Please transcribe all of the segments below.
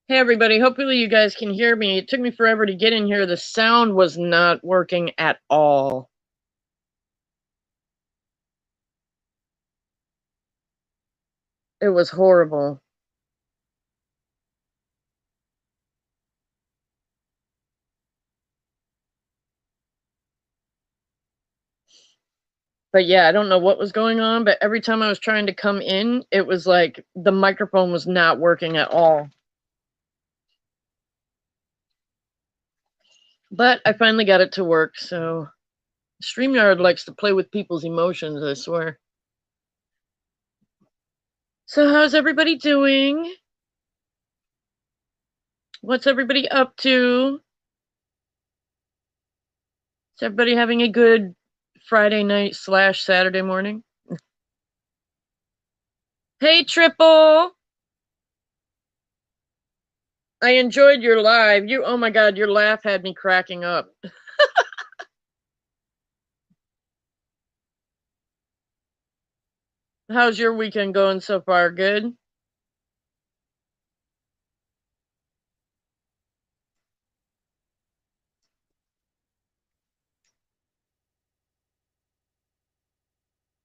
Hey everybody, hopefully you guys can hear me. It took me forever to get in here. The sound was not working at all. It was horrible. But yeah, I don't know what was going on, but every time I was trying to come in, it was like the microphone was not working at all. But I finally got it to work, so StreamYard likes to play with people's emotions, I swear. So how's everybody doing? What's everybody up to? Is everybody having a good Friday night / Saturday morning? Hey, Triple! I enjoyed your live. Oh my God, your laugh had me cracking up. How's your weekend going so far? Good?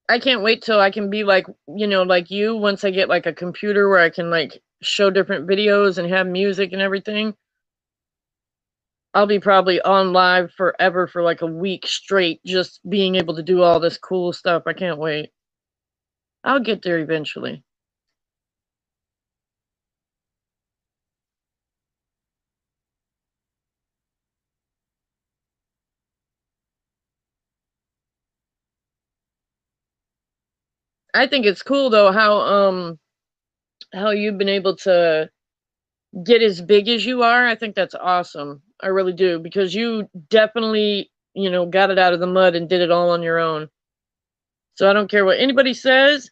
I can't wait till I can be like, like you once I get like a computer where I can like show different videos and have music and everything. I'll be probably on live forever for like a week straight, just being able to do all this cool stuff. I can't wait. I'll get there eventually. I think it's cool though how you've been able to get as big as you are. I think that's awesome. I really do, because you definitely, got it out of the mud and did it all on your own. So I don't care what anybody says.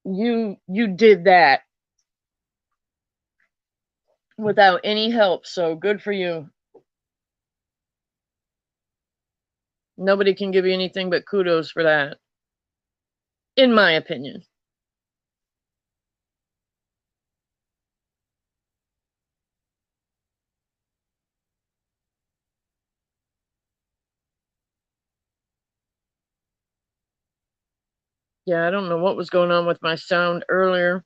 You did that without any help. So good for you. Nobody can give you anything but kudos for that, in my opinion. Yeah, I don't know what was going on with my sound earlier.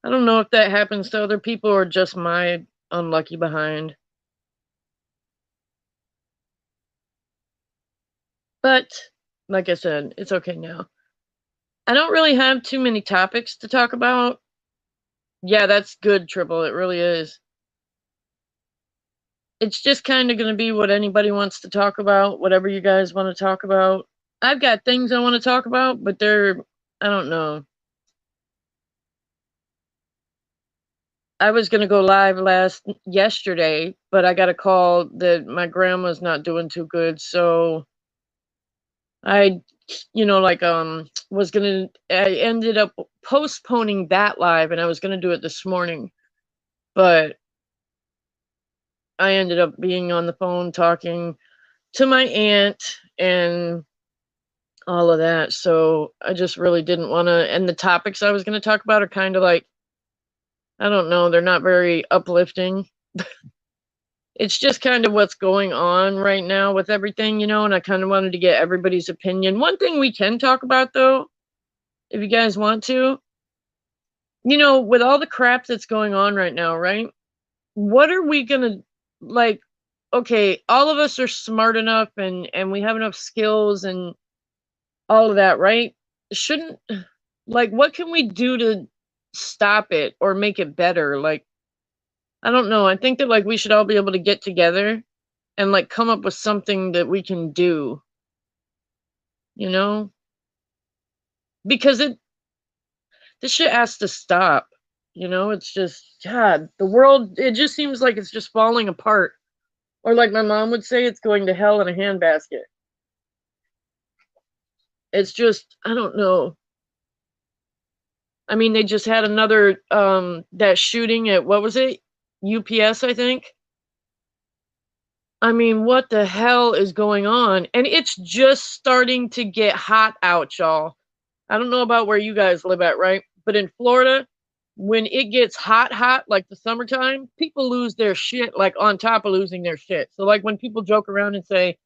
I don't know if that happens to other people or just my unlucky behind. But like I said, it's okay now. I don't really have too many topics to talk about. Yeah, that's good, Triple. It really is. It's just kind of going to be what anybody wants to talk about, whatever you guys want to talk about. I've got things I want to talk about, but I don't know. I was going to go live yesterday, but I got a call that my grandma's not doing too good. So I, I ended up postponing that live and I was going to do it this morning, but I ended up being on the phone talking to my aunt and all of that. So I just really didn't want to. And the topics I was going to talk about are kind of like, I don't know, they're not very uplifting. It's just kind of what's going on right now with everything, and I kind of wanted to get everybody's opinion. One thing we can talk about, though, if you guys want to, with all the crap that's going on right now, right? What are we going to, like, okay, all of us are smart enough and we have enough skills and all of that, right? Shouldn't, like, what can we do to stop it or make it better? Like, I don't know. I think that like we should all be able to get together and like come up with something that we can do, you know? Because this shit has to stop. It's just, God, the world, it just seems like it's just falling apart. Or like my mom would say, it's going to hell in a handbasket. It's just, I don't know. I mean, they just had another that shooting at, what was it? UPS, I think. I mean, what the hell is going on? And it's just starting to get hot out, y'all. I don't know about where you guys live at, right? But in Florida, when it gets hot, like the summertime, people lose their shit, like on top of losing their shit. So, like, when people joke around and say,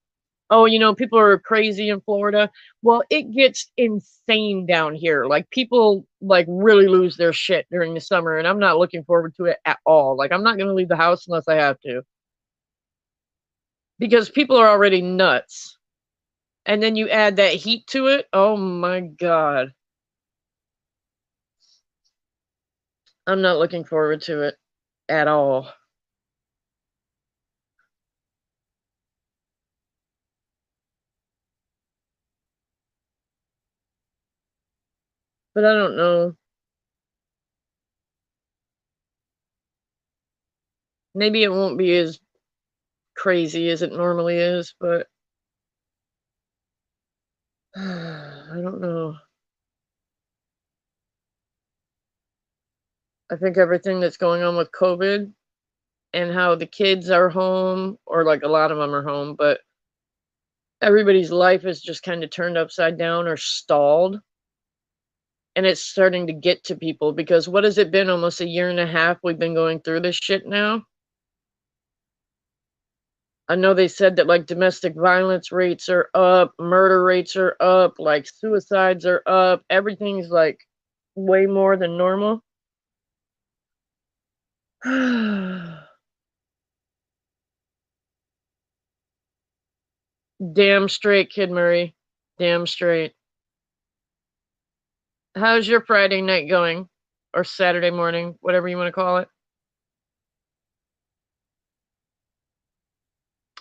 oh, people are crazy in Florida. Well, it gets insane down here. Like, people like really lose their shit during the summer, and I'm not looking forward to it at all. Like, I'm not going to leave the house unless I have to, because people are already nuts. And then you add that heat to it. Oh my God. I'm not looking forward to it at all. But I don't know. Maybe it won't be as crazy as it normally is, but I don't know. I think everything that's going on with COVID and how the kids are home, or like a lot of them are home, but everybody's life is just kind of turned upside down or stalled. And it's starting to get to people because what has it been? Almost a year and a half we've been going through this shit now. I know they said that like domestic violence rates are up, murder rates are up, like suicides are up. Everything's like way more than normal. Damn straight, Kid Murray. Damn straight. How's your Friday night going? Or Saturday morning, whatever you want to call it.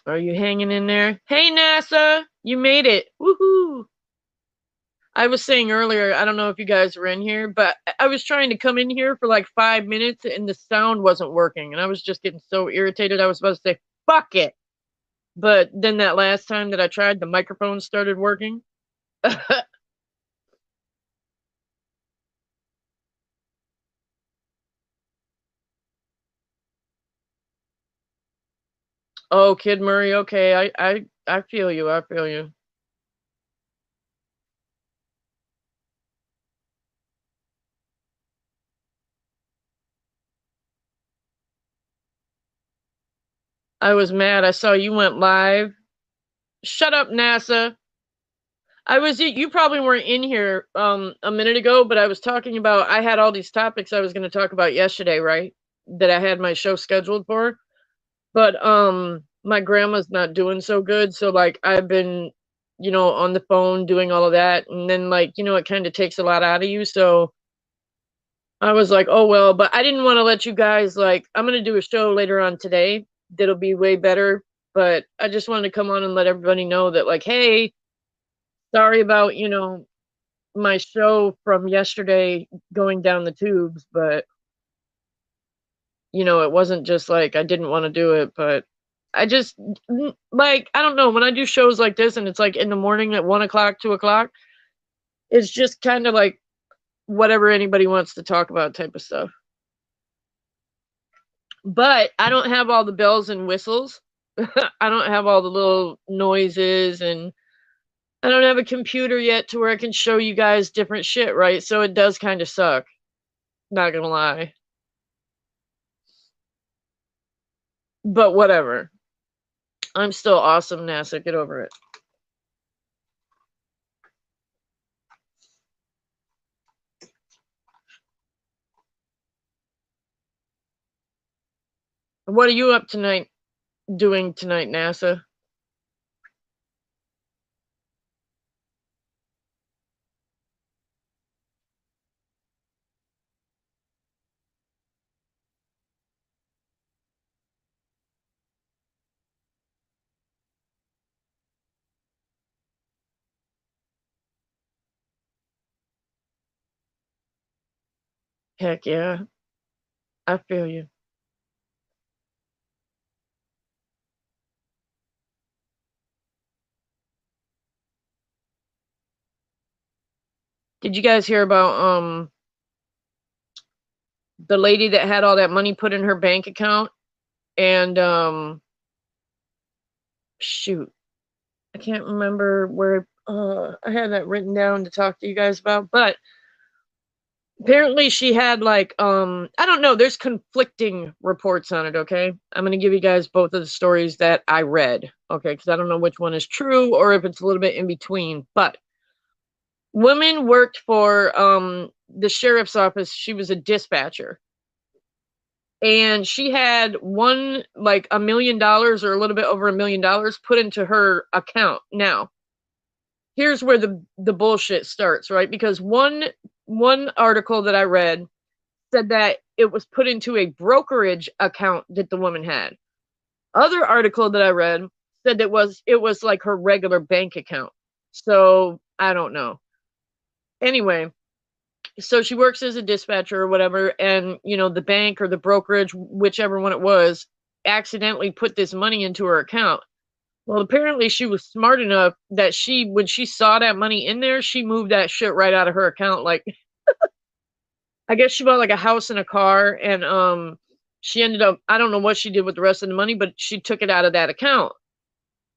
Are you hanging in there? Hey, NASA, you made it. Woohoo. I was saying earlier, I don't know if you guys were in here, but I was trying to come in here for like 5 minutes and the sound wasn't working. And I was just getting so irritated. I was supposed to say, fuck it. But then that last time that I tried, the microphone started working. Oh, Kid Murray, okay. I feel you. I feel you. I was mad. I saw you went live. Shut up, NASA. You probably weren't in here a minute ago, but I was talking about I had all these topics I was going to talk about yesterday, right? That I had my show scheduled for. But my grandma's not doing so good, so like I've been, on the phone doing all of that, and then like, it kind of takes a lot out of you, so I was like, "Oh well," but I didn't want to let you guys like I'm going to do a show later on today that'll be way better, but I just wanted to come on and let everybody know that like, hey, sorry about, my show from yesterday going down the tubes, but it wasn't just like I didn't want to do it, but I just like I don't know when I do shows like this and it's like in the morning at 1 o'clock, 2 o'clock. It's just kind of like whatever anybody wants to talk about type of stuff. But I don't have all the bells and whistles. I don't have all the little noises, and I don't have a computer yet to where I can show you guys different shit, right? So it does kind of suck. Not gonna lie. But whatever. I'm still awesome, NASA. Get over it. What are you up tonight doing tonight, NASA? Heck yeah. I feel you. Did you guys hear about the lady that had all that money put in her bank account and shoot. I can't remember where I had that written down to talk to you guys about, but Apparently she had like I don't know, there's conflicting reports on it, okay? I'm going to give you guys both of the stories that I read, okay? Cuz I don't know which one is true or if it's a little bit in between. But woman worked for the sheriff's office. She was a dispatcher. And she had one like $1 million or a little bit over $1 million put into her account. Now, here's where the bullshit starts, right? Because one article that I read said that it was put into a brokerage account that the woman had. Other article that I read said that it was like her regular bank account. So I don't know. Anyway, so she works as a dispatcher or whatever, and the bank or the brokerage, whichever one it was, accidentally put this money into her account. Well, apparently she was smart enough that when she saw that money in there, she moved that shit right out of her account. Like, I guess she bought like a house and a car, and she ended up, I don't know what she did with the rest of the money, but she took it out of that account.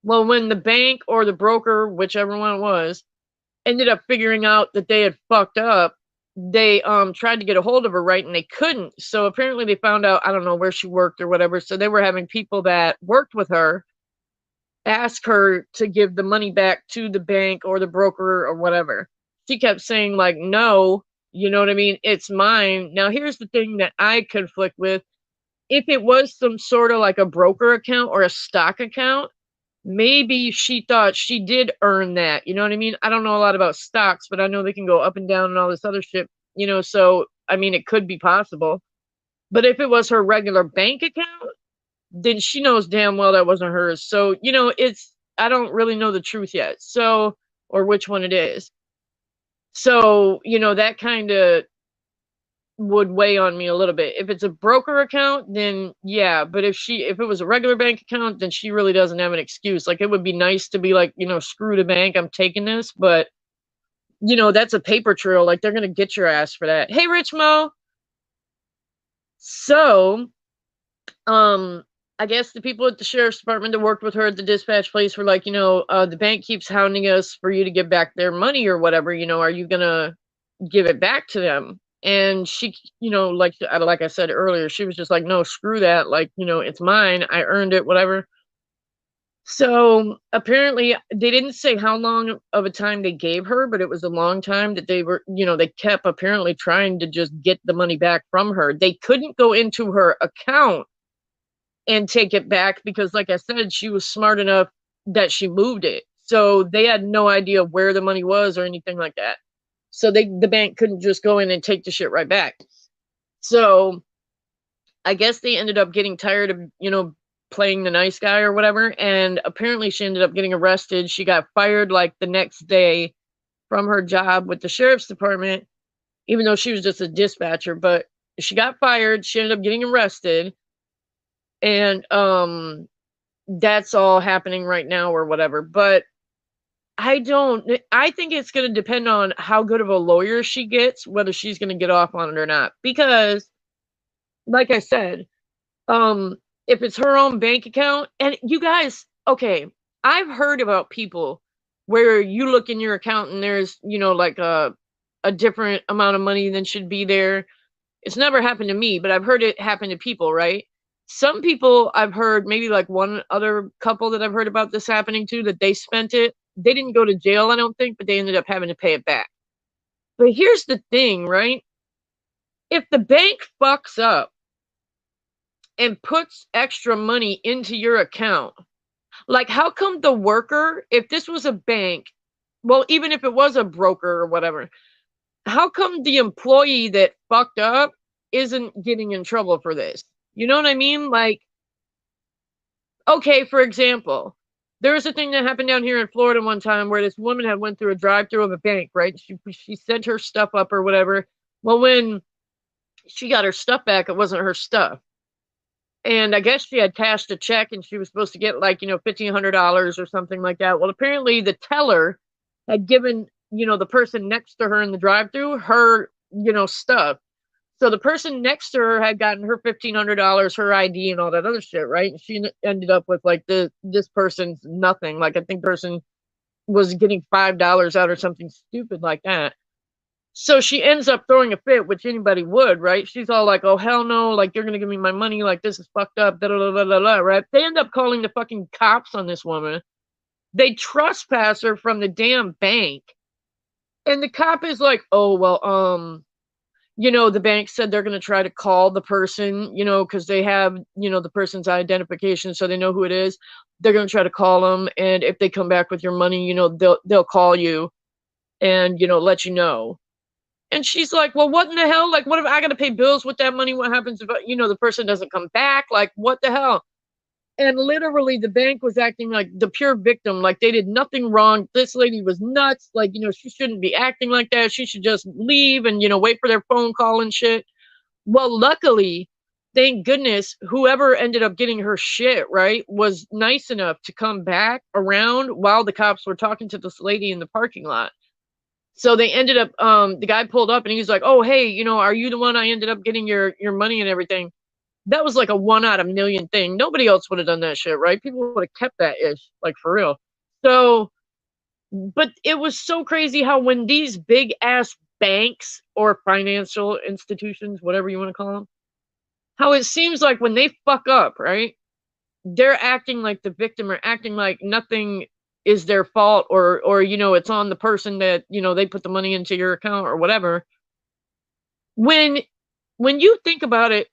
Well, when the bank or the broker, whichever one it was, ended up figuring out that they had fucked up, they tried to get a hold of her, right, and they couldn't. So apparently they found out, I don't know where she worked or whatever, so they were having people that worked with her ask her to give the money back to the bank or the broker or whatever. She kept saying like, no, you know what I mean, it's mine. Now here's the thing that I conflict with. If it was some sort of like a broker account or a stock account, maybe she thought she did earn that. You know what I mean? I don't know a lot about stocks, but I know they can go up and down and all this other shit, so I mean, it could be possible. But if it was her regular bank account, then she knows damn well that wasn't hers. So, I don't really know the truth yet. So, or which one it is. So, that kind of would weigh on me a little bit. If it's a broker account, then yeah. But if it was a regular bank account, then she really doesn't have an excuse. Like, it would be nice to be like, screw the bank, I'm taking this. But, that's a paper trail. Like, they're going to get your ass for that. Hey, Rich Mo. So, um, I guess the people at the sheriff's department that worked with her at the dispatch place were like, the bank keeps hounding us for you to give back their money or whatever. Are you gonna give it back to them? And she, like I said earlier, she was just like, no, screw that. Like, it's mine. I earned it, whatever. So apparently they didn't say how long of a time they gave her, but it was a long time that they kept apparently trying to just get the money back from her. They couldn't go into her account and take it back because, like I said, she was smart enough that she moved it. So they had no idea where the money was or anything like that. So the bank couldn't just go in and take the shit right back. So I guess they ended up getting tired of, playing the nice guy or whatever. And apparently she ended up getting arrested. She got fired like the next day from her job with the sheriff's department, even though she was just a dispatcher. But she got fired. She ended up getting arrested. And that's all happening right now or whatever. But I think it's going to depend on how good of a lawyer she gets, whether she's going to get off on it or not. Because, like I said, if it's her own bank account, and you guys, okay, I've heard about people where you look in your account and there's, like a different amount of money than should be there. It's never happened to me, but I've heard it happen to people, right? Some people I've heard, maybe like one other couple that I've heard about this happening to, that they spent it. They didn't go to jail, I don't think, but they ended up having to pay it back. But here's the thing, right? If the bank fucks up and puts extra money into your account, like, how come the worker, if this was a bank, well, even if it was a broker or whatever, how come the employee that fucked up isn't getting in trouble for this? You know what I mean? Like, okay, for example, there was a thing that happened down here in Florida one time where this woman had went through a drive-through of a bank, right? She sent her stuff up or whatever. Well, when she got her stuff back, it wasn't her stuff. And I guess she had cashed a check and she was supposed to get like, $1,500 or something like that. Well, apparently the teller had given, the person next to her in the drive-through her, stuff. So the person next to her had gotten her $1,500, her ID, and all that other shit, right? And she ended up with like this person's nothing. Like, I think person was getting $5 out or something stupid like that. So she ends up throwing a fit, which anybody would, right? She's all like, oh, hell no, like, you're going to give me my money, like, this is fucked up, da da da da da da, right? They end up calling the fucking cops on this woman. They trespass her from the damn bank. And the cop is like, oh, well, the bank said they're going to try to call the person, because they have, the person's identification, so they know who it is. They're going to try to call them. And if they come back with your money, they'll call you and, let you know. And she's like, well, what in the hell? Like, what if I got to pay bills with that money? What happens if, the person doesn't come back? Like, what the hell? And literally the bank was acting like the pure victim. Like, they did nothing wrong. This lady was nuts. Like, she shouldn't be acting like that. She should just leave and, wait for their phone call and shit. Well, luckily, thank goodness, whoever ended up getting her shit, right, was nice enough to come back around while the cops were talking to this lady in the parking lot. So they ended up, the guy pulled up and he's like, oh, hey, are you the one I ended up getting your money and everything? That was like a 1 out of a million thing. Nobody else would have done that shit, right? People would have kept that ish, like, for real. So, but it was so crazy how when these big ass banks or financial institutions, whatever you want to call them, how it seems like when they fuck up, right, they're acting like the victim or acting like nothing is their fault, or it's on the person that, they put the money into your account or whatever. When you think about it,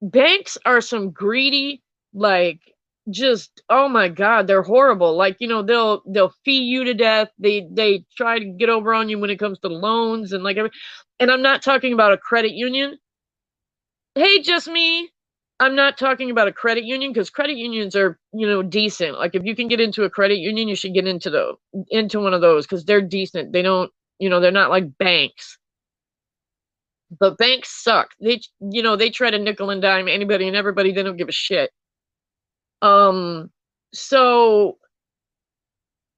banks are some greedy, like, just, oh my god, they're horrible. Like, they'll fee you to death. They try to get over on you when it comes to loans and like and I'm not talking about a credit union. Hey, just me. I'm not talking about a credit union, because credit unions are, decent. Like, if you can get into a credit union, you should get into one of those, because they're decent. They don't, they're not like banks. But banks suck. They try to nickel and dime anybody and everybody. They don't give a shit. So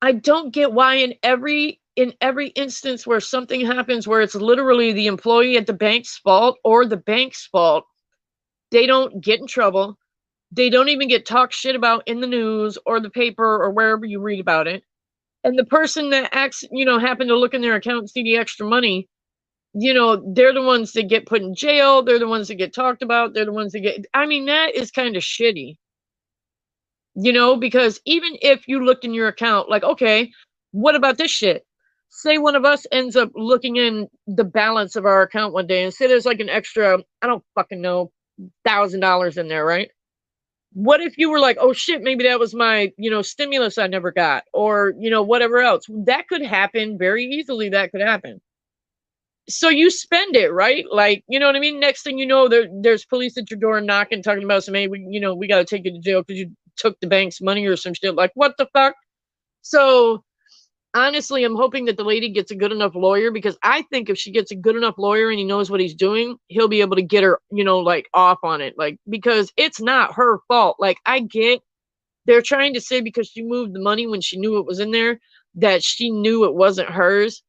I don't get why in every instance where something happens where it's literally the employee at the bank's fault or the bank's fault, they don't get in trouble. They don't even get talked shit about in the news or the paper or wherever you read about it. And the person that happened to look in their account and see the extra money, they're the ones that get put in jail. They're the ones that get talked about. They're the ones that I mean, that is kind of shitty, because even if you looked in your account, like, okay, what about this shit? Say one of us ends up looking in the balance of our account one day and say there's like an extra, I don't fucking know, $1,000 in there, right? What if you were like, oh shit, maybe that was my, stimulus I never got, or, whatever else? That could happen very easily. That could happen. So you spend it, right? Like, you know what I mean? Next thing you know, there's police at your door knocking, talking about some, hey, we got to take you to jail because you took the bank's money or some shit. Like, what the fuck? So honestly, I'm hoping that the lady gets a good enough lawyer, because I think if she gets a good enough lawyer and he knows what he's doing, he'll be able to get her, like, off on it. Like, because it's not her fault. Like, I get they're trying to say because she moved the money when she knew it was in there, that she knew it wasn't hers.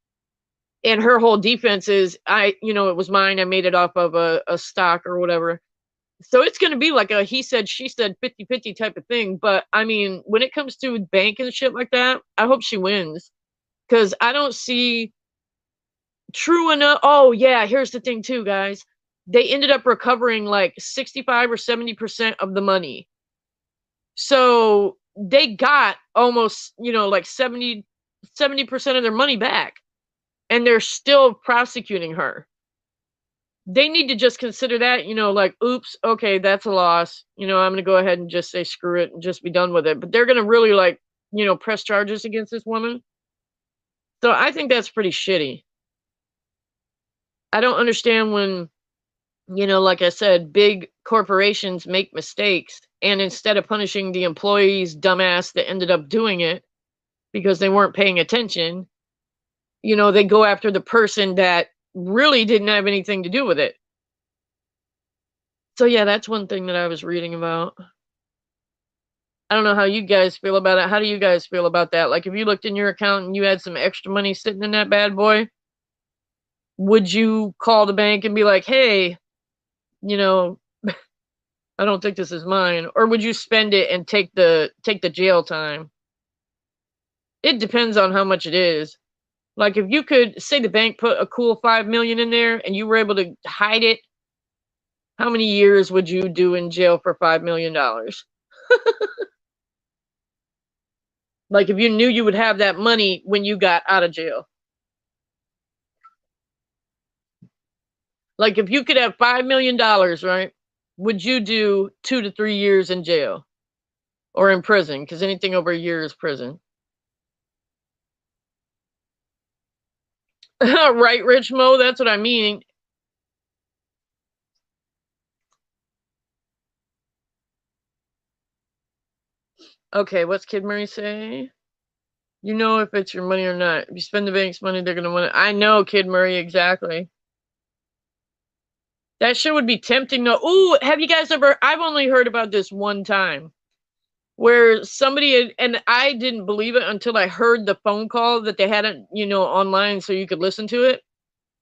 And her whole defense is, it was mine. I made it off of a stock or whatever. So it's going to be like a he said, she said 50-50 type of thing. But I mean, when it comes to bank and shit like that, I hope she wins, because I don't see true enough. Oh, yeah. Here's the thing, too, guys. They ended up recovering like 65 or 70% of the money. So they got almost, like 70% of their money back. And they're still prosecuting her. They need to just consider that, like, oops, okay, that's a loss. I'm going to go ahead and just say screw it and just be done with it. But they're going to really, like, press charges against this woman. So I think that's pretty shitty. I don't understand when, like I said, big corporations make mistakes, and instead of punishing the employees, dumbass, that ended up doing it because they weren't paying attention, they go after the person that really didn't have anything to do with it. So yeah, that's one thing that I was reading about. I don't know how you guys feel about it. How do you guys feel about that? Like, if you looked in your account and you had some extra money sitting in that bad boy, would you call the bank and be like, hey, I don't think this is mine? Or would you spend it and take the jail time? It depends on how much it is. Like if you could say the bank put a cool 5 million in there and you were able to hide it, how many years would you do in jail for $5 million? Like if you knew you would have that money when you got out of jail. Like if you could have $5 million, right? Would you do 2 to 3 years in jail or in prison? Because anything over a year is prison. Right, Rich Mo? That's what I mean. Okay, what's Kid Murray say? You know if it's your money or not. If you spend the bank's money, they're gonna want it. I know, Kid Murray, exactly. That shit would be tempting though. Ooh, have you guys ever? I've only heard about this one time where somebody had, and I didn't believe it until I heard the phone call that they had it, online so you could listen to it.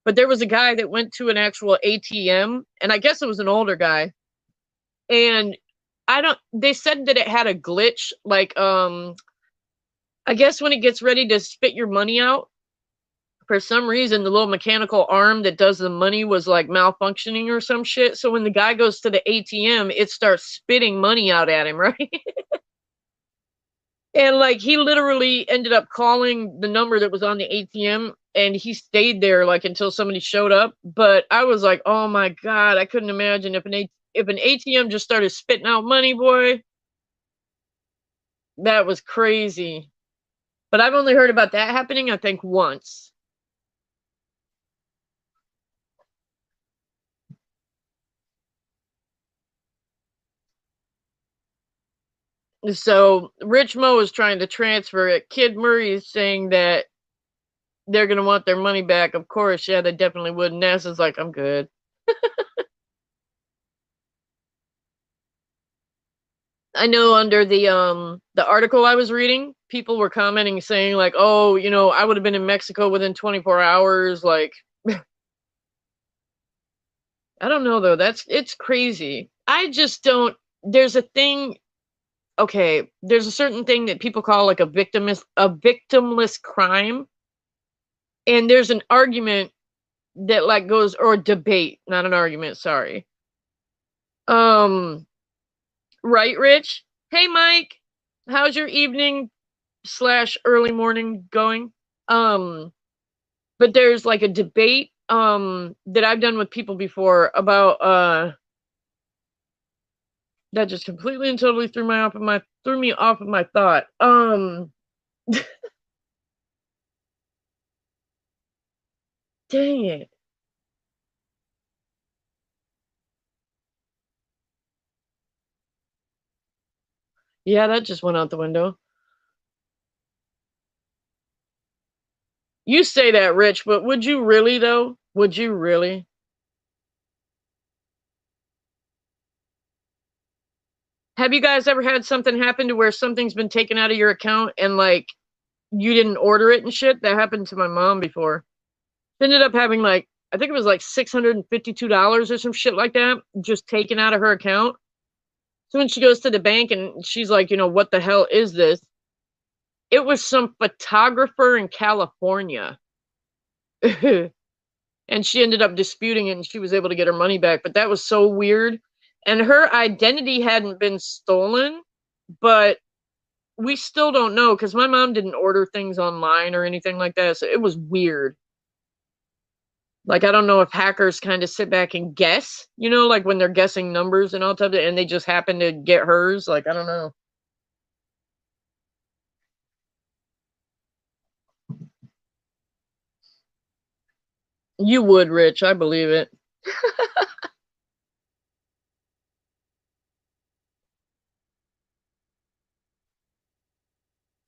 But there was a guy that went to an actual ATM, and I guess it was an older guy. And they said that it had a glitch, like, I guess when it gets ready to spit your money out, for some reason, the little mechanical arm that does the money was like malfunctioning or some shit. So when the guy goes to the ATM, it starts spitting money out at him, right? And like he literally ended up calling the number that was on the ATM and he stayed there like until somebody showed up. But I was like, oh my God, I couldn't imagine if an ATM just started spitting out money, boy. That was crazy. But I've only heard about that happening, I think, once. So Rich Mo is trying to transfer it. Kid Murray is saying that they're gonna want their money back. Of course, yeah, they definitely would. NASA's like, I'm good. I know under the article I was reading, people were commenting saying like, oh, I would have been in Mexico within 24 hours. Like, I don't know though. It's crazy. I just don't. There's a thing. Okay, there's a certain thing that people call like a victimless crime, and there's an argument that like goes, or debate, not an argument. Sorry. Um, right, Rich. Hey, Mike. How's your evening slash early morning going? Um, but there's like a debate that I've done with people before about that just completely and totally threw me off of my thought. Dang it. Yeah, that just went out the window. You say that, Rich, but would you really though? Would you really? Have you guys ever had something happen to where something's been taken out of your account and like you didn't order it and shit? That happened to my mom before. She ended up having like, I think it was like $652 or some shit like that just taken out of her account. So when she goes to the bank and she's like, what the hell is this? It was some photographer in California. And she ended up disputing it and she was able to get her money back. But that was so weird. And her identity hadn't been stolen, but we still don't know because my mom didn't order things online or anything like that. So it was weird. Like, I don't know if hackers kind of sit back and guess, like when they're guessing numbers and all types of, and they just happen to get hers. Like, I don't know. You would, Rich. I believe it.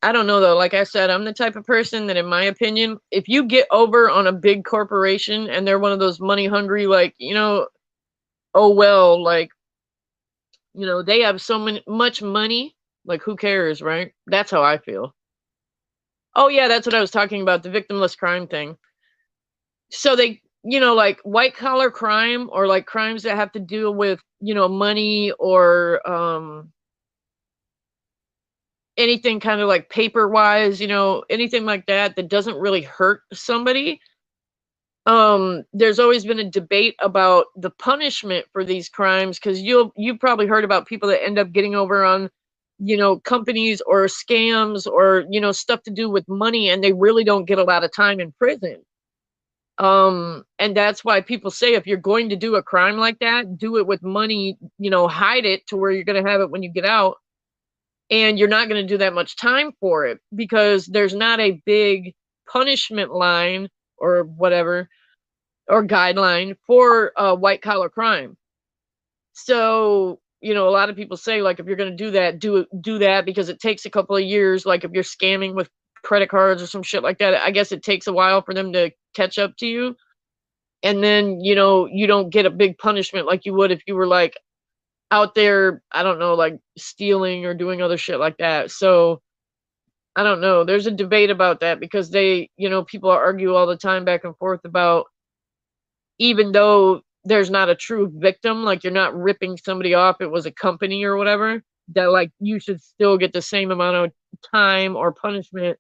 I don't know though. Like I said, I'm the type of person that, in my opinion, if you get over on a big corporation and they're one of those money hungry, like, oh well, like, they have much money, like who cares, right? That's how I feel. Oh yeah, that's what I was talking about, the victimless crime thing. So they, like white collar crime or like crimes that have to deal with, money or anything kind of like paper wise, you know, anything like that that doesn't really hurt somebody. There's always been a debate about the punishment for these crimes, because you've probably heard about people that end up getting over on, you know, companies or scams or, you know, stuff to do with money, and they really don't get a lot of time in prison. And that's why people say if you're going to do a crime like that, do it with money, you know, hide it to where you're going to have it when you get out, and you're not going to do that much time for it because there's not a big punishment line or whatever, or guideline for white collar crime. So, you know, a lot of people say like if you're going to do that, do that, because it takes a couple of years. Like if you're scamming with credit cards or some shit like that, I guess it takes a while for them to catch up to you. And then, you know, you don't get a big punishment like you would if you were like out there, I don't know, like stealing or doing other shit like that. So I don't know. There's a debate about that because they, you know, people argue all the time back and forth about, even though there's not a true victim, like you're not ripping somebody off, it was a company or whatever, that like you should still get the same amount of time or punishment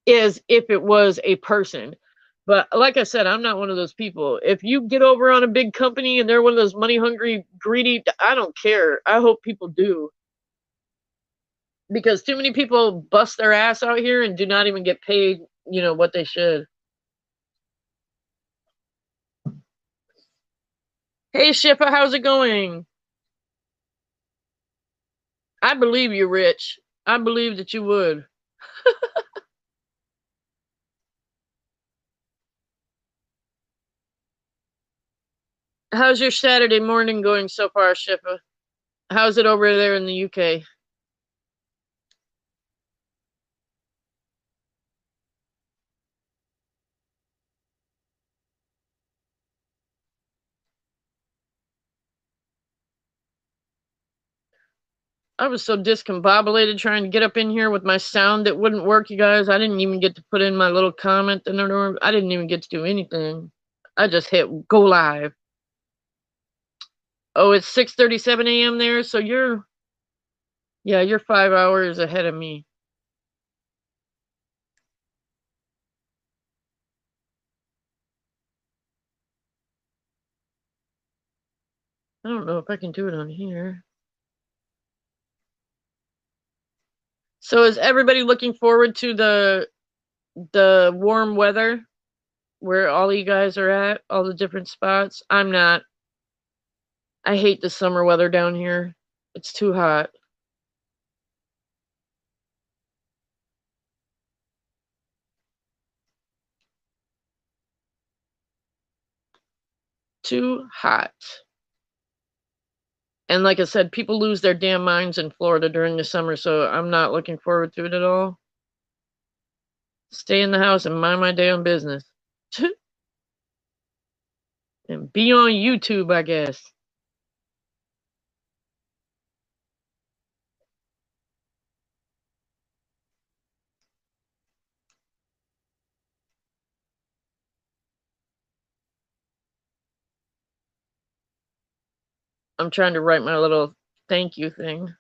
as if it was a person. But like I said, I'm not one of those people. If you get over on a big company and they're one of those money hungry, greedy, I don't care. I hope people do. Because too many people bust their ass out here and do not even get paid, you know, what they should. Hey Shippa, how's it going? I believe you, Rich. I believe that you would. How's your Saturday morning going so far, Shippa? How's it over there in the UK? I was so discombobulated trying to get up in here with my sound that wouldn't work, you guys. I didn't even get to put in my little comment in the room. I didn't even get to do anything. I just hit go live. Oh, it's 6:37 a.m. there, so yeah, you're 5 hours ahead of me. I don't know if I can do it on here. So is everybody looking forward to the warm weather where all you guys are at, all the different spots? I'm not. I hate the summer weather down here. It's too hot. Too hot. And like I said, people lose their damn minds in Florida during the summer, so I'm not looking forward to it at all. Stay in the house and mind my damn business. And be on YouTube, I guess. I'm trying to write my little thank you thing.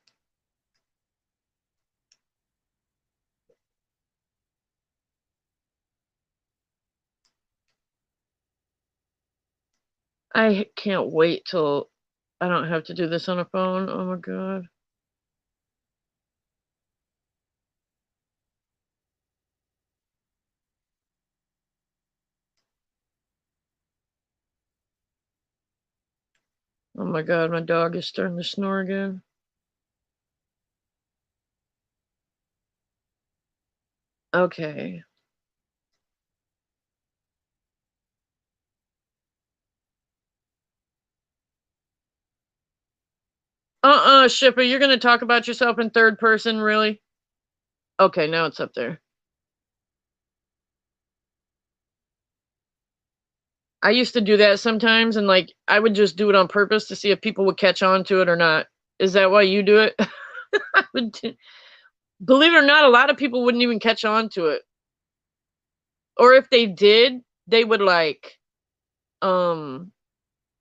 I can't wait till I don't have to do this on a phone. Oh my god. Oh my god, my dog is starting to snore again. Okay. Shipper, you're gonna talk about yourself in third person, really? Okay, now it's up there. I used to do that sometimes, and like I would just do it on purpose to see if people would catch on to it or not. Is that why you do it? I would believe it or not, a lot of people wouldn't even catch on to it. Or if they did, they would like um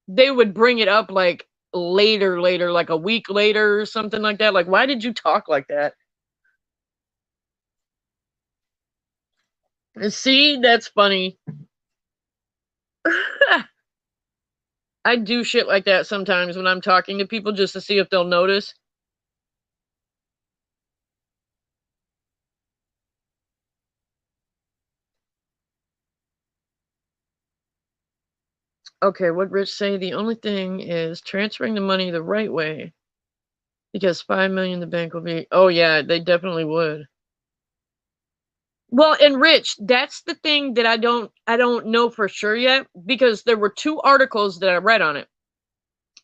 they would bring it up like later, like a week later or something like that. Like, why did you talk like that? See, that's funny. I do shit like that sometimes when I'm talking to people just to see if they'll notice. Okay, what Rich say? The only thing is transferring the money the right way because 5 million in the bank will be. Oh yeah, they definitely would. Well, and Rich, that's the thing that I don't know for sure yet because there were two articles that I read on it.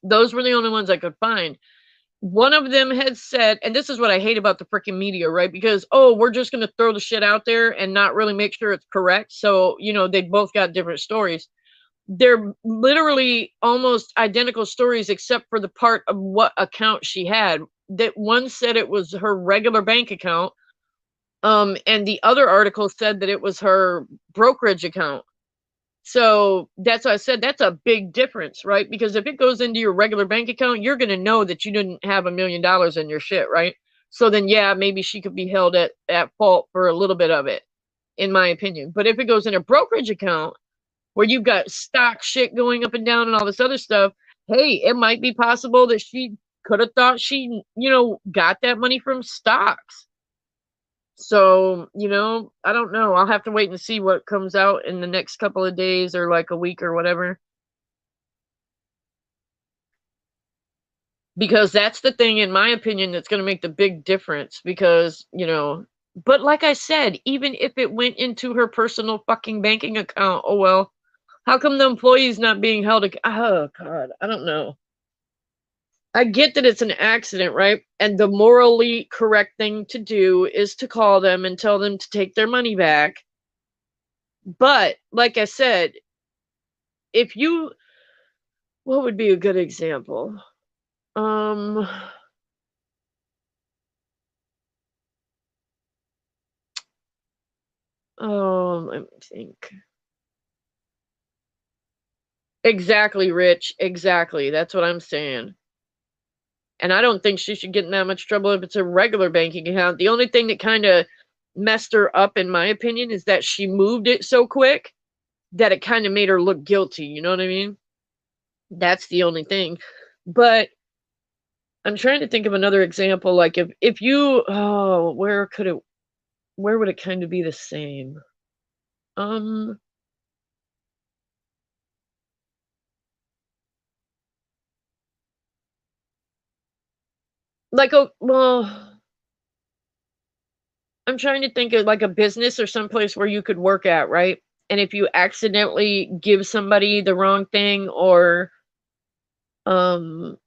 Those were the only ones I could find. One of them had said, and this is what I hate about the freaking media, right? Because, oh, we're just going to throw the shit out there and not really make sure it's correct. So, they both got different stories. They're literally almost identical stories, except for the part of what account she had. That one said it was her regular bank account. And the other article said that it was her brokerage account. So that's why I said that's a big difference, right? Because if it goes into your regular bank account, you're going to know that you didn't have $1 million in your shit, right? So then, yeah, maybe she could be held at fault for a little bit of it, in my opinion. But if it goes in a brokerage account where you've got stock shit going up and down and all this other stuff, hey, it might be possible that she could have thought she, got that money from stocks. So, I don't know. I'll have to wait and see what comes out in the next couple of days or like a week or whatever. Because that's the thing, in my opinion, that's going to make the big difference. Because, but like I said, even if it went into her personal fucking banking account, oh well, how come the employee's not being held? Oh, God, I don't know. I get that it's an accident, right? And the morally correct thing to do is to call them and tell them to take their money back. But like I said, if you, what would be a good example? Um, let me think. Exactly, Rich. Exactly. That's what I'm saying. And I don't think she should get in that much trouble if it's a regular banking account. The only thing that kind of messed her up, in my opinion, is that she moved it so quick that it kind of made her look guilty. You know what I mean? That's the only thing. But I'm trying to think of another example. Like if you, oh, where would it kind of be the same? Um, like a well, I'm trying to think of like a business or someplace where you could work at, right? And if you accidentally give somebody the wrong thing or um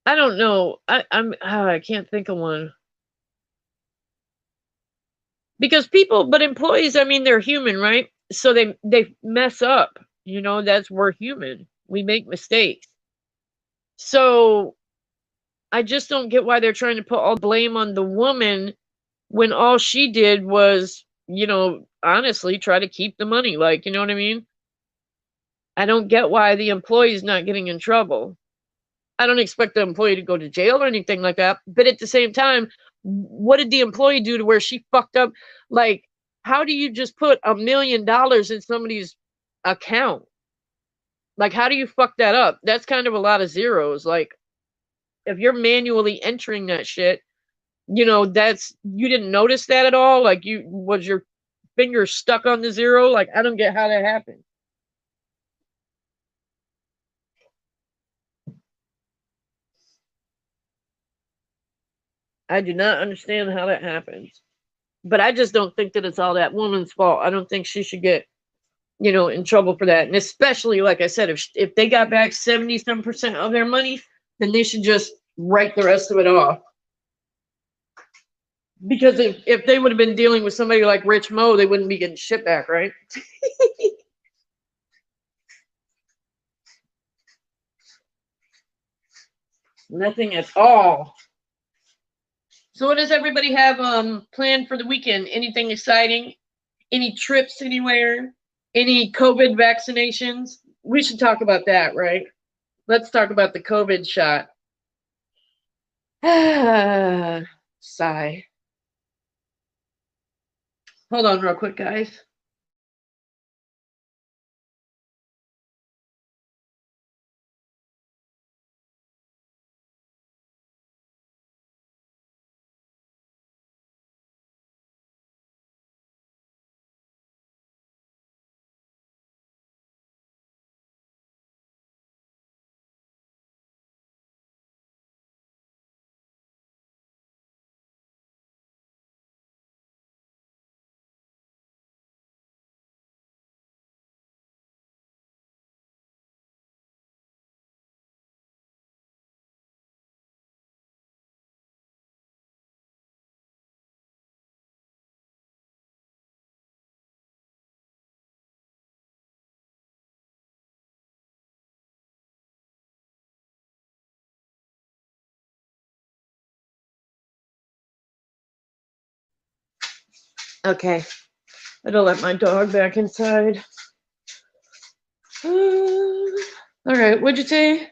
I don't know. I can't think of one. Because but employees, I mean they're human, right? So they mess up. That's we're human. We make mistakes. So I just don't get why they're trying to put all the blame on the woman when all she did was, honestly try to keep the money. Like, you know what I mean? I don't get why the employee's not getting in trouble. I don't expect the employee to go to jail or anything like that. But at the same time, what did the employee do to where she fucked up? Like, how do you just put $1 million in somebody's account? Like, how do you fuck that up? That's kind of a lot of zeros. Like, if you're manually entering that shit, that's you didn't notice that at all. Like, you was your finger stuck on the zero. Like, I don't get how that happened. I do not understand how that happens. But I just don't think that it's all that woman's fault. I don't think she should get, in trouble for that. And especially, like I said, if they got back 70% of their money, then they should just write the rest of it off. Because if they would have been dealing with somebody like Rich Mo, they wouldn't be getting shit back, right? Nothing at all. So what does everybody have planned for the weekend? Anything exciting? Any trips anywhere? Any COVID vaccinations? We should talk about that, right? Let's talk about the COVID shot. Sigh. Hold on real quick, guys. Okay. I don't let my dog back inside. All right, what'd you say?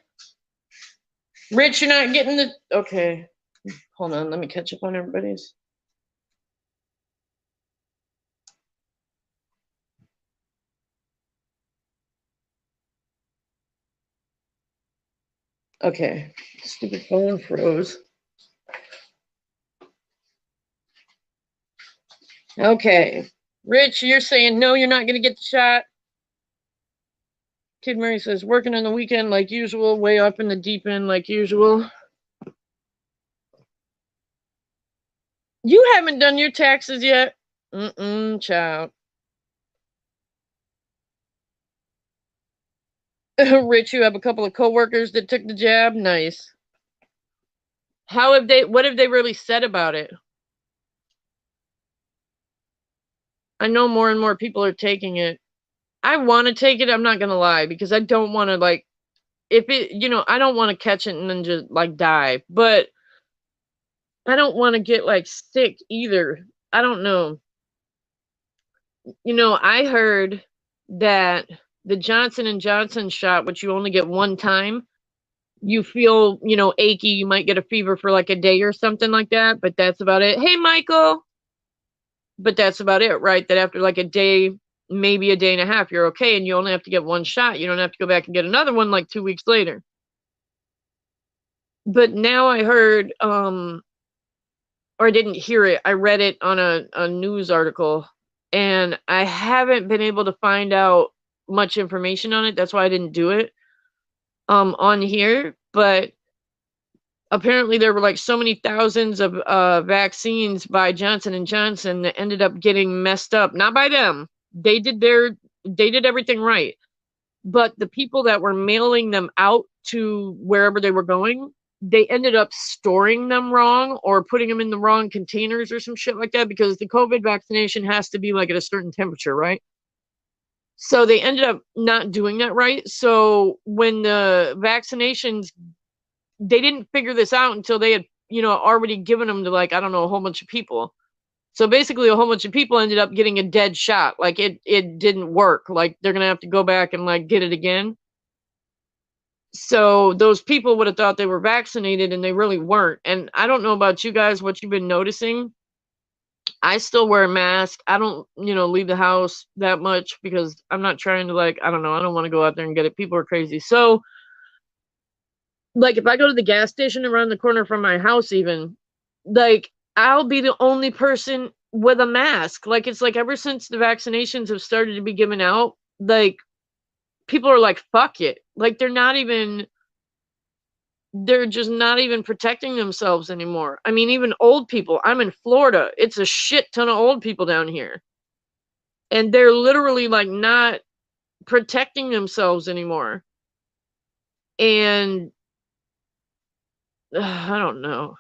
Rich, you're not getting the. Okay. Hold on, let me catch up on everybody's. Okay. Stupid phone froze. Okay. Rich, you're saying no, you're not going to get the shot. Kid Murray says, working on the weekend like usual, way up in the deep end like usual. You haven't done your taxes yet? Child. Rich, you have a couple of coworkers that took the jab? Nice. What have they really said about it? I know more and more people are taking it. I want to take it, I'm not going to lie, because I don't want to, like, if it, I don't want to catch it and then just, like, die. But I don't want to get, like, sick either. I don't know. I heard that the Johnson & Johnson shot, which you only get one time, you feel, achy, you might get a fever for like a day or something like that, but that's about it. Hey, Michael. But that's about it, right? That after like a day, maybe a day and a half, you're okay, and you only have to get one shot. You don't have to go back and get another one like 2 weeks later. But now I heard, or I didn't hear it, I read it on a news article, and I haven't been able to find out much information on it. That's why I didn't do it on here. But apparently there were like so many thousands of vaccines by Johnson & Johnson that ended up getting messed up. Not by them. They did everything right. But the people that were mailing them out to wherever they were going, they ended up storing them wrong or putting them in the wrong containers or some shit like that, because the COVID vaccination has to be like at a certain temperature, right? So they ended up not doing that right. So when the vaccinations, they didn't figure this out until they had, already given them to, like, I don't know, a whole bunch of people. So basically a whole bunch of people ended up getting a dead shot. Like it didn't work. Like they're going to have to go back and like get it again. So those people would have thought they were vaccinated and they really weren't. And I don't know about you guys, what you've been noticing. I still wear a mask. I don't, leave the house that much because I'm not trying to, like, I don't know, I don't want to go out there and get it. People are crazy. So, like, if I go to the gas station around the corner from my house, even, like, I'll be the only person with a mask. Like, it's like ever since the vaccinations have started to be given out, like, people are like, fuck it. Like, they're just not even protecting themselves anymore. I mean, even old people. I'm in Florida. It's a shit ton of old people down here. And they're literally like not protecting themselves anymore. And I don't know.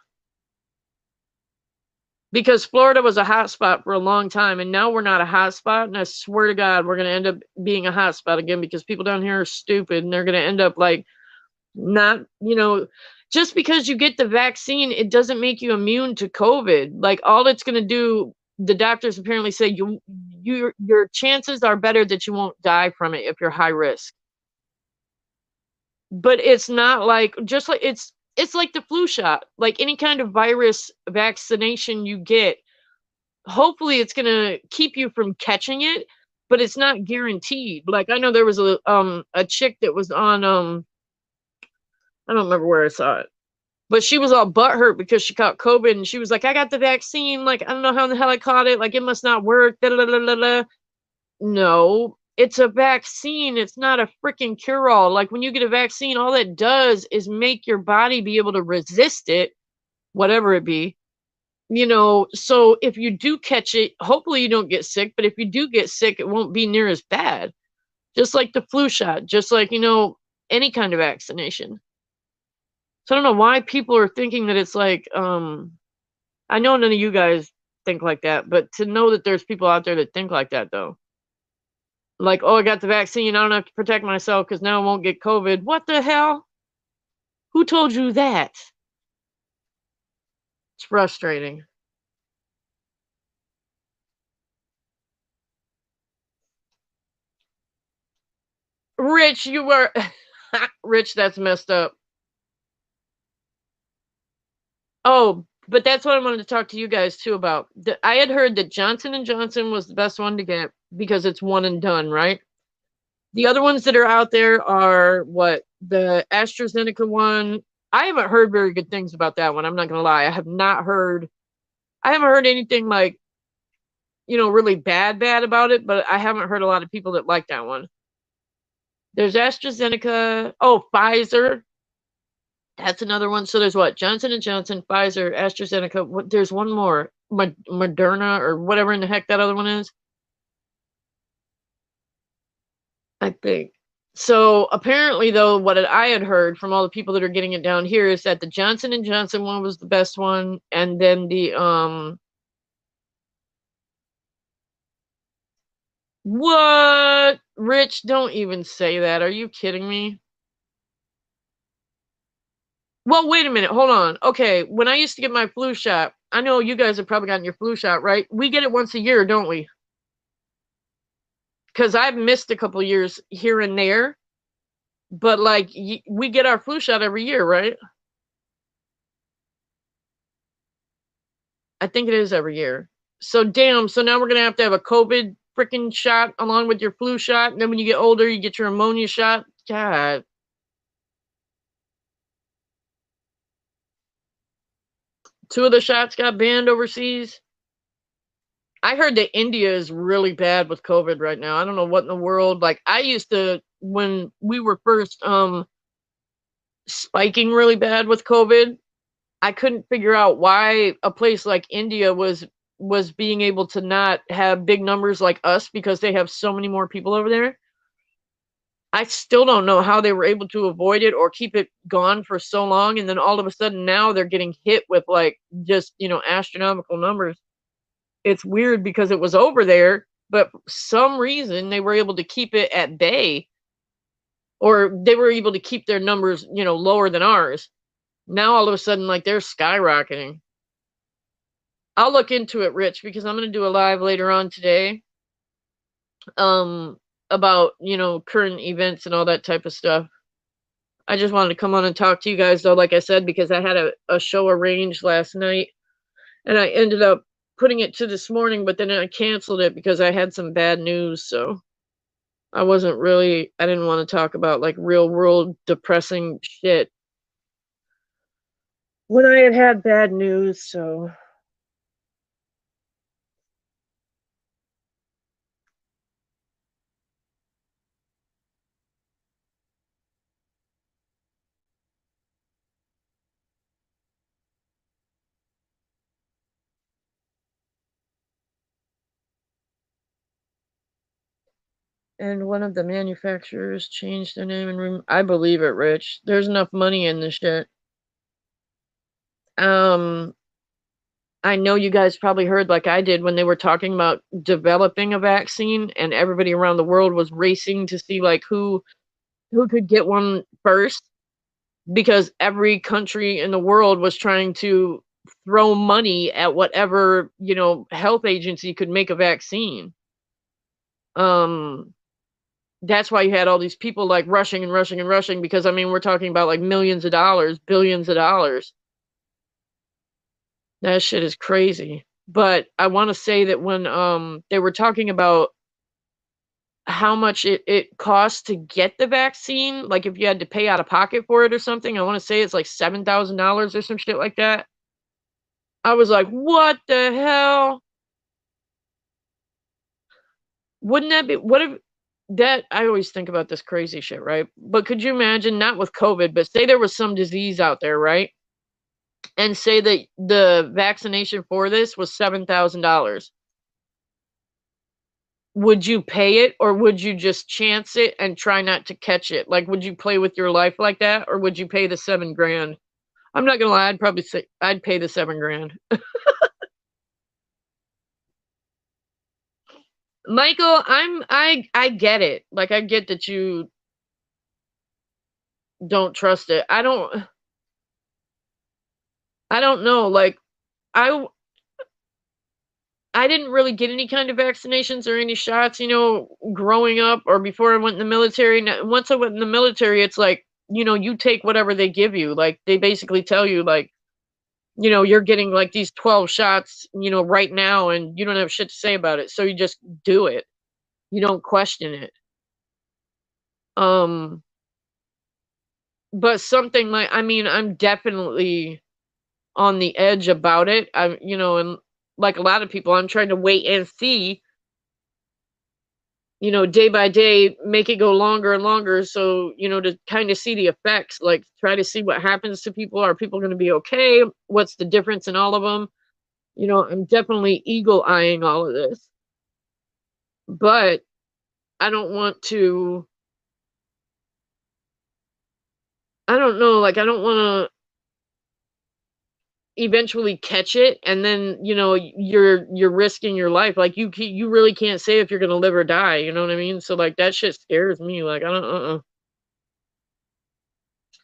Because Florida was a hot spot for a long time, and now we're not a hot spot. And I swear to God, we're going to end up being a hot spot again, because people down here are stupid, and they're going to end up like not, just because you get the vaccine, it doesn't make you immune to COVID. Like, all it's going to do, the doctors apparently say your chances are better that you won't die from it if you're high risk. But it's not like, just like it's like the flu shot. Like any kind of virus vaccination you get, hopefully it's gonna keep you from catching it, but it's not guaranteed. Like I know there was a chick that was on I don't remember where I saw it, but she was all butthurt because she caught COVID and she was like, I got the vaccine, like I don't know how in the hell I caught it, like it must not work. Da, da, da, da, da. No, it's a vaccine. It's not a freaking cure-all. Like when you get a vaccine, all it does is make your body be able to resist it, whatever it be. So if you do catch it, hopefully you don't get sick, but if you do get sick, it won't be near as bad. Just like the flu shot, just like, any kind of vaccination. So I don't know why people are thinking that it's like, I know none of you guys think like that, but to know that there's people out there that think like that though. Like, oh, I got the vaccine, I don't have to protect myself because now I won't get COVID. What the hell? Who told you that? It's frustrating. Rich, you were Rich, that's messed up. Oh, but that's what I wanted to talk to you guys too about. I had heard that Johnson and Johnson was the best one to get because it's one and done, right? The other ones that are out there are what? The AstraZeneca one. I haven't heard very good things about that one. I'm not gonna lie. I haven't heard anything like, really bad about it, but I haven't heard a lot of people that like that one. There's AstraZeneca. Oh, Pfizer. That's another one. So there's what? Johnson and Johnson, Pfizer, AstraZeneca. There's one more, Moderna or whatever in the heck that other one is. I think. So apparently, though, what I had heard from all the people that are getting it down here is that the Johnson and Johnson one was the best one, and then the what? Rich, don't even say that. Are you kidding me? Well, wait a minute. Hold on. Okay, when I used to get my flu shot, I know you guys have probably gotten your flu shot, right? We get it once a year, don't we? Because I've missed a couple years here and there, but like we get our flu shot every year, right? I think it is every year. So damn. So now we're gonna have a COVID freaking shot along with your flu shot, and then when you get older, you get your pneumonia shot. God. Two of the shots got banned overseas. I heard that India is really bad with COVID right now. I don't know what in the world. Like I used to when we were first spiking really bad with COVID, I couldn't figure out why a place like India was being able to not have big numbers like us because they have so many more people over there. I still don't know how they were able to avoid it or keep it gone for so long, and then all of a sudden now they're getting hit with like just, astronomical numbers. It's weird because it was over there, but for some reason they were able to keep it at bay, or they were able to keep their numbers, lower than ours. Now all of a sudden, like they're skyrocketing. I'll look into it, Rich, because I'm gonna do a live later on today, um, about current events and all that type of stuff. I just wanted to come on and talk to you guys though, like I said, because I had a show arranged last night, and I ended up putting it to this morning, but then I canceled it because I had some bad news. So I didn't want to talk about like real world depressing shit when I had bad news. So and one of the manufacturers changed their name and I believe it, Rich. There's enough money in this shit. Um, I know you guys probably heard like I did when they were talking about developing a vaccine and everybody around the world was racing to see like who could get one first because every country in the world was trying to throw money at whatever, health agency could make a vaccine. Um that's why you had all these people like rushing and rushing and rushing because I mean we're talking about like millions of dollars, billions of dollars. That shit is crazy. But I want to say that when they were talking about how much it costs to get the vaccine, like if you had to pay out of pocket for it or something, I want to say it's like $7,000 or some shit like that. I was like, what the hell? Wouldn't that be, what if that, I always think about this crazy shit, right? But could you imagine, not with COVID, but say there was some disease out there, right? And say that the vaccination for this was $7,000. Would you pay it, or would you just chance it and try not to catch it? Like, would you play with your life like that, or would you pay the 7 grand? I'm not gonna lie, I'd probably say I'd pay the 7 grand. Michael, I get it. Like, I get that you don't trust it. I don't know. Like, I I didn't really get any kind of vaccinations or any shots, growing up or before I went in the military. Once I went in the military, it's like, you take whatever they give you. Like, they basically tell you, like, you're getting like these 12 shots, right now, and you don't have shit to say about it. So you just do it. You don't question it. Um, but something like, I mean, I'm definitely on the edge about it. And like a lot of people, I'm trying to wait and see, day by day, make it go longer and longer. So, to kind of see the effects, like try to see what happens to people. Are people going to be okay? What's the difference in all of them? I'm definitely eagle eyeing all of this, but I don't want to, I don't know, like, I don't want to eventually catch it, and then, you're risking your life. Like, you really can't say if you're going to live or die. You know what I mean? So, like, that shit scares me. Like, I don't,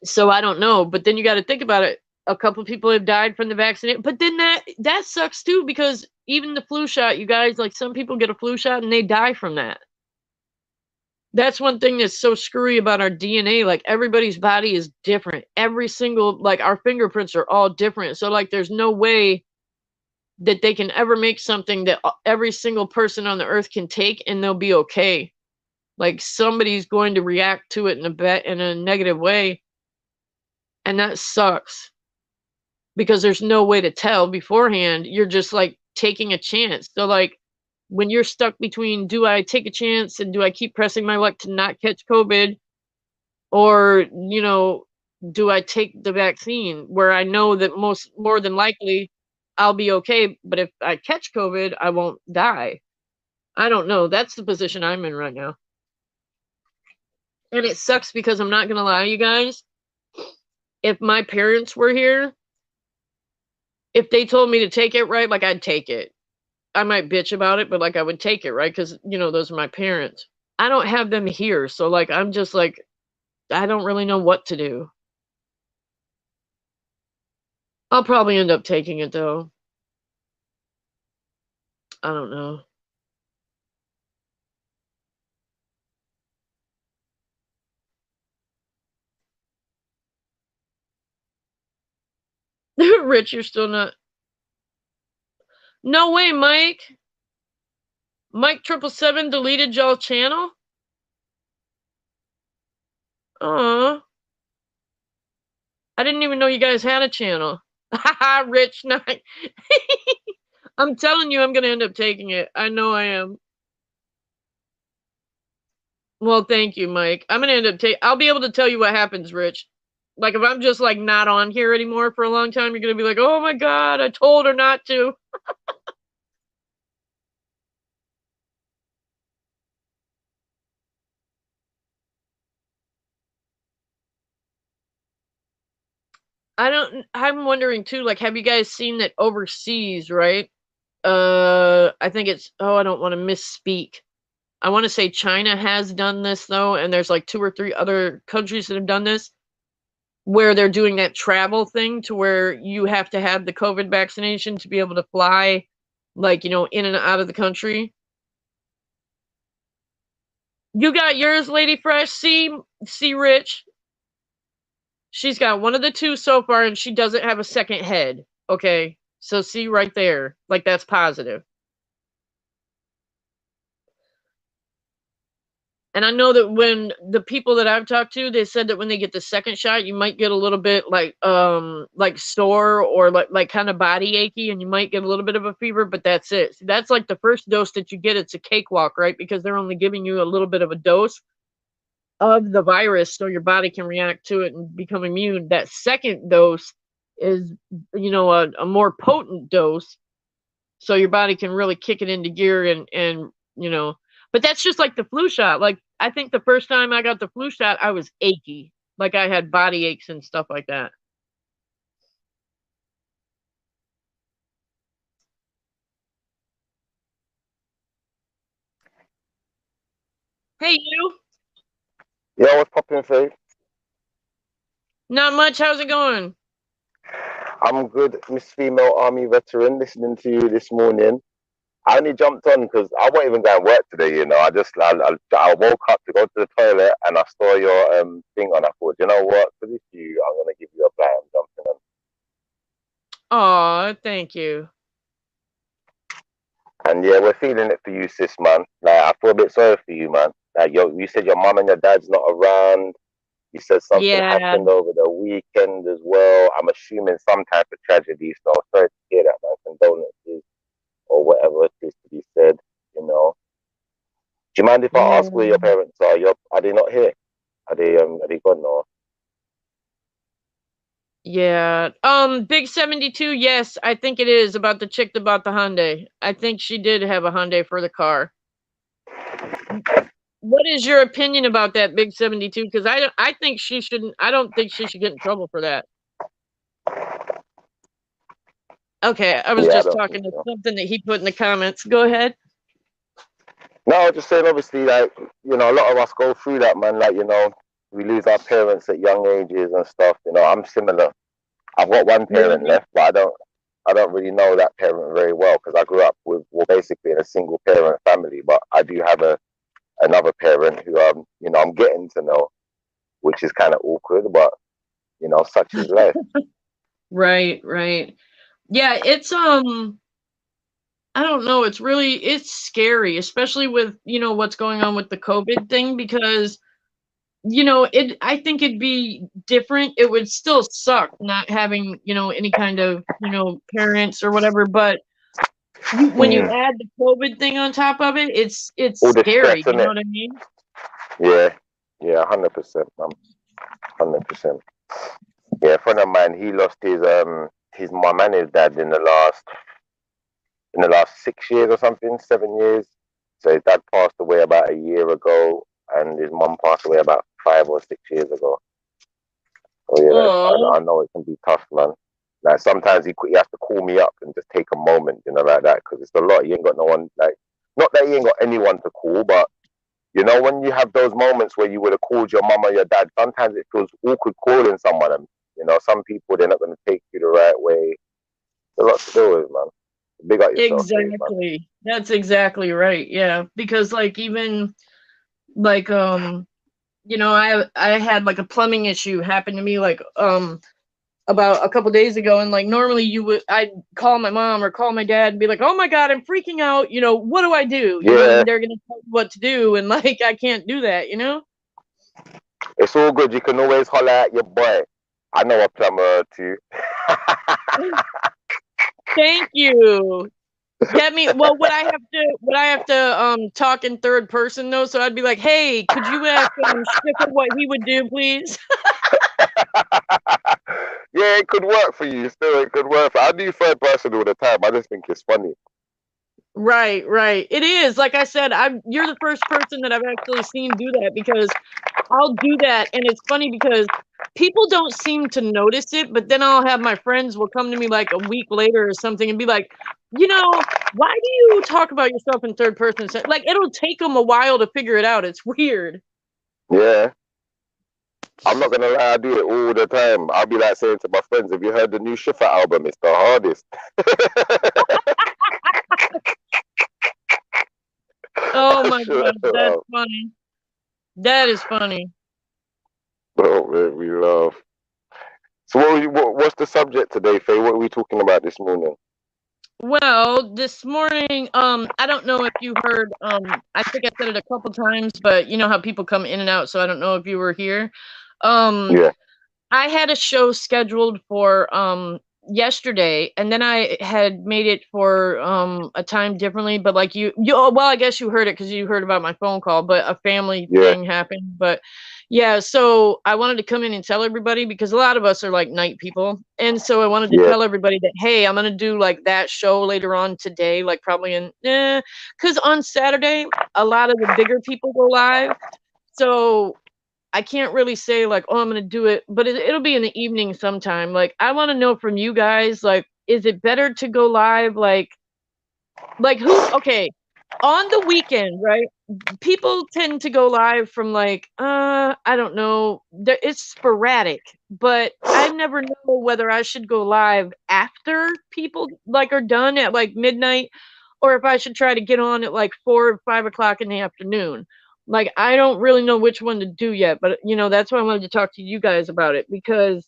So I don't know, but then you got to think about it. A couple people have died from the vaccine, but then that sucks too, because even the flu shot, you guys, like, some people get a flu shot and they die from that. That's one thing that's so screwy about our DNA. Like, everybody's body is different. Every single, like, our fingerprints are all different. So, like, there's no way that they can ever make something that every single person on the earth can take and they'll be okay. Like, somebody's going to react to it in a negative way, and that sucks, because there's no way to tell beforehand. You're just like taking a chance. So, like, when you're stuck between, do I take a chance and do I keep pressing my luck to not catch COVID, or, do I take the vaccine where I know that more than likely I'll be okay, but if I catch COVID, I won't die. I don't know. That's the position I'm in right now. And it sucks, because I'm not gonna lie, you guys. If my parents were here, if they told me to take it, right, like, I'd take it. I might bitch about it, but, like, I would take it, right? Because, those are my parents. I don't have them here, so, like, I'm just like, I don't really know what to do. I'll probably end up taking it, though. I don't know. Rich, you're still not. No way, Mike. Mike 777 deleted y'all channel? Aw. I didn't even know you guys had a channel. Haha, Rich, not. I'm telling you, I'm gonna end up taking it. I know I am. Well, thank you, Mike. I'm gonna end up I'll be able to tell you what happens, Rich. Like, if I'm just, like, not on here anymore for a long time, you're gonna be like, oh my god, I told her not to. I'm wondering too, like, have you guys seen that overseas, right? I think it's, oh, I don't want to misspeak. I want to say China has done this, though, and there's like 2 or 3 other countries that have done this, where they're doing that travel thing to where you have to have the COVID vaccination to be able to fly, like, in and out of the country. You got yours, Lady Fresh. See, Rich. She's got one of the two so far, and she doesn't have a second head. Okay. So see right there, like that's positive. And I know that when the people that I've talked to, they said that when they get the second shot, you might get a little bit like sore or like kind of body achy, and you might get a little bit of a fever, but that's it. See, that's like the first dose that you get. It's a cakewalk, right? Because they're only giving you a little bit of a dose of the virus so your body can react to it and become immune. That second dose is, a more potent dose so your body can really kick it into gear and but that's just like the flu shot. Like I think the first time I got the flu shot, I was achy. Like I had body aches and stuff like that. Hey you. Yeah, what's popping, Faith? Not much. How's it going? I'm good, Miss Female Army Veteran, listening to you this morning. I only jumped on because I wasn't even going to work today, you know. I woke up to go to the toilet and I saw your thing on. I thought, you know what? For this you, I'm going to give you a play. I'm jumping on. Aw, thank you. And yeah, we're feeling it for you, sis, man. Like, I feel a bit sorry for you, man. Like, you said your mum and your dad's not around. You said something Yeah. happened over the weekend as well. I'm assuming some type of tragedy. So sorry to hear that, man. Condolences or whatever it is to be said, you know. Do you mind if I Yeah. ask where your parents are? Are they not here? Are they gone or? Yeah. Big 72, yes, I think it is about the chick that bought the Hyundai. I think she did have a Hyundai for the car. What is your opinion about that Big 72? Because I think she shouldn't. I don't think she should get in trouble for that. Okay, I was Yeah, I just don't think talking to so. something that he put in the comments. Go ahead. No, I was just saying, obviously, like, a lot of us go through that, man. Like, we lose our parents at young ages and stuff. I'm similar. I've got one parent Really? left, but I don't really know that parent very well because I grew up with, well, basically in a single parent family. But I do have another parent who I'm getting to know, which is kind of awkward, but such is life. Right, right. Yeah, it's I don't know, it's scary, especially with, what's going on with the COVID thing because I think it'd be different. It would still suck not having, any kind of, parents or whatever, but when you Mm. add the COVID thing on top of it, it's All the scary, stress you in know it. what I mean? Yeah, yeah, 100%, man, 100%. Yeah, a friend of mine, he lost his mum and his dad in the last 6 years or something, 7 years. So his dad passed away about a year ago, and his mum passed away about 5 or 6 years ago. So yeah, Oh, I know it can be tough, man. Like sometimes he has to call me up and just take a moment, like that, because it's a lot. He ain't got no one, like, not that he ain't got anyone to call, but when you have those moments where you would have called your mum or your dad, sometimes it feels awkward calling someone. And some people, they're not going to take you the right way. There's a lot to do with, man. Big up yourself, Dave, man. exactly. That's exactly right. Yeah, because like even like I had like a plumbing issue happen to me like about a couple days ago, and like normally I'd call my mom or call my dad and be like, oh my god, I'm freaking out, what do I do, Yeah, and they're gonna tell me what to do, and like I can't do that. it's all good. You can always holler at your boy. I know a plumber or two. Thank you. Yeah, me. Well, would I have to talk in third person though? So I'd be like, "Hey, could you ask Schiffer what he would do, please?" Yeah, it could work for you. Still, it could work. I do third person all the time. I just think it's funny. Right, right. It is. Like I said, you're the first person that I've actually seen do that because I'll do that, and it's funny because people don't seem to notice it, but then I'll have my friends will come to me like a week later or something and be like, why do you talk about yourself in third person? Like it'll take them a while to figure it out. It's weird. Yeah, I'm not gonna lie. I do it all the time. I'll be like saying to my friends, "Have you heard the new Schiffer album? It's the hardest." Oh my Shut gosh, that's up. funny. That is funny. Don't make me laugh. So what's the subject today, Faye? What are we talking about this morning? Well, this morning, I don't know if you heard, I think I said it a couple times, but you know how people come in and out, so I don't know if you were here. Um, Yeah, I had a show scheduled for yesterday, and then I had made it for a time differently, but like well, I guess you heard it because you heard about my phone call, but a family yeah, thing happened. But yeah, so I wanted to come in and tell everybody because a lot of us are like night people, and so I wanted to yeah. tell everybody that hey, I'm gonna do like that show later on today, like probably because on Saturday a lot of the bigger people go live. So I can't really say like, "Oh, I'm gonna do it," but it'll be in the evening sometime. Like, I wanna know from you guys, like, is it better to go live, like who okay, on the weekend, right? People tend to go live from like, I don't know, it's sporadic, but I never know whether I should go live after people like are done at like midnight, or if I should try to get on at like 4 or 5 o'clock in the afternoon. Like I don't really know which one to do yet, but that's why I wanted to talk to you guys about it because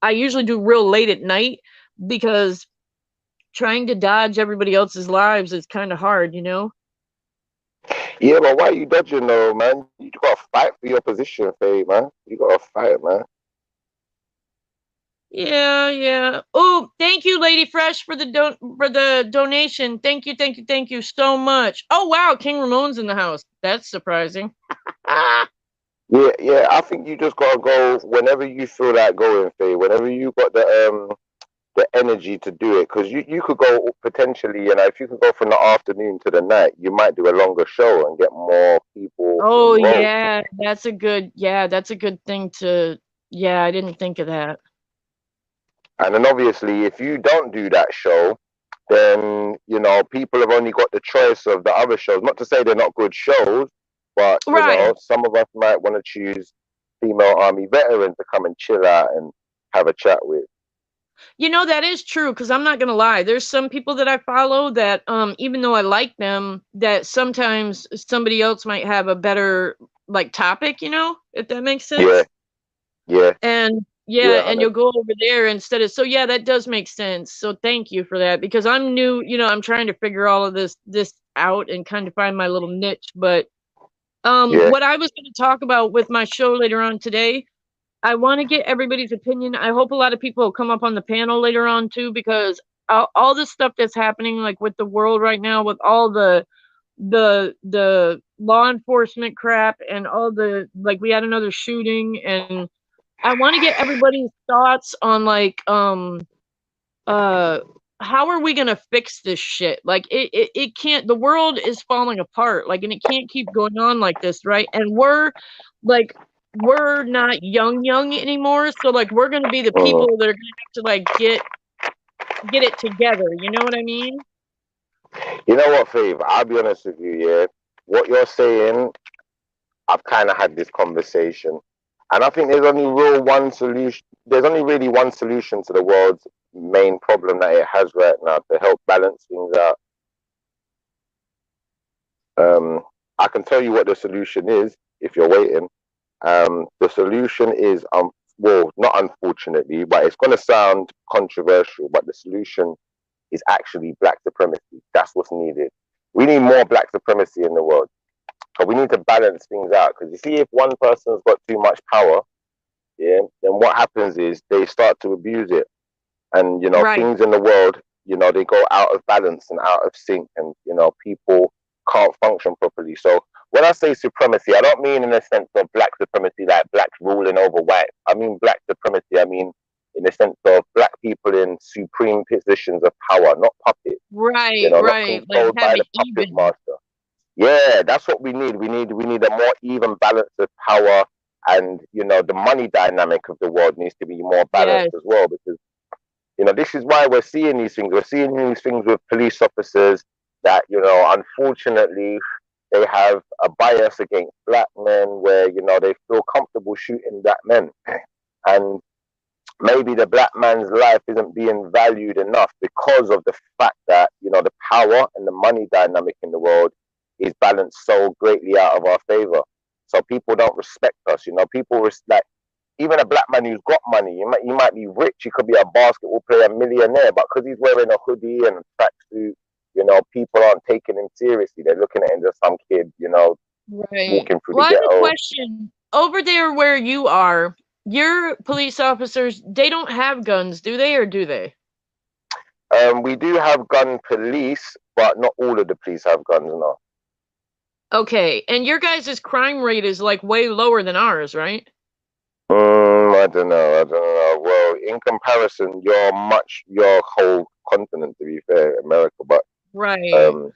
I usually do real late at night because trying to dodge everybody else's lives is kind of hard, you know? Yeah, but why are you dodging though, man? You gotta fight for your position, Faye, man. You gotta fight, man. Yeah, yeah. Oh, thank you, Lady Fresh, for the donation. Thank you so much. Oh wow, King Ramon's in the house. That's surprising. Yeah, yeah. I think you just gotta go whenever you feel like going, Faye. Whenever you got the energy to do it, because you could go potentially, if you could go from the afternoon to the night, you might do a longer show and get more people Oh involved. yeah, that's a good thing to. Yeah, I didn't think of that. And then obviously, if you don't do that show, then people have only got the choice of the other shows. Not to say they're not good shows, but Right. some of us might want to choose female army veterans to come and chill out and have a chat with. That is true because I'm not gonna lie. There's some people that I follow that even though I like them, that sometimes somebody else might have a better like topic, if that makes Yeah, sense. yeah, And yeah, yeah, and you'll go over there instead of so yeah, that does make sense. So thank you for that because I'm new, I'm trying to figure all of this out and kind of find my little niche. But yeah. what I was gonna talk about with my show later on today, I want to get everybody's opinion. I hope a lot of people will come up on the panel later on too, because all this stuff that's happening, like with the world right now, with all the law enforcement crap and all the like, we had another shooting, and I want to get everybody's thoughts on like uh how are we gonna fix this shit? Like it can't. The world is falling apart. Like, and it can't keep going on like this, right? And like we're not young anymore. So like we're gonna be the Mhm. people that are gonna have to like get it together. You know what I mean? You know what, Faith? I'll be honest with you. Yeah, what you're saying, I've kind of had this conversation, and I think there's only real one solution. There's only really one solution to the world's main problem that it has right now to help balance things out. Um, I can tell you what the solution is if you're waiting. The solution is, well, not unfortunately, but it's going to sound controversial, but the solution is actually black supremacy. That's what's needed. We need more black supremacy in the world, but we need to balance things out. Because you see, if one person's got too much power, yeah, then what happens is they start to abuse it, and Right. things in the world, they go out of balance and out of sync, and people can't function properly. So when I say supremacy, I don't mean in the sense of black supremacy, like blacks ruling over white. I mean black supremacy. I mean in the sense of black people in supreme positions of power, not puppets. Right. Not Right. Like controlled by have the it puppet even. master. Yeah, that's what we need. We need a more even balance of power, and the money dynamic of the world needs to be more balanced Yes. as well, because this is why we're seeing these things. We're seeing these things with police officers that, unfortunately, they have a bias against black men where, they feel comfortable shooting black men. And maybe the black man's life isn't being valued enough because of the fact that, the power and the money dynamic in the world is balanced so greatly out of our favor. So people don't respect us. People respect. even a black man who's got money, he might be rich, he could be a basketball player, millionaire, but because he's wearing a hoodie and a tracksuit, people aren't taking him seriously. They're looking at him as some kid, Right. walking through the Well, I have a ghetto. question. Over there where you are, your police officers, they don't have guns, do they, or do they? We do have gun police, but not all of the police have guns, no. Okay, and your guys' crime rate is like way lower than ours, right? I don't know. I don't know. Well, in comparison, your whole continent, to be fair, America, but Right. um,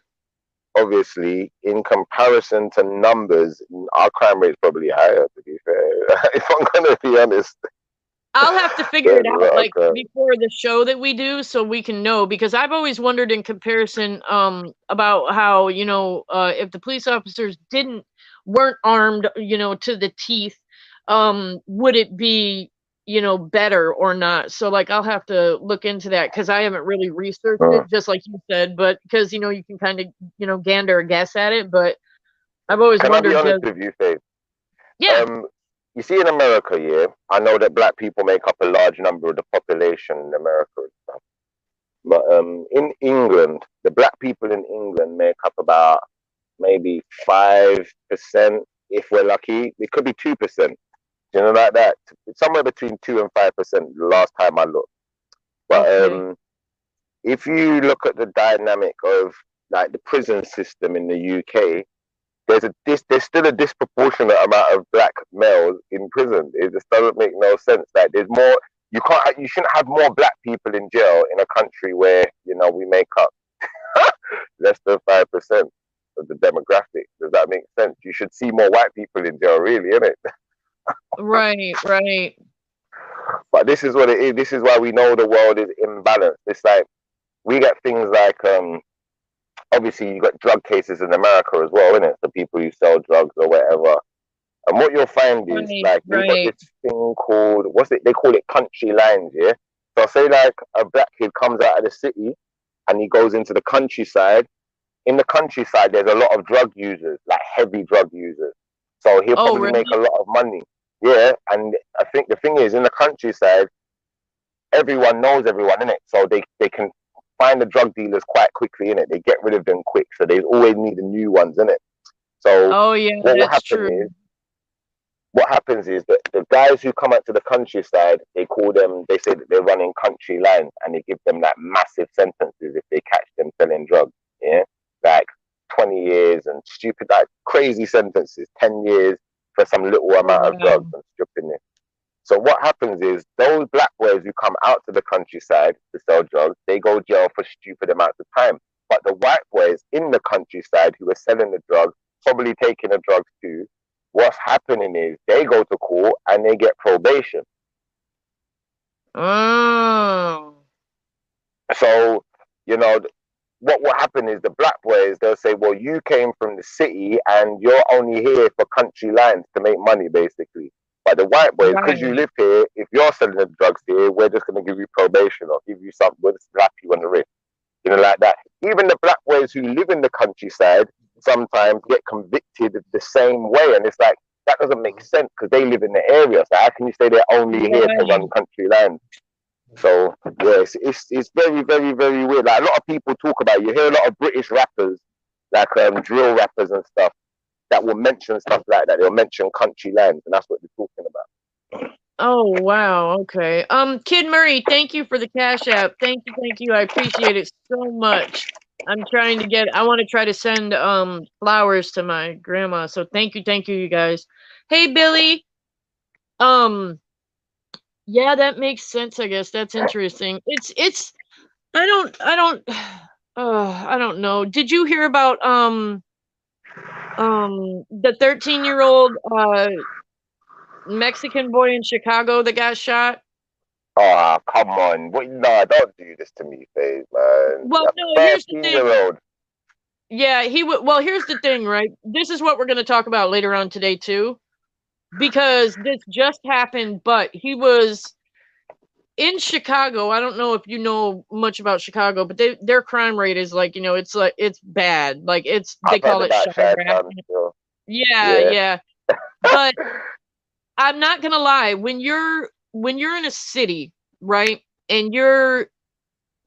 obviously, in comparison to numbers, our crime rate is probably higher, to be fair. If I'm gonna be honest, I'll have to figure there's it a out lot of like crime. before the show that we do so we can know because I've always wondered in comparison about how, if the police officers weren't armed, to the teeth, would it be, better or not? So like I'll have to look into that because I haven't really researched Mm. it, just like you said, but because you can kind of, gander a guess at it, but I've always Can I be wondered honest just with you, Faith? yeah. Um, you see, in America, yeah, I know that black people make up a large number of the population in America and stuff. But in England, the black people in England make up about maybe 5%, if we're lucky. It could be 2%, like that. It's somewhere between 2 and 5% the last time I looked. But Okay. if you look at the dynamic of like the prison system in the UK, there's still a disproportionate amount of black males in prison. It just doesn't make no sense. Like there's more. You shouldn't have more black people in jail in a country where we make up less than 5% of the demographic. Does that make sense? You should see more white people in jail, really, innit? Right, right. But this is what it is. This is why we know the world is imbalanced. It's like we get things like obviously you got drug cases in America as well, innit? The people who sell drugs or whatever. And what you'll find is Right, like we've got right. this thing called what's it? They call it country lines, yeah. So say like a black kid comes out of the city and he goes into the countryside. In the countryside, there's a lot of drug users, like heavy drug users. So he'll Oh, probably make a really? lot of money. Yeah, and I think the thing is, in the countryside, everyone knows everyone in it, so they can find the drug dealers quite quickly in it. They get rid of them quick, so they always need the new ones in it. So Oh, yeah, what will that's happen true. is what happens is that the guys who come out to the countryside, they say that they're running country lines and they give them like massive sentences if they catch them selling drugs. Yeah. Like 20 years and stupid, like crazy sentences, 10 years for some little Oh, amount of drugs wow. and stripping it. So what happens is those black boys who come out to the countryside to sell drugs, they go jail for stupid amounts of time. But the white boys in the countryside who are selling the drugs, probably taking the drugs too, what's happening is they go to court and they get probation. Oh. So, you know, what will happen is the black boys, they'll say, well, you came from the city and you're only here for country lines to make money, basically. But the white boys, because you Right. live here, if you're selling the drugs here, we're just going to give you probation or give you something, we'll slap you on the wrist, like that. Even the black boys who live in the countryside sometimes get convicted the same way. And it's like, that doesn't make sense because they live in the area. So how can you say they're only here to run Right. country lines? So yeah, it's very, very, very weird. Like a lot of people talk about it. You hear a lot of British rappers, like drill rappers and stuff, that will mention stuff like that. They'll mention country lands, and that's what they're talking about. Oh, wow, okay. Kid Murray, thank you for the Cash App. Thank you, I appreciate it so much. I wanna try to send, flowers to my grandma, so thank you, you guys. Hey, Billy, um, yeah, that makes sense, I guess, that's interesting. It's I don't I don't know. Did you hear about, the 13-year-old, Mexican boy in Chicago that got shot? Oh, come on. What, no, don't do this to me, Faze, man. Well, A no, here's the 13 thing. year old. Yeah, he would. Well, here's the thing, right? This is what we're going to talk about later on today, too, because this just happened, but he was in Chicago. I don't know if you know much about Chicago, but their crime rate is like it's bad. Like they I've heard call it about Shy Chirac. Town, so Yeah, yeah. yeah. But I'm not gonna lie, when you're in a city, right? And you're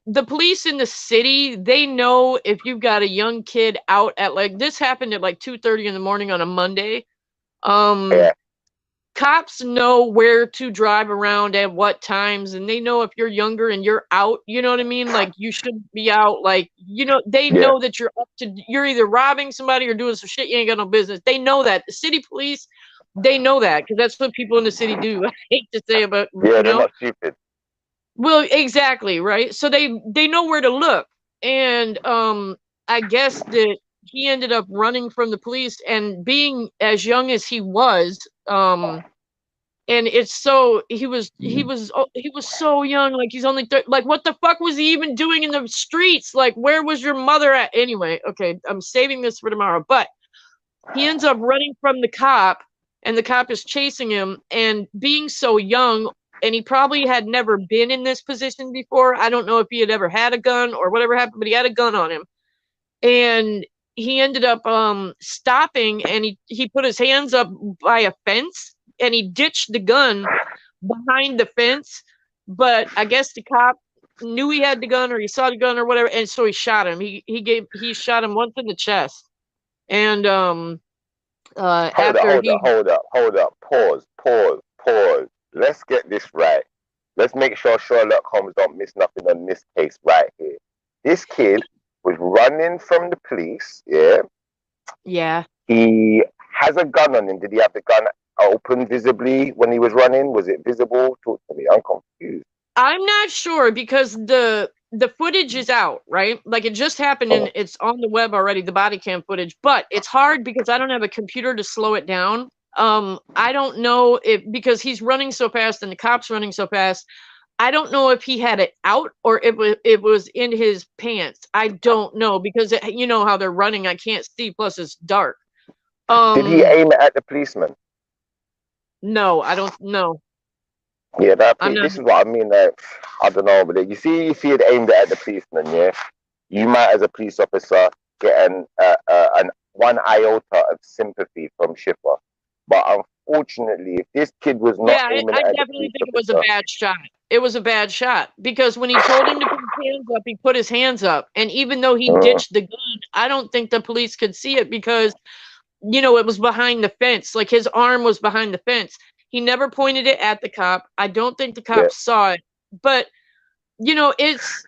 the police in the city, they know if you've got a young kid out at like this happened at like 2:30 in the morning on a Monday. Um Yeah, Cops know where to drive around at what times, and they know if you're younger and you're out, you know what I mean? Like you shouldn't be out, like, they yeah, know that you're either robbing somebody or doing some shit you ain't got no business. They know that. The city police, they know that because that's what people in the city do. I hate to say about, yeah. They're not stupid. well, exactly, right? So they know where to look. And I guess that he ended up running from the police and being as young as he was, and it's so he was so young, like he's only like what the fuck was he even doing in the streets? Like where was your mother at? Anyway, okay, I'm saving this for tomorrow. But he ends up running from the cop, and the cop is chasing him, and being so young, and he probably had never been in this position before. I don't know if he had ever had a gun or whatever happened, but he had a gun on him. And he ended up stopping, and he put his hands up by a fence, and he ditched the gun behind the fence. But I guess the cop knew he had the gun, or he saw the gun or whatever, and so he shot him. He shot him once in the chest. And Hold up, after hold up, he hold up, hold up. Pause, pause, pause. Let's get this right. Let's make sure Sherlock Holmes don't miss nothing on this case right here. This kid was running from the police. Yeah, Yeah. he has a gun on him. Did he have the gun open visibly when he was running? Was it visible? Talk to me. I'm confused. I'm not sure because the footage is out, right? Like it just happened and it's on the web already, the body cam footage, but it's hard because I don't have a computer to slow it down. I don't know if because he's running so fast and the cops running so fast, I don't know if he had it out or it was in his pants. I don't know because you know how they're running, I can't see, plus it's dark. Did he Um aim it at the policeman? no, I don't know. Yeah, I'm not. this is what I mean. Like, I don't know, but you see, if he had aimed it at the policeman, yeah, you might, as a police officer, get an one iota of sympathy from Schiffer. But unfortunately, if this kid was not Yeah, aiming I it at the definitely police think it was a officer, bad shot. It was a bad shot because when he told him to put his hands up, he put his hands up. And even though he uh, ditched the gun, I don't think the police could see it because, it was behind the fence. Like his arm was behind the fence. He never pointed it at the cop. I don't think the yeah, cop saw it. But, it's,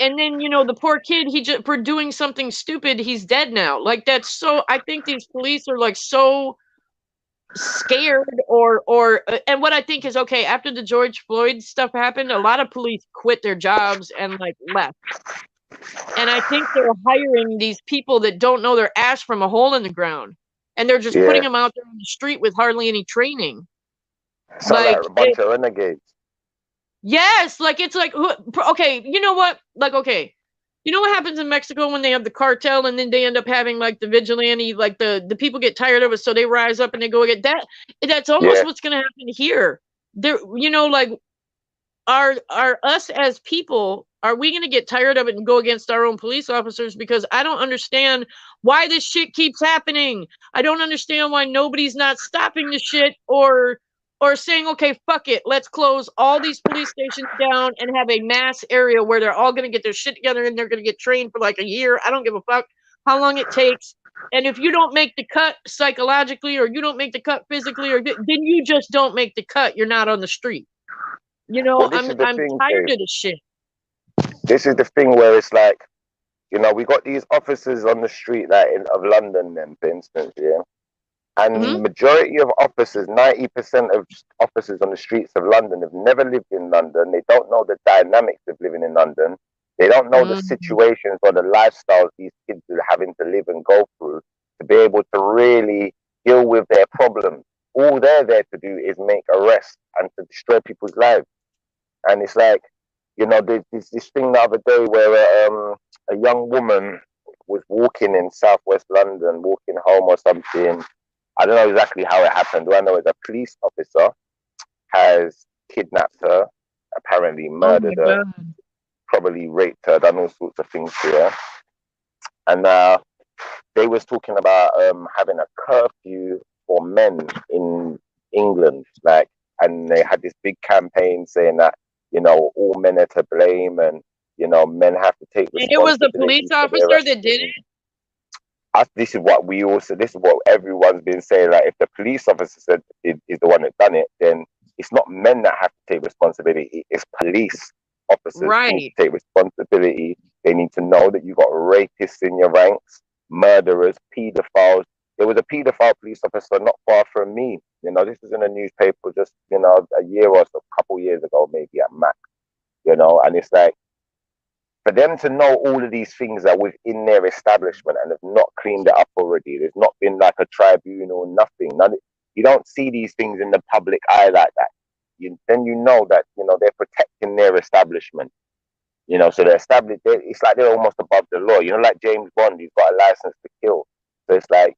and then, the poor kid, he just, for doing something stupid, he's dead now. Like that's so, I think these police are like so scared or and what I think is okay after the George Floyd stuff happened, a lot of police quit their jobs and like left. And I think they're hiring these people that don't know their ass from a hole in the ground. And they're just putting yeah. them out there on the street with hardly any training. Sound like Like a bunch of renegades. yes, like it's like okay, you know what? Like okay. You know what happens in Mexico when they have the cartel and then they end up having like the vigilante, like the people get tired of it, so they rise up and they go get that. That's almost Yeah, what's gonna happen here. There, like are us as people, are we gonna get tired of it and go against our own police officers? Because I don't understand why this shit keeps happening. I don't understand why nobody's not stopping the shit or saying, okay, fuck it, let's close all these police stations down and have a mass area where they're all going to get their shit together and they're going to get trained for like a year. I don't give a fuck how long it takes. And if you don't make the cut psychologically or you don't make the cut physically, or then you just don't make the cut. You're not on the street. well, this I'm is the I'm thing, tired Faith. of this shit. This is the thing where it's like, we got these officers on the street, like of London, then, for instance, yeah. Hmm. And majority of officers, 90% of officers on the streets of London have never lived in London. They don't know the dynamics of living in London. They don't know the Hmm. situations or the lifestyles these kids are having to live and go through to be able to really deal with their problems. All they're there to do is make arrests and to destroy people's lives. And it's like, there's this thing the other day where a young woman was walking in southwest London, walking home or something. I don't know exactly how it happened. All I know is a police officer has kidnapped her, apparently Oh my murdered her, god. probably raped her, done all sorts of things to her. And they was talking about having a curfew for men England, like, and they had this big campaign saying that, you know, all men are to blame, and, you know, men have to take And it was the responsibility police for their officer that did actions. it? This is what we also, this is what everyone's been saying. Like, if the police officer said is the one that done it, then it's not men that have to take responsibility. It's police officers who need Right. to take responsibility. They need to know that you've got rapists in your ranks, murderers, paedophiles. There was a paedophile police officer not far from me. You know, this was in a newspaper just, you know, a year or so, a couple years ago, maybe at max. You know, and it's like, for them to know all of these things are within their establishment and have not cleaned it up already. There's not been like a tribunal, nothing. You don't see these things in the public eye like that. Then you know that, you know, they're protecting their establishment. You know, so they're established. It's like they're almost above the law. You know, like James Bond, he's got a license to kill. So it's like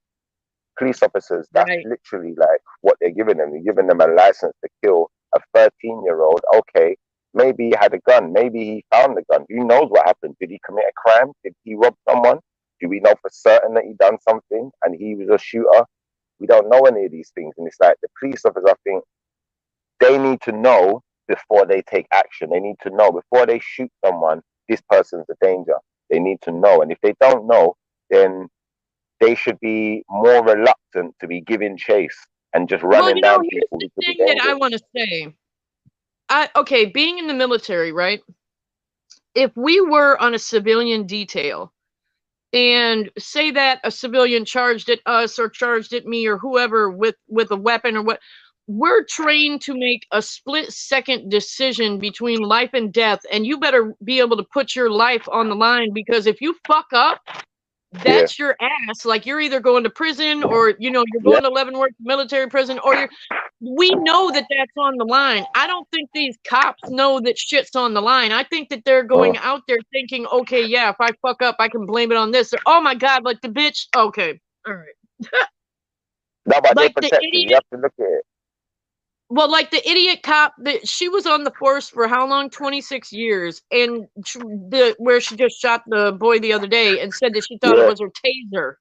police officers. That's Right. literally like what they're giving them. They're giving them a license to kill a 13-year-old. Okay, maybe he had a gun. Maybe he found the gun. Who knows what happened? Did he commit a crime? Did he rob someone? Do we know for certain that he done something and he was a shooter? We don't know any of these things. And it's like the police officers, I think, they need to know before they take action. They need to know before they shoot someone, this person's a danger. They need to know. And if they don't know, then they should be more reluctant to be giving chase and just Well, running you know, down here's people the who could be thing that I dangerous. want to say. Okay, being in the military, right? If we were on a civilian detail and say that a civilian charged at us or charged at me or whoever with a weapon or what, we're trained to make a split-second decision between life and death, and you better be able to put your life on the line, because if you fuck up, Yeah, that's your ass. Like, you're either going to prison, or, you know, you're yeah. going to Leavenworth military prison, or you're, we know that that's on the line. I don't think these cops know that shit's on the line. I think that they're going out there thinking, okay, yeah, if I fuck up, I can blame it on this. Or, oh my God, like the bitch. Okay, all right. No, but they're Like the protected. You idiot. have to look at it. Well, like the idiot cop that she was on the force for how long? 26 years. And where she just shot the boy the other day and said that she thought it Yeah, was her taser.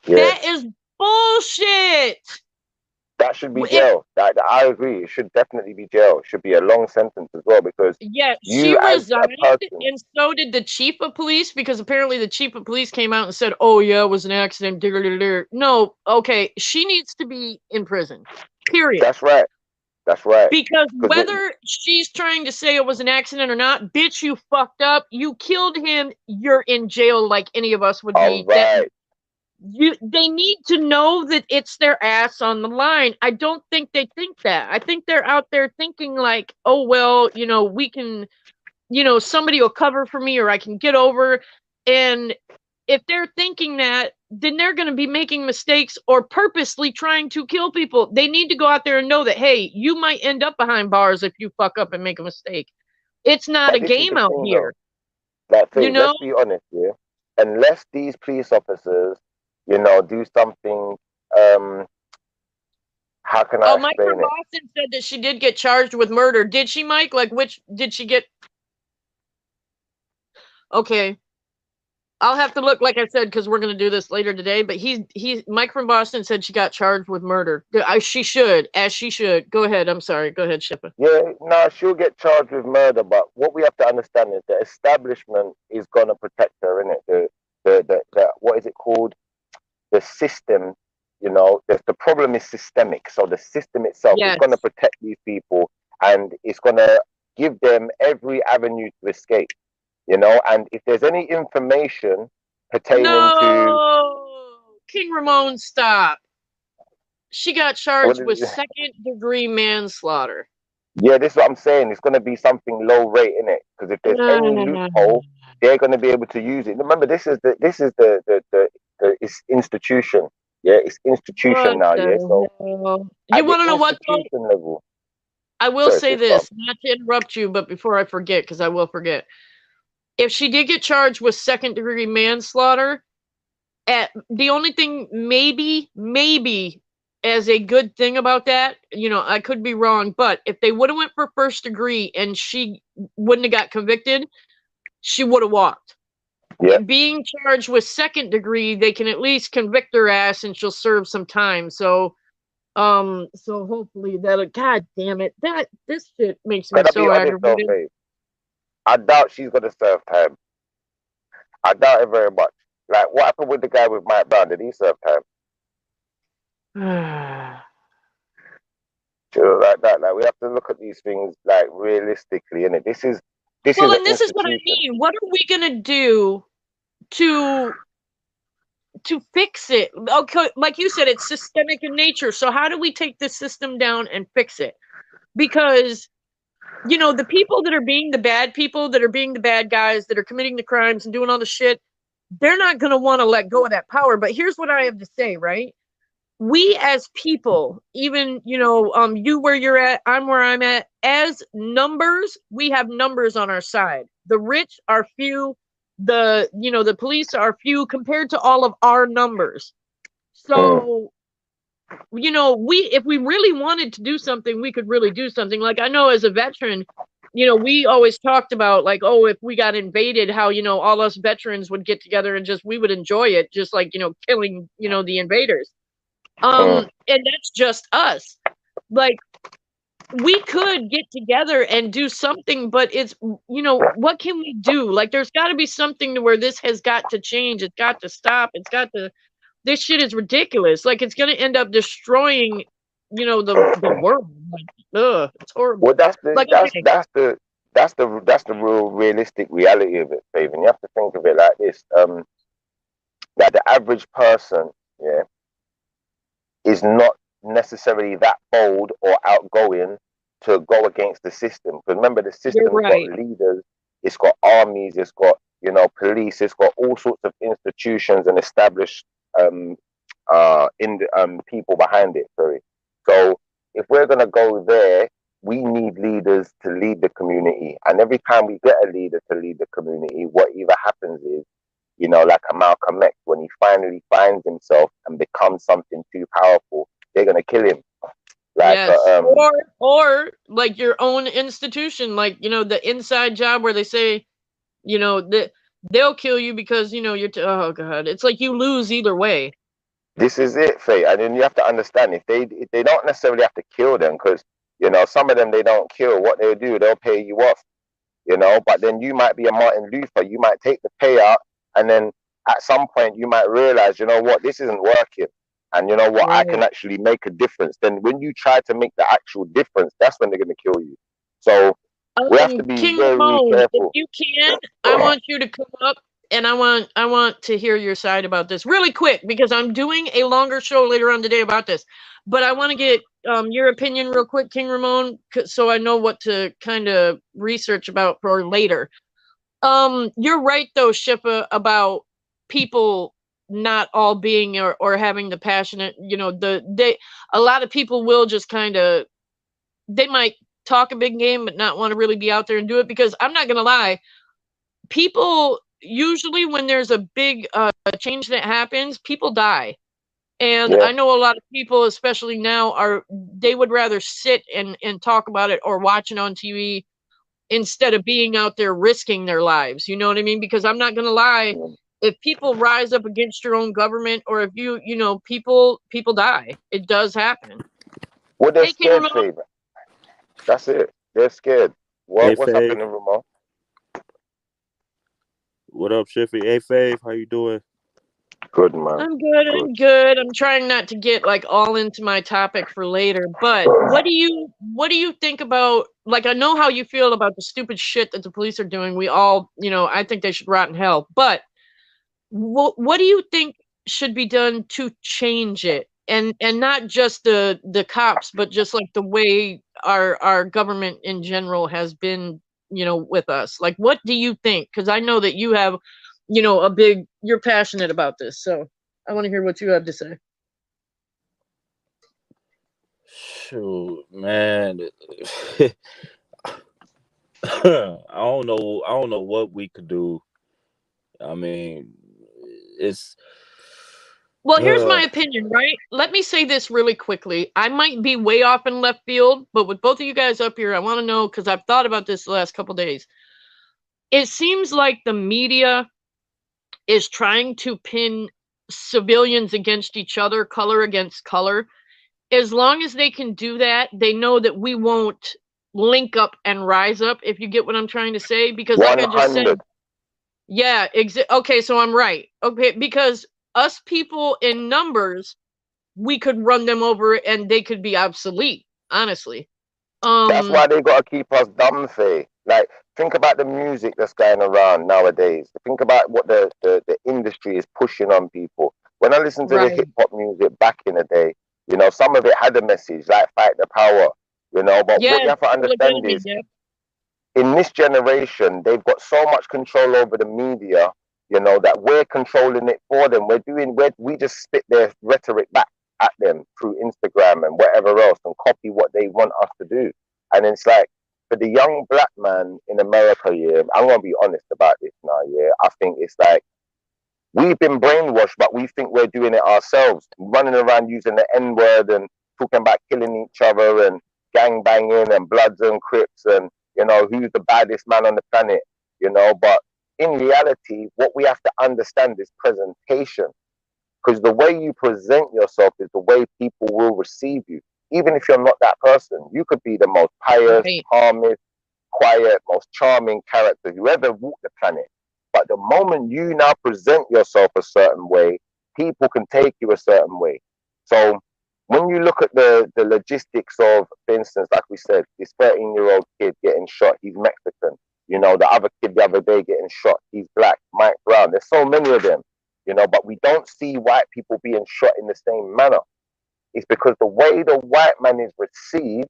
yeah. That is bullshit. That should be It, jail. I agree. It should definitely be jail. It should be a long sentence as well, because yeah, she you as a resigned, person, and so did the chief of police, because apparently the chief of police came out and said, oh, yeah, it was an accident. No, okay, she needs to be in prison, period. that's right. That's right. Because Because whether she's trying to say it was an accident or not, bitch, you fucked up. You killed him. You're in jail like any of us would all be. That right. they need to know that it's their ass on the line. I don't think they think that. I think they're out there thinking like, oh, well, you know, we can, you know, somebody will cover for me, or I can get over. And if they're thinking that, then they're going to be making mistakes or purposely trying to kill people. They need to go out there and know that, hey, you might end up behind bars if you fuck up and make a mistake. It's not But a this is game the out thing, though. here, Like, you know? let's be honest here. Unless these police officers, you know, do something, how can I Oh, Mike explain from it? Boston said that she did get charged with murder. Did she, Mike? Like, which did she get? Okay. I'll have to look, like I said, because we're going to do this later today. But Mike from Boston said she got charged with murder. She should, as she should. Go ahead. I'm sorry. Go ahead, Shippa. Yeah, no, she'll get charged with murder, but what we have to understand is the establishment is gonna protect her, innit? The what is it called? The system, you know, the problem is systemic. So the system itself is Yes. gonna protect these people, and it's gonna give them every avenue to escape, you know. And if there's any information pertaining to No, King Ramon, stop. She got what charged is with it? second-degree manslaughter. Yeah, this is what I'm saying. It's gonna be something low rate in it, because if there's any loophole, they're going to be able to use it. Remember, this is the it's institution. Yeah, it's institution What now. the Yeah, so hell? You at the want to know what, though? institution level. I will Sorry, say sis, go on. this, not to interrupt you, but before I forget, because I will forget. If she did get charged with second-degree manslaughter, the only thing maybe as a good thing about that, you know, I could be wrong, but if they would have went for first degree and she wouldn't have got convicted, she would have walked. Yeah, Being charged with second degree, they can at least convict her ass and she'll serve some time. So So hopefully that'll, god damn it, this shit makes me Gonna be so honest though, aggravated. Faith. I doubt she's gonna serve time. I doubt it very much. Like, what happened with the guy with Mike Brown? Did he serve time? Like that. Like, we have to look at these things like realistically, and this is Well, an and this is what I institution. mean. What are we gonna do to fix it? Okay, like you said, it's systemic in nature. So how do we take the system down and fix it? Because the people that are being the bad people, that are being the bad guys, that are committing the crimes and doing all the shit, they're not going to want to let go of that power. But here's what I have to say, right? We as people, even, you where you're at, I'm where I'm at, as numbers, we have numbers on our side. The rich are few, the police are few compared to all of our numbers. Mm. So, if we really wanted to do something, we could really do something. Like, I know as a veteran, we always talked about, like, oh, if we got invaded, how, all us veterans would get together and we would enjoy it, just like, killing, the invaders. Mm. And that's just us. Like, we could get together and do something, but it's, what can we do? Like, there's got to be something to where this has got to change. It's got to stop. This shit is ridiculous. Like, it's going to end up destroying, the world. Like, ugh, it's horrible. Well, that's the Like, that's okay, that's the that's the real realistic reality of it, Faith. And you have to think of it like this: that the average person, yeah, is not necessarily that bold or outgoing to go against the system. Because remember, the you're system's got right. leaders, it's got armies, it's got police, it's got all sorts of institutions and established in the, people behind it. Sorry. So if we're gonna go there, we need leaders to lead the community. And every time we get a leader to lead the community, what either happens is, like a Malcolm X, when he finally finds himself and becomes something too powerful, they're gonna kill him. Like, Yes. Or like your own institution, like, the inside job where they say, that they'll kill you because, oh God, it's like you lose either way. this is it, Faye. And then you have to understand, if they don't necessarily have to kill them, because some of them they don't kill. What they'll do, they'll pay you off. But then you might be a Martin Luther. You might take the payout, and then at some point you might realize, what, this isn't working. And you know what, I can Right. actually make a difference. Then when you try to make the actual difference, that's when they're going to kill you. So we have to be King very Ramon, if careful. you can, I want you to come up and I want to hear your side about this really quick because I'm doing a longer show later on today about this. But I want to get your opinion real quick, King Ramon, so I know what to kind of research about for later. You're right though, Shippa, about people not all being or having the passionate, a lot of people will just kind of, they might talk a big game but not want to really be out there and do it, because I'm not gonna lie, people usually when there's a big change that happens, people die. And Yeah. I know a lot of people, especially now, they would rather sit and talk about it or watch it on TV instead of being out there risking their lives. You know what I mean? Because I'm not gonna lie, if people rise up against your own government, or if people die. It does happen. Well, they're Hey, King scared, Ramon. Faith. That's it. They're scared. Hey, What's Fave. happening, Ramon? What up, Shiffy? Hey, Fave. How you doing? Good, man. I'm good. Good. I'm good. I'm trying not to get like all into my topic for later. But what do you think about, like, I know how you feel about the stupid shit that the police are doing. We all, I think they should rot in hell. But what do you think should be done to change it? And not just the cops, but just like the way our government in general has been, with us. Like, what do you think? Because I know that you have, you're passionate about this. So I want to hear what you have to say. Shoot, man. I don't know. I don't know what we could do. I mean, it's. Well, here's my opinion, right? Let me say this really quickly. I might be way off in left field, but with both of you guys up here, I want to know, because I've thought about this the last couple days. It seems like the media is trying to pin civilians against each other, color against color. as long as they can do that, they know that we won't link up and rise up, if you get what I'm trying to say. Because like I just said, 100. yeah, okay, so I'm right. Okay, because us people in numbers, we could run them over and they could be obsolete, honestly. That's why they gotta keep us dumb, Faye. Like, think about the music that's going around nowadays. Think about what the industry is pushing on people. When I listen to the Right. hip hop music back in the day, you know, some of it had a message, like fight the power, you know. But what you Yeah, have to Public understand Enemy, is, yeah. in this generation, they've got so much control over the media, you know, that we're controlling it for them. We just spit their rhetoric back at them through Instagram and whatever else and copy what they want us to do. And it's like, for the young black man in America, yeah, I'm gonna be honest about this now, yeah. I think it's like we've been brainwashed, but we think we're doing it ourselves, running around using the N-word and talking about killing each other and gang banging and Bloods and Crips and, you know, who's the baddest man on the planet, you know. But in reality, what we have to understand is presentation, because the way you present yourself is the way people will receive you. Even if you're not that person, you could be the most pious, Right. calmest, quiet, most charming character who ever walked the planet. But the moment you now present yourself a certain way, people can take you a certain way. So when you look at the logistics of, for instance, like we said, this 13-year-old kid getting shot, he's Mexican. You know, the other kid the other day getting shot, he's black, Mike Brown. There's so many of them, you know, but we don't see white people being shot in the same manner. It's because the way the white man is received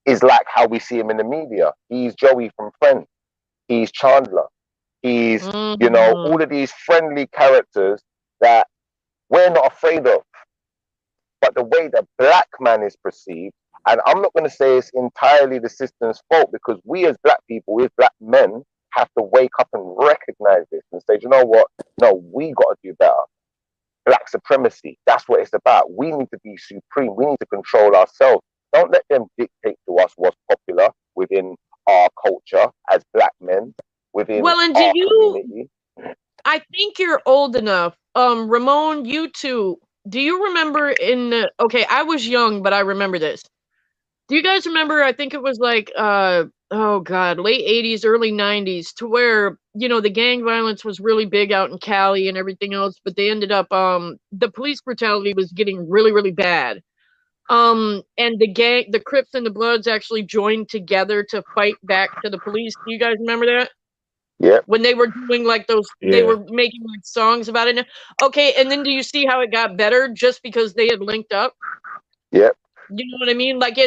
is like how we see him in the media. He's Joey from Friends. He's Chandler. He's, you know, Mm. all of these friendly characters that we're not afraid of. But the way the black man is perceived, and I'm not going to say it's entirely the system's fault, because we as black people, we as black men, have to wake up and recognize this and say, you know what? No, we got to do better. Black supremacy, that's what it's about. We need to be supreme. We need to control ourselves. Don't let them dictate to us what's popular within our culture as black men, within Well, and our community. I think you're old enough. Ramon, you too. Do you remember okay, I was young, but I remember this. Do you guys remember, I think it was like, oh God, late 80s, early 90s, to where, you know, the gang violence was really big out in Cali and everything else, but they ended up, the police brutality was getting really, really bad. And the Crips and the Bloods actually joined together to fight back to the police. Do you guys remember that? Yep. When they were doing like they were making like songs about it. Okay, and then do you see how it got better just because they had linked up? Yep. You know what I mean? Like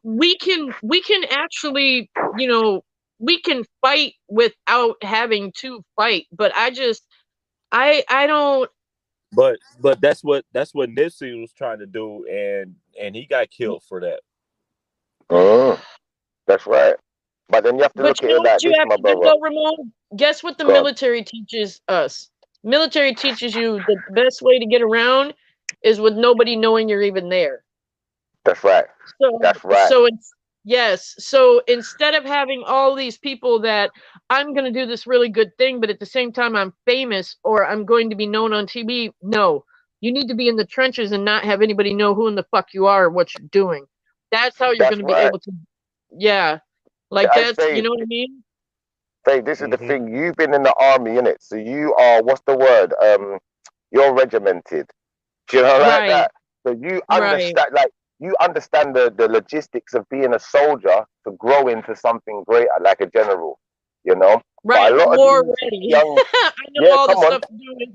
we can actually, you know, we can fight without having to fight. But I don't. But that's what Nipsey was trying to do, and he got killed for that. That's right. But then you have to But look you at know it what like you this, have my to do brother. though, Ramon? Guess what the Go on. military teaches us? Military teaches you the best way to get around is with nobody knowing you're even there. That's right. So, That's right. yes. So instead of having all these people that I'm going to do this really good thing, but at the same time I'm famous or I'm going to be known on TV, no. You need to be in the trenches and not have anybody know who in the fuck you are or what you're doing. That's how you're That's going to be right. able to, yeah. Like I that's, you say, know what I mean? this is the thing. You've been in the army, innit? So you are, what's the word? You're regimented. Do you know like Right. that? So you Right. understand, like, you understand the logistics of being a soldier to grow into something greater, like a general, you know? Right. But a I'm lot of war these ready. young, I know yeah, all the come on. stuff to do it.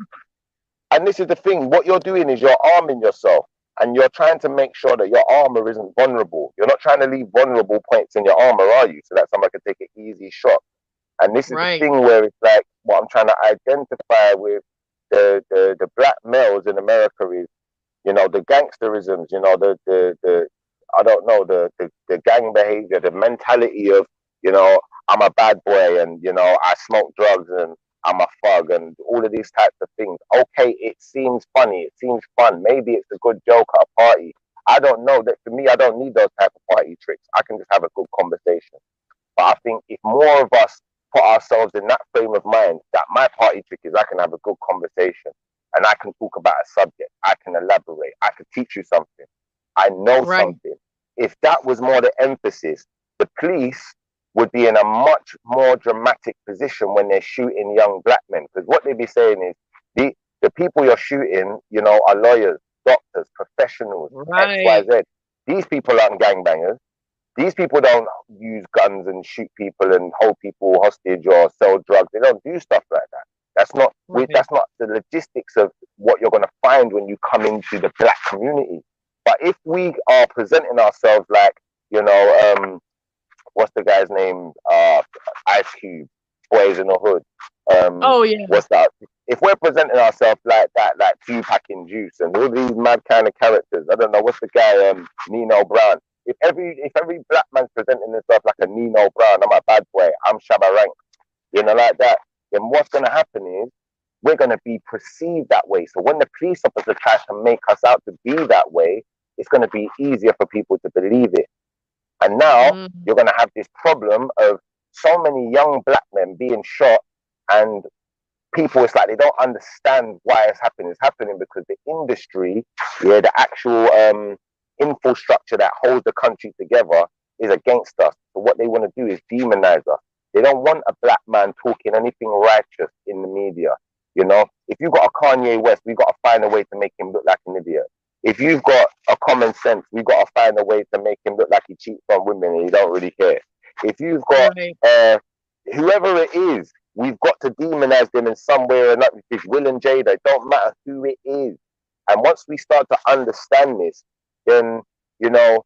And this is the thing. What you're doing is you're arming yourself and you're trying to make sure that your armor isn't vulnerable. You're not trying to leave vulnerable points in your armor, are you? So that someone can take an easy shot. And this is the Right. thing where it's like what I'm trying to identify with the black males in America is, you know, the gangsterisms, you know, the I don't know, the gang behavior, the mentality of, you know, I'm a bad boy and, you know, I smoke drugs and I'm a thug and all of these types of things. Okay, it seems funny, it seems fun. Maybe it's a good joke at a party. I don't know. That for me, I don't need those type of party tricks. I can just have a good conversation. But I think if more of us put ourselves in that frame of mind, that my party trick is I can have a good conversation and I can talk about a subject, I can elaborate, I can teach you something. I know Right. something. If that was more the emphasis, the police would be in a much more dramatic position when they're shooting young black men. Because what they'd be saying is, the people you're shooting, you know, are lawyers, doctors, professionals, X, Y, Right. Z. These people aren't gangbangers. These people don't use guns and shoot people and hold people hostage or sell drugs. They don't do stuff like that. That's not Right. that's not the logistics of what you're going to find when you come into the black community. But if we are presenting ourselves like, you know, what's the guy's name? Ice Cube, Boys in the Hood. Oh yeah. What's that? If we're presenting ourselves like that, like Tupac and Juice and all these mad kind of characters, I don't know what's the guy, Nino Brown. If every black man's presenting himself like a Nino Brown, I'm a bad boy, I'm Shabba Rank, you know, like that, then what's gonna happen is we're gonna be perceived that way. So when the police officer tries to make us out to be that way, it's gonna be easier for people to believe it. And now you're going to have this problem of so many young black men being shot, and people, it's like they don't understand why it's happening. It's happening because the industry, yeah, the actual infrastructure that holds the country together is against us. So what they want to do is demonize us. They don't want a black man talking anything righteous in the media. You know, if you've got a Kanye West, we've got to find a way to make him look like an idiot. If you've got a Common Sense, we've got to find a way to make him look like he cheats on women and he don't really care. If you've got whoever it is, we've got to demonize them in some way or another. If it's Will and Jada, it don't matter who it is. And once we start to understand this, then, you know,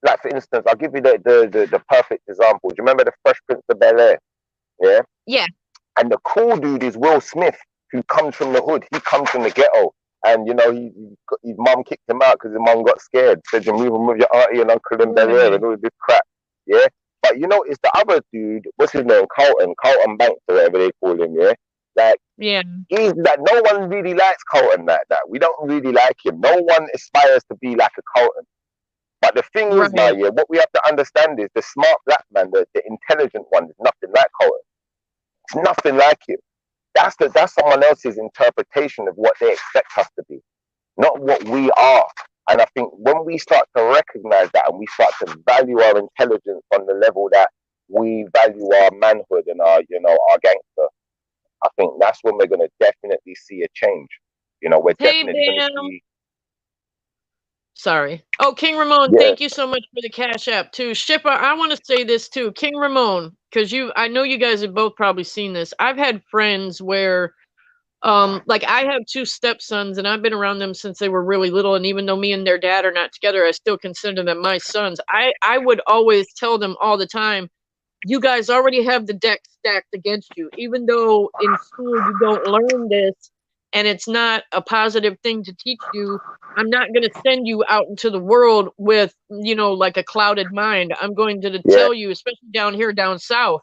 like for instance, I'll give you the perfect example. Do you remember the Fresh Prince of Bel-Air? Yeah? Yeah. And the cool dude is Will Smith, who comes from the hood. He comes from the ghetto. And, you know, his mum kicked him out because his mum got scared. Said, you're moving with your auntie and uncle in Bel-Air and all this crap. Yeah? But, you know, it's the other dude, what's his name? Carlton Banks or whatever they call him, yeah? Like, yeah, he's like, no one really likes Carlton like that. We don't really like him. No one aspires to be like a Carlton. But the thing is now, yeah, what we have to understand is the smart black man, the intelligent one, is nothing like Carlton. It's nothing like him. That's someone else's interpretation of what they expect us to be, not what we are. And I think when we start to recognize that and we start to value our intelligence on the level that we value our manhood and our, you know, our gangster, I think that's when we're going to definitely see a change. You know, we're definitely going to see. Sorry. Oh, King Ramon, Yeah. thank you so much for the Cash App too. Shipper, I want to say this too. King Ramon, because I know you guys have both probably seen this. I've had friends where like I have two stepsons and I've been around them since they were really little, and even though me and their dad are not together, I still consider them my sons. I would always tell them all the time, you guys already have the deck stacked against you. Even though in school you don't learn this and it's not a positive thing to teach you, I'm not going to send you out into the world with, you know, like a clouded mind. I'm going to tell you, especially down here, down south,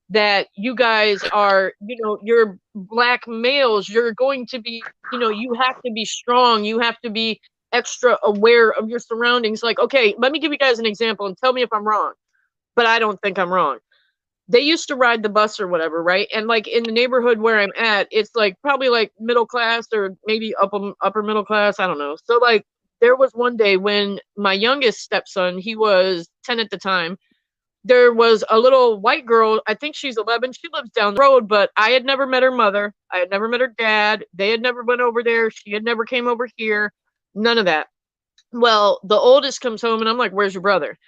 that you guys are, you know, you're black males. You're going to be, you know, you have to be strong. You have to be extra aware of your surroundings. Like, okay, let me give you guys an example and tell me if I'm wrong, but I don't think I'm wrong. They used to ride the bus or whatever, right? And like in the neighborhood where I'm at, it's like probably like middle class or maybe upper middle class. I don't know. So like there was one day when my youngest stepson, he was 10 at the time, there was a little white girl. I think she's 11. She lives down the road, but I had never met her mother. I had never met her dad. They had never went over there. She had never came over here. None of that. Well, the oldest comes home and I'm like, where's your brother?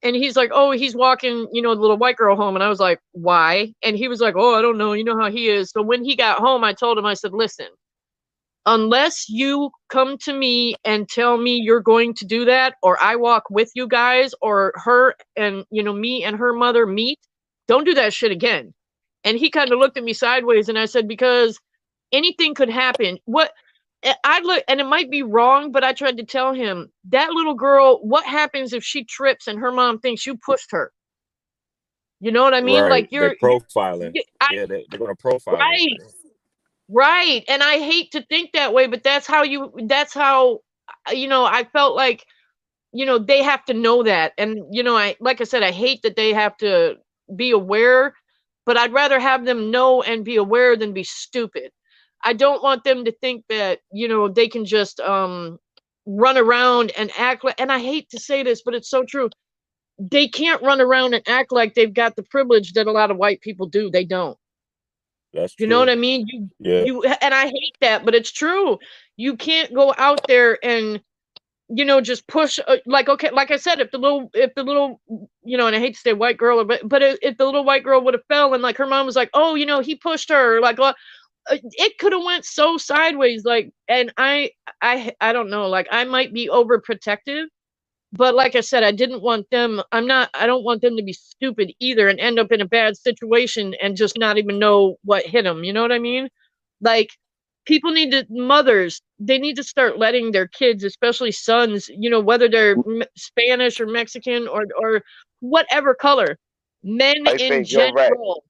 And he's like, oh, he's walking, you know, the little white girl home. And I was like, why? And he was like, oh, I don't know. You know how he is. So when he got home, I told him, I said, listen, unless you come to me and tell me you're going to do that, or I walk with you guys, or her and, you know, me and her mother meet, don't do that shit again. And he kind of looked at me sideways and I said, because anything could happen. What I look, and it might be wrong, but I tried to tell him, that little girl, what happens if she trips and her mom thinks you pushed her? You know what I mean? Right. Like you're profiling. They're going to profile. Right. Right. And I hate to think that way, but that's how, you know, I felt like, you know, they have to know that. And, you know, like I said, I hate that they have to be aware, but I'd rather have them know and be aware than be stupid. I don't want them to think that, you know, they can just, run around and act like, and I hate to say this, but it's so true. They can't run around and act like they've got the privilege that a lot of white people do. They don't. That's You know what true. I mean? Yeah. And I hate that, but it's true. You can't go out there and, just push, like, okay, like I said, if the little, and I hate to say white girl, but if the little white girl would have fell and like her mom was like, oh, he pushed her, like, it could have went so sideways, like, and I don't know, like, I might be overprotective, but like I said, I don't want them to be stupid either and end up in a bad situation and just not even know what hit them. You know what I mean? Like, mothers, they need to start letting their kids, especially sons, whether they're Spanish or Mexican or whatever color, men I in think you're right. general.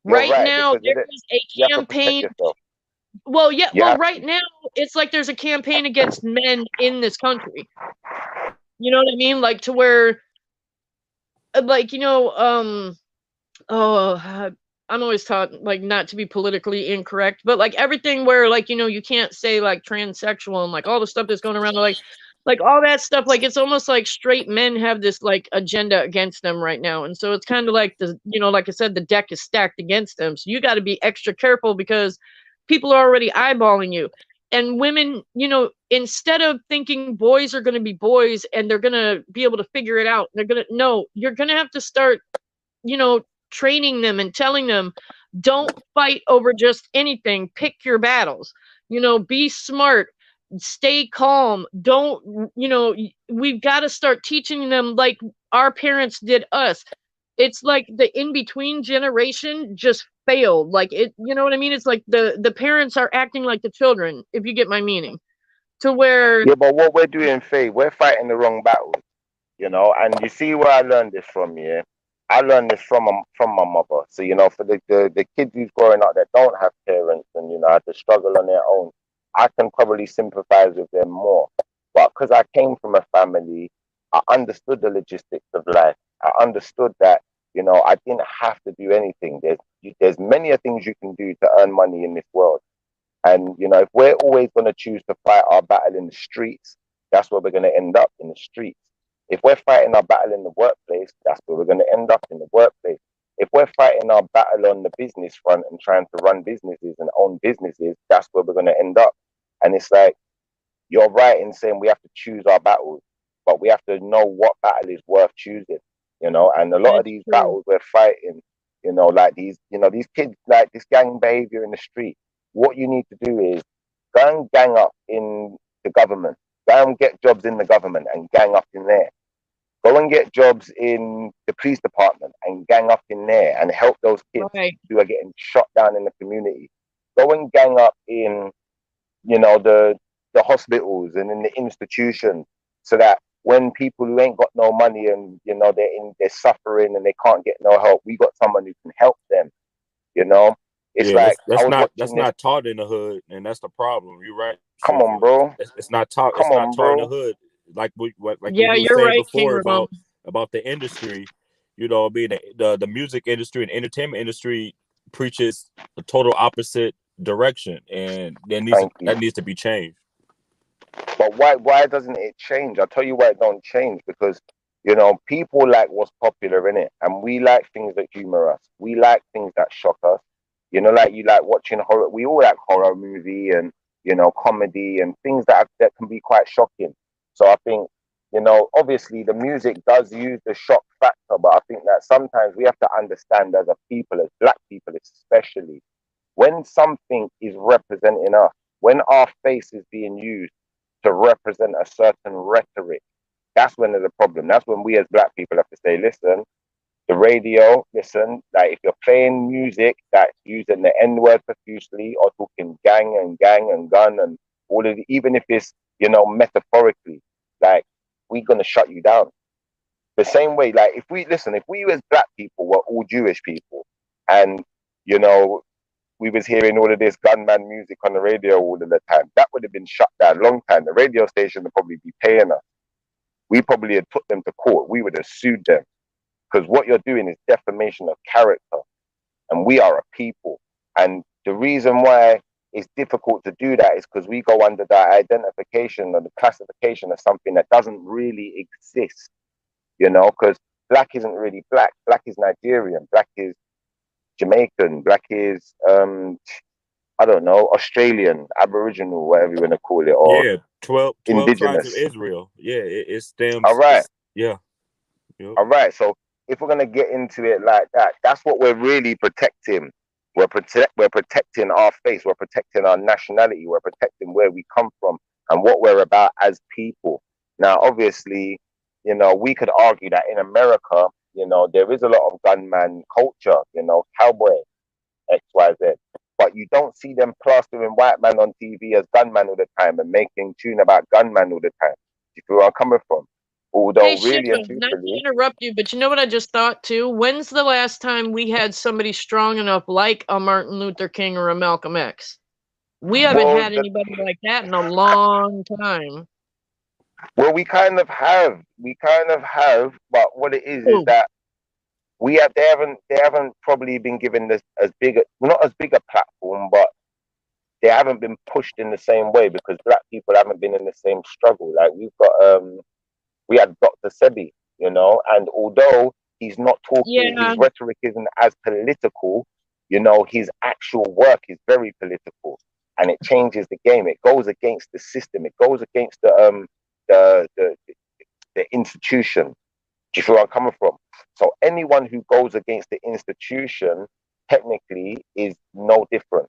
You're Right right, now, because there is a you have to protect campaign. yourself. Well, yeah, Yeah, right now, it's like there's a campaign against men in this country. You know what I mean? Like, to where, like, I'm always taught, like, not to be politically incorrect, but like everything where, like, you can't say like transsexual and like all the stuff that's going around, like all that stuff, like it's almost like straight men have this like agenda against them right now. And so it's kind of like like I said, the deck is stacked against them. So you got to be extra careful because people are already eyeballing you. And women, instead of thinking boys are going to be boys and they're going to be able to figure it out, you're going to have to start, training them and telling them, don't fight over just anything. Pick your battles. Be smart. Stay calm. Don't, we've got to start teaching them like our parents did us. It's like the in-between generation just failed. Like, it, you know what I mean? It's like the parents are acting like the children, if you get my meaning. To where, yeah, but what we're doing, Faye, we're fighting the wrong battles, And you see where I learned this from, yeah. I learned this from my mother. So for the kids who's growing up that don't have parents and have to struggle on their own, I can probably sympathize with them more. But because I came from a family, I understood the logistics of life. I understood that I didn't have to do anything. There's many things you can do to earn money in this world. And if we're always going to choose to fight our battle in the streets, that's where we're going to end up, in the streets. If we're fighting our battle in the workplace, that's where we're going to end up, in the workplace. If we're fighting our battle on the business front and trying to run businesses and own businesses, that's where we're going to end up. And it's like, you're right in saying we have to choose our battles, but we have to know what battle is worth choosing, And a lot of these battles we're fighting, like these kids, like this gang behavior in the street. What you need to do is go and gang up in the government. Go and get jobs in the government and gang up in there. Go and get jobs in the police department and gang up in there and help those kids who are getting shot down in the community. Go and gang up in, the hospitals and in the institutions, so that when people who ain't got no money and they're suffering and they can't get no help, we got someone who can help them. It's like that's not taught in the hood, and that's the problem. You're right. Come on, bro. It's not taught. It's not taught in the hood. Like we were saying before about the industry. Being the music industry and entertainment industry preaches the total opposite direction, and that needs to be changed. But why doesn't it change? I'll tell you why it don't change, because people like what's popular in it, and we like things that humor us. We like things that shock us. Like you like watching horror. We all like horror movie and comedy and things that can be quite shocking. So I think obviously the music does use the shock factor, but I think that sometimes we have to understand as a people, as Black people especially, when something is representing us, when our face is being used to represent a certain rhetoric, that's when there's a problem. That's when we as Black people have to say, listen, the radio, listen, like if you're playing music that's using the N-word profusely or talking gang and gun and all of it, even if it's, metaphorically, like, we're going to shut you down. The same way, like, if we as Black people were all Jewish people and, we was hearing all of this gunman music on the radio all of the time, that would have been shut down a long time. The radio station would probably be paying us. We probably had put them to court. We would have sued them. Because what you're doing is defamation of character. And we are a people. And the reason why it's difficult to do that is because we go under that identification or the classification of something that doesn't really exist, you know, because black isn't really black. Black is Nigerian, black is Jamaican, black is I don't know, Australian, Aboriginal, whatever you want to call it, or yeah, 12 indigenous. tribes of Israel. Yeah, it stems. All right. Yeah. Yep. All right. So if we're gonna get into it like that, that's what we're really protecting. We're protecting our face. We're protecting our nationality. We're protecting where we come from and what we're about as people. Now, obviously, you know, we could argue that in America, you know, there is a lot of gunman culture. You know, cowboy, X, Y, Z. But you don't see them plastering white man on TV as gunman all the time and making tune about gunman all the time. You feel where I'm coming from? Although Hey, really Shiva, and not to truthfully, interrupt you, but you know what I just thought too? When's the last time we had somebody strong enough like a Martin Luther King or a Malcolm X? We haven't had anybody like that in a long time. Well, we kind of have, but what it is that they haven't probably been given this not as big a platform, but they haven't been pushed in the same way because black people haven't been in the same struggle. Like we had Dr. Sebi, you know, and although he's not talking, his rhetoric isn't as political, you know, his actual work is very political, and it changes the game. It goes against the system. It goes against the institution. Do you feel where I'm coming from? So anyone who goes against the institution technically is no different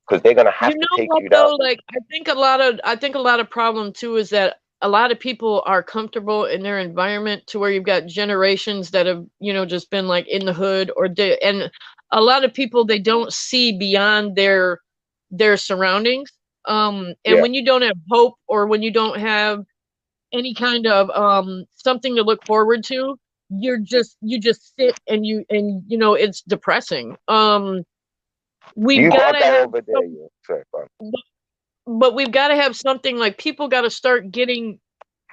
because they're gonna have to take you down. Like I think a lot of problem too is that a lot of people are comfortable in their environment to where you've got generations that have, you know, just been like in the hood and a lot of people, they don't see beyond their surroundings. And when you don't have hope or when you don't have any kind of something to look forward to, you just sit and you know, it's depressing. We've got to have over there. but we've got to have something like people got to start getting,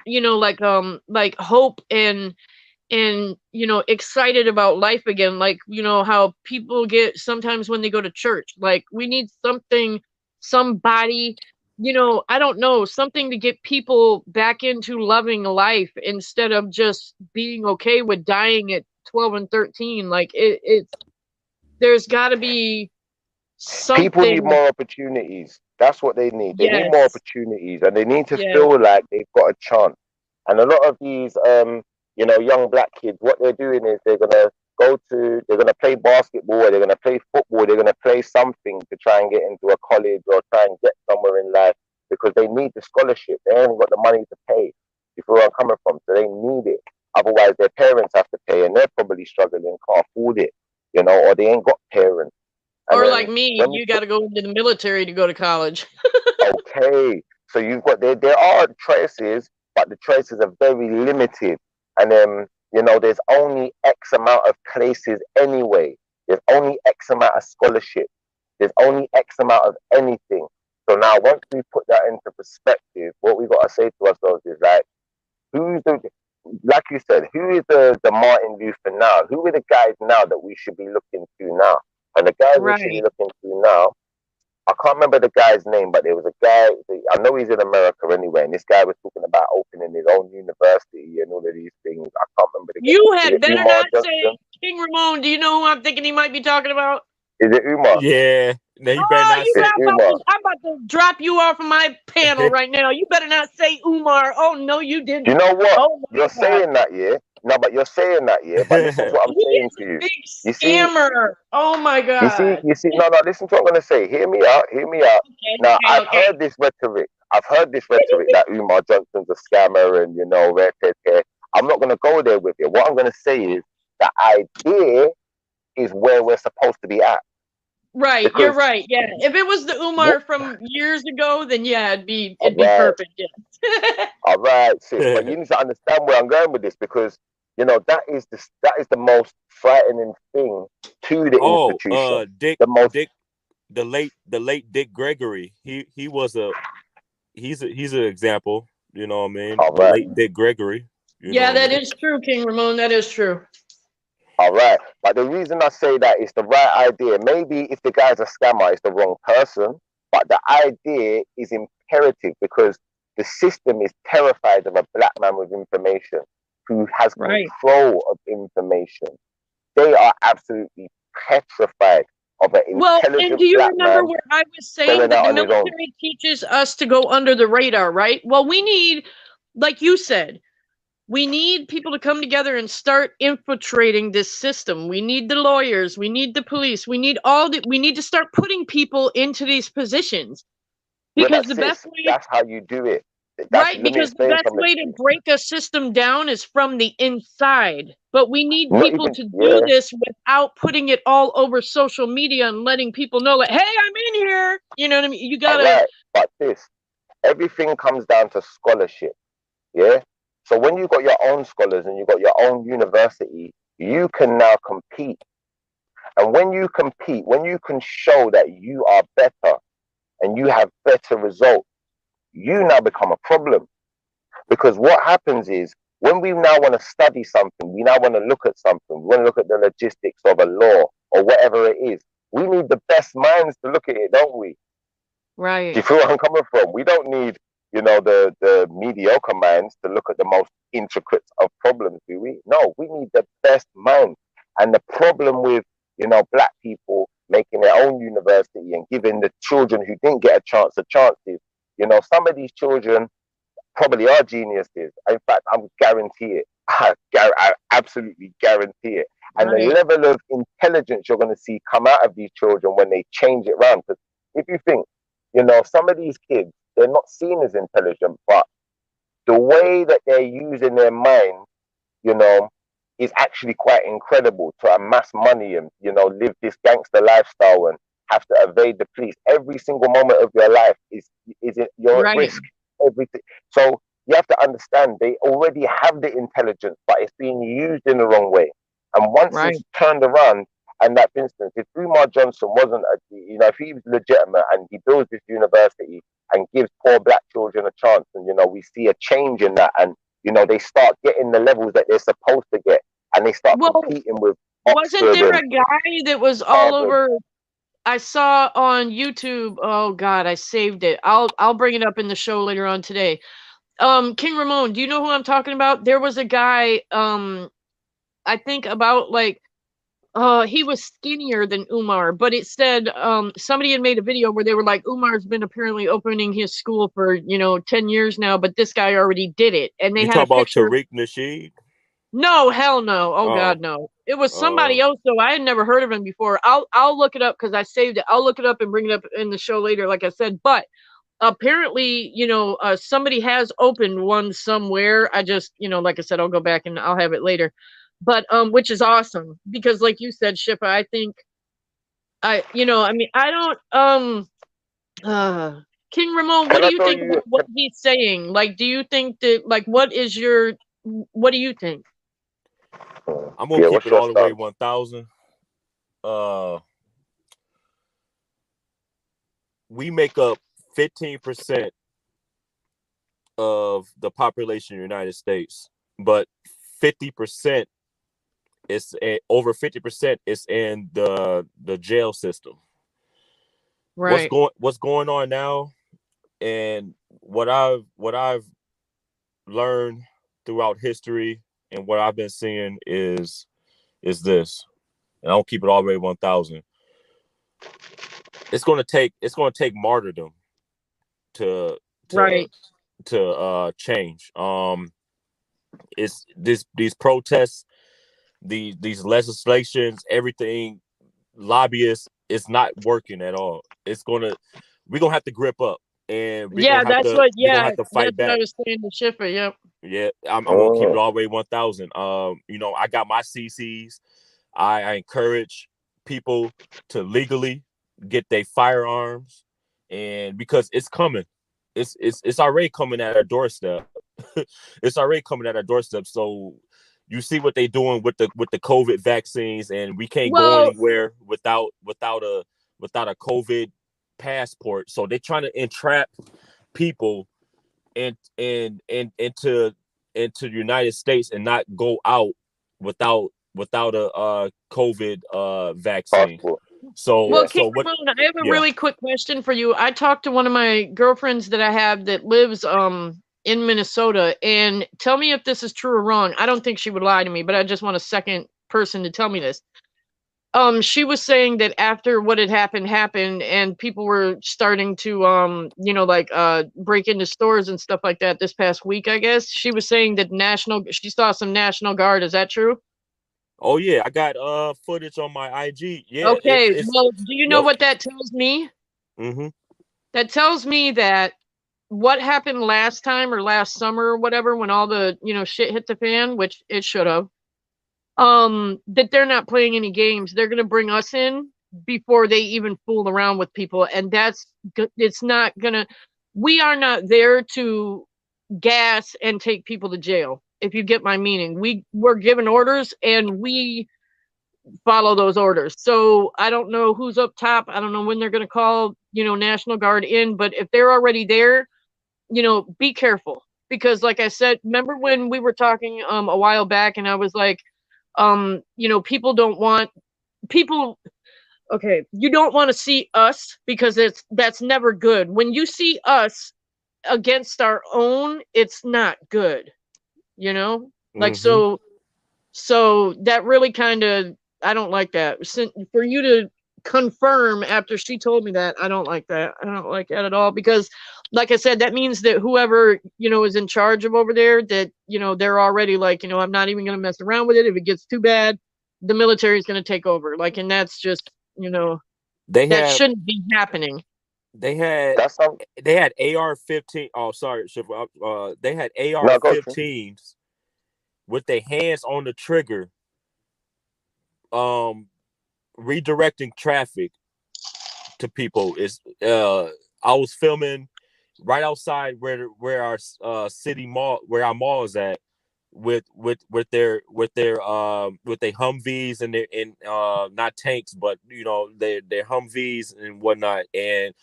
you know, like hope and you know, excited about life again. Like, you know, how people get sometimes when they go to church, like we need somebody, you know, I don't know, something to get people back into loving life instead of just being okay with dying at 12 and 13. Like there's got to be something. People need more opportunities. That's what they need. They need more opportunities, and they need to feel like they've got a chance. And a lot of these, you know, young black kids, what they're doing is they're gonna play basketball, or they're gonna play football, they're gonna play something to try and get into a college or try and get somewhere in life because they need the scholarship. They haven't got the money to pay. You feel where I'm coming from? So they need it. Otherwise, their parents have to pay, and they're probably struggling, can't afford it. You know, or they ain't got parents. Or like me, you got to go into the military to go to college. Okay, so you've got there are choices, but the choices are very limited, and you know, there's only X amount of places anyway. There's only X amount of scholarship. There's only X amount of anything. So now, once we put that into perspective, what we got to say to ourselves is like, like you said, who is the Martin Luther now? Who are the guys now that we should be looking to now? And the guys we should be looking to now, I can't remember the guy's name, but there was a guy, I know he's in America anyway, and this guy was talking about opening his own university and all of these things. I can't remember the guy. You had better not say King Ramon. Do you know who I'm thinking he might be talking about? Is it Umar? Yeah. No, you better not say Umar. I'm about to drop you off of my panel right now. You better not say Umar. Oh, no, you didn't. You know what? You're saying that, yeah? No, but you're saying that, yeah? But this is what I'm saying to you. You see? Scammer. Oh, my God. You see? No, listen to what I'm going to say. Hear me out. Okay, now, I've heard this rhetoric. That Umar Johnson's a scammer and, you know, I'm not going to go there with you. What I'm going to say is the idea is where we're supposed to be at. Right, because, you're right. Yeah, if it was the Umar from years ago, then yeah, it'd be perfect. Yeah. All right, sis. But you need to understand where I'm going with this because you know that is the most frightening thing to the institution. The late Dick Gregory. He's an example. You know what I mean? The late Dick Gregory. That is true, King Ramon. That is true. All right, but the reason I say that is the right idea. Maybe if the guy's a scammer, it's the wrong person. But the idea is imperative because the system is terrified of a black man with information who has control of information. They are absolutely petrified of an intelligent and do you black remember man where I was saying that the military teaches us to go under the radar, right? Well, we need, like you said, we need people to come together and start infiltrating this system. We need the lawyers, we need the police, we need to start putting people into these positions. Because the best way, that's how you do it. Because the best way to break a system down is from the inside. But we need people to do this without putting it all over social media and letting people know, like, hey, I'm in here. You know what I mean? You gotta. Right. But everything comes down to scholarship. Yeah. So when you got your own scholars and you got your own university, you can now compete. And when you compete, when you can show that you are better and you have better results, you now become a problem. Because what happens is when we now want to study something, we now want to look at something, we want to look at the logistics of a law or whatever it is. We need the best minds to look at it, don't we? Right. Do you feel where I'm coming from? We don't need, the mediocre minds to look at the most intricate of problems, do we? No, we need the best minds. And the problem with, black people making their own university and giving the children who didn't get a chance chances, some of these children probably are geniuses. In fact, I'm guarantee it. I absolutely guarantee it. And the level of intelligence you're going to see come out of these children when they change it around. Because if you think, some of these kids, they're not seen as intelligent, but the way that they're using their mind, is actually quite incredible to amass money and, live this gangster lifestyle and have to evade the police. Every single moment of your life you're at risk. Everything. So you have to understand they already have the intelligence, but it's being used in the wrong way. And once it's turned around, and that, for instance, if Umar Johnson wasn't, if he was legitimate and he builds this university and gives poor black children a chance, and we see a change in that, and they start getting the levels that they're supposed to get, and they start competing with. Wasn't there a guy that was all over? I saw on YouTube. Oh God, I saved it. I'll bring it up in the show later on today. King Ramon, do you know who I'm talking about? There was a guy. I think about he was skinnier than Umar, but it said somebody had made a video where they were like, Umar's been apparently opening his school for 10 years now, but this guy already did it. And they had talk about Tariq Nasheed. No, hell no. Oh God, no. It was somebody else though. I had never heard of him before. I'll look it up because I saved it. I'll look it up and bring it up in the show later, like I said. But apparently, somebody has opened one somewhere. I just, like I said, I'll go back and I'll have it later. But which is awesome because, like you said, Shippa, I think I don't. King Ramon, what do you think about what he's saying? Like, do you think that what do you think? I'm gonna keep it all the way 1,000. We make up 15% of the population of the United States, but 50% is over 50% is in the jail system. Right. What's going on now, and what I've learned throughout history and what I've been seeing is this, and I'll keep it all the way 1,000. It's gonna take martyrdom to change. It's these protests, these legislations, everything, lobbyists, it's not working at all. We're gonna have to grip up, and we're gonna have to fight back. What I was saying to Schiffer, yep. Yeah, I'm gonna keep it all the way 1,000. I got my CCs. I encourage people to legally get their firearms, and because it's coming, it's already coming at our doorstep. It's already coming at our doorstep. So you see what they're doing with the COVID vaccines, and we can't go anywhere without a COVID passport. So they're trying to entrap people into the United States and not go out without a COVID vaccine. So, well, so what? Ramon, I have a Yeah. really quick question for you. I talked to one of my girlfriends that I have that lives in Minnesota, and tell me if this is true or wrong. I don't think she would lie to me, but I just want a second person to tell me this. She was saying that after what had happened, and people were starting to break into stores and stuff like that this past week, I guess. She was saying that she saw some National Guard. Is that true? Oh yeah, I got footage on my IG. Yeah. Okay. Well, do you know Yep. what that tells me? Mm-hmm. That tells me that what happened last time or last summer or whatever, when all the, shit hit the fan, which it should have, that they're not playing any games. They're going to bring us in before they even fool around with people. And it's not going to, we are not there to gas and take people to jail. If you get my meaning, we're given orders and we follow those orders. So I don't know who's up top. I don't know when they're going to call, National Guard in, but if they're already there, be careful, because like I said, remember when we were talking a while back and I was like, people don't want people. Okay. You don't want to see us, because that's never good. When you see us against our own, it's not good, like, Mm-hmm. so that really kind of, I don't like that. For you to confirm after she told me that, I don't like that. I don't like that at all, because like I said, that means that whoever, is in charge of over there, that, they're already like, I'm not even going to mess around with it. If it gets too bad, the military is going to take over. Like, and that's just, that shouldn't be happening. They had AR-15. Oh, sorry, they had AR-15s with their hands on the trigger, redirecting traffic to people. I was filming right outside where our city mall, where our mall is at, with their Humvees and not tanks, but their Humvees and whatnot, and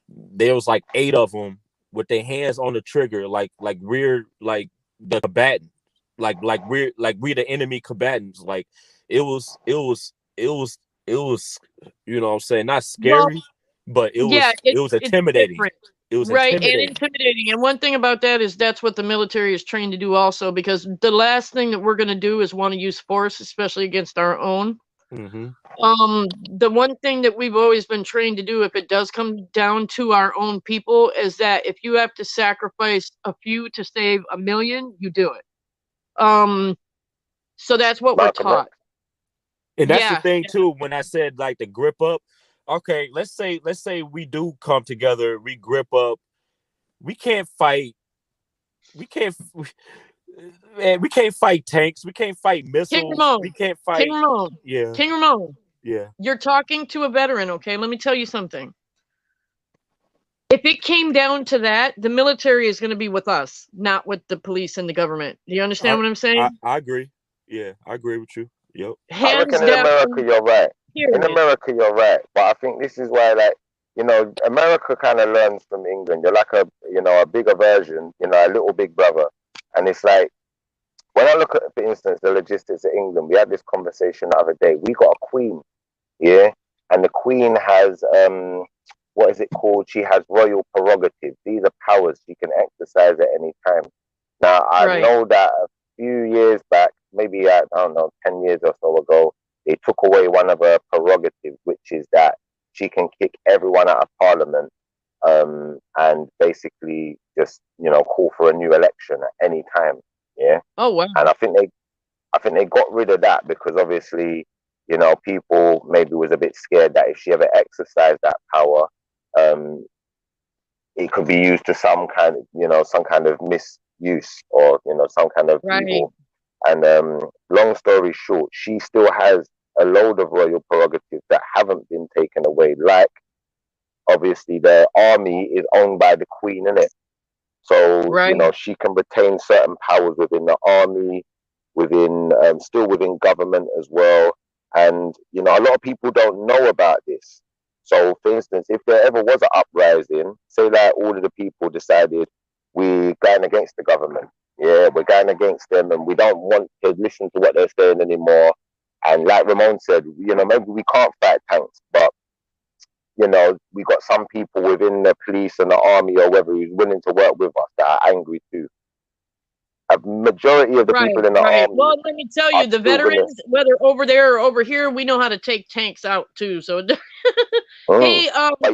there was like 8 of them with their hands on the trigger, like we're like the combatant, like we're the enemy combatants. Like it was what I'm saying, not scary, but it was intimidating. It was right, intimidating. and intimidating. And one thing about that is that's what the military is trained to do also, because the last thing that we're going to do is want to use force, especially against our own. Mm-hmm. The one thing that we've always been trained to do, if it does come down to our own people, is that if you have to sacrifice a few to save a million, you do it. So that's what we're taught. And that's the thing too, when I said like the grip up. Okay, let's say we do come together, we grip up. We can't fight. We can't fight tanks. We can't fight missiles. We can't fight. King Ramon. Yeah. King Ramon. Yeah. You're talking to a veteran, okay? Let me tell you something. If it came down to that, the military is going to be with us, not with the police and the government. Do you understand what I'm saying? I agree. Yeah, I agree with you. Yep. I reckon in America you're right. In America you're right, but I think this is why, like, America kind of learns from England. You're like a bigger version, a little big brother, and it's like, when I look at, for instance, the logistics of England, we had this conversation the other day. We got a queen, yeah, and the queen has what is it called? She has royal prerogatives. These are powers she can exercise at any time. Now, I know that a few years back, maybe I don't know, 10 years or so ago, they took away one of her prerogatives, which is that she can kick everyone out of parliament, and basically just call for a new election at any time. Yeah. Oh wow. And I think they got rid of that because obviously, people maybe was a bit scared that if she ever exercised that power, it could be used to some kind of misuse, or some kind of evil. And long story short, she still has a load of royal prerogatives that haven't been taken away. Like, obviously, the army is owned by the Queen, innit? So she can retain certain powers within the army, still within government as well. And a lot of people don't know about this. So, for instance, if there ever was an uprising, say that all of the people decided we're going against the government, we're going against them, and we don't want to listen to what they're saying anymore, And like Ramon said, you know, maybe we can't fight tanks, but you know, we got some people within the police and the army or whether who's willing to work with us that are angry too. A majority of the people in the army. Well, let me tell you, the veterans, whether over there or over here, we know how to take tanks out too. So, hey,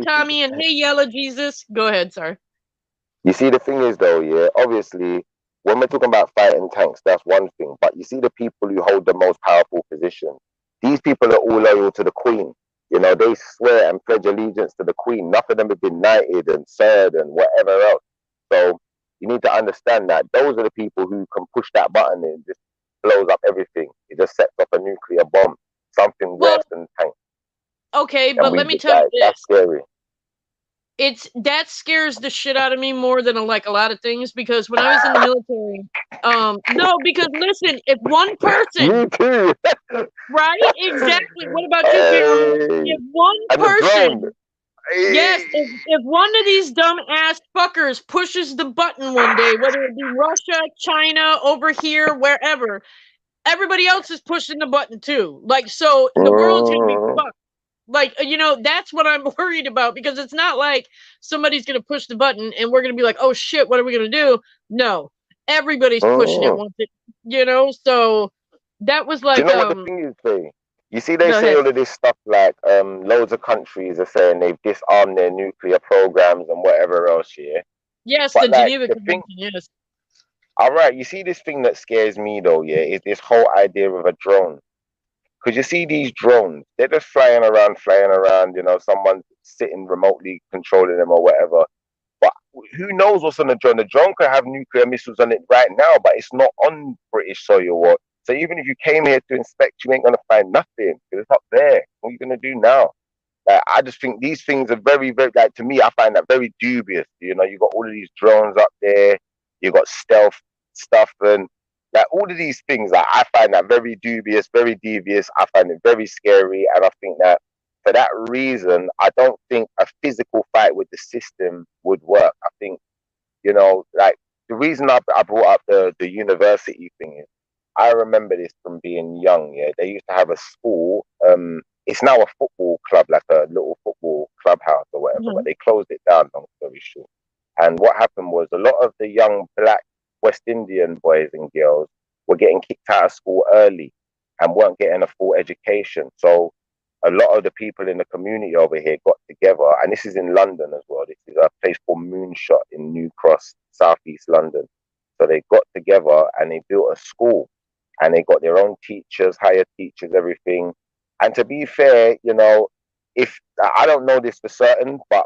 Tommy, and hey, Yellow Jesus, go ahead, sorry. You see, the thing is though, yeah, obviously, when we're talking about fighting tanks, that's one thing. But you see the people who hold the most powerful position. These people are all loyal to the Queen. You know, they swear and pledge allegiance to the Queen. None of them have been knighted and served and whatever else. So you need to understand that those are the people who can push that button and just blows up everything. It just sets off a nuclear bomb, something worse than tanks. Okay, but let me tell you this. That's scary. That scares the shit out of me more than like a lot of things, because when I was in the military, no, because listen, if one person, me too, right, exactly. What about you, Cameron? If one person, yes, if one of these dumb ass fuckers pushes the button one day, whether it be Russia, China, over here, wherever, everybody else is pushing the button too. Like, so the world's gonna be fucked. Like, you know, that's what I'm worried about, because it's not like somebody's going to push the button and we're going to be like, oh shit, what are we going to do? No, everybody's pushing it once it, you know, so that was like, do you know what the thing is, Faye? You see, they say all of this stuff like loads of countries are saying they've disarmed their nuclear programs and whatever else, yeah? Yes, but the like, Geneva Convention, yes. All right, you see this thing that scares me though, yeah, is this whole idea of a drone. Because you see these drones, they're just flying around, you know, someone's sitting remotely controlling them or whatever. But who knows what's on the drone? The drone could have nuclear missiles on it right now, but it's not on British soil. So even if you came here to inspect, you ain't going to find nothing, because it's not there. What are you going to do now? Like, I just think these things are very, very, like, to me, I find that very dubious. You know, you got all of these drones up there, you got stealth stuff, and like all of these things, like, I find that very dubious, very devious. I find it very scary. And I think that for that reason, I don't think a physical fight with the system would work. I think, you know, like the reason I brought up the university thing is, I remember this from being young. Yeah, they used to have a school. It's now a football club, like a little football clubhouse or whatever, but they closed it down, long story short. And what happened was, a lot of the young black West Indian boys and girls were getting kicked out of school early and weren't getting a full education. So a lot of the people in the community over here got together, and this is in London as well. This is a place called Moonshot in New Cross, southeast London. So they got together and they built a school, and they got their own teachers, hired teachers, everything. And to be fair, you know, if I don't know this for certain, but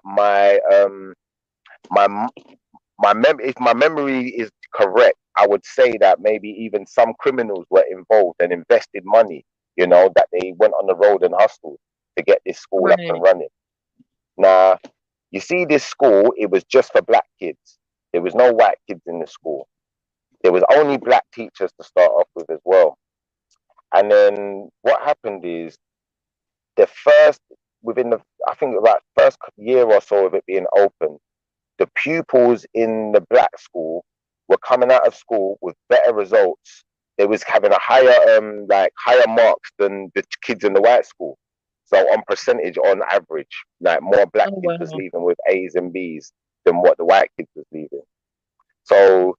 if my memory is correct, I would say that maybe even some criminals were involved and invested money, you know, that they went on the road and hustled to get this school up and running. Now, you see this school, it was just for black kids. There was no white kids in the school. There was only black teachers to start off with as well. And then what happened is, I think about first year or so of it being open, the pupils in the black school were coming out of school with better results. They was having a higher marks than the kids in the white school. So on percentage, on average, like more black kids was leaving with A's and B's than what the white kids was leaving. So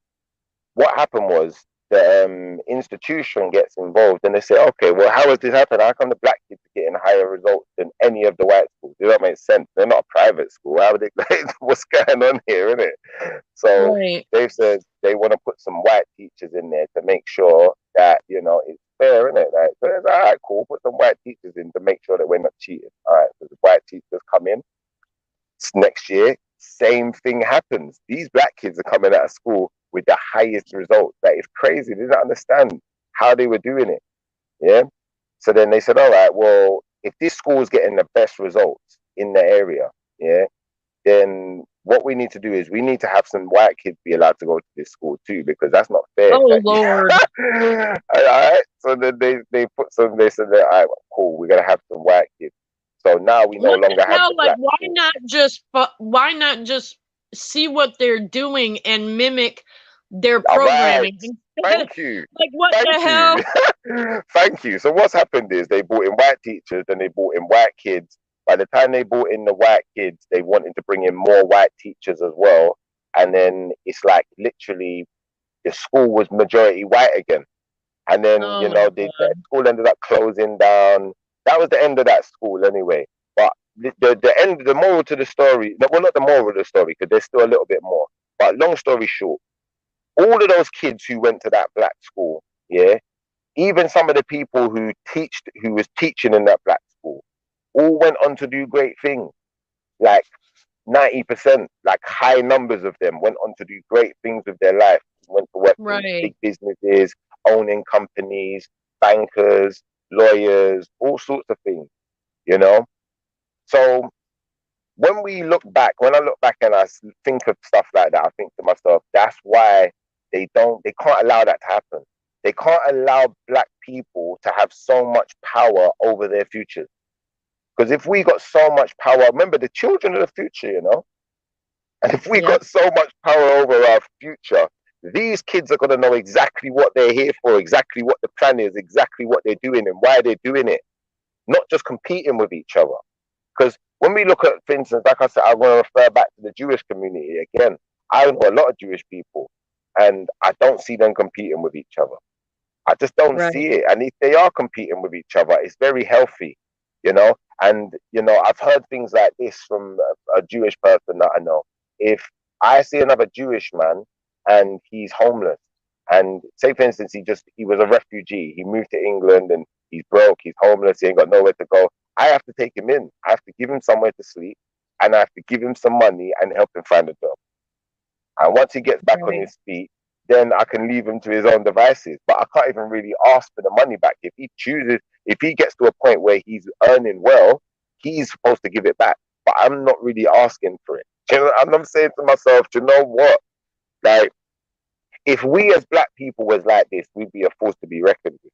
what happened was, the institution gets involved and they say, okay, well, how has this happened? How come the black kids are getting higher results than any of the white schools? Does that make sense? They're not a private school. How would they, what's going on here, isn't it? So they've said they want to put some white teachers in there to make sure that, you know, it's fair, isn't it? Like, so it's all right, cool, put some white teachers in to make sure that we're not cheating. All right, so the white teachers come in. Next year, same thing happens. These black kids are coming out of school with the highest results. That is crazy. They didn't understand how they were doing it. Yeah. So then they said, all right, well, if this school is getting the best results in the area, yeah, then what we need to do is we need to have some white kids be allowed to go to this school too, because that's not fair. Oh, Lord. All right. So then they said, all right, cool, we're going to have some white kids. So now we no longer have the black why not just see what they're doing and mimic their programming Thank you. Like, what Thank the hell? you. Thank you. So what's happened is they brought in white teachers, then they brought in white kids. By the time they brought in the white kids, they wanted to bring in more white teachers as well. And then it's like literally the school was majority white again. And then, Oh you my know, the God. school ended up closing down. That was the end of that school anyway. But the end, the moral to the story, well, not the moral of the story, because there's still a little bit more. But long story short, all of those kids who went to that black school, yeah, even some of the people who was teaching in that black school, all went on to do great things. Like 90%, like high numbers of them went on to do great things with their life. Went to work in Right. big businesses, owning companies, bankers, lawyers, all sorts of things, you know? So when I look back and I think of stuff like that, I think to myself, that's why they can't allow that to happen. They can't allow black people to have so much power over their futures. Because if we got so much power, remember the children of the future, you know? And if we got so much power over our future, these kids are going to know exactly what they're here for, exactly what the plan is, exactly what they're doing and why they're doing it, not just competing with each other. Because when we look at, for instance, like I said, I want to refer back to the Jewish community again. I know a lot of Jewish people, and I don't see them competing with each other. I just don't see it. And if they are competing with each other, it's very healthy, you know. And you know, I've heard things like this from a Jewish person that I know. If I see another Jewish man and he's homeless, and say for instance he was a refugee, he moved to England and he's broke, he's homeless, he ain't got nowhere to go, I have to take him in. I have to give him somewhere to sleep, and I have to give him some money and help him find a job. And once he gets back on his feet, then I can leave him to his own devices. But I can't even really ask for the money back. If he gets to a point where he's earning well, he's supposed to give it back. But I'm not really asking for it. You know, and I'm saying to myself, you know what? Like, if we as black people was like this, we'd be a force to be reckoned with.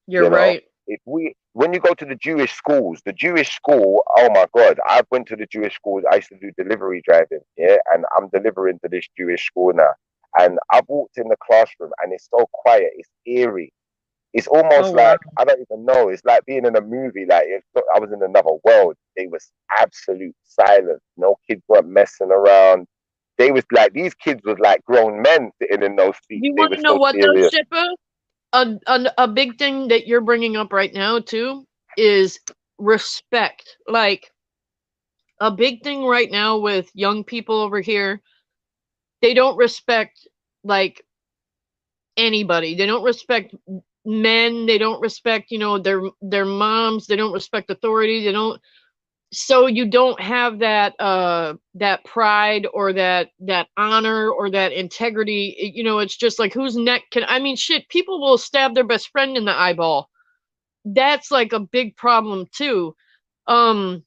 You're right. When you go to the Jewish schools, oh my God, I went to the Jewish schools. I used to do delivery driving, yeah, and I'm delivering to this Jewish school now. And I've walked in the classroom and it's so quiet, it's eerie. It's almost like, I don't even know, it's like being in a movie, like I was in another world. They was absolute silence. No kids weren't messing around. They was like, these kids was like grown men sitting in those seats. You They want were to know so what though, serious. Shippa? A big thing that you're bringing up right now too is respect. Like, a big thing right now with young people over here, they don't respect like anybody. They don't respect men. They don't respect, you know, their moms. They don't respect authority. They don't. So you don't have that that pride or that honor or that integrity. You know, it's just like, whose neck can, I mean, shit, people will stab their best friend in the eyeball. That's like a big problem too. You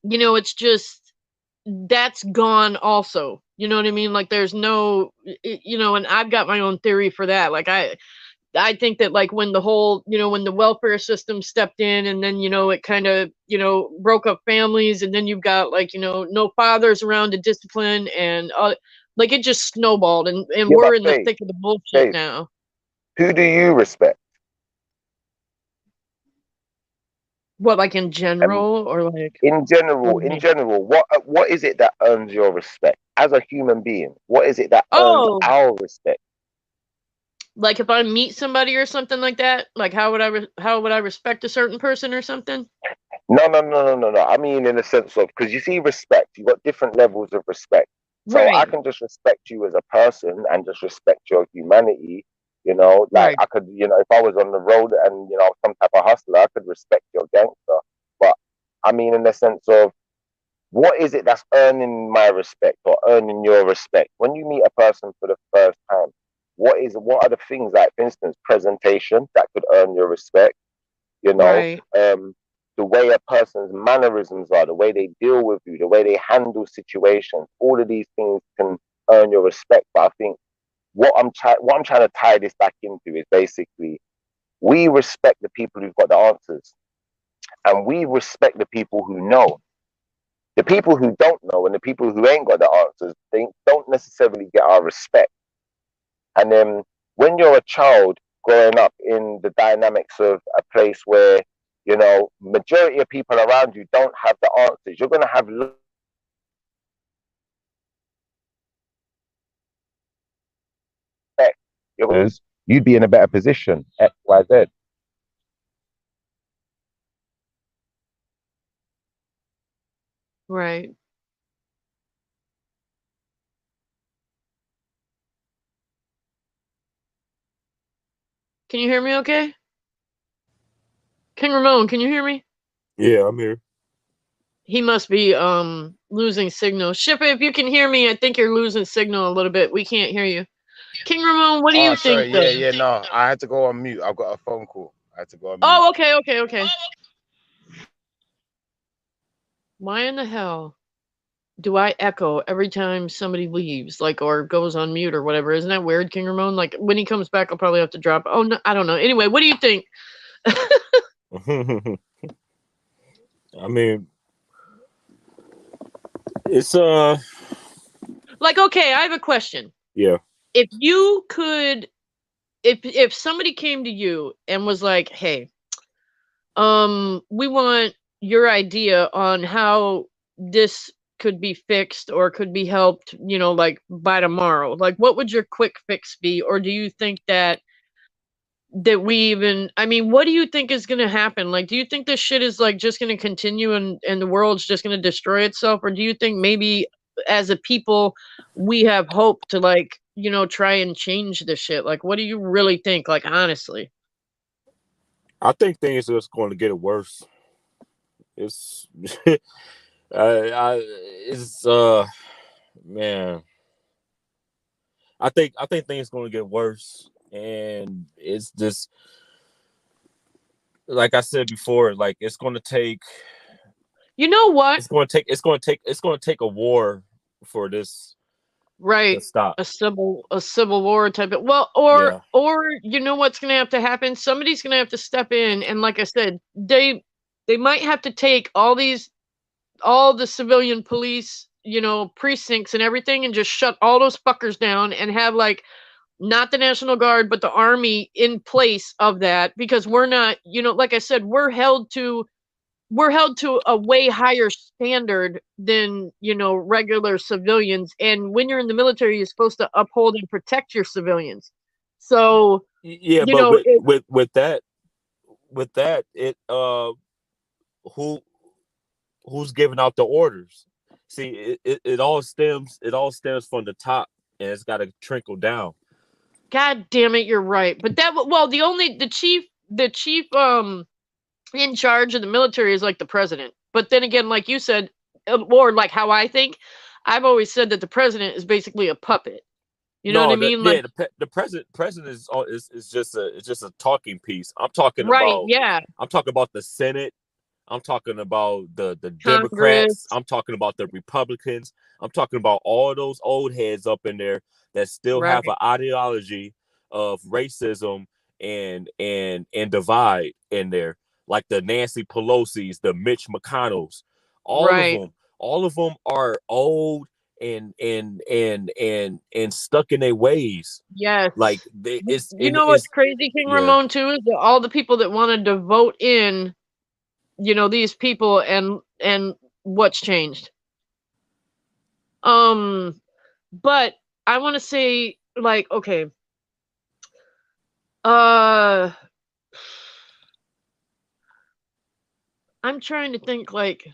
know, it's just, that's gone also. You know what I mean? Like, there's no, you know, and I've got my own theory for that. Like, I think that, like, when the whole, you know, when the welfare system stepped in, and then, you know, it kind of, you know, broke up families, and then you've got, like, you know, no fathers around to discipline, and like, it just snowballed, and we're in the thick of the bullshit now. Who do you respect? What, like in general, or like in general, what is it that earns your respect as a human being? What is it that earns our respect? Like, if I meet somebody or something like that, like, how would I respect a certain person or something? No. I mean, in the sense of, because you see, respect, you've got different levels of respect. So I can just respect you as a person and just respect your humanity. You know, like I could, you know, if I was on the road and, you know, some type of hustler, I could respect your gangster. But I mean, in the sense of, what is it that's earning my respect or earning your respect? When you meet a person for the first time, what are the things, like, for instance, presentation that could earn your respect? You know, the way a person's mannerisms are, the way they deal with you, the way they handle situations, all of these things can earn your respect. But I think what I'm trying to tie this back into is basically, we respect the people who've got the answers, and we respect the people who know. The people who don't know and the people who ain't got the answers, they don't necessarily get our respect. And then when you're a child growing up in the dynamics of a place where, you know, majority of people around you don't have the answers, you're going to have you'd be in a better position, X, Y, Z. Right. Can you hear me okay? King Ramon, can you hear me? Yeah, I'm here. He must be losing signal. Shippa, if you can hear me, I think you're losing signal a little bit. We can't hear you. King Ramon, what do you think? Yeah, no, I had to go on mute. I've got a phone call. I had to go on mute. Oh, okay. Why in the hell do I echo every time somebody leaves, like, or goes on mute or whatever? Isn't that weird, King Ramon? Like, when he comes back, I'll probably have to drop. Oh, no, I don't know. Anyway, what do you think? I mean, it's like, okay, I have a question. Yeah. If you could, if somebody came to you and was like, hey, we want your idea on how this could be fixed or could be helped, you know, like by tomorrow, like what would your quick fix be? Or do you think that we even, I mean, what do you think is going to happen? Like, do you think this shit is like just going to continue and the world's just going to destroy itself? Or do you think maybe as a people, we have hope to, like, you know, try and change this shit? Like, what do you really think? Like, honestly, I think things are just going to get worse. It's, it's man. I think things are going to get worse, and it's just like I said before. Like, it's going to take. You know what? It's going to take a war for this. Right. To stop. A civil war type of, well, or you know what's going to have to happen? Somebody's going to have to step in, and like I said, they might have to take all the civilian police, you know, precincts and everything, and just shut all those fuckers down and have, like, not the National Guard but the army in place of that, because we're not, you know, like I said, we're held to a way higher standard than, you know, regular civilians. And when you're in the military, you're supposed to uphold and protect your civilians. So yeah, you but know, with that, it who's giving out the orders? See, it all stems from the top, and it's got to trickle down. God damn it, you're right. But that, well, the chief in charge of the military is like the president. But then again, like you said, or like how I think, I've always said that the president is basically a puppet. You know what I mean? Like, the president is just a talking piece. I'm talking about I'm talking about the Senate. I'm talking about the Democrats. I'm talking about the Republicans. I'm talking about all those old heads up in there that still have an ideology of racism and divide in there, like the Nancy Pelosi's, the Mitch McConnells. All of them are old and stuck in their ways. Yes. Like what's crazy, King Ramon, too, is that all the people that wanted to vote in, you know, these people and what's changed. But I want to say, like, okay, I'm trying to think, like,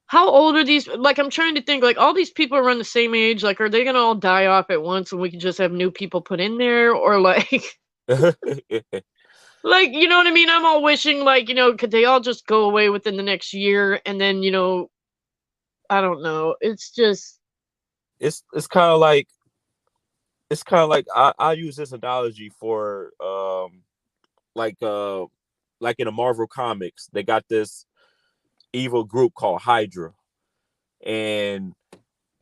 how old are these? Like, I'm trying to think, like, all these people are around the same age. Like, are they gonna all die off at once and we can just have new people put in there? Or like like, you know what I mean? I'm all wishing, like, you know, could they all just go away within the next year? And then, you know, I don't know. It's just, it's kind of like I use this analogy for like in the Marvel comics, they got this evil group called Hydra, and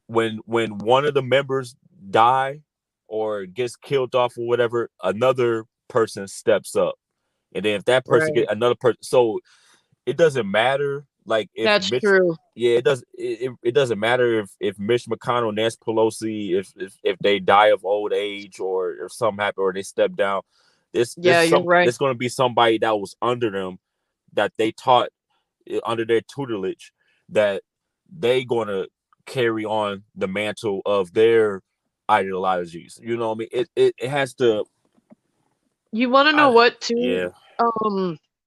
when one of the members die or gets killed off or whatever, another person steps up, and then if that person get another person, so it doesn't matter Like if That's true. Yeah, it doesn't matter if Mitch McConnell, Nancy Pelosi, if they die of old age or if something happened or they step down. You're right. There's going to be somebody that was under them that they taught under their tutelage that they going to carry on the mantle of their ideologies. You know what I mean? It has to. You want to know what too? Yeah.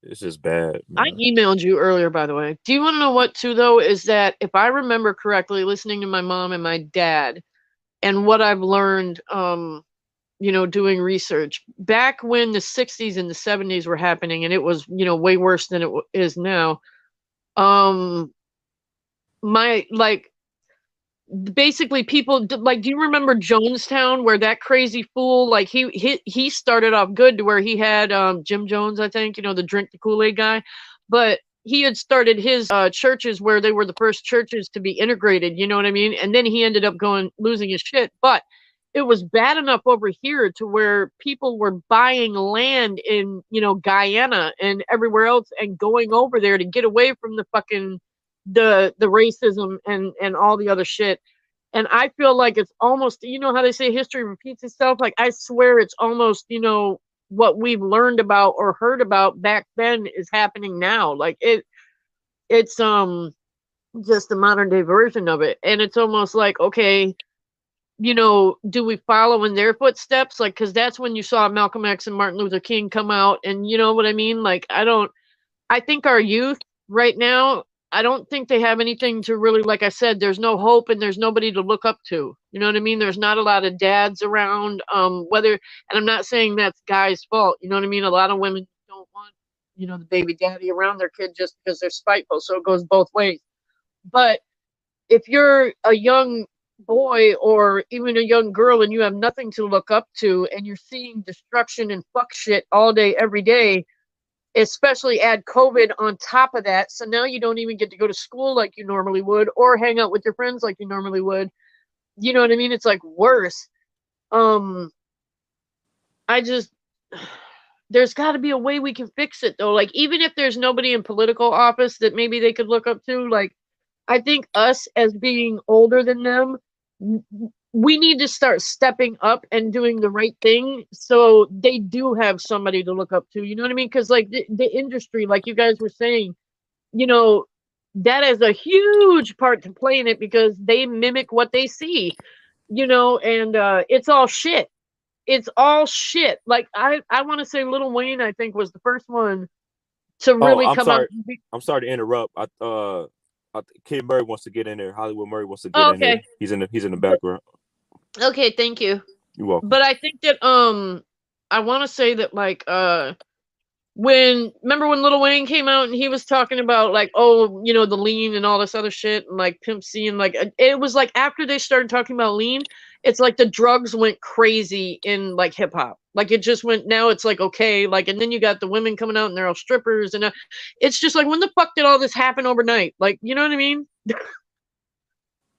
It's just bad. I emailed you earlier, by the way. Do you want to know what too, though? Is that if I remember correctly, listening to my mom and my dad, and what I've learned, doing research back when the 60s and the 70s were happening, and it was, way worse than it is now. Basically people like, do you remember Jonestown, where that crazy fool, like he started off good to where he had Jim Jones, I think, the drink the Kool-Aid guy, but he had started his churches where they were the first churches to be integrated, you know what I mean? And then he ended up losing his shit. But it was bad enough over here to where people were buying land in, Guyana and everywhere else and going over there to get away from the fucking the racism and all the other shit. And I feel like it's almost, how they say history repeats itself? Like, I swear it's almost, what we've learned about or heard about back then is happening now. Like it's just a modern day version of it. And it's almost like, okay, do we follow in their footsteps? Like, because that's when you saw Malcolm X and Martin Luther King come out, and you know what I mean? Like, I think our youth right now, I don't think they have anything to really, like I said, there's no hope and there's nobody to look up to. You know what I mean? There's not a lot of dads around, and I'm not saying that's guys' fault. You know what I mean? A lot of women don't want, the baby daddy around their kid just because they're spiteful. So it goes both ways. But if you're a young boy or even a young girl and you have nothing to look up to and you're seeing destruction and fuck shit all day, every day, especially add COVID on top of that. So now you don't even get to go to school like you normally would or hang out with your friends like you normally would. You know what I mean? It's like worse. There's got to be a way we can fix it though. Like, even if there's nobody in political office that maybe they could look up to, like, I think us as being older than them, we need to start stepping up and doing the right thing so they do have somebody to look up to. You know what I mean? Because like the industry, like you guys were saying, that has a huge part to play in it because they mimic what they see, and it's all shit. It's all shit. Like I want to say Lil Wayne, I think, was the first one to really come out. I'm sorry to interrupt. Kid Murray wants to get in there. Hollywood Murray wants to get in there. He's in the background. Okay, thank you. You're welcome. But I think that I want to say that, like, remember when Lil Wayne came out and he was talking about, like, the lean and all this other shit, and like Pimp C, and like it was like after they started talking about lean, it's like the drugs went crazy in like hip hop. Like it just went. Now it's like, okay, like, and then you got the women coming out and they're all strippers, and it's just like, when the fuck did all this happen overnight? Like, you know what I mean?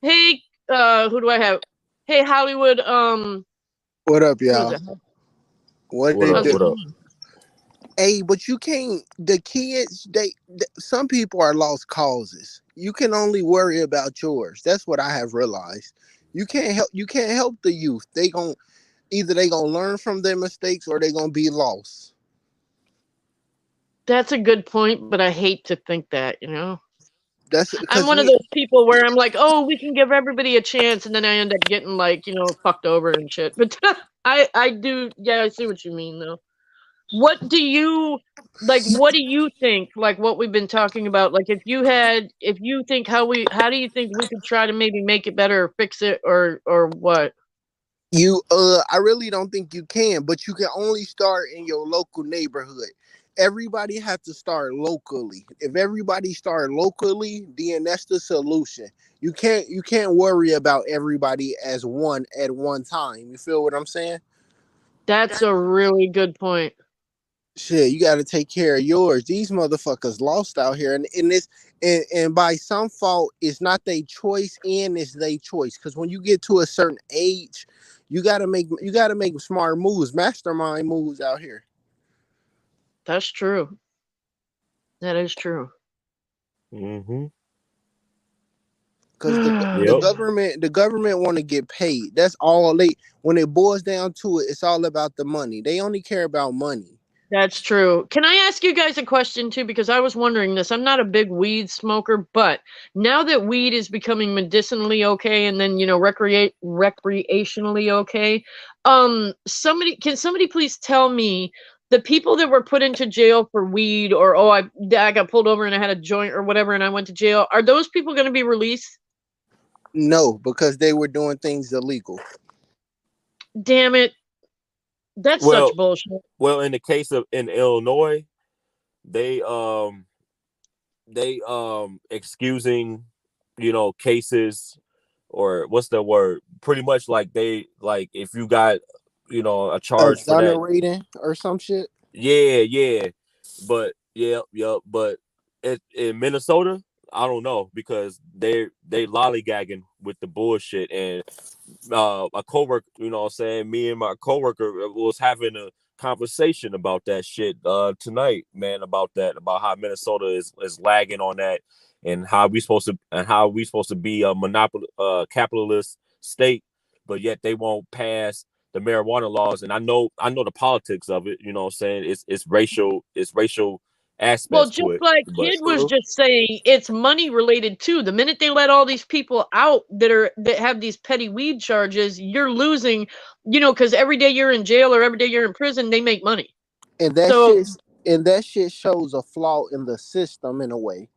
Hey, who do I have? Hey, Hollywood. What up, y'all? What up? Hey, but you can't. The kids, some people are lost causes. You can only worry about yours. That's what I have realized. You can't help the youth. They gonna learn from their mistakes or they gonna be lost. That's a good point, but I hate to think that, I'm one of those people where I'm like, oh, we can give everybody a chance, and then I end up getting like, fucked over and shit. But I do, yeah, I see what you mean though. What do you think, like what we've been talking about? Like, how do you think we could try to maybe make it better or fix it or what? I really don't think you can, but you can only start in your local neighborhood. Everybody has to start locally. If everybody start locally, then that's the solution. You can't worry about everybody at one time. You feel what I'm saying? That's a really good point. Shit, you got to take care of yours. These motherfuckers lost out here, and by some fault, it's not their choice, and it's their choice. Because when you get to a certain age, you gotta make smart moves, mastermind moves out here. That's true. That is true. Mm-hmm. Because Yep. the government want to get paid. That's all they. When it boils down to it, it's all about the money. They only care about money. That's true. Can I ask you guys a question too? Because I was wondering this. I'm not a big weed smoker, but now that weed is becoming medicinally okay and then, recreationally okay, can somebody please tell me the people that were put into jail for weed, or I got pulled over and I had a joint or whatever and I went to jail, are those people going to be released? No, because they were doing things illegal. Damn it. That's such bullshit. Well, in the case of in Illinois, they excusing, cases, or what's the word? Pretty much like if you got, a charge for that, exonerating or some shit. Yeah. But but in Minnesota, I don't know, because they lollygagging with the bullshit. And a coworker, me and my coworker was having a conversation about that shit tonight, man, about how Minnesota is lagging on that, and how we supposed to be a monopoly capitalist state, but yet they won't pass the marijuana laws. And I know the politics of it, it's racial aspects. Well, just like Kid was just saying, it's money related too. The minute they let all these people out that have these petty weed charges, you're losing, because every day you're in jail or every day you're in prison, they make money. And that shit shows a flaw in the system in a way.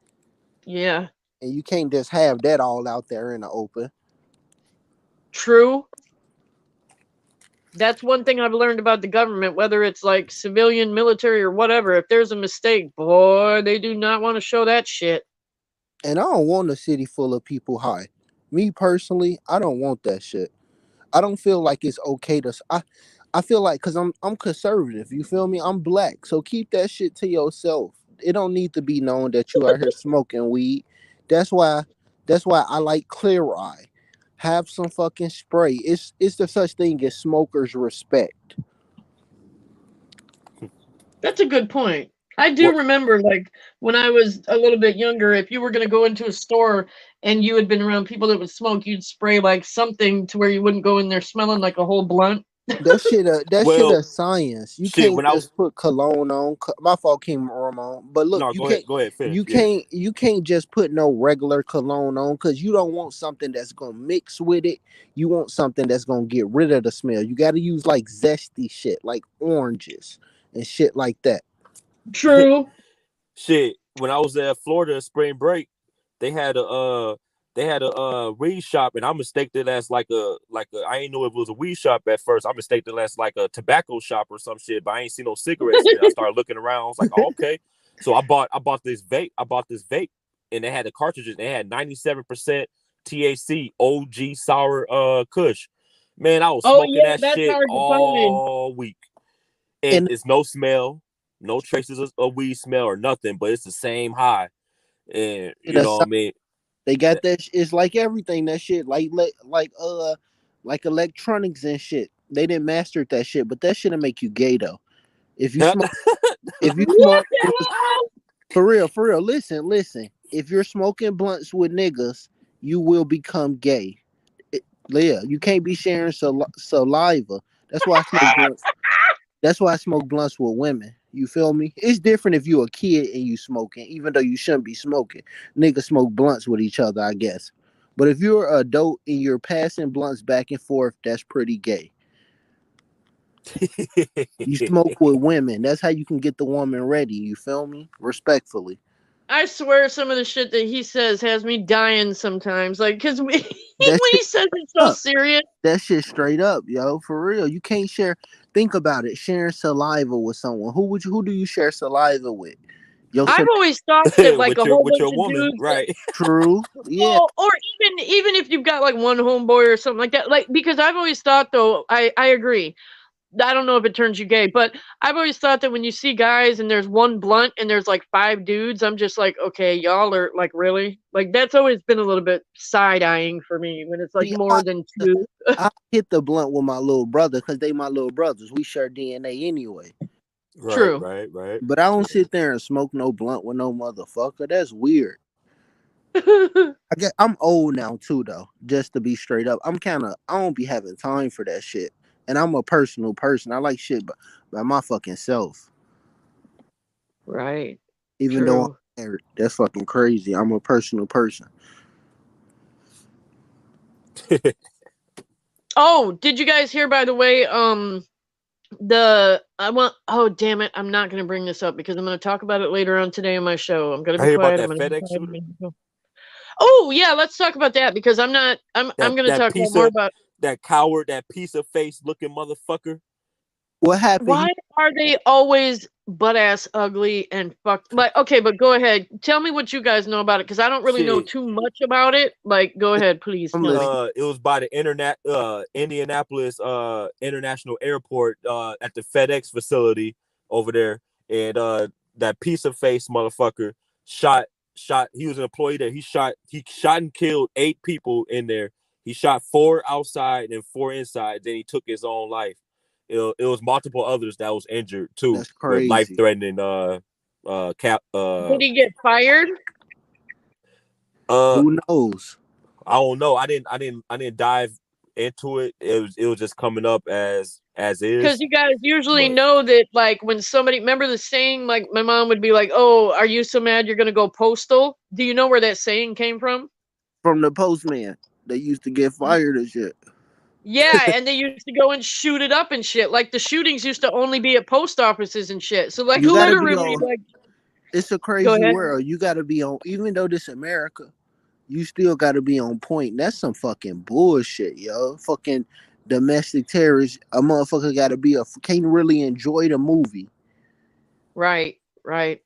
Yeah. And you can't just have that all out there in the open. True. That's one thing I've learned about the government, whether it's like civilian, military, or whatever. If there's a mistake, boy, they do not want to show that shit. And I don't want a city full of people high. Me personally, I don't want that shit. I don't feel like it's okay to. I feel like, because I'm conservative. You feel me? I'm black, so keep that shit to yourself. It don't need to be known that you out here smoking weed. That's why I like Clear Eye. Have some fucking spray. It's the such thing as smokers respect. That's a good point. I do remember, like, when I was a little bit younger, if you were going to go into a store and you had been around people that would smoke, you'd spray like something to where you wouldn't go in there smelling like a whole blunt. That shit a science. You can't just put cologne on. My fault, King Ramon. But look, go ahead, finish. You can't just put no regular cologne on, because you don't want something that's gonna mix with it. You want something that's gonna get rid of the smell. You got to use like zesty shit, like oranges and shit like that. True. Shit. When I was at Florida spring break, they had a weed shop, and I mistaked it as like a I ain't know if it was a weed shop at first. I mistaked it as like a tobacco shop or some shit, but I ain't see no cigarettes. And I started looking around. I was like, oh, okay. So I bought this vape, and they had the cartridges. They had 97% THC OG sour Kush. Man, I was smoking that shit all week. And it's no smell, no traces of weed smell or nothing, but it's the same high. And you know what I mean? They got that. It's like everything. That shit, like electronics and shit. They didn't master that shit, but that shit'll make you gay though. If you smoke, for real. Listen. If you're smoking blunts with niggas, you will become gay. Leah, you can't be sharing saliva. That's why I smoke blunts. That's why I smoke blunts with women. You feel me? It's different if you a kid and you smoking, even though you shouldn't be smoking. Niggas smoke blunts with each other, I guess. But if you're an adult and you're passing blunts back and forth, that's pretty gay. You smoke with women. That's how you can get the woman ready. You feel me? Respectfully. I swear some of the shit that he says has me dying sometimes. Like, because when he says it's so serious. That shit straight up, yo. For real. You can't share. Think about it. Sharing saliva with someone. Who do you share saliva with? I've always thought that like a whole bunch of woman, dudes, right? True. Yeah. Well, or even if you've got like one homeboy or something like that. Like, because I've always thought though, I agree. I don't know if it turns you gay, but I've always thought that when you see guys and there's one blunt and there's like 5 dudes, I'm just like, okay, y'all are like, really? Like, that's always been a little bit side-eyeing for me when it's like more than 2. I hit the blunt with my little brother because they my little brothers. We share DNA anyway. Right, True. Right. But I don't sit there and smoke no blunt with no motherfucker. That's weird. I'm old now too, though. Just to be straight up, I don't be having time for that shit. And I'm a personal person. I like shit by my fucking self. Right. Even though I'm True. married, that's fucking crazy. I'm a personal person. Oh, did you guys hear, by the way, oh damn it, I'm not gonna bring this up because I'm gonna talk about it later on today on my show. I'm gonna I be hear about quiet. that FedEx shooter. Oh yeah, let's talk about that because I'm gonna talk about more about that coward, that piece of face looking motherfucker. What happened? Why are they always butt ass ugly and fucked? Like, okay, but go ahead. Tell me what you guys know about it because I don't really know too much about it. Like, go ahead, please. I'm listening. It was by the Indianapolis International Airport at the FedEx facility over there, and that piece of face motherfucker shot. He was an employee there. He shot and killed 8 people in there. He shot 4 outside and 4 inside. Then he took his own life. It was multiple others that was injured too. That's crazy. With life-threatening Did he get fired? Who knows? I don't know. I didn't dive into it. It was just coming up as is. Because you guys usually know that, like, when somebody, remember the saying, like, my mom would be like, "Oh, are you so mad you're gonna go postal?" Do you know where that saying came from? From the postman. They used to get fired and shit. Yeah, and they used to go and shoot it up and shit. Like, the shootings used to only be at post offices and shit. So, like, literally, like, it's a crazy world. You gotta be on, even though this America, you still gotta be on point. That's some fucking bullshit, yo. Fucking domestic terrorists. A motherfucker gotta be can't really enjoy the movie. Right. I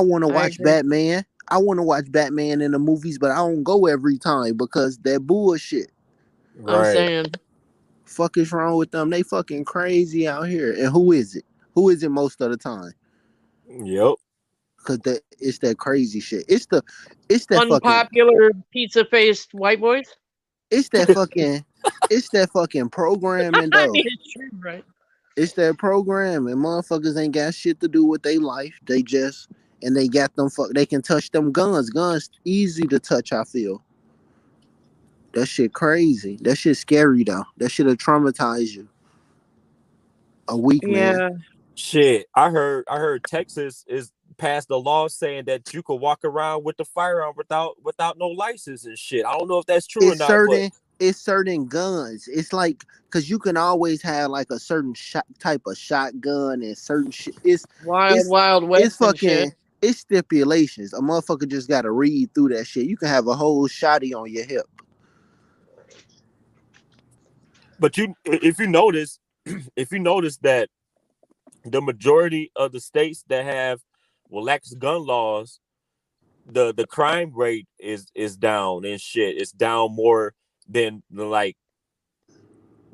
wanna watch Batman. I wanna watch Batman in the movies, but I don't go every time because that bullshit. Right. I'm saying. Fuck is wrong with them? They fucking crazy out here. And who is it? Who is it most of the time? Yep. Cause it's that crazy shit. It's that unpopular pizza faced white boys. It's that fucking programming though. I mean, it's true, right? It's that programming. Motherfuckers ain't got shit to do with their life. They got them they can touch them guns. Guns easy to touch, I feel. That shit crazy. That shit scary though. That shit'll traumatize you. A week, man. Shit. I heard Texas is passed a law saying that you could walk around with the firearm without no license and shit. I don't know if that's true or not. It's certain guns. It's like, cause you can always have like a certain type of shotgun and certain shit. It's wild west. It's fucking. It's stipulations. A motherfucker just gotta read through that shit. You can have a whole shotty on your hip. But if you notice that the majority of the states that have relax gun laws, the crime rate is down and shit. It's down more than like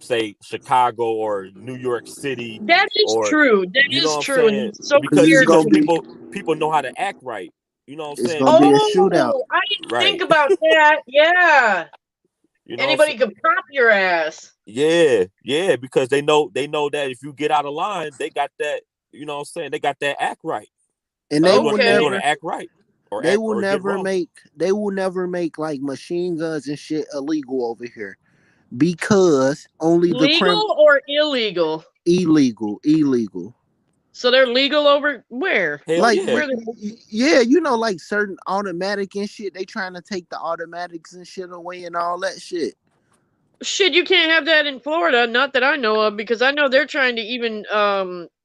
say Chicago or New York City. That is true. That is true. And so because people know how to act right. You know what I'm saying? It's gonna be a shootout. I didn't think about that. Yeah. You know, anybody could pop your ass. Yeah, because they know that if you get out of line, they got that. You know what I'm saying? They got that act right, and they're gonna act right. They will never make like machine guns and shit illegal over here, because only legal or illegal. Illegal. So they're legal over where? Like you know, like certain automatic and shit. They trying to take the automatics and shit away and all that shit. Shit, you can't have that in Florida. Not that I know of, because I know they're trying to even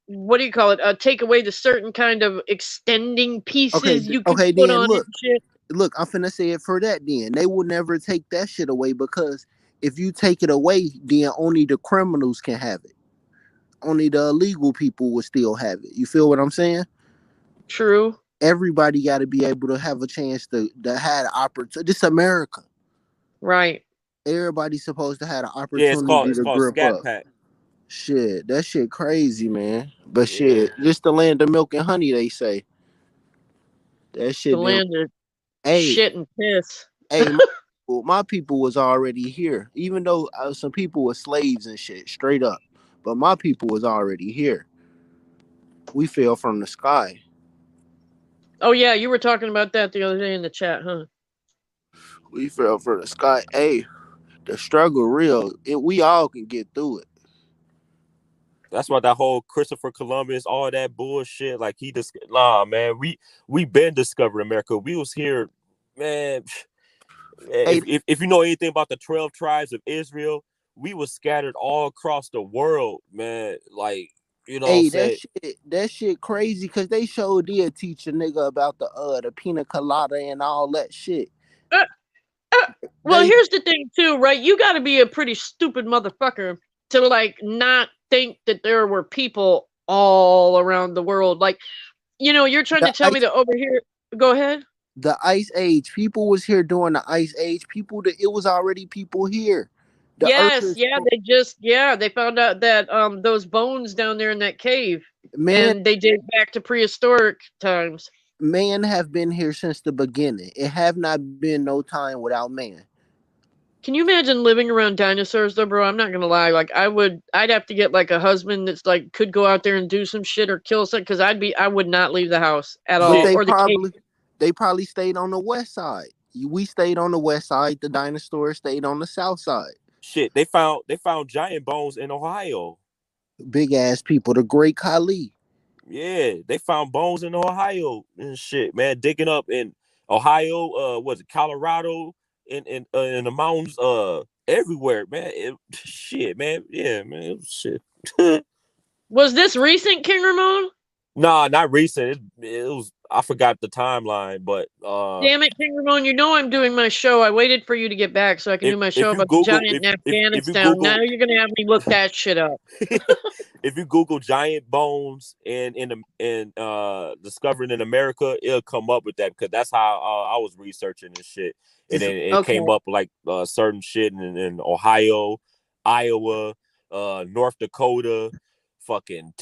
what do you call it? Take away the certain kind of extending pieces you can put on shit. Look, I'm finna say it for that. Then they will never take that shit away, because if you take it away, then only the criminals can have it. Only the illegal people will still have it. You feel what I'm saying? True. Everybody got to be able to have a chance to have an opportunity. This is America, right? Everybody's supposed to have an opportunity it's called grip Scat up. Pack. Shit, that shit crazy, man. But shit, this the land of milk and honey, they say. That shit. The land of shit and piss. Hey, my people was already here, even though some people were slaves and shit, straight up. But my people was already here. We fell from the sky. Oh yeah, you were talking about that the other day in the chat, huh? We fell for the sky. Hey, the struggle real. We all can get through it. That's why that whole Christopher Columbus, all that bullshit, like he just man, we been discovering America. We was here, man. Hey, If you know anything about the 12 tribes of Israel, we was scattered all across the world, man. Like, you know what I'm hey, saying? that shit crazy because they showed did teach a nigga about the pina colada and all that shit. Well, here's the thing too, right? You got to be a pretty stupid motherfucker to like not think that there were people all around the world. Like, you know, you're trying to tell me that over here. Go ahead. The Ice Age, people was here during the Ice Age. It was already people here. Yes, they found out that those bones down there in that cave, and they date back to prehistoric times. Man have been here since the beginning. It have not been no time without man. Can you imagine living around dinosaurs though, bro? I'm not gonna lie. Like I'd have to get like a husband that's like could go out there and do some shit or kill something because I would not leave the house at all. They probably stayed on the west side. We stayed on the west side. The dinosaurs stayed on the south side. Shit, they found giant bones in Ohio. Big ass people, the Great Khali. Yeah, they found bones in Ohio and shit, man. Digging up in Ohio, was it Colorado, in the mountains, everywhere, man. Shit, man. Yeah, man. Shit. Was this recent, King Ramon? Nah, not recent. It was. I forgot the timeline, but damn it, King Ramon! You know I'm doing my show. I waited for you to get back so I can do my show about the giant in Afghanistan. Now you're gonna have me look that shit up. If you Google giant bones and discovering in America, it'll come up with that because that's how I was researching this shit, and then it came up like certain shit in Ohio, Iowa, North Dakota. Fucking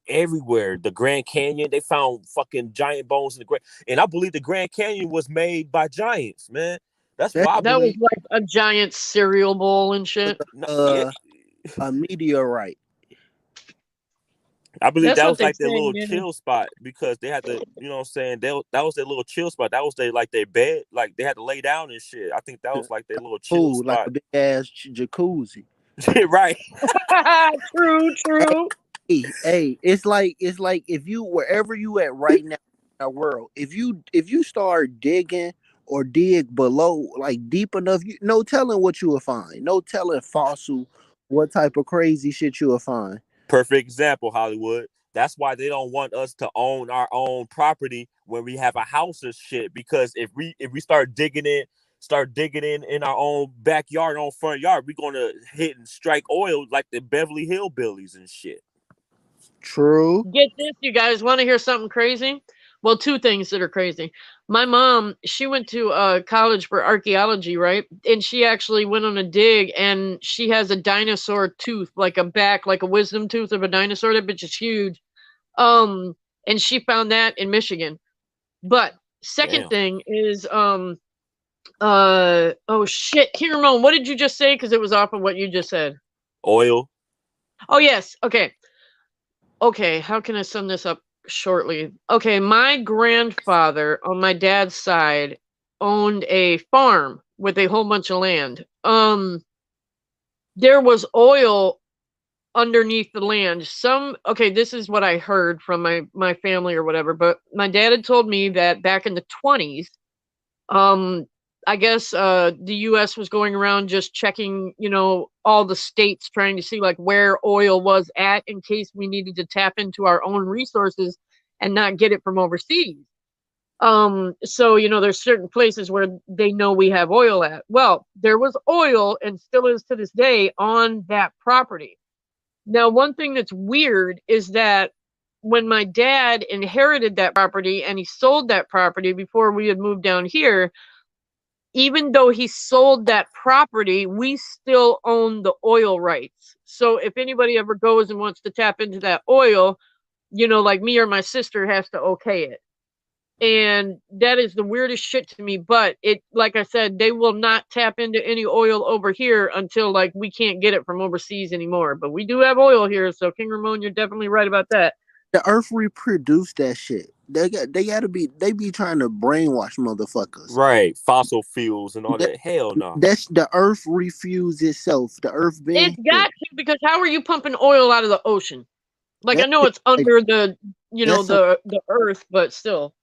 everywhere. The Grand Canyon, they found fucking giant bones in the Grand, and I believe the Grand Canyon was made by giants, man. That's why that was like a giant cereal bowl and shit. A meteorite. I believe that was like their little chill spot because they had to, you know what I'm saying? That was their little chill spot. That was their bed. Like they had to lay down and shit. I think that was like their little chill spot. Like a big ass jacuzzi. Right. True. Hey, it's like if you wherever you at right now in the world, if you start digging or dig below like deep enough, no telling what you will find. No telling fossil what type of crazy shit you will find. Perfect example, Hollywood. That's why they don't want us to own our own property when we have a house or shit. Because if we start digging in our own backyard, our own front yard, we're gonna hit and strike oil like the Beverly Hillbillies and shit. True. Get this, you guys want to hear something crazy? Well, two things that are crazy. My mom, she went to college for archaeology, right? And she actually went on a dig, and she has a dinosaur tooth, like a wisdom tooth of a dinosaur. That bitch is huge. And she found that in Michigan. But second thing is, oh shit, King Ramon, what did you just say? Because it was off of what you just said. Oil. Oh yes. Okay, how can I sum this up shortly? Okay, my grandfather on my dad's side owned a farm with a whole bunch of land. There was oil underneath the land. This is what I heard from my family or whatever, but my dad had told me that back in the 20s, I guess the US was going around just checking, all the states, trying to see like where oil was at in case we needed to tap into our own resources and not get it from overseas. So, there's certain places where they know we have oil at. Well, there was oil and still is to this day on that property. Now, one thing that's weird is that when my dad inherited that property and he sold that property before we had moved down here, even though he sold that property, we still own the oil rights. So if anybody ever goes and wants to tap into that oil, like me or my sister has to okay it. And that is the weirdest shit to me. But like I said, they will not tap into any oil over here until like we can't get it from overseas anymore. But we do have oil here. So King Ramon, you're definitely right about that. The earth reproduced that shit. They be trying to brainwash motherfuckers. Right. Fossil fuels and all that. Hell no. That's the earth refused itself. The earth being It's got to, because how are you pumping oil out of the ocean? Like, I know it's under the the earth, but still.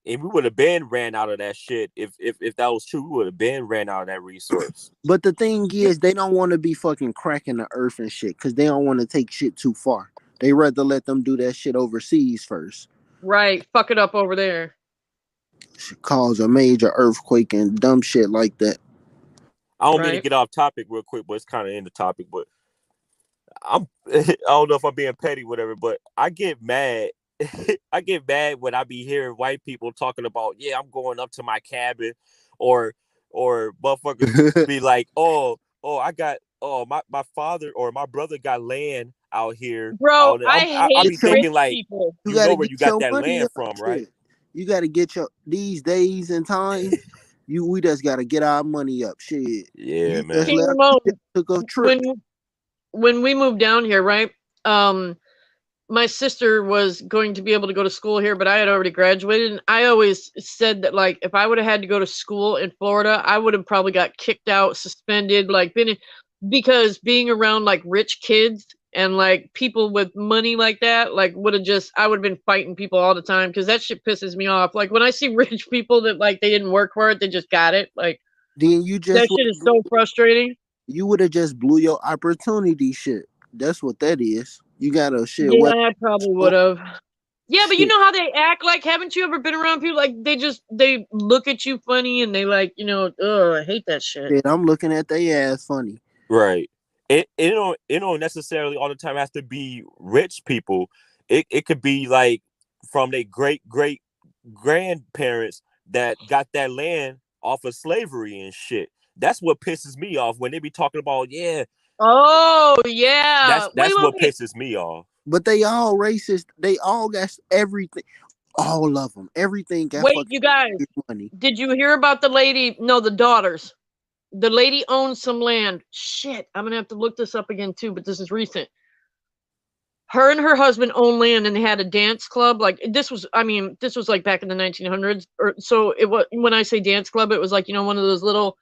And we would have been ran out of that shit if that was true. We would have been ran out of that resource. But the thing is, they don't want to be fucking cracking the earth and shit because they don't want to take shit too far. They rather let them do that shit overseas first. Right, fuck it up over there. Should cause a major earthquake and dumb shit like that. I don't mean to get off topic real quick, but it's kind of in the topic. But I don't know if I'm being petty, whatever. But I get mad. I get mad when I be hearing white people talking about, yeah, I'm going up to my cabin, or motherfuckers be like, my father or my brother got land out here. Bro, I be thinking like, people. you know where you got that land from, right? You got to get these days and time. We just got to get our money up, shit. Yeah, man. King Ramon, took a trip. When we moved down here, right? My sister was going to be able to go to school here, but I had already graduated. And I always said that, like, if I would have had to go to school in Florida, I would have probably got kicked out, suspended, because being around like rich kids and like people with money like that, like I would have been fighting people all the time because that shit pisses me off. Like when I see rich people that like they didn't work for it, they just got it. Like then that shit is so frustrating. You would have just blew your opportunity, shit. That's what that is. You gotta shit. Yeah, I probably would have. Yeah, but you know how they act. Like, haven't you ever been around people like they look at you funny and they like, I hate that shit. Yeah, I'm looking at their ass funny. Right. It don't necessarily all the time have to be rich people. It could be like from their great grandparents that got that land off of slavery and shit. That's what pisses me off when they be talking about, yeah. Oh yeah. That's what pisses me off. But they all racist. They all got everything. All of them. Everything got you guys, money. Did you hear about the lady? No, the daughters. The lady owns some land. Shit, I'm gonna have to look this up again too, but this is recent. Her and her husband own land and they had a dance club. Like this was like back in the 1900s. Or so it was. When I say dance club, it was like, one of those little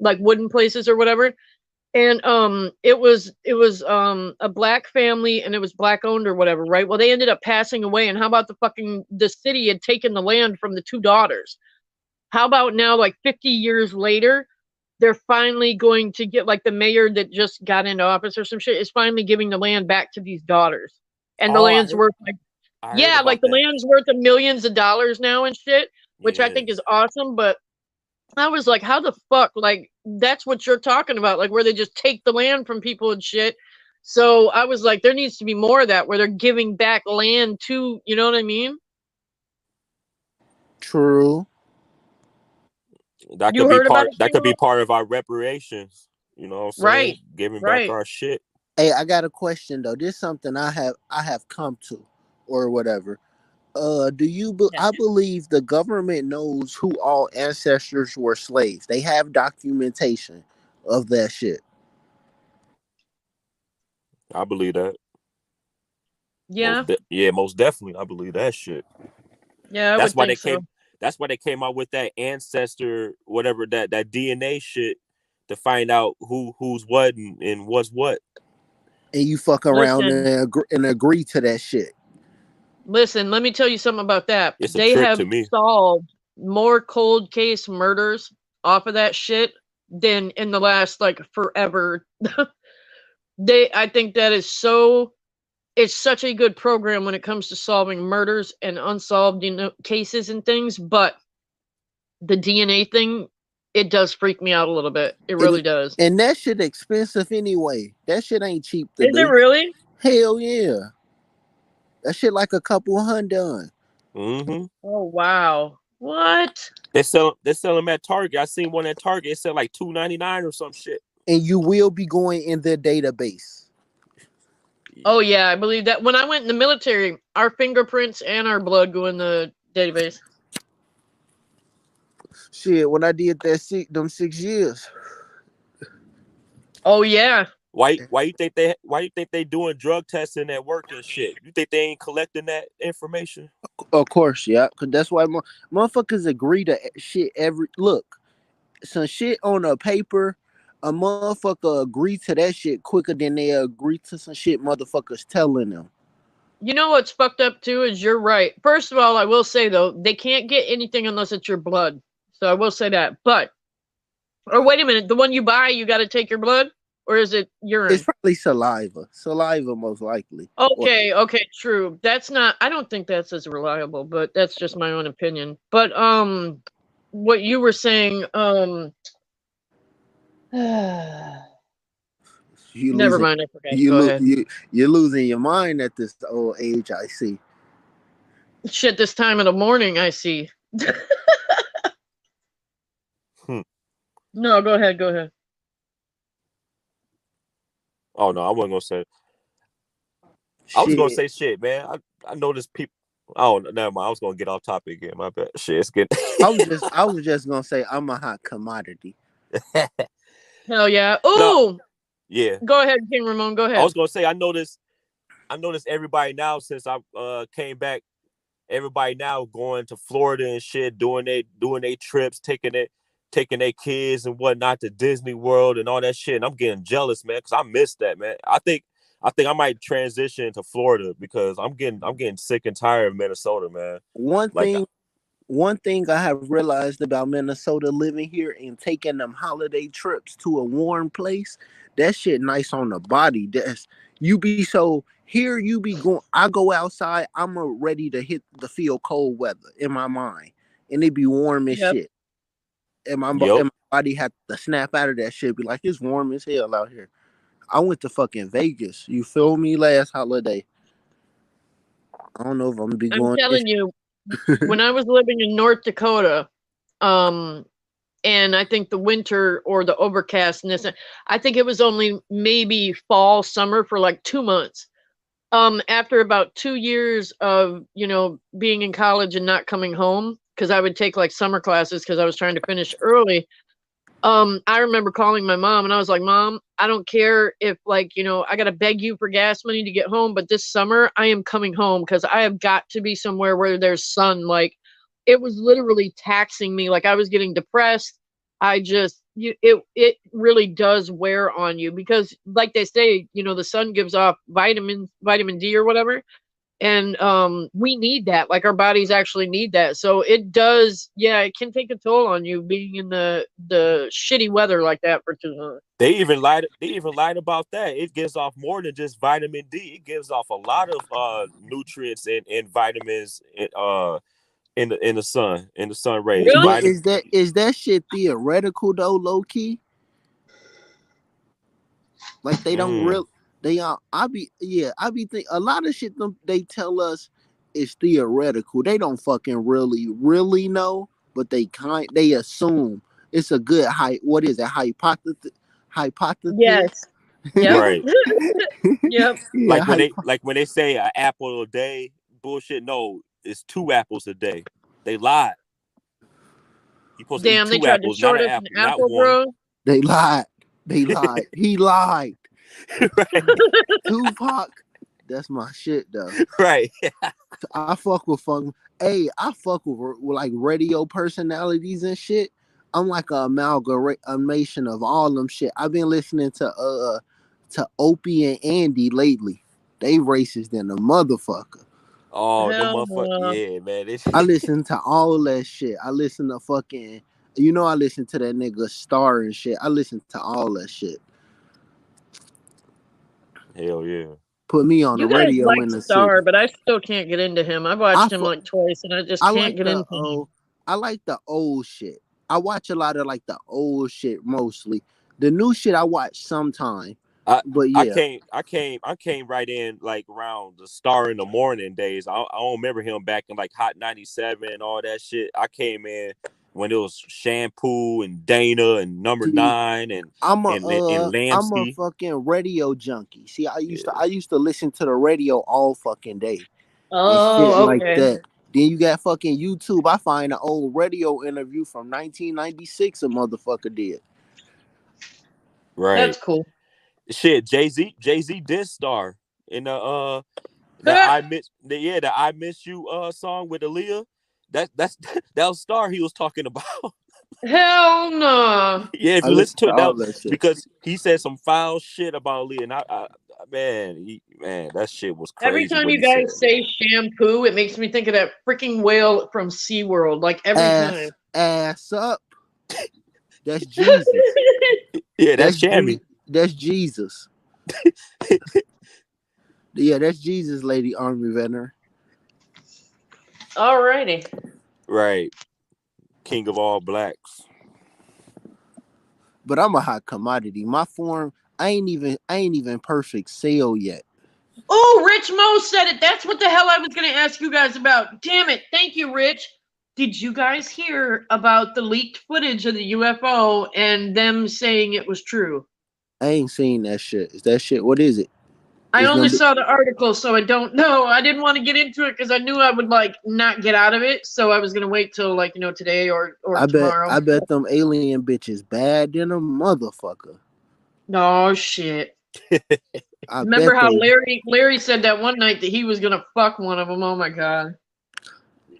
like wooden places or whatever. And it was a black family and it was black owned or whatever, right? Well, they ended up passing away. And how about the city had taken the land from the two daughters? How about now, like 50 years later, they're finally going to get, like, the mayor that just got into office or some shit is finally giving the land back to these daughters. And the land's worth the land's worth of millions of dollars now and shit, which I think is awesome. But I was like, how the fuck? Like, that's what you're talking about, like, where they just take the land from people and shit. So I was like, there needs to be more of that, where they're giving back land to, you know what I mean? True. That could be part of our reparations. You know what I'm saying? Right. Giving back our shit. Hey, I got a question though. This is something I have come to, or whatever. I believe the government knows who all ancestors were slaves. They have documentation of that shit. I believe that. Yeah. Most definitely. I believe that shit. Yeah, that's why they came out with that ancestor, whatever, that DNA shit to find out who's what and what's what. And you fuck around and agree to that shit. Listen, let me tell you something about that. They have solved more cold case murders off of that shit than in the last like forever. I think that is it's such a good program when it comes to solving murders and unsolved, cases and things. But the DNA thing, it does freak me out a little bit. It really does. And that shit expensive anyway. That shit ain't cheap to do. Is it really? Hell yeah. That shit like a couple $100. Mm-hmm. Oh wow! What? They sell them at Target. I seen one at Target. It said like $2.99 or some shit. And you will be going in their database. Oh yeah, I believe that. When I went in the military, our fingerprints and our blood go in the database. Shit, when I did them 6 years. Oh yeah. Why you think they doing drug testing at work and shit? You think they ain't collecting that information? Of course, yeah. Cause that's why motherfuckers agree to shit look. Some shit on a paper, a motherfucker agree to that shit quicker than they agree to some shit motherfuckers telling them. You know what's fucked up too is you're right. First of all, I will say though, they can't get anything unless it's your blood. So I will say that. But wait a minute, the one you buy, you got to take your blood, or is it urine? It's probably saliva. Saliva most likely. Okay, true. That's not. I don't think that's as reliable, but that's just my own opinion. But what you were saying, never mind. I forgot. Go ahead. You're losing your mind at this old age. I see. Shit, this time of the morning, I see. No, go ahead. Oh no, I wasn't gonna say. I was gonna say shit, man. I noticed people. Oh, never mind. I was gonna get off topic again. My bad. Shit, it's good. I was just gonna say I'm a hot commodity. Hell yeah! Ooh, no, yeah. Go ahead, King Ramon. Go ahead. I was gonna say I noticed everybody now since I came back. Everybody now going to Florida and shit, doing their trips, taking their kids and whatnot to Disney World and all that shit. And I'm getting jealous, man, because I missed that, man. I think I might transition to Florida because I'm getting sick and tired of Minnesota, man. One thing I have realized about Minnesota, living here and taking them holiday trips to a warm place, that shit nice on the body. You be going. I go outside, I'm ready to feel cold weather in my mind, and it be warm as shit. And my body had to snap out of that shit. Be like, it's warm as hell out here. I went to fucking Vegas. You feel me? Last holiday. I don't know if I'm gonna be going. I'm telling you, when I was living in North Dakota, and I think the winter or the overcastness, I think it was only maybe fall, summer for like 2 months. After about 2 years of, being in college and not coming home, because I would take like summer classes because I was trying to finish early. I remember calling my mom and I was like, Mom, I don't care if I got to beg you for gas money to get home, but this summer I am coming home because I have got to be somewhere where there's sun. Like, it was literally taxing me. Like, I was getting depressed. It really does wear on you because, like they say, the sun gives off vitamin D or whatever. And we need that. Like, our bodies actually need that. So it does, it can take a toll on you being in the shitty weather like that for too long. They even lied about that. It gives off more than just vitamin D. It gives off a lot of nutrients and vitamins in the sun rays. Really? Is that shit theoretical though, low key? Like, they don't really. I be thinking a lot of shit they tell us is theoretical. They don't fucking really know, but they assume it's a good what is it, hypothesis? Yes. Yep. Right. Yep. Like when they say an apple a day, bullshit. No, it's 2 apples a day. They lied. You supposed to eat 2 they tried apples, to short not us an an apple, bro. They lied. He lied. Right. Tupac, that's my shit though. Right. I fuck with like radio personalities and shit. I'm like an amalgamation of all them shit. I've been listening to Opie and Andy lately. They racist than a motherfucker. Oh, the motherfucker. Yeah, man. I listen to all that shit. I listen to fucking, I listen to that nigga Star and shit. I listen to all that shit. Hell yeah. Put me on the radio in the Star, city. But I still can't get into him. I've watched him like twice and I just can't get into him. I like the old shit. I watch a lot of like the old shit mostly. The new shit I watch sometime. But yeah. I came right in like around the Star in the Morning days. I don't remember him back in like Hot 97 and all that shit. I came in when it was Shampoo and Dana and Number 9 and Lansky. I'm a fucking radio junkie. See, I used to listen to the radio all fucking day. Oh, okay. Like that. Then you got fucking YouTube. I find an old radio interview from 1996 a motherfucker did. Right. That's cool. Shit, Jay-Z did star in the the I Miss You song with Aaliyah. That was Star he was talking about. Hell no. Yeah, if I you listen listen to to it all now, that shit. because he said some foul shit about Aaliyah, and man, that shit was Every crazy time what you he said, guys say man. shampoo, it makes me think of that freaking whale from SeaWorld. Like every time. Ass up. That's Jesus. Yeah, that's Shammy. That's Jesus. Yeah, that's Jesus, Lady Army veteran. Alrighty. Right. King of all blacks. But I'm a hot commodity. My form, I ain't even perfect sale yet. Oh, Rich Mo said it. That's what the hell I was going to ask you guys about. Damn it. Thank you, Rich. Did you guys hear about the leaked footage of the UFO and them saying it was true? I ain't seen that shit. Is that shit? What is it? I only saw the article, so I don't know. I didn't want to get into it because I knew I would like not get out of it. So I was gonna wait till like today or tomorrow. I bet them alien bitches bad than a motherfucker. No shit. Remember how Larry said that one night that he was gonna fuck one of them? Oh my god.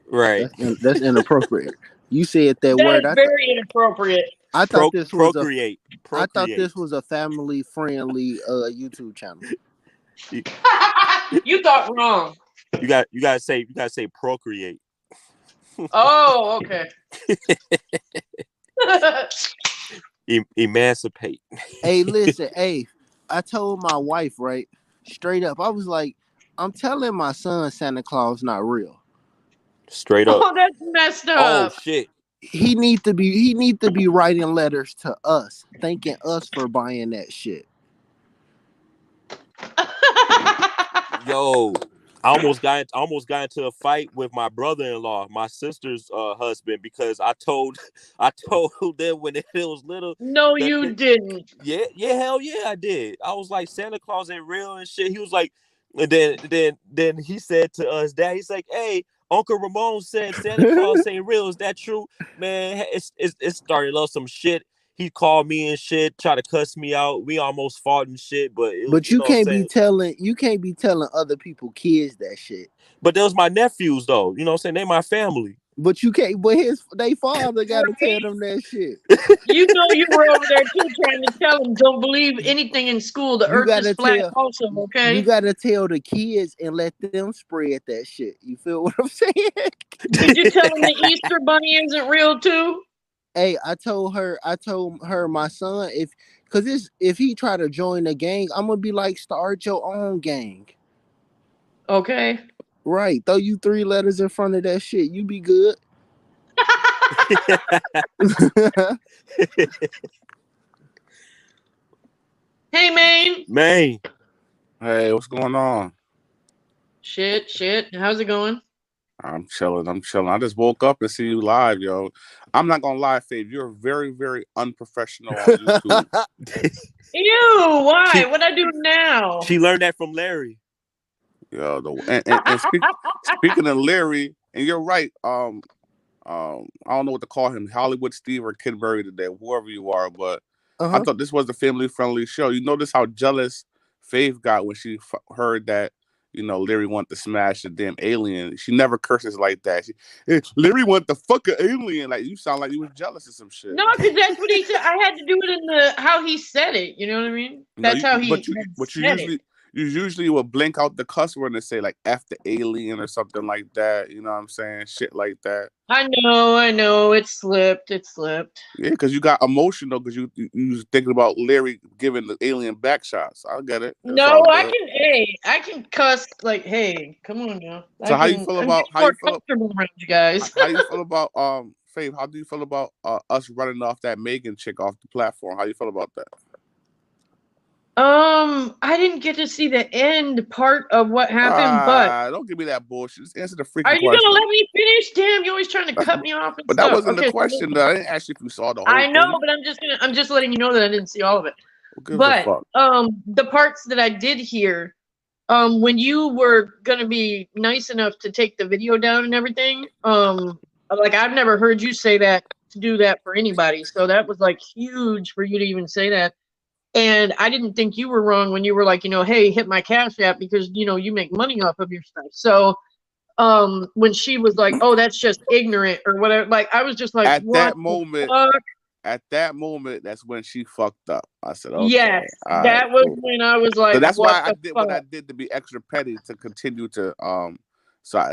Right. That's inappropriate. You said that word. That's very inappropriate. I thought this was procreate. I thought this was a family friendly YouTube channel. You thought wrong. You gotta say procreate. Oh, okay. Emancipate. Hey, listen, hey, I told my wife, right, straight up, I was like, I'm telling my son Santa Claus not real. Straight up. Oh, that's messed up. Oh shit. He need to be writing letters to us, thanking us for buying that shit. Yo, I almost got into a fight with my brother-in-law, my sister's husband, because I told them when it was little. No, you didn't. Yeah, hell yeah, I did. I was like, Santa Claus ain't real and shit. He was like, and then he said to us, Dad, he's like, hey, Uncle Ramon said Santa Claus ain't real. Is that true? Man, it started up some shit. He called me and shit, tried to cuss me out. We almost fought and shit, but you can't be telling other people kids that shit. But those my nephews though. You know what I'm saying? They my family. But you can't. But they father got to tell them that shit. You know you were over there too, trying to tell them don't believe anything in school. The earth is flat. Also, okay. You gotta tell the kids and let them spread that shit. You feel what I'm saying? Did you tell them the Easter Bunny isn't real too? Hey, I told her my son if he try to join the gang, I'm gonna be like, start your own gang. Okay. Right. Throw you 3 letters in front of that shit. You be good. Hey, man. Hey, what's going on? Shit. How's it going? I'm chilling. I just woke up and see you live, yo. I'm not gonna lie, Fabe. You're very, very unprofessional on YouTube. Ew, why? What'd I do now? She learned that from Larry. Yo, speaking of Larry, and you're right. I don't know what to call him, Hollywood Steve or Kid Murray today, whoever you are, but I thought this was a family-friendly show. You notice how jealous Faith got when she heard that, Larry wanted to smash the damn alien. She never curses like that. Larry want to fuck an alien. Like, you sound like you was jealous of some shit. No, because that's what he said. I had to do it in how he said it. You know what I mean? That's how he said it. You usually will blink out the cuss word and say like F the alien or something like that. You know what I'm saying? Shit like that. I know. It slipped. Yeah, because you got emotional because you was thinking about Larry giving the alien back shots. I get it. No, I can cuss like, hey, come on now. So how you feel about comfortable around you guys? How you feel about Faith? How do you feel about us running off that Megan chick off the platform? How you feel about that? I didn't get to see the end part of what happened, but don't give me that bullshit. Just answer the freaking question. Are you question. gonna let me finish? Damn, you're always trying to cut me off. But that wasn't the question. Though. I didn't ask you if you saw the whole thing. I know, but I'm just letting you know that I didn't see all of it. But the parts that I did hear, when you were gonna be nice enough to take the video down and everything, like I've never heard you say that to do that for anybody. So that was like huge for you to even say that. And I didn't think you were wrong when you were like, hey, hit my Cash App because, you make money off of your stuff. So when she was like, oh, that's just ignorant or whatever, like, I was just like, at what that moment, fuck? At that moment, that's when she fucked up. I said, okay. Yes, that was when I was like, so that's what why I the did fuck? what I did to be extra petty to continue to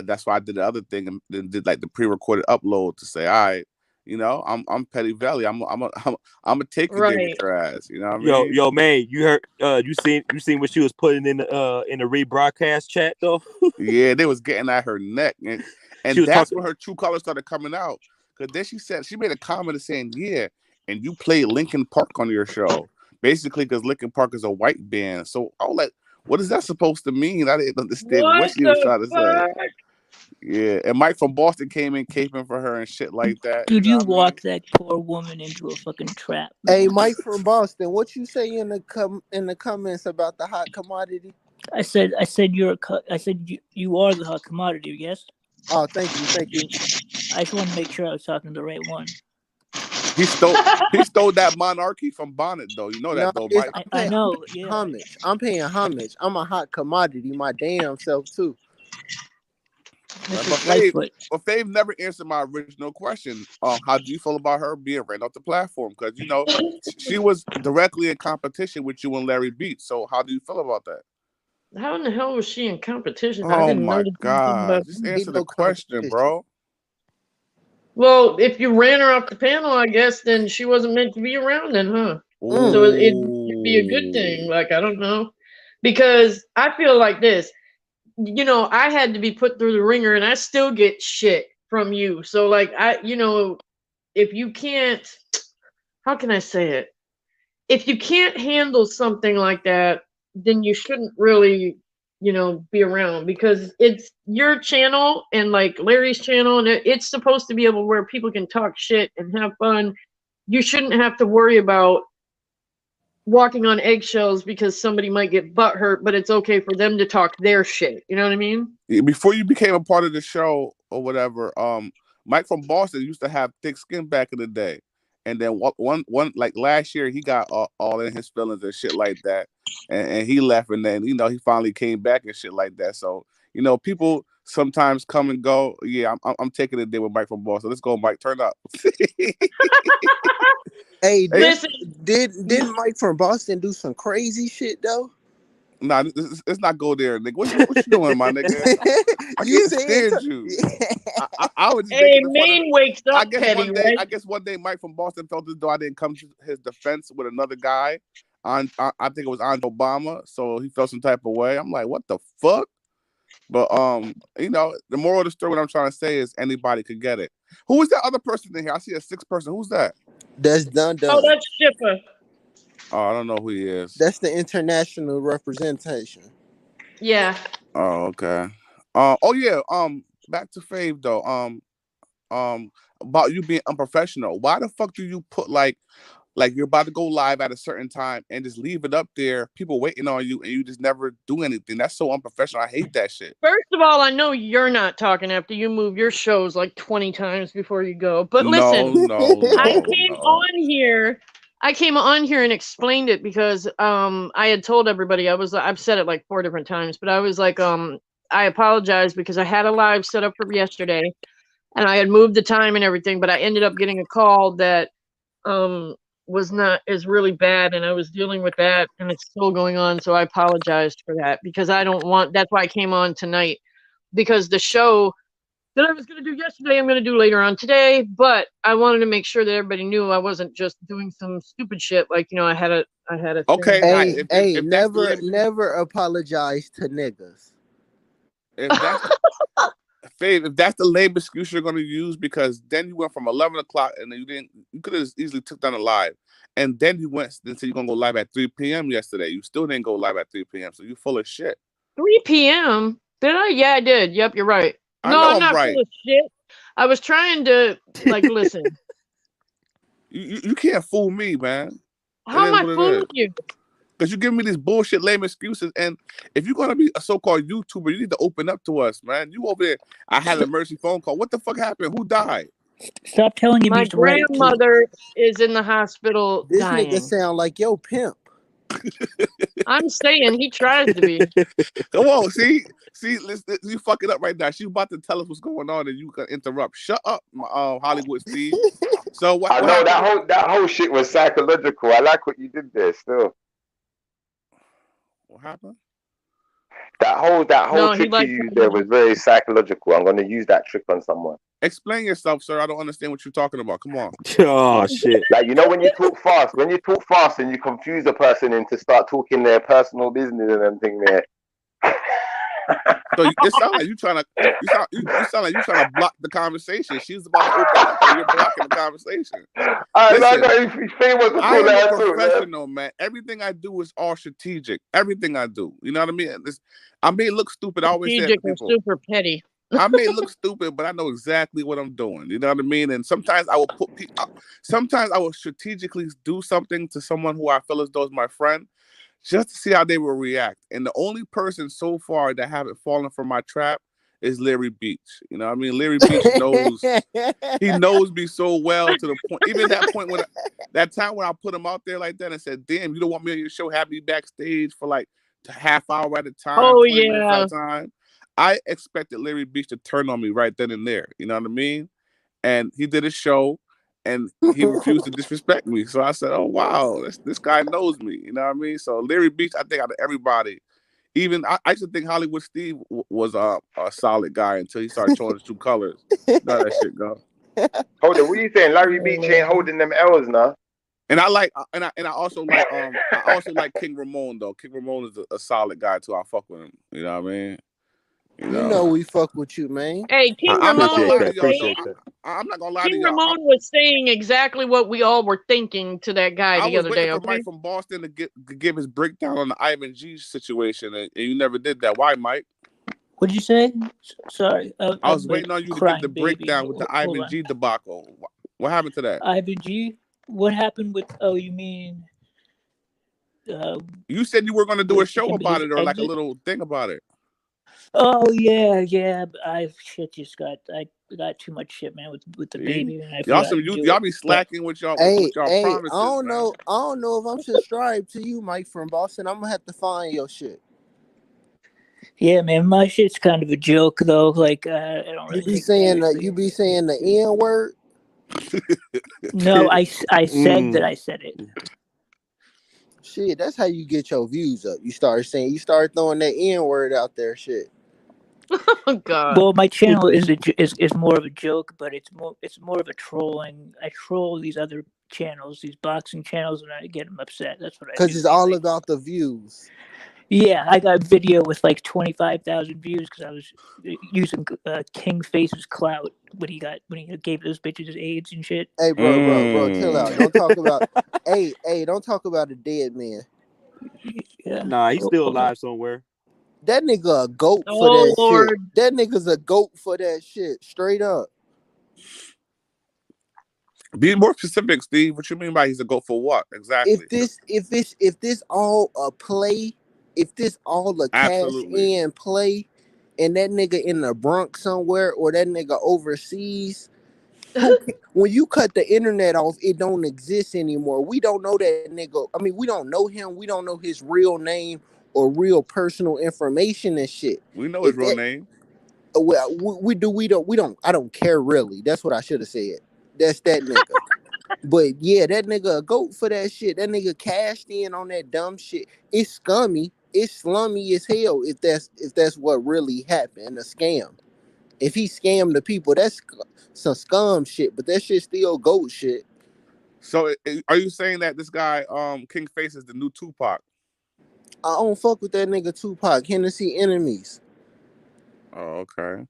that's why I did the other thing and then did like the pre-recorded upload to say, all right, I'm Petty Valley. I'm a take you there with your ass. You know what I mean? Yo, man, you heard you seen what she was putting in the rebroadcast chat though? Yeah, they was getting at her neck, and that's when her true colors started coming out. Because then she made a comment saying, yeah, and you played Linkin Park on your show, basically because Linkin Park is a white band. So I was like, what is that supposed to mean? I didn't understand what she was trying to say. Yeah, and Mike from Boston came in caping for her and shit like that. Dude, you walked that poor woman into a fucking trap. Man. Hey, Mike from Boston, what you say in the comments about the hot commodity? I said you are the hot commodity. Yes. Oh, thank you. I just want to make sure I was talking to the right one. He stole that monarchy from Bonnet though. You know that though, Mike. I know. Yeah. Homage. I'm paying homage. I'm a hot commodity, my damn self too. But Fave never answered my original question. How do you feel about her being ran off the platform? Because she was directly in competition with you and Larry Beats. So how do you feel about that? How in the hell was she in competition? Oh, I didn't my God! Just answer the question, bro. Well, if you ran her off the panel, I guess then she wasn't meant to be around, then, huh? Ooh. So it'd be a good thing. Like, I don't know, because I feel like this. I had to be put through the ringer, and I still get shit from you. So, like, if you can't, how can I say it? If you can't handle something like that, then you shouldn't really, be around, because it's your channel and like Larry's channel, and it's supposed to be able where people can talk shit and have fun. You shouldn't have to worry about walking on eggshells because somebody might get butthurt, but it's okay for them to talk their shit. You know what I mean? Before you became a part of the show or whatever, Mike from Boston used to have thick skin back in the day. And then one like last year, he got all in his feelings and shit like that, and he left. And then he finally came back and shit like that. So people sometimes come and go. Yeah, I'm taking it there with Mike from Boston. Let's go, Mike. Turn up. Hey, listen. Didn't Mike from Boston do some crazy shit though? Nah, let's not go there, nigga. What you doing, my nigga? I can't stand you. I was just wakes up, I guess Petty, right? I guess one day Mike from Boston felt as though I didn't come to his defense with another guy. I think it was on Obama, so he felt some type of way. I'm like, what the fuck? But the moral of the story, what I'm trying to say is anybody could get it. Who is that other person in here? I see a 6th person. Who's that? That's Dun. Oh, that's Shipper. Oh, I don't know who he is. That's the international representation. Yeah. Oh, okay. Oh yeah. Back to Fave though. About you being unprofessional. Why the fuck do you put like you're about to go live at a certain time and just leave it up there, people waiting on you, and you just never do anything? That's so unprofessional. I hate that shit. First of all, I know you're not talking after you move your shows like 20 times before you go. But listen, I came on here and explained it because I had told everybody I've said it like 4 different times, but I was like, I apologize because I had a live set up for yesterday and I had moved the time and everything, but I ended up getting a call that is really bad, and I was dealing with that, and it's still going on. So I apologized for that because that's why I came on tonight, because the show that I was going to do yesterday, I'm going to do later on today, but I wanted to make sure that everybody knew I wasn't just doing some stupid shit. Like, I had a okay. If never apologize to niggas. If that's the lame excuse you're going to use, because then you went from 11 o'clock and then you could have easily took down a live, and then you went and said you're going to go live at 3 p.m. yesterday. You still didn't go live at 3 p.m. So you're full of shit. 3 p.m. Did I? Yeah, I did. Yep, you're right. No, I'm not right. Full of shit. I was trying to listen. You can't fool me, man. How am I fooling you? Because you give me these bullshit lame excuses, and if you're gonna be a so-called YouTuber, you need to open up to us, man. You over there, I had an emergency phone call. What the fuck happened? Who died? Stop telling me my grandmother is in the hospital this dying. Nigga sound like yo pimp. I'm saying he tries to be. Come on, see, you fuck it up right now. She's about to tell us what's going on, and you can interrupt. Shut up, Hollywood Steve. So what? I know that whole shit was psychological. I like what you did there. Still, what happened? That whole trick you used there was very psychological. I'm going to use that trick on someone. Explain yourself, sir. I don't understand what you're talking about. Come on. Oh shit! Like, you know, when you talk fast and you confuse a person into start talking their personal business and everything there. So it sounds like you sound like you trying to block the conversation. She's about to open up and you're blocking the conversation. I am a professional, man. Everything I do is all strategic. Everything I do. You know what I mean? I may look stupid. I always say to people, super petty. I may look stupid, but I know exactly what I'm doing. You know what I mean? And sometimes I will strategically do something to someone who I feel as though is my friend, just to see how they will react. And the only person so far that haven't fallen for my trap is Larry Beach. You know what I mean? Larry Beach knows me so well to the point, even that point that time when I put him out there like that and said, damn, you don't want me on your show, have me backstage for like a half hour at a time. Oh, yeah. Time. I expected Larry Beach to turn on me right then and there. You know what I mean? And he did a show and he refused to disrespect me. So I said, oh, wow, this guy knows me. You know what I mean? So Larry Beach, I think out of everybody, even I used to think Hollywood Steve was a solid guy until he started showing his true colors. Let that shit go. Hold on, what are you saying? Larry Beach ain't holding them L's now. And I also like King Ramon though. King Ramon is a solid guy too. I fuck with him. You know what I mean? You know we fuck with you, man. Hey, King Ramon was saying exactly what we all were thinking to that guy the other day. I was waiting for Mike from Boston to give his breakdown on the Ivan G situation, and you never did that. Why, Mike? What'd you say? Sorry. I was waiting on you to give the breakdown with the Ivan G debacle. What happened to that? Ivan G? What happened with, oh, you mean... you said you were going to do a show about it or like a little thing about it. Oh yeah. I got too much shit, man, with the baby. And y'all be slacking with y'all. With y'all promises, I don't know if I'm subscribed to you, Mike from Boston. I'm gonna have to find your shit. Yeah, man, my shit's kind of a joke though. Like I don't really. You be saying the N word. No, I said that I said it. Shit, that's how you get your views up. You start throwing that N word out there, shit. Oh God. Well, my channel is more of a joke, but it's more of a trolling. I troll these other channels, these boxing channels, and I get them upset. That's what I do. Because it's all about the views. Yeah, I got a video with like 25,000 views because I was using King Face's clout when he gave those bitches AIDS and shit. Hey, bro, chill out. Don't talk about. Don't talk about a dead man. Yeah. Nah, he's still alive somewhere. That nigga a goat for that shit. That nigga's a goat for that shit. Straight up. Be more specific, Steve. What you mean by he's a goat for what exactly? If this all a play, if this all a cash in play, and that nigga in the Bronx somewhere or that nigga overseas, when you cut the internet off, it don't exist anymore. We don't know that nigga. I mean, we don't know him. We don't know his real name or real personal information and shit. We know his real name. Well, we don't. I don't care really. That's what I should have said. That's that nigga. But yeah, that nigga a goat for that shit. That nigga cashed in on that dumb shit. It's scummy. It's slummy as hell. If that's what really happened, a scam. If he scammed the people, that's some scum shit. But that shit still goat shit. So are you saying that this guy, King Face, is the new Tupac? I don't fuck with that nigga Tupac. Hennessy enemies. Oh, okay.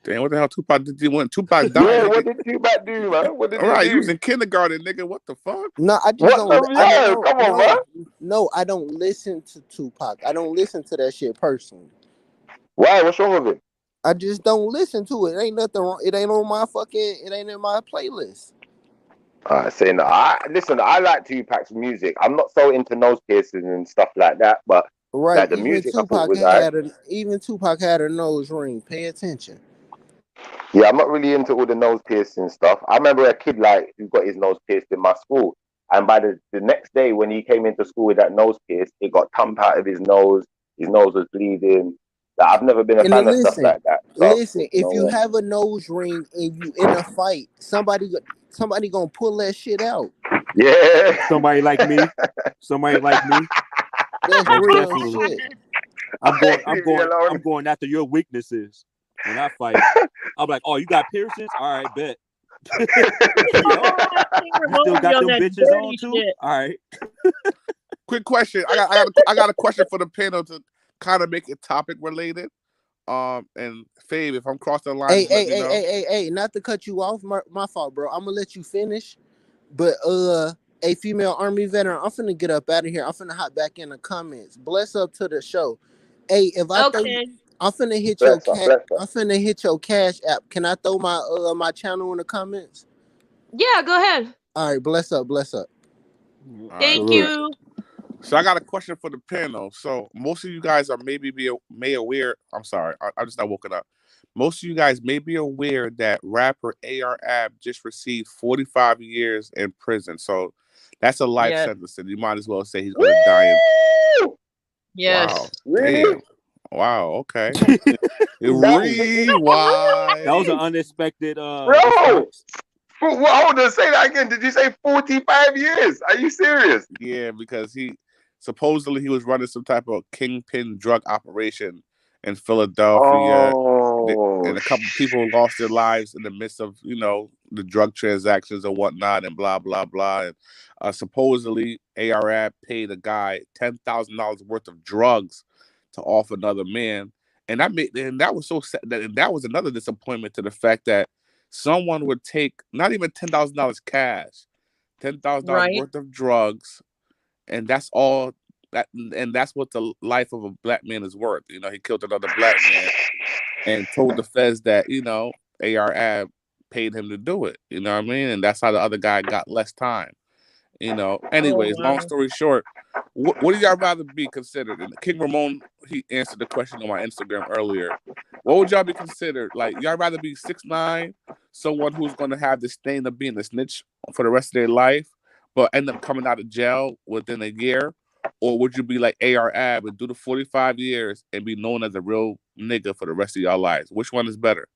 Damn, what the hell Tupac did you want? Tupac died. Yeah, what did Tupac do, man? What did he do? You was in kindergarten, nigga. What the fuck? No, I just don't. Come on, man. No, I don't listen to Tupac. I don't listen to that shit personally. Why? What's wrong with it? I just don't listen to it. It ain't nothing wrong. It ain't on my it ain't in my playlist. Saying I like Tupac's music. I'm not so into nose piercings and stuff like that, but right, like, the music even Tupac had a nose ring. Pay attention. Yeah, I'm not really into all the nose piercing stuff. I remember a kid who got his nose pierced in my school, And by the next day, when he came into school with that nose pierce, it got tump out of his nose. His nose was bleeding. Like, I've never been a And fan then of stuff like that. So, listen, if you have a nose ring and you in a fight, somebody gonna pull that shit out. Yeah. Somebody like me. Somebody like me. That's Most real definitely. shit. I'm going after your weaknesses. When I fight, I'm like, oh, you got piercings? All right, bet. You still got them bitches on too? Shit. All right. Quick question. I got a question for the panel to kind of make it topic related. And Fabe, if I'm crossing the line, Hey, not to cut you off, my fault, bro. I'm gonna let you finish. But a female Army veteran, I'm finna get up out of here. I'm finna hop back in the comments. Bless up to the show. Hey, if I I'm finna hit your I'm finna hit your Cash App. Can I throw my my channel in the comments? Yeah, go ahead. All right, bless up. Thank you. So I got a question for the panel. So most of you guys are may aware. I'm sorry, I'm just not woken up. Most of you guys may be aware that rapper AR-Ab just received 45 years in prison. So that's a life sentence, and you might as well say he's going to die. Yes. Wow. Really? Damn. Wow. Okay. Rewind. That was an unexpected. Bro. Hold on, say that again. Did you say 45 years? Are you serious? Yeah, because he supposedly was running some type of kingpin drug operation in Philadelphia. And a couple people lost their lives in the midst of, the drug transactions and whatnot and blah, blah, blah. And supposedly AR-Ab paid a guy $10,000 worth of drugs to offer another man. And that was so sad. That was another disappointment to the fact that someone would take not even $10,000 cash, $10,000 worth of drugs, and that's all and that's what the life of a black man is worth. He killed another black man and told the feds that, AR-Ab paid him to do it. You know what I mean? And that's how the other guy got less time. Anyways, long story short, what do y'all rather be considered? And King Ramon, he answered the question on my Instagram earlier. What would y'all be considered? Like, y'all rather be 6'9", someone who's going to have this stain of being a snitch for the rest of their life, but end up coming out of jail within a year? Or would you be like AR-Ab and do the 45 years and be known as a real nigga for the rest of y'all lives? Which one is better?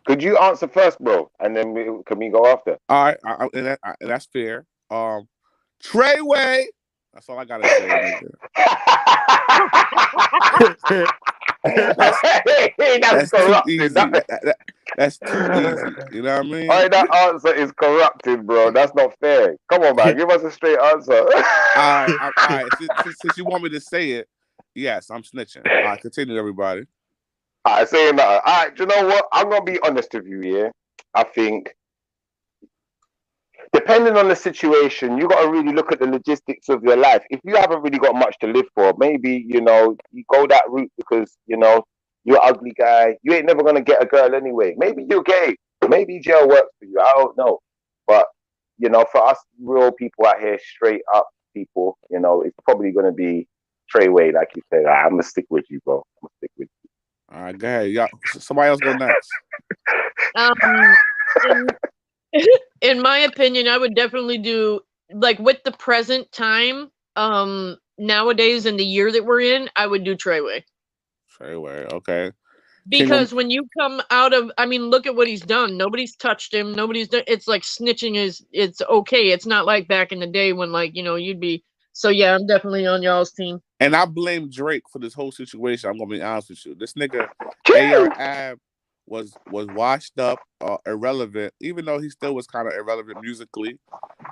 Could you answer first, bro? And then can we go after? All right, and that's fair. Treyway. That's all I gotta say. That's corrupted. That's too easy. You know what I mean? All right, that answer is corrupted, bro. That's not fair. Come on, man. Give us a straight answer. All right. Since you want me to say it, yes, I'm snitching. All right, continue, everybody. All right, saying that. All right, do you know what? I'm gonna be honest with you. Yeah, I think depending on the situation, you got to really look at the logistics of your life. If you haven't really got much to live for, maybe, you go that route because, you're an ugly guy. You ain't never going to get a girl anyway. Maybe you're gay. Maybe jail works for you. I don't know. But, for us real people out here, straight up people, it's probably going to be Treyway, like you said. I'm going to stick with you, bro. I'm going to stick with you. All right, go ahead. Yeah, somebody else go next. In my opinion, I would definitely do, like, with the present time, nowadays in the year that we're in, I would do Treyway. Treyway, okay. Because when you come out of, look at what he's done. Nobody's touched him. Nobody's done. It's like snitching it's okay. It's not like back in the day when, like, you'd be. So yeah, I'm definitely on y'all's team. And I blame Drake for this whole situation. I'm gonna be honest with you. This nigga AR-Ab was washed up, irrelevant, even though he still was kind of irrelevant musically,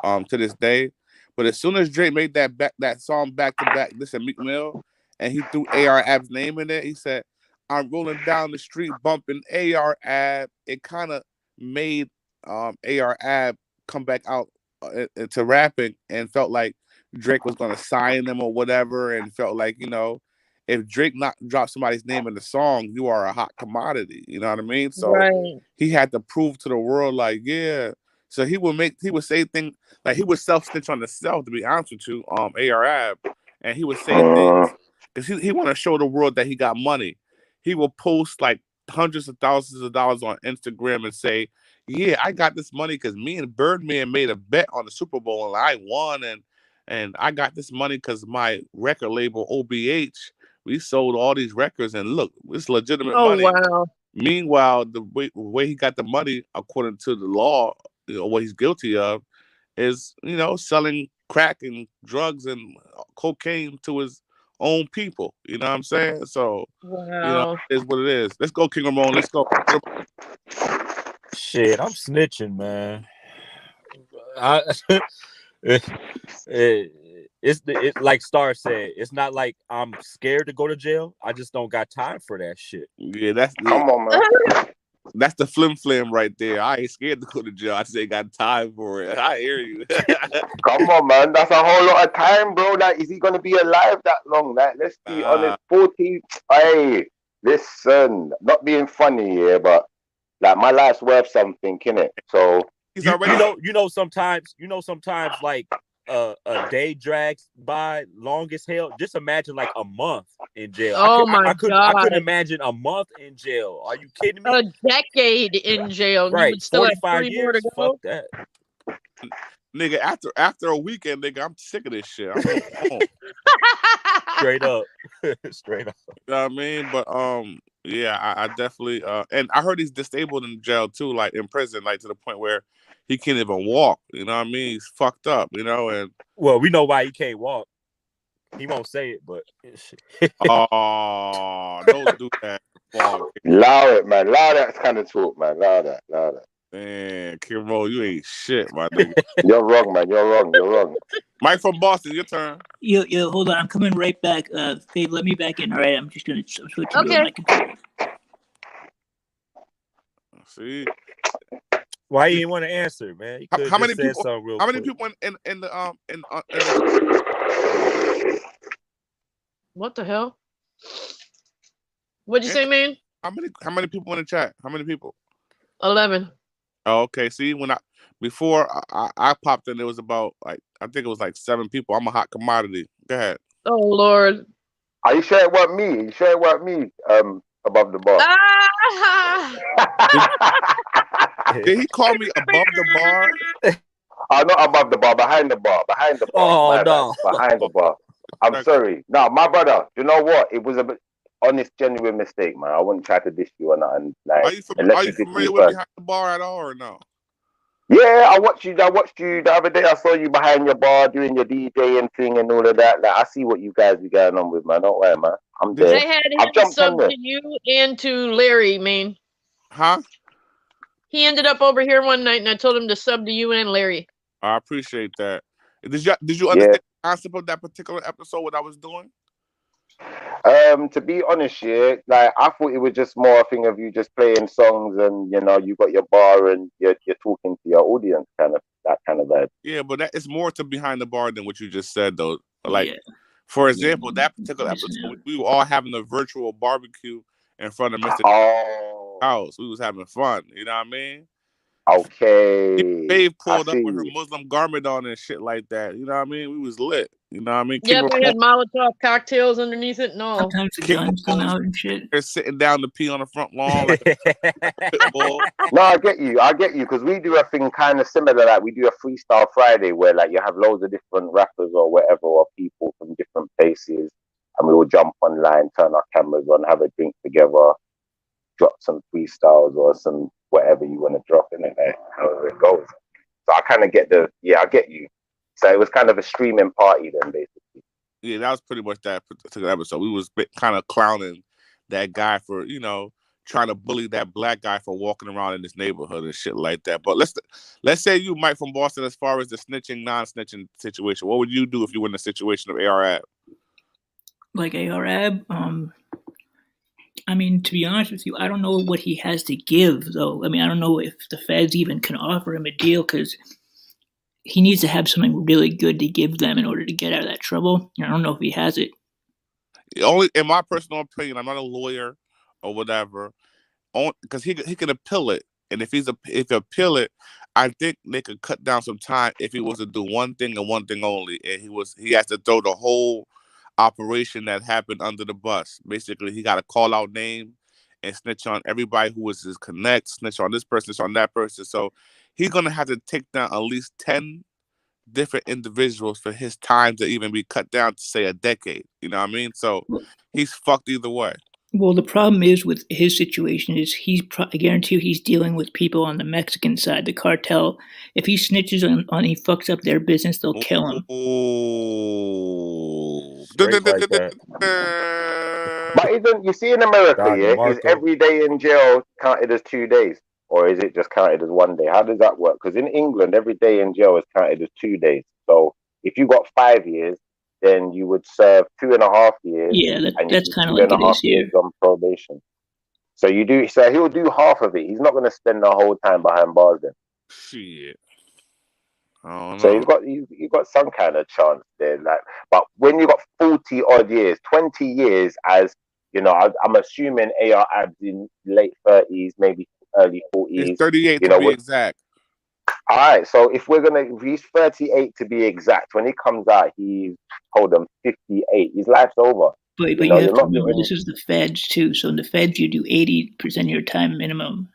to this day. But as soon as Drake made that song back to back, this and Meek Mill, and he threw AR-Ab's name in it, he said, "I'm rolling down the street bumping AR-Ab." It kind of made AR-Ab come back out into rapping and felt like Drake was gonna sign him or whatever, and felt like, if Drake not drop somebody's name in the song, you are a hot commodity. You know what I mean? So he had to prove to the world, like, yeah. So he would say things like he would self-snitch on himself, to be honest with you, AR-Ab, and he would say things because he want to show the world that he got money. He will post like hundreds of thousands of dollars on Instagram and say, yeah, I got this money because me and Birdman made a bet on the Super Bowl and I won, and I got this money because my record label OBH, we sold all these records, and look, it's legitimate money. Wow. Meanwhile, the way he got the money, according to the law, what he's guilty of, is selling crack and drugs and cocaine to his own people. You know what I'm saying? So, wow. It is what it is. Let's go, King Ramon. Let's go. Shit, I'm snitching, man. It's like Star said. It's not like I'm scared to go to jail. I just don't got time for that shit. Yeah, come on, man. That's the flim right there. I ain't scared to go to jail. I just ain't got time for it. I hear you. Come on, man. That's a whole lot of time, bro. Like, is he gonna be alive that long? Like, let's be honest. 40. Hey, listen, not being funny here, but like my life's worth something, innit? So he's already sometimes like a day drags by long as hell. Just imagine like a month in jail. I couldn't imagine a month in jail. Are you kidding me? A decade in jail. Right. You would still have 45 3 more to years. go. Fuck that. Nigga, after a weekend, nigga, I'm sick of this shit. I'm home. Straight up. Straight up. You know what I mean? But yeah, I definitely and I heard he's disabled in jail too, like in prison, like to the point where he can't even walk. You know what I mean? He's fucked up, and well, we know why he can't walk. He won't say it, but oh, don't do that. Allow it, man. Allow that kind of talk, man. Allow that. Man, Kiro, you ain't shit, my nigga. You're wrong, man. You're wrong. Mike from Boston, your turn. Yo, hold on. I'm coming right back. Fabe, let me back in. All right, I'm just gonna switch to Okay. my computer. See, why you didn't want to answer, man? How many people? How many quick. people in the What the hell? What'd you say, man? How many people in the chat? How many people? 11. Oh, okay. See, when before I popped in, there was about I think it was 7 people. I'm a hot commodity. Go ahead. Oh Lord. Are you sure it weren't me? You sure it weren't me? Above the bar. Did he call me above the bar? Not above the bar, behind the bar. Oh, no. no. Behind the bar. I'm sorry. No, my brother, you know what? It was a bit honest, genuine mistake, man. I wouldn't try to dish you or nothing. Like, are you familiar with behind the bar at all or no? Yeah, I watched you the other day. I saw you behind your bar doing your DJing thing and all of that. Like, I see what you guys be going on with, man. Don't worry, man. I'm there. I had him sub to you and to Larry, man. Huh? He ended up over here one night, and I told him to sub to you and Larry. I appreciate that. Did you understand the concept of that particular episode? What I was doing? To be honest, like I thought it was just more a thing of you just playing songs and you got your bar and you're talking to your audience, that kind of vibe. Yeah, but that is more to behind the bar than what you just said, though. Like, for example, that particular episode, we were all having a virtual barbecue in front of Mr. house. We was having fun. You know what I mean? Okay. Babe pulled up with her Muslim garment on and shit like that. You know what I mean? We was lit. You know what I mean? Yeah, they had Molotov cocktails underneath it and all. Sometimes the guns come out and shit. They're sitting down to pee on the front lawn. No, I get you, because we do a thing kind of similar. Like, we do a freestyle Friday where you have loads of different rappers or whatever, or people from different places, and we all jump online, turn our cameras on, have a drink together, drop some freestyles or some whatever you want to drop in it, however it goes. So I kind of get I get you. So it was kind of a streaming party then, basically. Yeah, that was pretty much that particular episode. We was kind of clowning that guy for, trying to bully that black guy for walking around in this neighborhood and shit like that. But let's say you, Mike from Boston, as far as the snitching, non-snitching situation, what would you do if you were in the situation of AR-AB? Like AR-AB? I mean, to be honest with you, I don't know what he has to give, though. I mean, I don't know if the feds even can offer him a deal, because he needs to have something really good to give them in order to get out of that trouble. I don't know if he has it. Only in my personal opinion, I'm not a lawyer or whatever, because he can appeal it. And if he appeal it, I think they could cut down some time if he was to do one thing and one thing only. And he has to throw the whole operation that happened under the bus. Basically, he got to call out name and snitch on everybody who was his connect, snitch on this person, snitch on that person. So he's gonna have to take down at least 10 different individuals for his time to even be cut down to say a decade. You know what I mean? So he's fucked either way. Well, the problem is with his situation is I guarantee you he's dealing with people on the Mexican side, the cartel. If he snitches on he fucks up their business, they'll kill him. Oh. Straight like that. But isn't, you see in America, Don yeah, is DeMarco. every day in jail counted as 2 days? Or is it just counted as 1 day? How does that work? Because in England, every day in jail is counted as 2 days. So if you got 5 years, then you would serve 2.5 years. Yeah, that's kind of like it is here. On probation. So he'll do half of it. He's not going to spend the whole time behind bars then. Shit. Oh, so you've got some kind of chance there. Like, but when you got 40 odd years, 20 years as, you know, I'm assuming AR Abs in late 30s, maybe early 40s. It's 38 to be exact. All right, so if he's 38 to be exact, when he comes out, he's, hold on, 58. His life's over. But you have to remember, this is the feds too. So in the feds, you do 80% of your time minimum.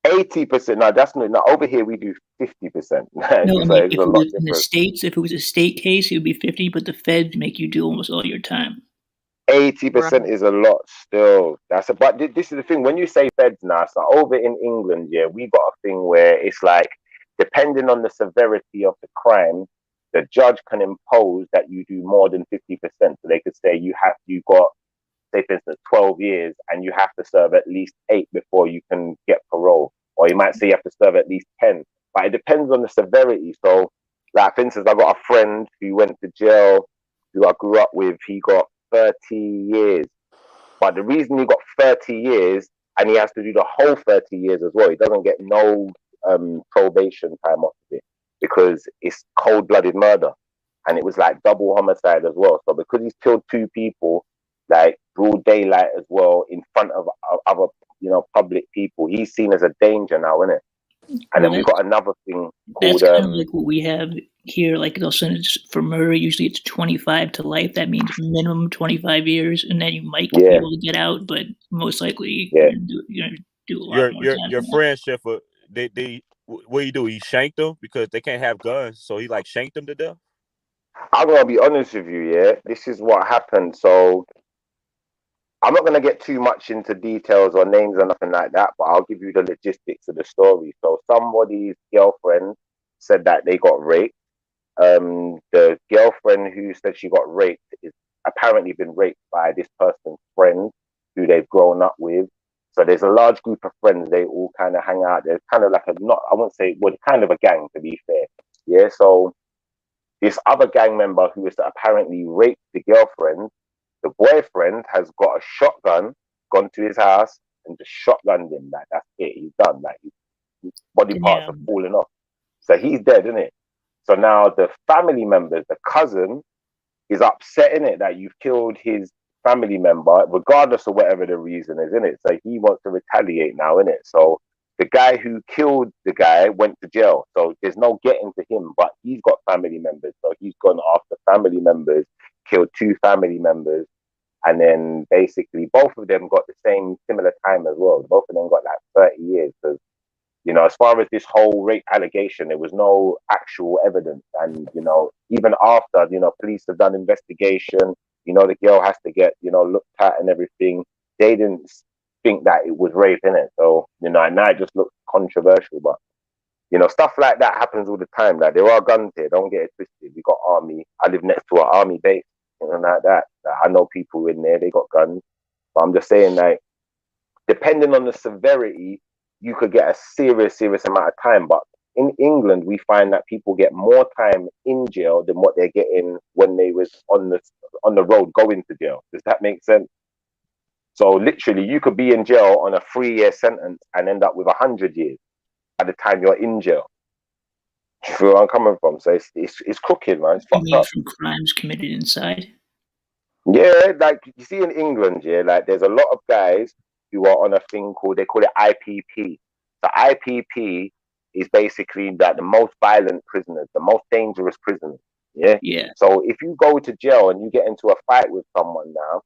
80%. No, that's not. No, over here we do 50%. No, I mean, if it was in the States, if it was a state case, it would be 50. But the feds make you do almost all your time. 80% is a lot still. But this is the thing. When you say feds now, so over in England, yeah, we got a thing where it's like, depending on the severity of the crime, the judge can impose that you do more than 50%. So they could say you got, say for instance, 12 years and you have to serve at least 8 before you can get parole. Or you might say you have to serve at least 10. But it depends on the severity. So, like, for instance, I got a friend who went to jail, who I grew up with. He got 30 years. But the reason he got 30 years, and he has to do the whole 30 years as well, he doesn't get no probation time off of it, because it's cold-blooded murder, and it was like double homicide as well. So because he's killed 2 people, like broad daylight as well, in front of other, you know, public people, he's seen as a danger now, isn't it? And then we've got another thing called, that's kind of like what we have here. Like they'll send it for murder. Usually it's 25 to life. That means minimum 25 years, and then you might be able to get out, but most likely you're gonna do a lot more. Your friend Schiffer, they what do you do? He shanked them because they can't have guns, so he like shanked them to death. I'm gonna be honest with you, yeah. This is what happened. So I'm not gonna get too much into details or names or nothing like that, but I'll give you the logistics of the story. So somebody's girlfriend said that they got raped. The girlfriend who said she got raped is apparently been raped by this person's friend who they've grown up with. So there's a large group of friends. They all kind of hang out. There's kind of like kind of a gang, to be fair. Yeah. So this other gang member who is apparently raped the girlfriend, the boyfriend has got a shotgun, gone to his house and just shotgunned him. Like, that's it. He's done. Like, his body parts are falling off. So he's dead, isn't it? So now the family members, the cousin, is upset, in it, that you've killed his family member, regardless of whatever the reason is, in it. So he wants to retaliate now, in it. So the guy who killed the guy went to jail. So there's no getting to him, but he's got family members. So he's gone after family members, killed 2 family members, and then basically both of them got the same similar time as well. Both of them got like 30 years. Because, you know, as far as this whole rape allegation, there was no actual evidence. And, you know, even after, you know, police have done investigation, you know, the girl has to get, you know, looked at and everything. They didn't think that it was rape, innit? So, you know, and now it just looks controversial. But, you know, stuff like that happens all the time. Like, there are guns here. Don't get it twisted. We got army. I live next to an army base, you know, like that. I know people in there. They got guns. But I'm just saying, like, depending on the severity, you could get a serious amount of time. But in England, we find that people get more time in jail than what they're getting when they was on the road going to jail. Does that make sense? So literally, you could be in jail on a 3-year sentence and end up with 100 years at the time you're in jail. You feel where I'm coming from? So it's crooked, man. It's fucked up. From crimes committed inside. Yeah, like you see in England, yeah, like there's a lot of guys who are on a thing called, they call it IPP. So IPP is basically like the most violent prisoners, the most dangerous prisoners. Yeah. Yeah. So if you go to jail and you get into a fight with someone now,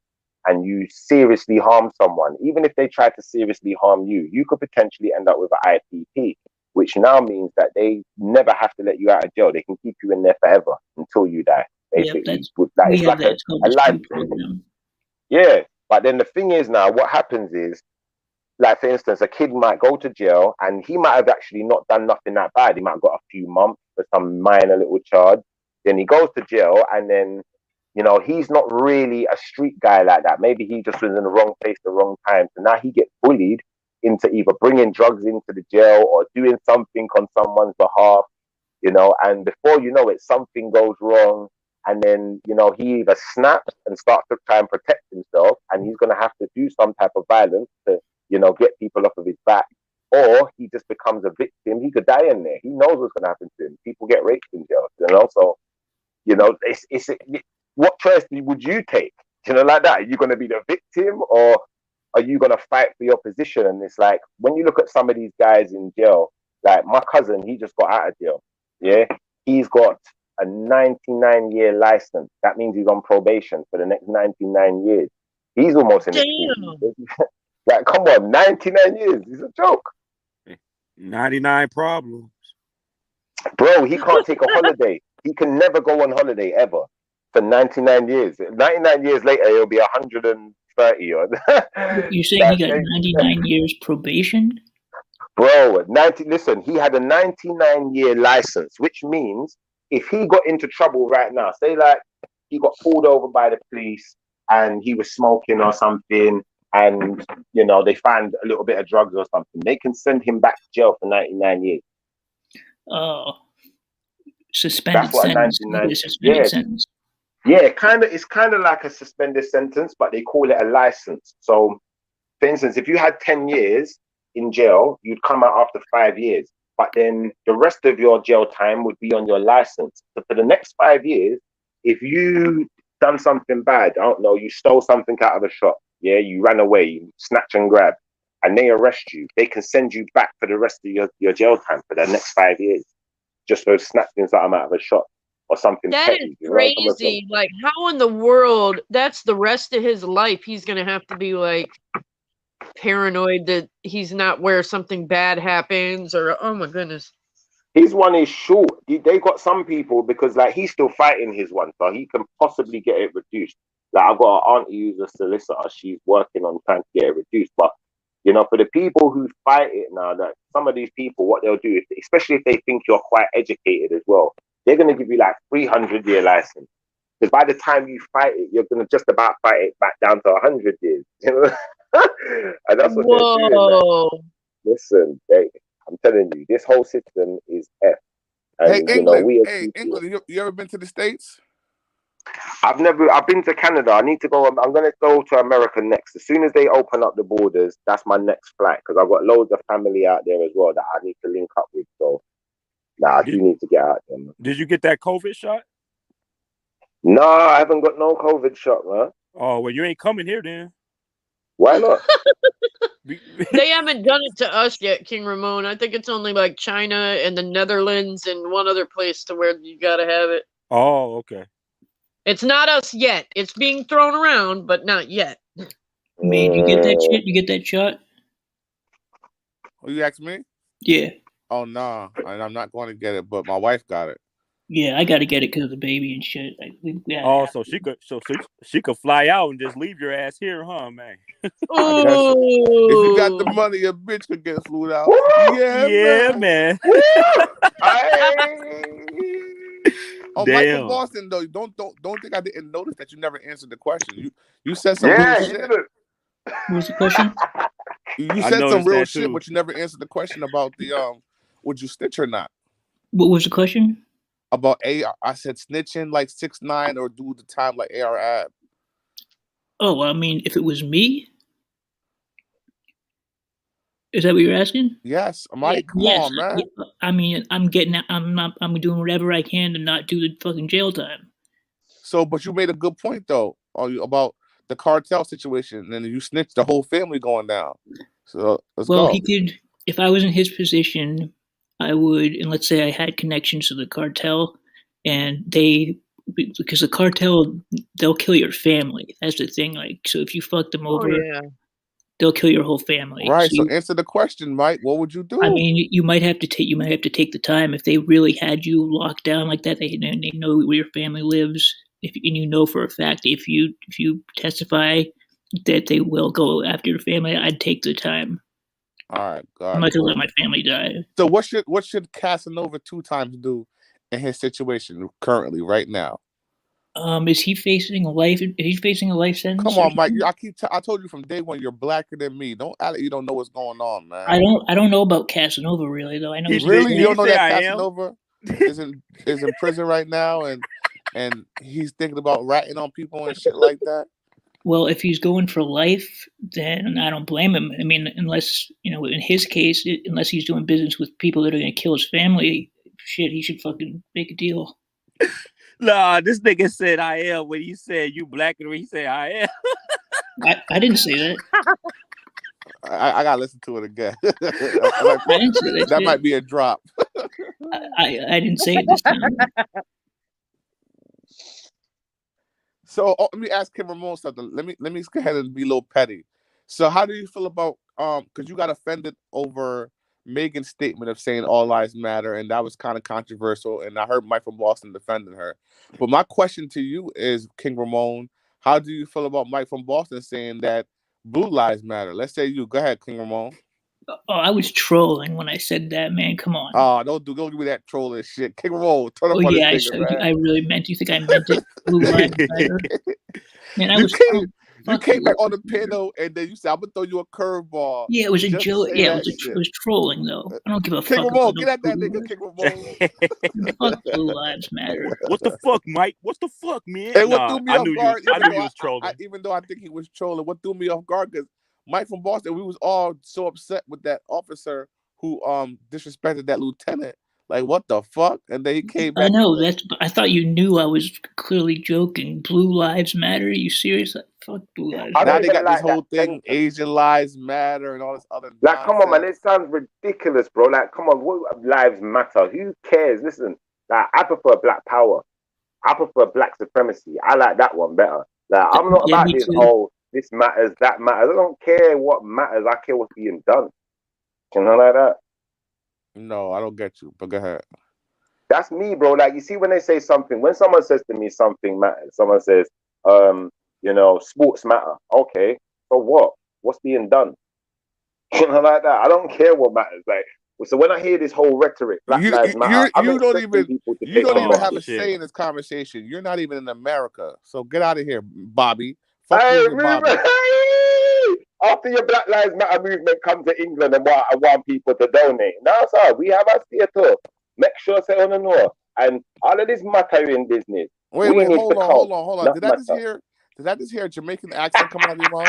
and you seriously harm someone, even if they try to seriously harm you, you could potentially end up with an IPP, which now means that they never have to let you out of jail. They can keep you in there forever until you die. Basically, it's like a life program. Yeah, but then the thing is now, what happens is, like for instance, a kid might go to jail and he might have actually not done nothing that bad. He might have got a few months for some minor little charge. Then he goes to jail, and then, you know, he's not really a street guy like that. Maybe he just was in the wrong place at the wrong time. So now he gets bullied into either bringing drugs into the jail or doing something on someone's behalf, you know, and before you know it, something goes wrong. And then, you know, he either snaps and starts to try and protect himself, and he's going to have to do some type of violence to, you know, get people off of his back, or he just becomes a victim. He could die in there. He knows what's going to happen to him. People get raped in jail, you know. So, you know, what choice would you take? You know, like that. Are you going to be the victim, or are you going to fight for your position? And it's like, when you look at some of these guys in jail, like my cousin, he just got out of jail. Yeah, he's got a 99-year license. That means he's on probation for the next 99 years. He's almost in his 40s. Like, come on, 99 years. It's a joke. 99 problems. Bro, he can't take a holiday. He can never go on holiday ever for 99 years. 99 years later, he'll be 130 odd. You're saying he got 99 years probation? Bro, listen, he had a 99-year license, which means if he got into trouble right now, say like he got pulled over by the police and he was smoking or something, and, you know, they find a little bit of drugs or something, they can send him back to jail for 99 years. Oh, suspended sentence. Yeah, it's kind of like a suspended sentence, but they call it a license. So, for instance, if you had 10 years in jail, you'd come out after 5 years, but then the rest of your jail time would be on your license. So for the next 5 years, if you done something bad, I don't know, you stole something out of a shop, yeah, you ran away, you snatch and grab, and they arrest you, they can send you back for the rest of your jail time for the next 5 years, just for snatching something out of a shop or something. That is crazy. Like, how in the world, that's the rest of his life, he's gonna have to be like paranoid that he's not where something bad happens, or oh my goodness. His one is short. They got some people, because like he's still fighting his one, so he can possibly get it reduced. Like, I've got an auntie who's a solicitor, she's working on trying to get it reduced. But, you know, for the people who fight it now, that some of these people, what they'll do, especially if they think you're quite educated as well, they're going to give you like 300-year license. Because by the time you fight it, you're going to just about fight it back down to 100 years. You know? And that's what they're doing. Like, listen, I'm telling you, this whole system is F. And, hey, England, England, you ever been to the States? I've been to Canada. I need to go. I'm going to go to America next. As soon as they open up the borders, that's my next flight, because I've got loads of family out there as well that I need to link up with. So, I do need to get out there, man. Did you get that COVID shot? No, I haven't got no COVID shot, man. Oh, well, you ain't coming here then. Why not? They haven't done it to us yet, King Ramon. I think it's only like China and the Netherlands and one other place to where you got to have it. Oh, okay. It's not us yet. It's being thrown around, but not yet. Man, you get that shit? You get that shot? Oh, you asked me? Yeah. Oh, no. And I'm not going to get it, but my wife got it. Yeah, I got to get it because of the baby and shit. Like, so she could fly out and just leave your ass here, huh, man? If you got the money, a bitch could get flew out. Yeah, man. Oh, Michael Boston, though, don't think I didn't notice that you never answered the question. You said some real shit. What was the question? You said some real shit, but you never answered the question about the would you snitch or not? What was the question? About I said snitching like 6ix9ine or do the time like AR-Ab. Oh, I mean, if it was me, is that what you're asking? Yes, Mike. Come on, man. Yeah, I mean, I'm doing whatever I can to not do the fucking jail time. So, but you made a good point though about the cartel situation, and you snitched the whole family going down. So let's go. He could, if I was in his position, I would, and let's say I had connections to the cartel, and they because the cartel, they'll kill your family. That's the thing. Like, so if you fuck them over, they'll kill your whole family. Right. So answer the question, Mike. What would you do? I mean, you might have to take the time if they really had you locked down like that. They know where your family lives, and you know for a fact if you testify that they will go after your family, I'd take the time. All right, I'm not gonna let my family die. So what should Casanova 2 times do in his situation currently, right now? Is he facing a life? Is he facing a life sentence? Come on, Mike. I told you from day one, you're blacker than me. Don't you don't know what's going on, man. I don't know about Casanova really though. I know really you don't know that Casanova is in prison right now, and he's thinking about ratting on people and shit like that. Well, if he's going for life, then I don't blame him. I mean, unless, in his case, unless he's doing business with people that are going to kill his family, shit, he should fucking make a deal. Nah, this nigga said I am when he said you black and he said I am. I didn't say that. I gotta listen to it again. I didn't say that. That might be a drop. I didn't say it this time. So let me ask Kim Ramon something. Let me go ahead and be a little petty. So how do you feel about because you got offended over Megan's statement of saying all lives matter, and that was kind of controversial, and I heard Mike from Boston defending her. But my question to you is, King Ramon, how do you feel about Mike from Boston saying that blue lives matter? Let's say you. Go ahead, King Ramon. Oh, I was trolling when I said that, man. Come on. Oh, don't give me that trolling shit. King Ramon, turn up on this nigga, man. I really meant. You think I meant it? Blue lives matter. Man, You came back on the panel and then you said, "I'm gonna throw you a curveball." Yeah, it was a joke. Yeah, it was trolling though. I don't give a fuck. King Ramon, get at that nigga, King Ramon. Fuck blue lives matter. What the fuck, Mike? What the fuck, man? And what threw me off guard? I knew you was trolling. Even though I think he was trolling, what threw me off guard because Mike from Boston, we was all so upset with that officer who disrespected that lieutenant. Like, what the fuck? And then he came back. I know I thought you knew I was clearly joking. Blue lives matter. Are you serious? Like, fuck blue lives. Now they got this whole thing, Asian lives matter, and all this other. Like, come on, man, it sounds ridiculous, bro. Like, come on, what lives matter? Who cares? Listen, like, I prefer Black Power. I prefer Black supremacy. I like that one better. Like, I'm not about this. Oh, this matters, that matters. I don't care what matters. I care what's being done. You know, like that. No, I don't get you, but go ahead. That's me, bro. Like, you see, when they say something, when someone says to me something matters, someone says, sports matter. Okay, so what? What's being done? You know, like that. I don't care what matters. Like, so when I hear this whole rhetoric, Black Lives Matter, you don't even have a say in this conversation. You're not even in America, so get out of here, Bobby. Fuck you, Bobby. After your Black Lives Matter movement come to England and I want people to donate. Now, sir, we have our theatre. Make sure say on the north. And all of this mattering business. Wait, hold on. Did I just hear a Jamaican accent coming out of your mouth?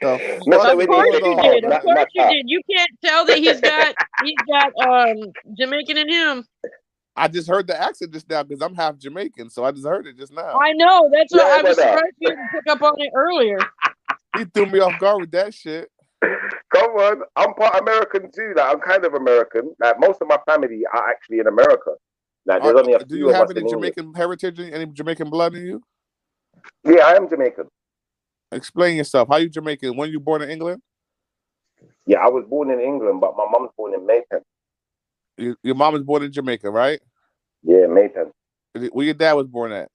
Of course you did. You can't tell that he's got Jamaican in him. I just heard the accent just now because I'm half Jamaican, so I just heard it just now. I know. That's what I was surprised you didn't pick up on it earlier. He threw me off guard with that shit. Come on, I'm part American too. Like, I'm kind of American. Like, most of my family are actually in America. Like, there's only a few. Do you have any Jamaican heritage? Any Jamaican blood in you? Yeah, I am Jamaican. Explain yourself. How you Jamaican? When you born in England? Yeah, I was born in England, but my mom's born in Maypen. Your mom was born in Jamaica, right? Yeah, Maypen. Where your dad was born at?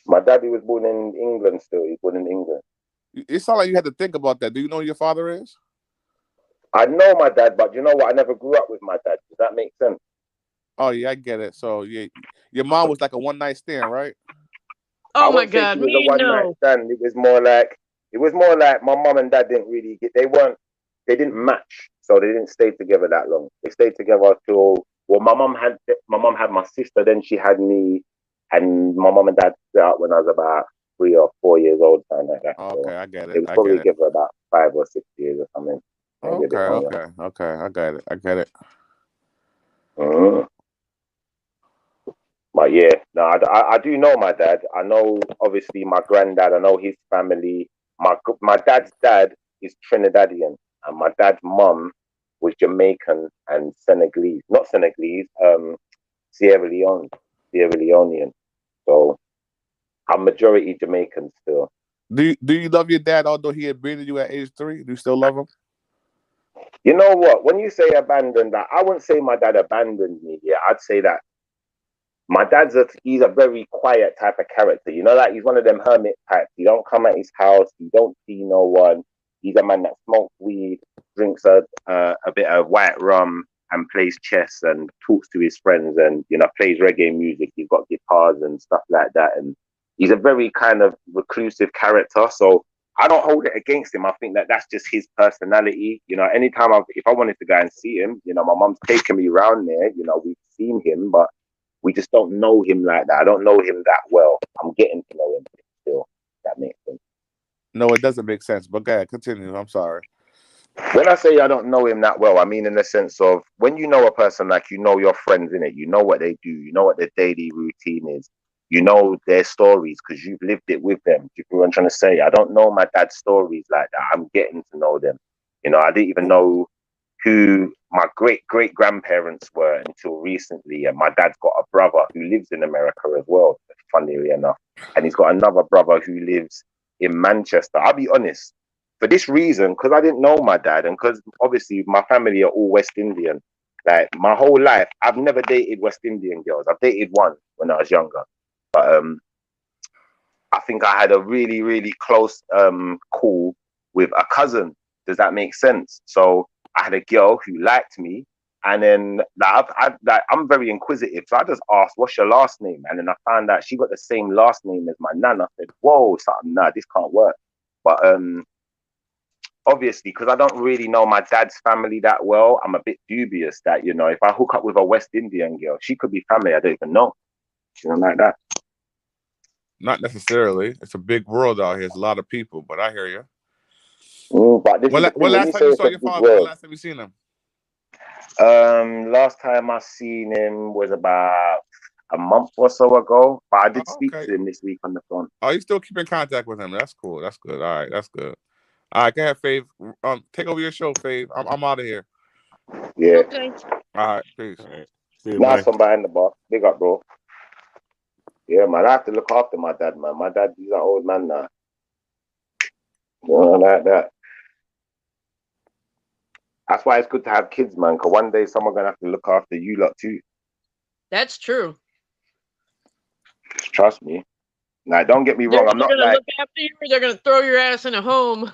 My daddy was born in England still. He's born in England. It sounds like you had to think about that. Do you know who your father is? I know my dad, but you know what? I never grew up with my dad. Does that make sense? Oh, yeah, I get it. So, yeah, your mom was like a one-night stand, right? Oh, my God. It was a one-night stand. It was more like my mom and dad didn't really they didn't match. So they didn't stay together that long. They stayed together till, my mom had my sister, then she had me, and my mom and dad split up when I was about 3 or 4 years old, something like that. Okay, so I get it. They would probably give her about 5 or 6 years or something. Okay, I get it. Mm-hmm. But yeah, no, I do know my dad. I know, obviously, my granddad. I know his family. My dad's dad is Trinidadian, and my dad's mum was Jamaican and Senegalese. Not Senegalese, Sierra Leone. Sierra Leonean. So I'm majority Jamaican still. Do you love your dad, although he abandoned you at age 3? Do you still love him? You know what? When you say abandoned, that I wouldn't say my dad abandoned me. Yeah, I'd say that my dad's he's a very quiet type of character. You know, like he's one of them hermit types. He don't come at his house. He don't see no one. He's a man that smokes weed, drinks a bit of white rum, and plays chess and talks to his friends, and plays reggae music. He's got guitars and stuff like that, and he's a very kind of reclusive character. So I don't hold it against him. I think that that's just his personality. Anytime if I wanted to go and see him, my mom's taken me around there. We've seen him, but we just don't know him like that. I don't know him that well. I'm getting to know him still. That makes sense. No, it doesn't make sense. But go ahead, continue. I'm sorry. When I say I don't know him that well, I mean in the sense of when you know a person, like your friends in it, you know what they do, you know what their daily routine is, you know their stories because you've lived it with them. Do you feel what I'm trying to say? I don't know my dad's stories like that. I'm getting to know them. I didn't even know who my great grandparents were until recently. And my dad's got a brother who lives in America as well, funnily enough. And he's got another brother who lives in Manchester. I'll be honest. For this reason, because I didn't know my dad, and because obviously my family are all West Indian. Like my whole life, I've never dated West Indian girls. I've dated one when I was younger, but I think I had a really, really close call with a cousin. Does that make sense? So I had a girl who liked me, and then I'm very inquisitive, so I just asked, "What's your last name?" And then I found out she got the same last name as my nan. I said, "Whoa, something, nah, this can't work." But obviously, because I don't really know my dad's family that well, I'm a bit dubious that, if I hook up with a West Indian girl, she could be family I don't even know. Like that. Not necessarily. It's a big world out here. There's a lot of people, but I hear you. But when last time you saw your father? When last time you seen him? Last time I seen him was about a month or so ago, but I did speak to him this week on the phone. Oh, you still keep in contact with him? That's cool. That's good. All right, that's good. All right, go ahead, Fave. Take over your show, Fave. I'm out of here. Yeah. Okay. All right, peace. All right. See you, nice one behind the bar. Big up, bro. Yeah, man, I have to look after my dad, man. My dad, he's an old man now. Like that. That's why it's good to have kids, man, because one day someone's going to have to look after you lot too. That's true. Trust me. Now, don't get me wrong. I'm not going to like... look after you, or they're going to throw your ass in a home.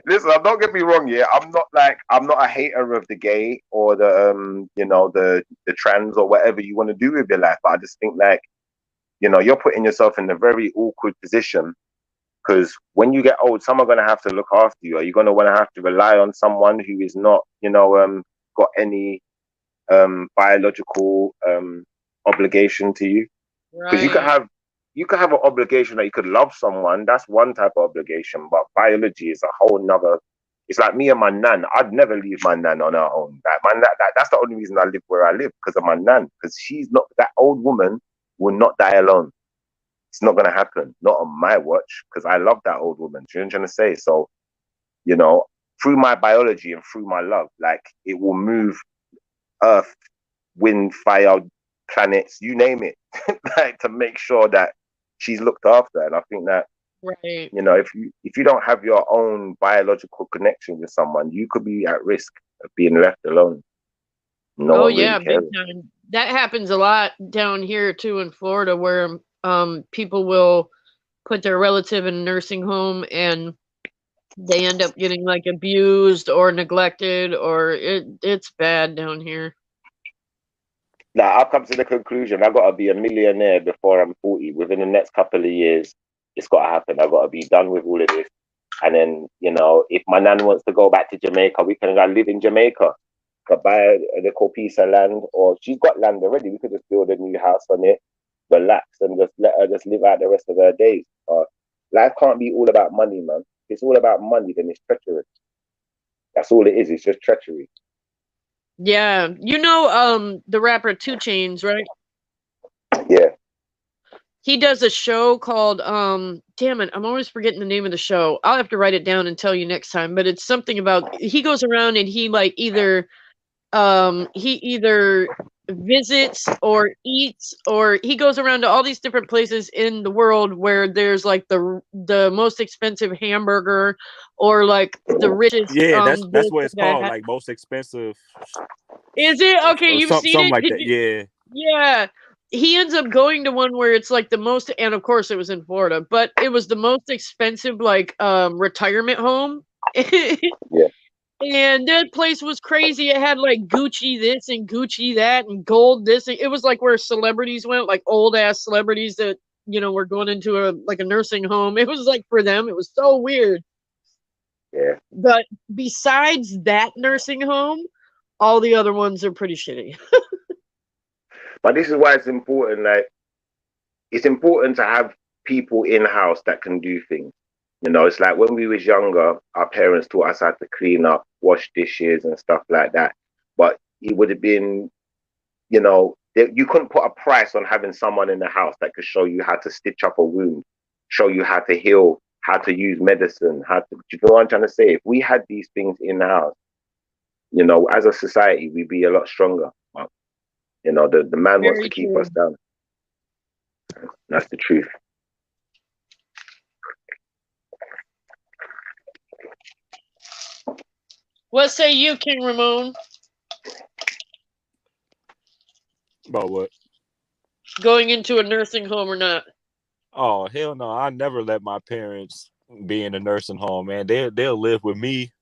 Listen, don't get me wrong. Yeah, I'm not a hater of the gay or the the trans or whatever you want to do with your life. But I just think like, you're putting yourself in a very awkward position because when you get old, someone's gonna have to look after you. Are you gonna want to have to rely on someone who is not, got any biological obligation to you? Because you could have an obligation that you could love someone. That's one type of obligation, but biology is a whole nother. It's like me and my nan. I'd never leave my nan on her own. That's the only reason I live where I live, because of my nan. Because she's not, that old woman will not die alone. It's not going to happen. Not on my watch, because I love that old woman. Do you know what I'm trying to say? So, through my biology and through my love, like it will move earth, wind, fire, planets, you name it, like to make sure that she's looked after. And I think that, right, if you don't have your own biological connection with someone, you could be at risk of being left alone. No yeah, big time. That happens a lot down here too in Florida, where people will put their relative in a nursing home and they end up getting like abused or neglected, or it's bad down here. Now, I've come to the conclusion I've got to be a millionaire before I'm 40. Within the next couple of years, it's got to happen. I've got to be done with all of this. And then, if my nan wants to go back to Jamaica, we can go live in Jamaica. Could buy the piece of land, or she's got land already. We could just build a new house on it, relax, and just let her just live out the rest of her days. Life can't be all about money, man. If it's all about money, then it's treachery. That's all it is. It's just treachery. Yeah, the rapper 2 Chainz, right? Yeah. He does a show called damn it, I'm always forgetting the name of the show. I'll have to write it down and tell you next time. But it's something about, he goes around and he like either visits or eats, or he goes around to all these different places in the world where there's like the most expensive hamburger or like the richest Yeah, that's this what it's and called, that. like most expensive Is it okay? or You've seen something it? like Did that. you? Yeah. Yeah. He ends up going to one where it's like the most, and of course it was in Florida, but it was the most expensive like retirement home. Yeah. And that place was crazy. It had like Gucci this and Gucci that and gold this. It was like where celebrities went, like old ass celebrities that, you know, were going into a like a nursing home. It was like for them, it was so weird. Yeah. But besides that nursing home, all the other ones are pretty shitty. But this is why it's important. Like, it's important to have people in house that can do things. You know, it's like when we was younger, our parents taught us how to clean up, wash dishes and stuff like that. But it would have been, you know, you couldn't put a price on having someone in the house that could show you how to stitch up a wound, show you how to heal, how to use medicine, how to, do you know what I'm trying to say? If we had these things in the house, you know, as a society, we'd be a lot stronger. But, you know, the man wants to Very keep true. us down. That's the truth. What say you, King Ramon? About what? Going into a nursing home or not? Oh hell no! I never let my parents be in a nursing home, man. They'll live with me.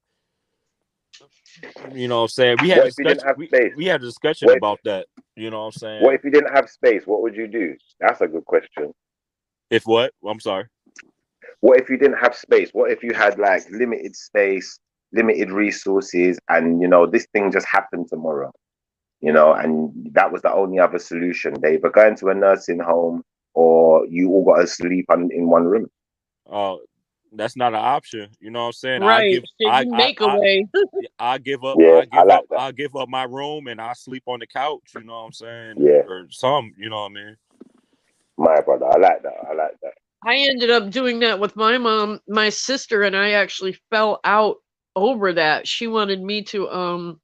You know what I'm saying? We had What a if you didn't discussion. have space? We had a discussion What if, about that. You know what I'm saying? what if you didn't have space? What would you do? That's a good question. If what? I'm sorry. What if you didn't have space? What if you had like limited space, limited resources, and you know this thing just happened tomorrow? You know, and that was the only other solution. They either go into a nursing home or you all got to sleep in one room. That's not an option. You know what I'm saying? Right. Shit, you make a way. I give up. Yeah, I like that. I give up my room and I sleep on the couch. You know what I'm saying? Yeah. Or some. You know what I mean? My brother, I like that. I like that. I ended up doing that with my mom. My sister and I actually fell out over that. She wanted me to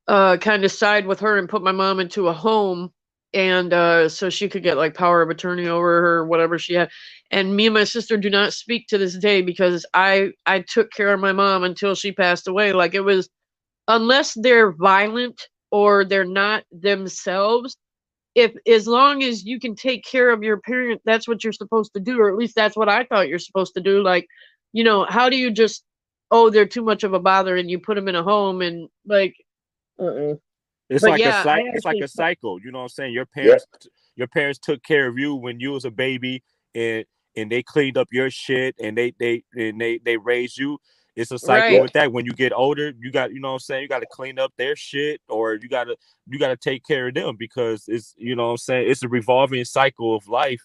kind of side with her and put my mom into a home, and so she could get like power of attorney over her or whatever she had. And me and my sister do not speak to this day because I took care of my mom until she passed away. Like it was, unless they're violent or they're not themselves, if as long as you can take care of your parent, that's what you're supposed to do, or at least that's what I thought you're supposed to do. Like, you know, how do you just, oh, they're too much of a bother and you put them in a home and like It's but like yeah, it's like a cycle. You know what I'm saying? Your Yeah. parents took care of you when you was a baby, and they cleaned up your shit, and they raised you. It's a cycle right. with that. When you get older, you got, you know what I'm saying, you got to clean up their shit, or you got to take care of them, because it's, you know what I'm saying, it's a revolving cycle of life,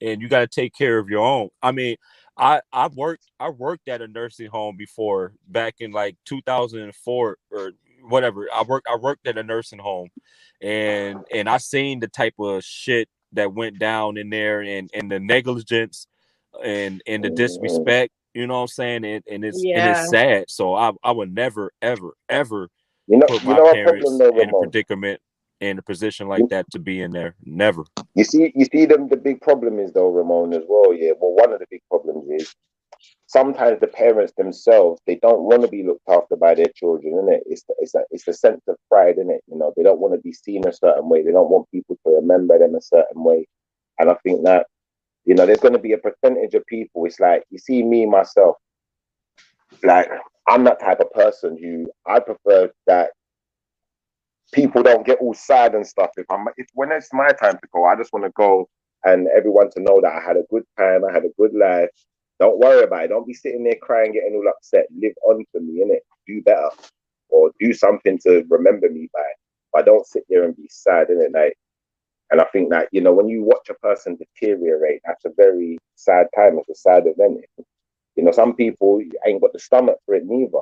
and you got to take care of your own. I mean, I worked at a nursing home before, back in like 2004 or whatever. I worked at a nursing home, and I seen the type of shit that went down in there, and the negligence and the disrespect, you know what I'm saying, and it's sad. So I would never ever put my a problem parents though, in a Ramon. predicament, in a position like that, to be in there. Never. You see the big problem is though, Ramon, as well. Yeah, well, one of the big problems is sometimes the parents themselves, they don't want to be looked after by their children, isn't it? It's the sense of pride, isn't it? You know, they don't want to be seen a certain way. They don't want people to remember them a certain way. And I think that, you know, there's going to be a percentage of people. It's like, you see me myself, like I'm that type of person who I prefer that people don't get all sad and stuff. If when it's my time to go, I just want to go and everyone to know that I had a good time, I had a good life. Don't worry about it. Don't be sitting there crying, getting all upset. Live on for me, innit? Do better, or do something to remember me by. But don't sit there and be sad, innit? Like, and I think that, you know, when you watch a person deteriorate, that's a very sad time. It's a sad event. You know, some people ain't got the stomach for it neither.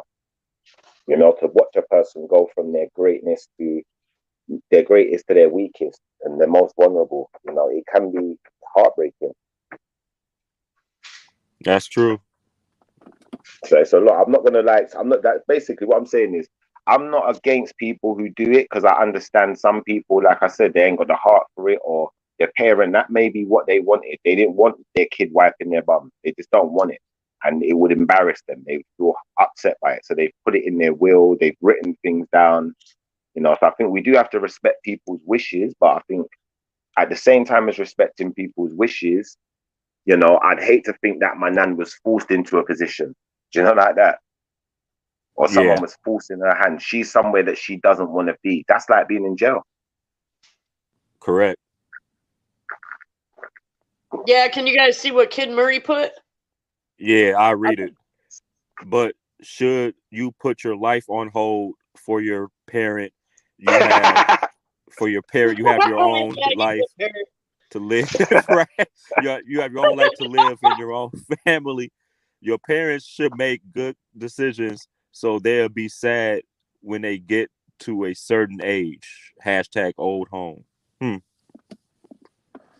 You know, to watch a person go from their greatness to their greatest to their weakest and their most vulnerable, you know, it can be heartbreaking. That's true. So it's a lot. I'm not gonna lie. I'm not that. Basically, what I'm saying is, I'm not against people who do it because I understand some people, like I said, they ain't got the heart for it, or their parent, that may be what they wanted. They didn't want their kid wiping their bum. They just don't want it. And it would embarrass them. They feel upset by it. So they've put it in their will. They've written things down. You know, so I think we do have to respect people's wishes. But I think at the same time as respecting people's wishes, you know, I'd hate to think that my nan was forced into a position. Do you know, like that? Or someone was forcing her hand. She's somewhere that she doesn't want to be. That's like being in jail. Correct. Yeah, can you guys see what Kid Murray put? Yeah, I read it. But should you put your life on hold for your parent? You have you have your own life to live, right? You have your own life to live in your own family. Your parents should make good decisions so they'll be sad when they get to a certain age. # old home.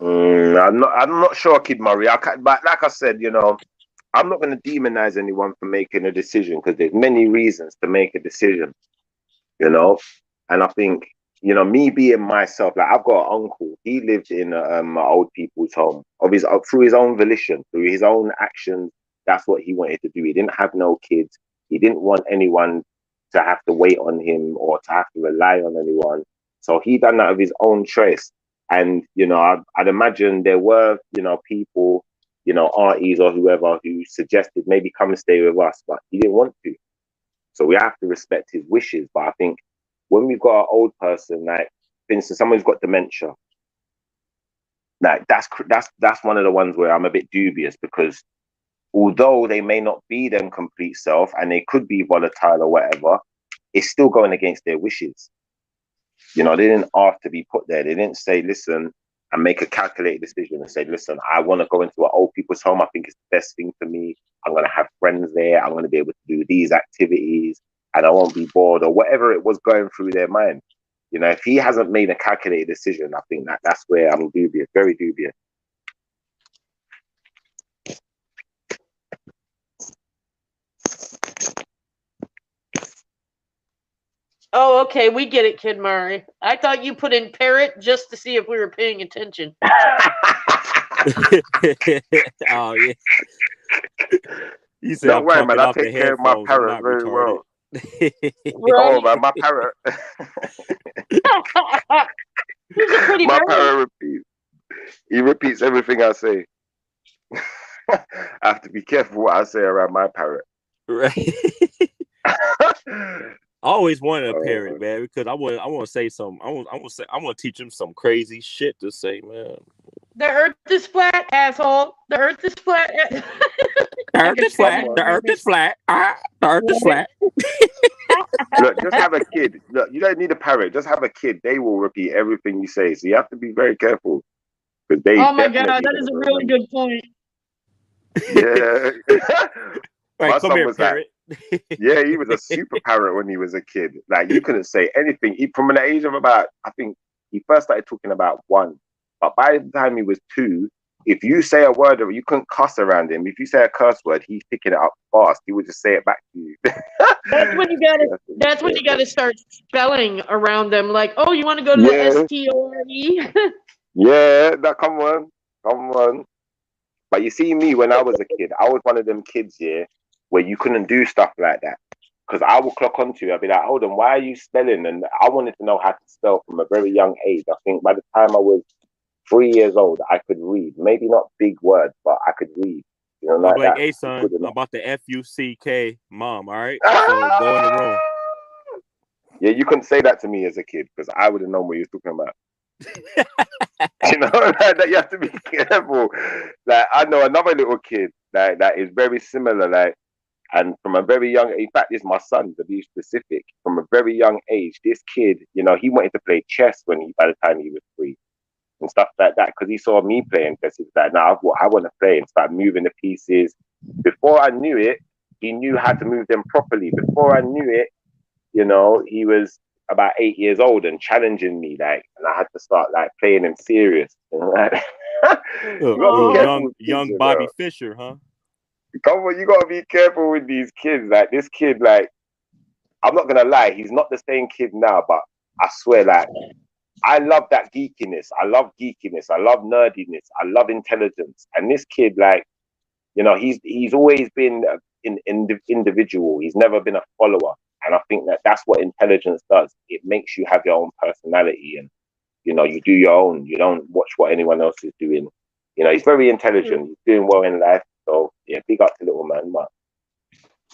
I'm not sure, Kid Murray. But like I said, you know, I'm not going to demonize anyone for making a decision because there's many reasons to make a decision, you know. And I think, you know, me being myself, like I've got an uncle. He lived in my old people's home through his own volition, through his own actions. That's what he wanted to do. He didn't have no kids. He didn't want anyone to have to wait on him or to have to rely on anyone. So he done that of his own choice. And, you know, I'd imagine there were, you know, people, you know, aunties or whoever who suggested maybe come and stay with us, but he didn't want to. So we have to respect his wishes. But I think when we've got an old person, like, for instance, someone who's got dementia, like that's one of the ones where I'm a bit dubious because although they may not be them complete self and they could be volatile or whatever, it's still going against their wishes. You know, they didn't ask to be put there. They didn't say, listen, and make a calculated decision and say, listen, I want to go into an old people's home. I think it's the best thing for me. I'm going to have friends there. I'm going to be able to do these activities and I won't be bored or whatever it was going through their mind. You know, if he hasn't made a calculated decision, I think that's where I'm dubious, very dubious. Oh, okay, we get it, Kid Murray. I thought you put in parrot just to see if we were paying attention. Oh yeah. You said, don't worry, man. I take care of my parrot very well. Oh man, my parrot. He's a pretty my bird. parrot repeats. He repeats everything I say. I have to be careful what I say around my parrot. Right. I always wanted a parrot, man, because I want to say something. I want to teach him some crazy shit to say, man. The earth is flat, asshole. The earth is flat. The earth is flat. The earth is flat. The earth is flat. Look, just have a kid. Look, you don't need a parrot. Just have a kid. They will repeat everything you say. So you have to be very careful. Because they. Oh my god, that is a really good point. Yeah. Right, come here, parrot. Yeah, he was a super parrot when he was a kid. Like you couldn't say anything. From an age of about, I think he first started talking about 1. But by the time he was 2, if you say a word, you couldn't cuss around him. If you say a curse word, he's picking it up fast. He would just say it back to you. That's when you gotta start spelling around them. Like, oh, you want to go to the STORE? Yeah, come on. But you see me when I was a kid, I was one of them kids here where you couldn't do stuff like that. Because I would clock onto you. I'd be like, hold on, why are you spelling? And I wanted to know how to spell from a very young age. I think by the time I was 3 years old, I could read. Maybe not big words, but I could read. You know, like that. Hey, son, I'm about the FUCK mom, all right? So go in the room. Yeah, you couldn't say that to me as a kid because I would have known what you were talking about. You know, that you have to be careful. Like, I know another little kid that is very similar, like, and from a very young, in fact, it's my son to be specific. From a very young age, this kid, you know, he wanted to play chess by the time he was 3 and stuff like that because he saw me playing chess. He was like, "No, I want to play," and start moving the pieces. Before I knew it, he knew how to move them properly. Before I knew it, you know, he was about 8 years old and challenging me, like, and I had to start like playing him serious. You know, like, young Bobby Fischer, huh? Come on, you gotta be careful with these kids. Like this kid, like I'm not gonna lie, he's not the same kid now, but I swear, like, I love that geekiness. I love geekiness. I love nerdiness. I love intelligence. And this kid, like, you know, he's always been an individual. He's never been a follower. And I think that's what intelligence does. It makes you have your own personality, and you know, you do your own. You don't watch what anyone else is doing. You know, he's very intelligent. He's doing well in life. So yeah, big up to little man. But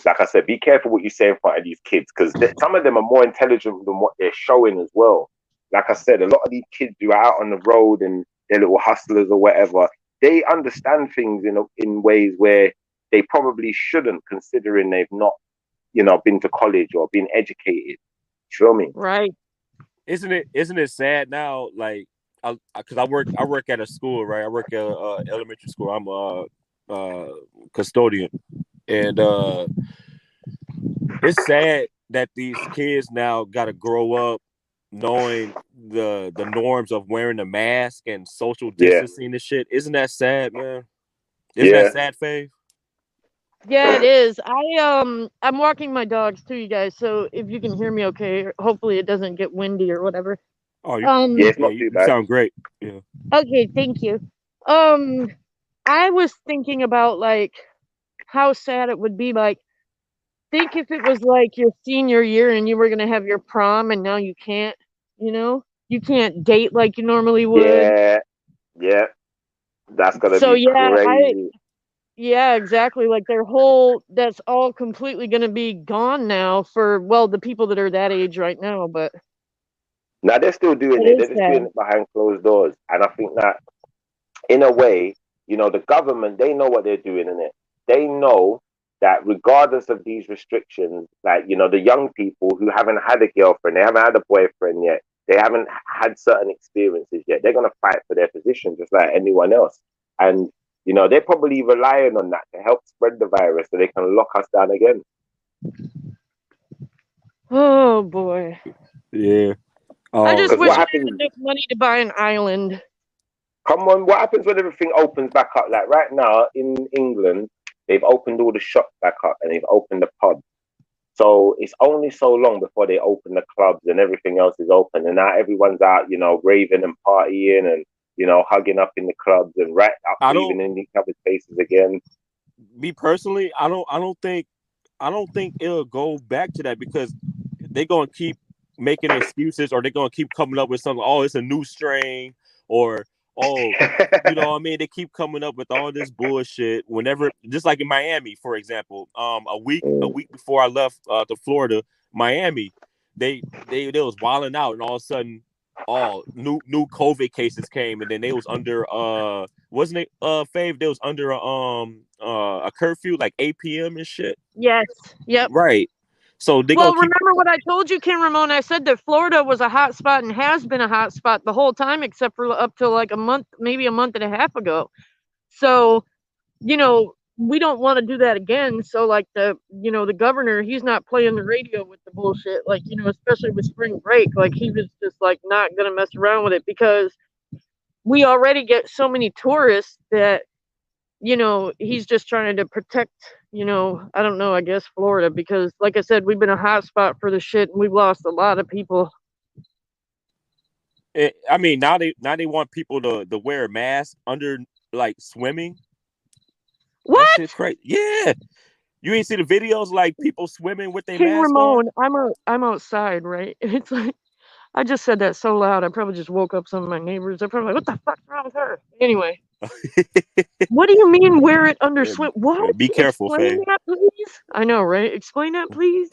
like I said, be careful what you say in front of these kids, because some of them are more intelligent than what they're showing as well. Like I said, a lot of these kids who are out on the road and they're little hustlers or whatever, they understand things in ways where they probably shouldn't, considering they've not, you know, been to college or been educated. You feel me? Right. Isn't it sad now? Like, because I work at a school, right? I work at elementary school. I'm a custodian, and it's sad that these kids now got to grow up knowing the norms of wearing a mask and social distancing and shit. Isn't that sad, man? Isn't that sad, Faye? Yeah, it is. I'm walking my dogs too, you guys. So if you can hear me, okay. Hopefully it doesn't get windy or whatever. Oh, you sound great. Yeah. Okay, thank you. I was thinking about like how sad it would be. Like, think if it was like your senior year and you were gonna have your prom, and now you can't. You know, you can't date like you normally would. Yeah. That's gonna be crazy. Yeah, exactly. Like that's all completely going to be gone now for, well, the people that are that age right now, but. Now they're still doing it. They're just doing it behind closed doors. And I think that in a way, you know, the government, they know what they're doing in it. They know that regardless of these restrictions, like, you know, the young people who haven't had a girlfriend, they haven't had a boyfriend yet, they haven't had certain experiences yet, they're going to fight for their position just like anyone else. And you know, they're probably relying on that to help spread the virus so they can lock us down again. Oh, boy. Yeah. I just wish I had enough money to buy an island. Come on, what happens when everything opens back up? Like right now in England, they've opened all the shops back up and they've opened the pubs. So it's only so long before they open the clubs and everything else is open. And now everyone's out, you know, raving and partying and, you know, hugging up in the clubs and breathing in each other's faces again. Me personally, I don't think it'll go back to that, because they're gonna keep making excuses, or they're gonna keep coming up with something. Oh, it's a new strain, or you know what I mean? They keep coming up with all this bullshit. Whenever, just like in Miami, for example, a week before I left to Florida, Miami, they was wilding out, and all of a sudden, new COVID cases came, and then they was under wasn't it Fave? They was under a curfew, like 8 p.m. and shit. Yes. Yep. Right. So remember what I told you, Ken Ramon? I said that Florida was a hot spot and has been a hot spot the whole time, except for up to like a month, maybe a month and a half ago. So, you know, we don't want to do that again. So like the governor, he's not playing the radio with the bullshit, like, you know, especially with spring break. Like, he was just like not going to mess around with it, because we already get so many tourists that, you know, he's just trying to protect, you know, I don't know, I guess Florida, because like I said, we've been a hot spot for the shit and we've lost a lot of people. I mean, now they want people to wear a mask under, like, swimming. What? That shit's crazy. Yeah. You ain't see the videos, like, people swimming with their mask Ramon, on? I'm outside, right? It's like, I just said that so loud, I probably just woke up some of my neighbors. They're probably like, what the fuck's wrong with her? Anyway. What do you mean wear it under swim? What? Yeah, be careful, Explain that, please. I know, right? Explain that, please.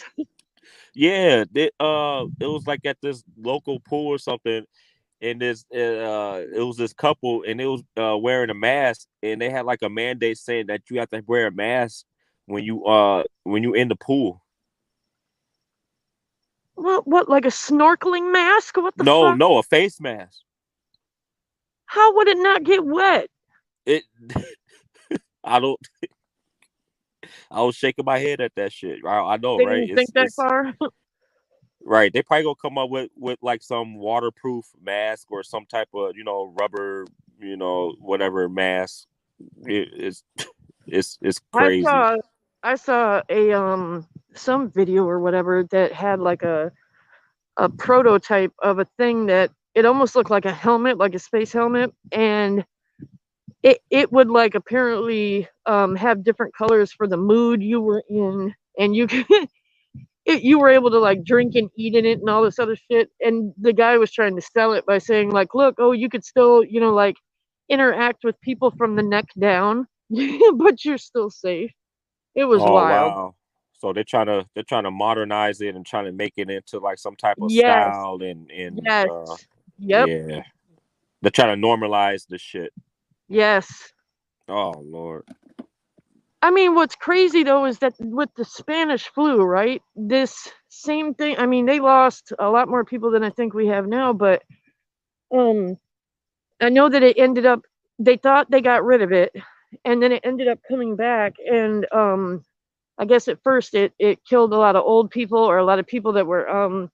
Yeah, it was like at this local pool or something, and it was this couple, and it was wearing a mask, and they had like a mandate saying that you have to wear a mask when you in the pool. What, like a snorkeling mask? What the fuck? No, a face mask. How would it not get wet? I was shaking my head at that shit. I know, they right? Didn't think that far. Right. They probably gonna come up with like some waterproof mask or some type of, you know, rubber, you know, whatever mask. It's crazy. I saw a some video or whatever that had like a prototype of a thing that it almost looked like a helmet, like a space helmet, and it would like apparently have different colors for the mood you were in, and you could you were able to like drink and eat in it and all this other shit. And the guy was trying to sell it by saying like, look, oh, you could still, you know, like interact with people from the neck down, but you're still safe. It was wild. Wow. So they're trying to modernize it and trying to make it into like some type of style and yes. Yep. Yeah. They're trying to normalize the shit. Yes. Oh Lord. I mean, what's crazy though is that with the Spanish flu, right? This same thing. I mean, they lost a lot more people than I think we have now, but I know that it ended up. They thought they got rid of it, and then it ended up coming back. And I guess at first it killed a lot of old people or a lot of people that were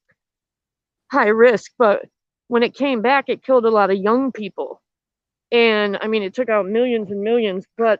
high risk. But when it came back, it killed a lot of young people. And I mean, it took out millions and millions. But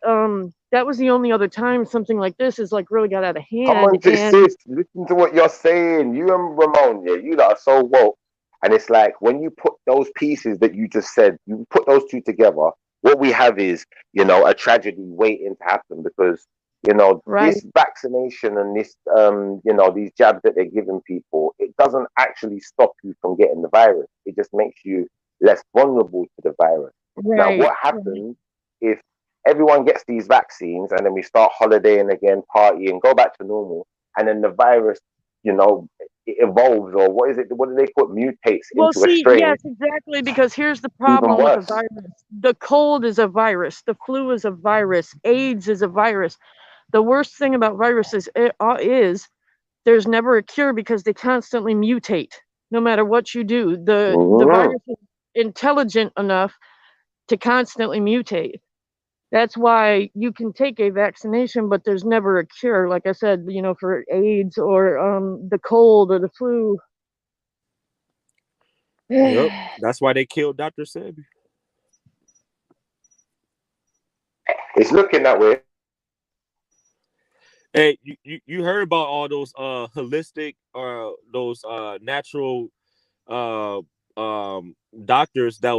that was the only other time something like this is like really got out of hand. Come on, sis, listen to what you're saying. You and Ramon, yeah, you lot are so woke. And it's like when you put those pieces that you just said, you put those two together, what we have is, you know, a tragedy waiting to happen because, you know, this vaccination and this, you know, these jabs that they're giving people, it doesn't actually stop you from getting the virus. It just makes you less vulnerable to the virus. Now, what happens if everyone gets these vaccines and then we start holidaying again, partying, go back to normal, and then the virus, you know, it evolves, or what is it? What do they put? Mutates into a strain. Yes, exactly. Because here's the problem with the virus: the cold is a virus, the flu is a virus, AIDS is a virus. The worst thing about viruses is there's never a cure because they constantly mutate. No matter what you do, the virus is intelligent enough to constantly mutate. That's why you can take a vaccination, but there's never a cure. Like I said, you know, for AIDS or the cold or the flu. Yep, that's why they killed Dr. Sebi. It's looking that way. Hey, you heard about all those holistic or those natural doctors that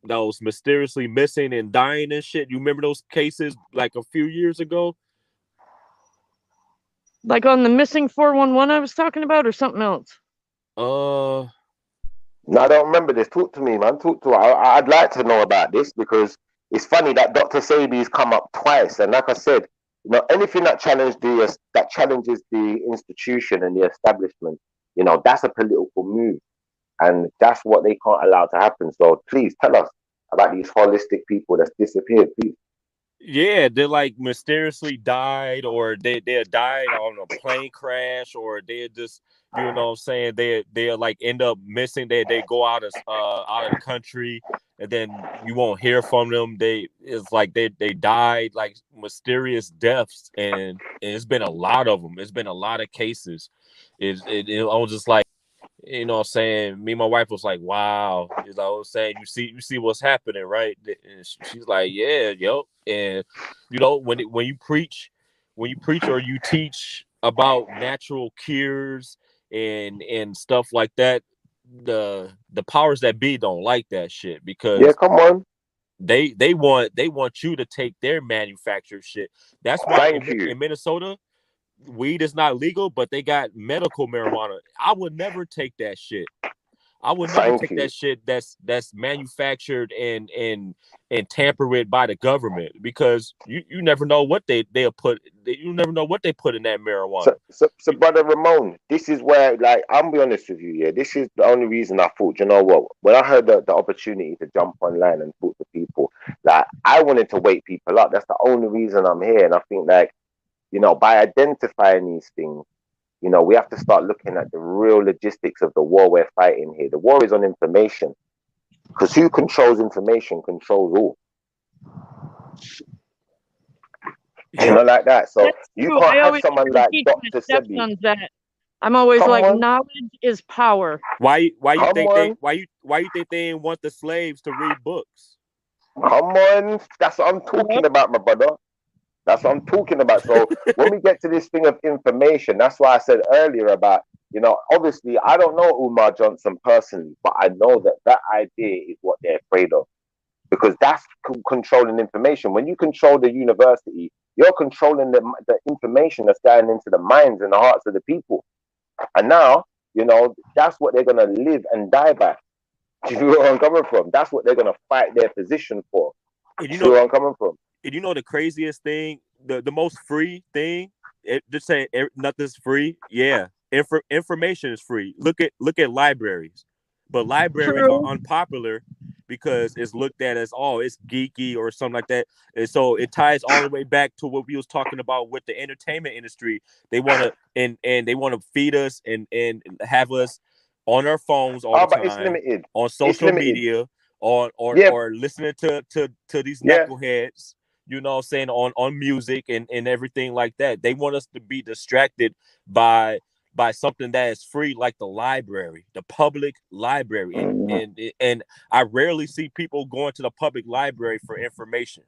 was mysteriously missing and dying and shit? You remember those cases like a few years ago? Like on the missing 411 I was talking about, or something else? No, I don't remember this. Talk to me, man. Talk to. I'd like to know about this because it's funny that Dr. Sebi's come up twice, and like I said, you know, anything that challenges the institution and the establishment, you know, that's a political move, and that's what they can't allow to happen. So please tell us about these holistic people that's disappeared, please. Yeah, they like mysteriously died, or they died on a plane crash, or they just, you know what I'm saying, they like end up missing. They go out of the country, and then you won't hear from them. It's like they died like mysterious deaths, and it's been a lot of them. It's been a lot of cases. I was just like, you know what I'm saying, me and my wife was like, wow. I was saying, you see what's happening, right? And she's like, yeah, yo. And you know, when you preach or you teach about natural cures and stuff like that, the powers that be don't like that shit, because come on, they want you to take their manufactured shit. That's why in Minnesota, weed is not legal, but they got medical marijuana. I would never take that shit. I would never take that shit that's manufactured and tampered with by the government, because you never know what they'll put. You never know what they put in that marijuana. So brother Ramon, this is where, like, I'm be honest with you, yeah. This is the only reason I thought, you know what? When I heard the opportunity to jump online and talk to people, like, I wanted to wake people up. That's the only reason I'm here, and I think, like, you know, by identifying these things, you know, we have to start looking at the real logistics of the war we're fighting here. The war is on information, because who controls information controls all. You know, like that. So you can't have someone like Dr. Sebi. I'm always like, knowledge is power. Why you think they didn't want the slaves to read books? Come on, that's what I'm talking about, my brother. That's what I'm talking about. So when we get to this thing of information, that's why I said earlier about, you know, obviously I don't know Umar Johnson personally, but I know that that idea is what they're afraid of, because that's controlling information. When you control the university, you're controlling the information that's going into the minds and the hearts of the people. And now, you know, that's what they're going to live and die by. Do you know where I'm coming from? That's what they're going to fight their position for. And you know where I'm coming from? And you know the craziest thing, the most free thing, just saying nothing's free. Yeah, information is free. Look at libraries, but libraries are unpopular because it's looked at as, oh, it's geeky or something like that. And so it ties all the way back to what we was talking about with the entertainment industry. They want to and they want to feed us and have us on our phones all the time, it's limited. On social media, or listening to these knuckleheads, you know what I'm saying, on music and everything like that. They want us to be distracted by something that is free, like the library, the public library. And I rarely see people going to the public library for information.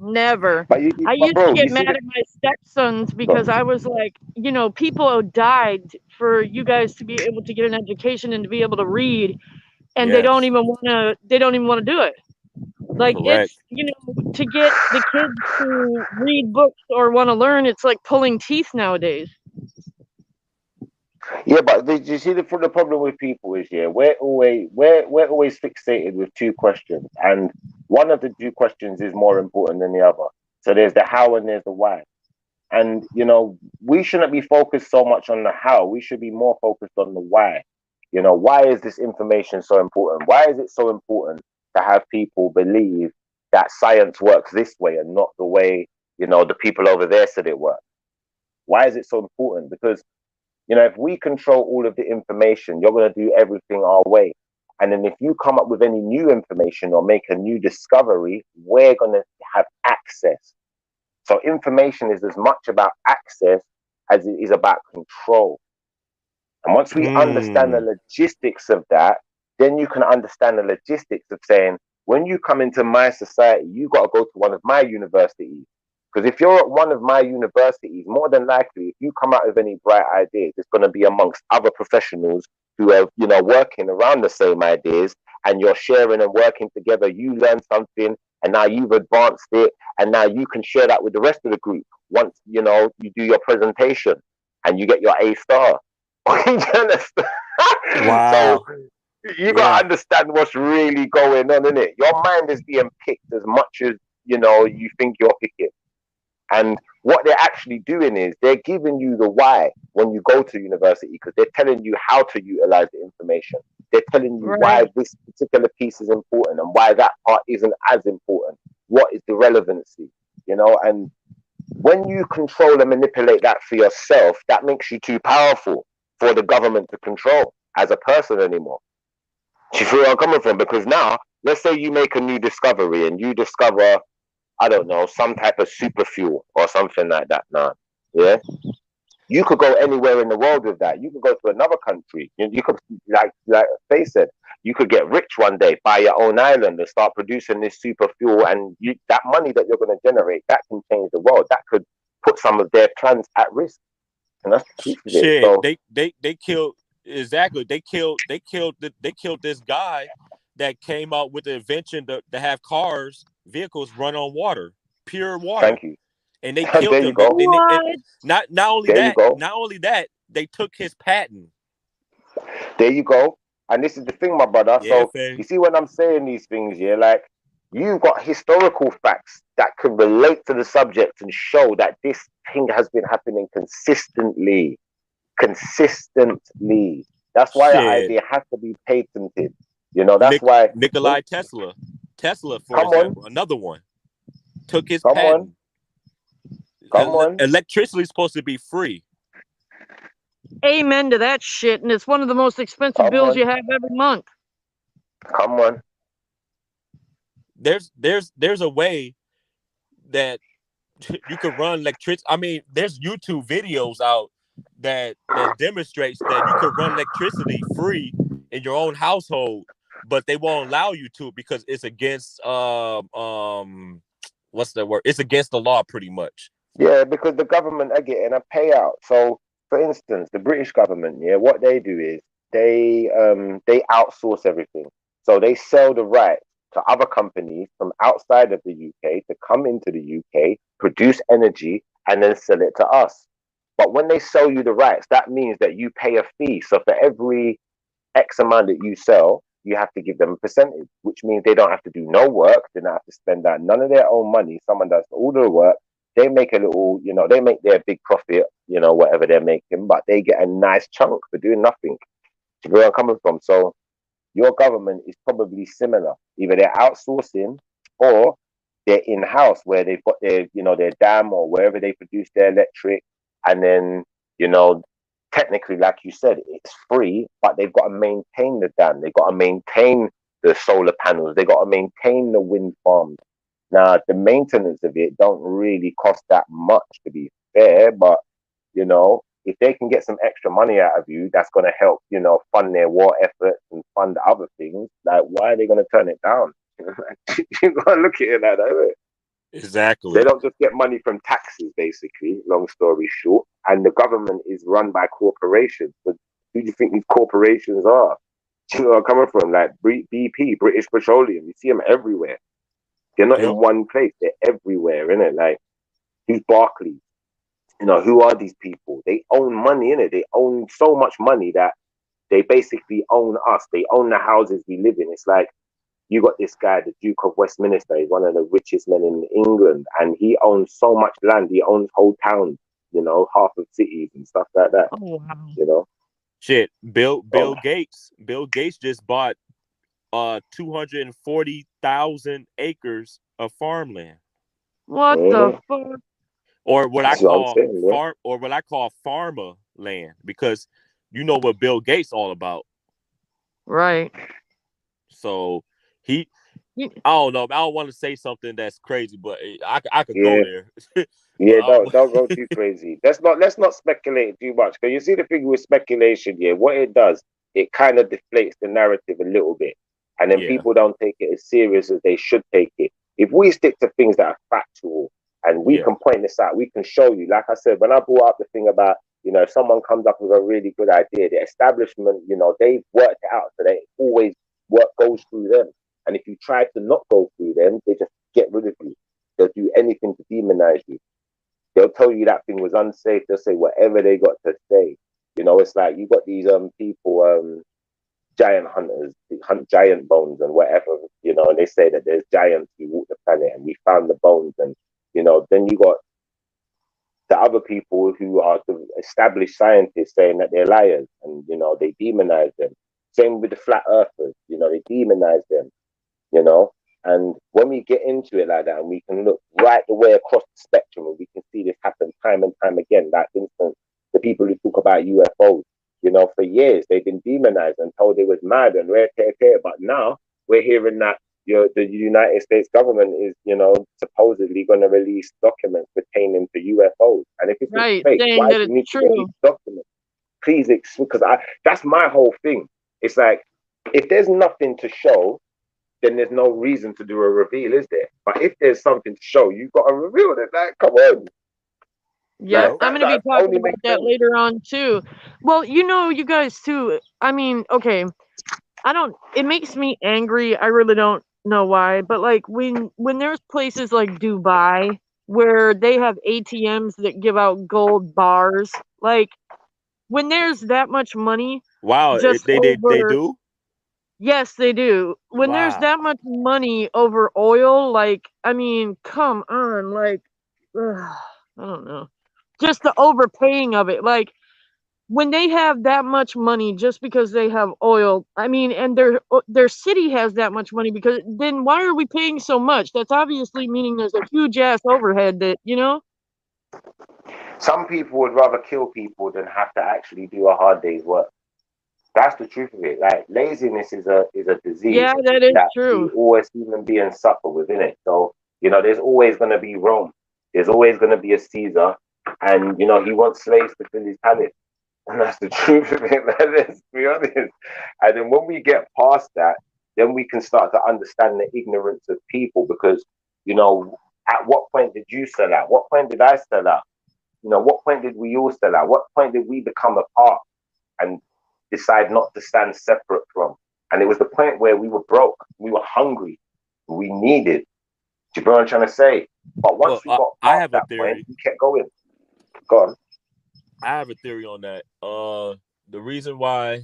Never. I used to get mad at my stepsons because I was like, you know, people died for you guys to be able to get an education and to be able to read, and they don't even want to do it. Like, correct. It's, you know, to get the kids to read books or want to learn, it's like pulling teeth nowadays. Yeah, but you see the problem with people is, we're always fixated with two questions, and one of the two questions is more important than the other. So there's the how and there's the why. And, you know, we shouldn't be focused so much on the how. We should be more focused on the why. You know, why is this information so important? Why is it so important to have people believe that science works this way and not the way, you know, the people over there said it works? Why is it so important? Because, you know, if we control all of the information, you're going to do everything our way. And then if you come up with any new information or make a new discovery, we're going to have access. So information is as much about access as it is about control. And once we understand the logistics of that, then you can understand the logistics of saying, when you come into my society, you got to go to one of my universities. Because if you're at one of my universities, more than likely, if you come out with any bright ideas, it's going to be amongst other professionals who are, you know, working around the same ideas, and you're sharing and working together. You learn something, and now you've advanced it, and now you can share that with the rest of the group. Once, you know, you do your presentation and you get your A star. Wow. So you got to understand what's really going on, innit? Your mind is being picked as much as, you know, you think you're picking. And what they're actually doing is they're giving you the why when you go to university, because they're telling you how to utilize the information. They're telling you why this particular piece is important and why that part isn't as important. What is the relevancy, you know? And when you control and manipulate that for yourself, that makes you too powerful for the government to control as a person anymore. Do you feel where I'm coming from? Because now, let's say you make a new discovery and you discover, I don't know, some type of super fuel or something like that now. Yeah. You could go anywhere in the world with that. You could go to another country. You could, like Faye said, you could get rich one day, buy your own island and start producing this super fuel. And that money that you're going to generate, that can change the world. That could put some of their plans at risk. And that's the truth of it. Shit, So, they killed They killed this guy that came out with the invention to have vehicles run on water, pure water. Thank you. And they killed him. Not only that, they took his patent. There you go. And this is the thing, my brother. Yeah, so you see when I'm saying these things, like you've got historical facts that can relate to the subject and show that this thing has been happening consistently. That's why an idea has to be patented. You know, that's why Nikola Tesla, for example, another one, took his patent. Electricity is supposed to be free. Amen to that shit, and it's one of the most expensive bills you have every month. Come on. There's a way that you could run electricity. I mean, there's YouTube videos out that demonstrates that you could run electricity free in your own household, but they won't allow you to because it's against what's the word? It's against the law, pretty much. Yeah, because the government are getting a payout. So, for instance, the British government, yeah, what they do is they outsource everything. So they sell the rights to other companies from outside of the UK to come into the UK, produce energy, and then sell it to us. But when they sell you the rights, that means that you pay a fee. So for every X amount that you sell, you have to give them a percentage, which means they don't have to do no work. They don't have to spend out none of their own money. Someone does all the work. They make a little, they make their big profit, whatever they're making, but they get a nice chunk for doing nothing. Do you know where I'm coming from? So your government is probably similar. Either they're outsourcing or they're in-house where they've got their dam or wherever they produce their electric, and then, technically, like you said, it's free, but they've got to maintain the dam. They've got to maintain the solar panels. They've got to maintain the wind farms. Now, the maintenance of it don't really cost that much, to be fair, but, if they can get some extra money out of you, that's going to help, fund their war efforts and fund other things. Like, why are they going to turn it down? You got to look at it like that. Exactly. They don't just get money from taxes, basically, long story short. And the government is run by corporations. But who do you think these corporations are? Do you know where I'm coming from? Like BP, British Petroleum. You see them everywhere. They're not in one place. They're everywhere, innit? Like, who's Barclays? Who are these people? They own money, innit? They own so much money that they basically own us. They own the houses we live in. It's like, you got this guy, the Duke of Westminster. He's one of the richest men in England, and he owns so much land. He owns whole towns, half of cities and stuff like that. Oh, wow. Shit, Bill Gates just bought 240,000 acres of farmland. What the fuck? Or what I call pharma land, because you know what Bill Gates all about. Right. So I don't know. I don't want to say something that's crazy, but I could go there. Yeah, don't go too crazy. Let's not speculate too much, because you see the thing with speculation. Yeah, what it does, it kind of deflates the narrative a little bit, and then people don't take it as serious as they should take it. If we stick to things that are factual, and we can point this out, we can show you. Like I said, when I brought up the thing about, if someone comes up with a really good idea, the establishment, they've worked it out, so they always work goes through them. And if you try to not go through them, they just get rid of you. They'll do anything to demonize you. They'll tell you that thing was unsafe. They'll say whatever they got to say. It's like you got these people, giant hunters, they hunt giant bones and whatever, and they say that there's giants who walk the planet and we found the bones, and then you got the other people who are the established scientists saying that they're liars, and they demonize them. Same with the flat earthers, they demonize them, and when we get into it like that, and we can look right the way across the spectrum, and we can see this happen time and time again. Like, for instance, the people who talk about UFOs, for years they've been demonized and told they was mad and rare, but now we're hearing that the United States government is, supposedly going to release documents pertaining to UFOs. And if it's fake, why do you need to release documents? Please, because that's my whole thing. It's like, if there's nothing to show, then there's no reason to do a reveal, is there? But if there's something to show, you've got to reveal it. Like, come on. Yeah, I'm going to be talking about that later on, too. Well, you guys, too. I mean, okay, it makes me angry. I really don't know why, but like when there's places like Dubai where they have ATMs that give out gold bars, like when there's that much money. Wow, they do? Yes, they do. When there's that much money over oil, like, I mean, come on, like, I don't know. Just the overpaying of it. Like, when they have that much money just because they have oil, I mean, and their city has that much money, because then why are we paying so much? That's obviously meaning there's a huge ass overhead that, Some people would rather kill people than have to actually do a hard day's work. That's the truth of it. Like, laziness is a disease. Yeah, that is true. We always human beings suffer within it. So, there's always going to be Rome. There's always going to be a Caesar. And, he wants slaves to fill his palace. And that's the truth of it, man. Let's be honest. And then when we get past that, then we can start to understand the ignorance of people, because, At what point did you sell out? What point did I sell out? You know, what point did we all sell out? What point did we become a part and decide not to stand separate from? And it was the point where we were broke, we were hungry, we needed. Do you know what I'm trying to say? But once we got past that point, we kept going. Go on. I have a theory on that. The reason why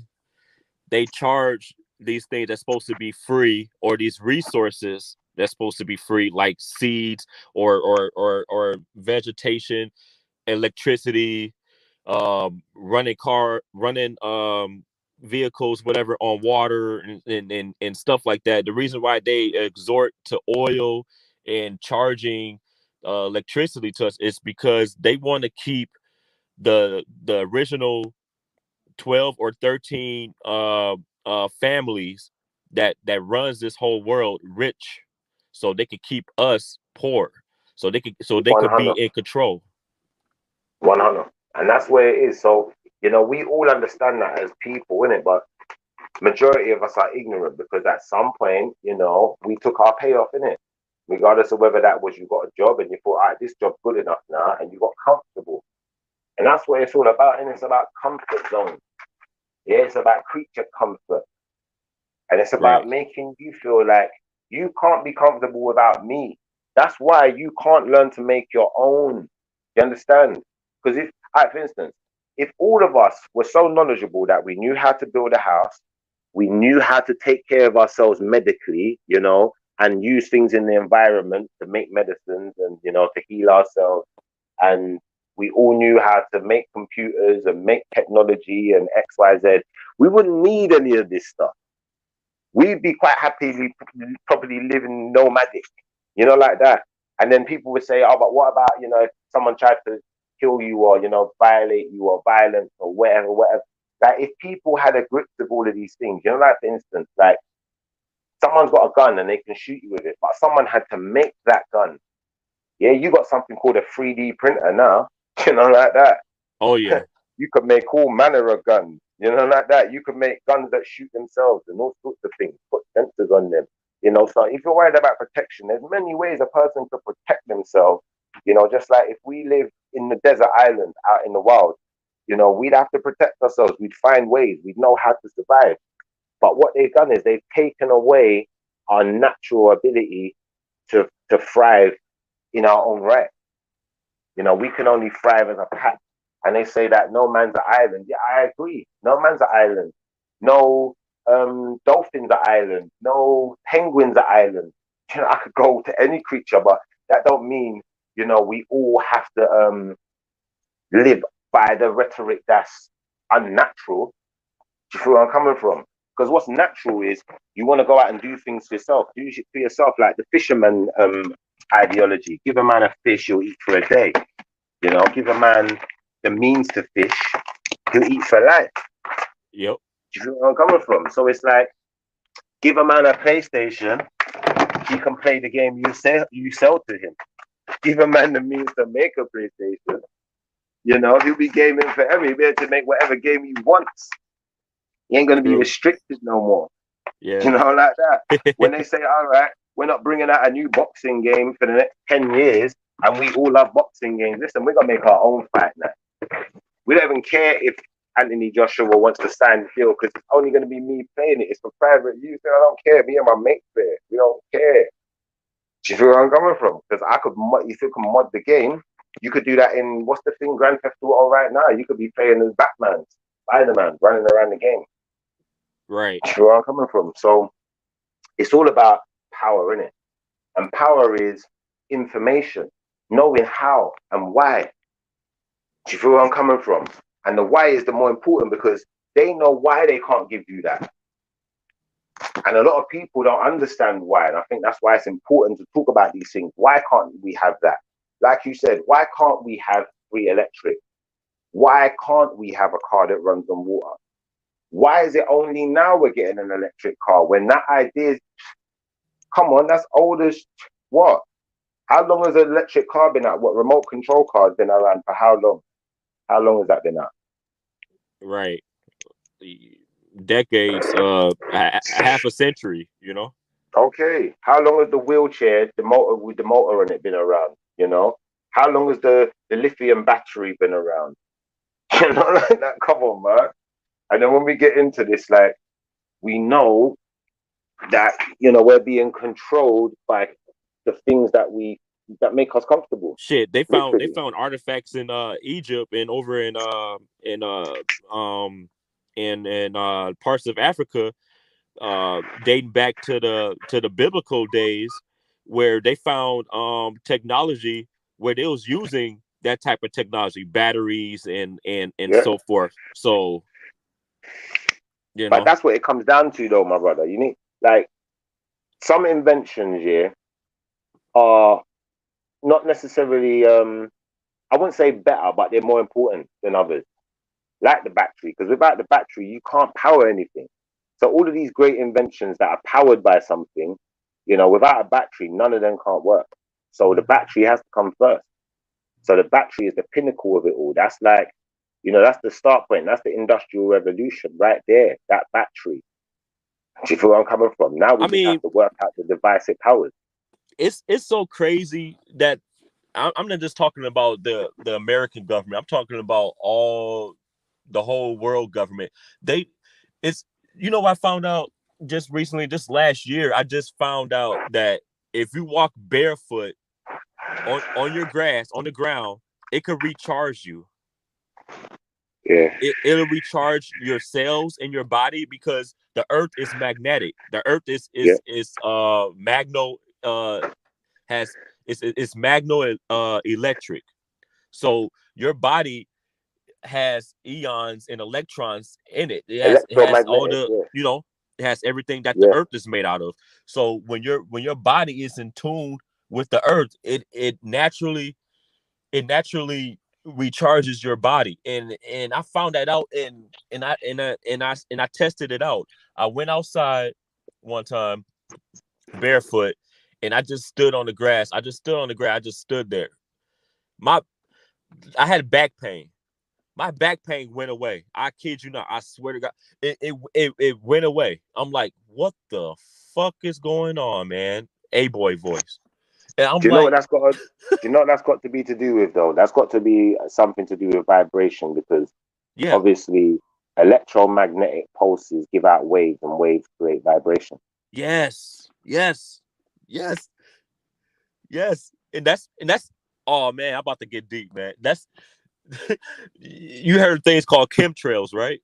they charge these things that's supposed to be free, or these resources that's supposed to be free, like seeds or vegetation, electricity, running vehicles, whatever, on water and stuff like that. The reason why they exhort to oil and charging electricity to us is because they want to keep the original 12 or 13 families that runs this whole world rich, so they could keep us poor, so they could be in control. 100. And that's where it is. So, you know, we all understand that as people, innit? But majority of us are ignorant because at some point, you know, we took our payoff, innit? Regardless of whether that was you got a job and you thought, all right, this job's good enough now, and you got comfortable. And that's what it's all about, and it's about comfort zone. Yeah, it's about creature comfort. And it's about making you feel like you can't be comfortable without me. That's why you can't learn to make your own. You understand? Because if, for instance, if all of us were so knowledgeable that we knew how to build a house, we knew how to take care of ourselves medically, you know, and use things in the environment to make medicines and, you know, to heal ourselves, and we all knew how to make computers and make technology and X, Y, Z, we wouldn't need any of this stuff. We'd be quite happily probably living nomadic, you know, like that. And then people would say, oh, but what about, you know, if someone tried to kill you or, you know, violate you or violence or whatever. Like, if people had a grip of all of these things, you know, like, for instance, like, someone's got a gun and they can shoot you with it, but someone had to make that gun. Yeah, you got something called a 3D printer now, you know, like that. Oh, yeah. You could make all manner of guns, you know, like that. You could make guns that shoot themselves and all sorts of things, put sensors on them, you know. So if you're worried about protection, there's many ways a person could protect themselves, you know, just like if we live in the desert island out in the wild, you know, we'd have to protect ourselves. We'd find ways. We'd know how to survive. But what they've done is they've taken away our natural ability to thrive in our own right. You know, we can only thrive as a pack. And they say that no man's an island. Yeah, I agree. No man's an island. No dolphins are island. No penguins are island. You know, I could go to any creature, but that don't mean, you know, we all have to live by the rhetoric that's unnatural. Do you feel where I'm coming from? Because what's natural is you want to go out and do things for yourself. Do shit for yourself, like the fisherman ideology. Give a man a fish, he'll eat for a day. You know, give a man the means to fish, he'll eat for life. Yep. Do you feel where I'm coming from? So it's like, give a man a PlayStation, he can play the game you sell to him. Give a man the means to make a PlayStation, you know, he'll be gaming forever. He'll be able to make whatever game he wants. He ain't going to be restricted no more. Yeah. You know, like that. When they say, all right, we're not bringing out a new boxing game for the next 10 years, and we all love boxing games. Listen, we're going to make our own fight now. We don't even care if Anthony Joshua wants to sign the deal, because it's only going to be me playing it. It's for private use. I don't care. Me and my mates there. We don't care. Do you feel where I'm coming from? Because if you can mod the game, you could do that in, what's the thing, Grand Theft Auto right now. You could be playing as Batman, Spider-Man, running around the game. Right. Do you feel where I'm coming from? So it's all about power, innit? And power is information, knowing how and why. Do you feel where I'm coming from? And the why is the more important, because they know why they can't give you that. And a lot of people don't understand why. And I think that's why it's important to talk about these things. Why can't we have that? Like you said, why can't we have free electric? Why can't we have a car that runs on water? Why is it only now we're getting an electric car when that idea is, come on, that's old as what? How long has an electric car been out? What, remote control cars been around for how long? How long has that been out? Right. Decades, half a century, you know? Okay, how long has the wheelchair, the motor with the motor on it, been around? You know, how long has the lithium battery been around? You know, like that. Come on, man. And then when we get into this, like, we know that we're being controlled by the things that make us comfortable. Shit, they Literally. found artifacts in Egypt and over in parts of Africa, dating back to the biblical days, where they found technology where they was using that type of technology, batteries and so forth. So but that's what it comes down to, though, my brother. You need, like, some inventions, are not necessarily I wouldn't say better, but they're more important than others, like the battery, because without the battery you can't power anything. So all of these great inventions that are powered by something, without a battery, none of them can't work. So the battery has to come first. So the battery is the pinnacle of it all. That's like, that's the start point. That's the industrial revolution right there, that battery. Do you feel where I'm coming from? Now we have to work out the device it powers. It's so crazy that I'm not just talking about the American government. I'm talking about the whole world government. I found out just recently, just last year, I just found out that if you walk barefoot on your grass, on the ground, it could recharge you. Yeah. It'll recharge your cells in your body because the earth is magnetic. The earth is magno it's magno electric. So your body has eons and electrons in it. It has all the it has everything that the earth is made out of. So when your body is in tune with the earth, it naturally recharges your body. And I found that out and I tested it out. I went outside one time barefoot and I just stood on the grass. I just stood there. I had back pain. My back pain went away. I kid you not. I swear to God, it went away. I'm like, what the fuck is going on, man? A-boy voice. And I'm do you know what that's got? Do you know what that's got to be to do with, though? That's got to be something to do with vibration, because obviously electromagnetic pulses give out waves, and waves create vibration. Yes. And that's oh man, I'm about to get deep, man. That's you heard things called chemtrails, right?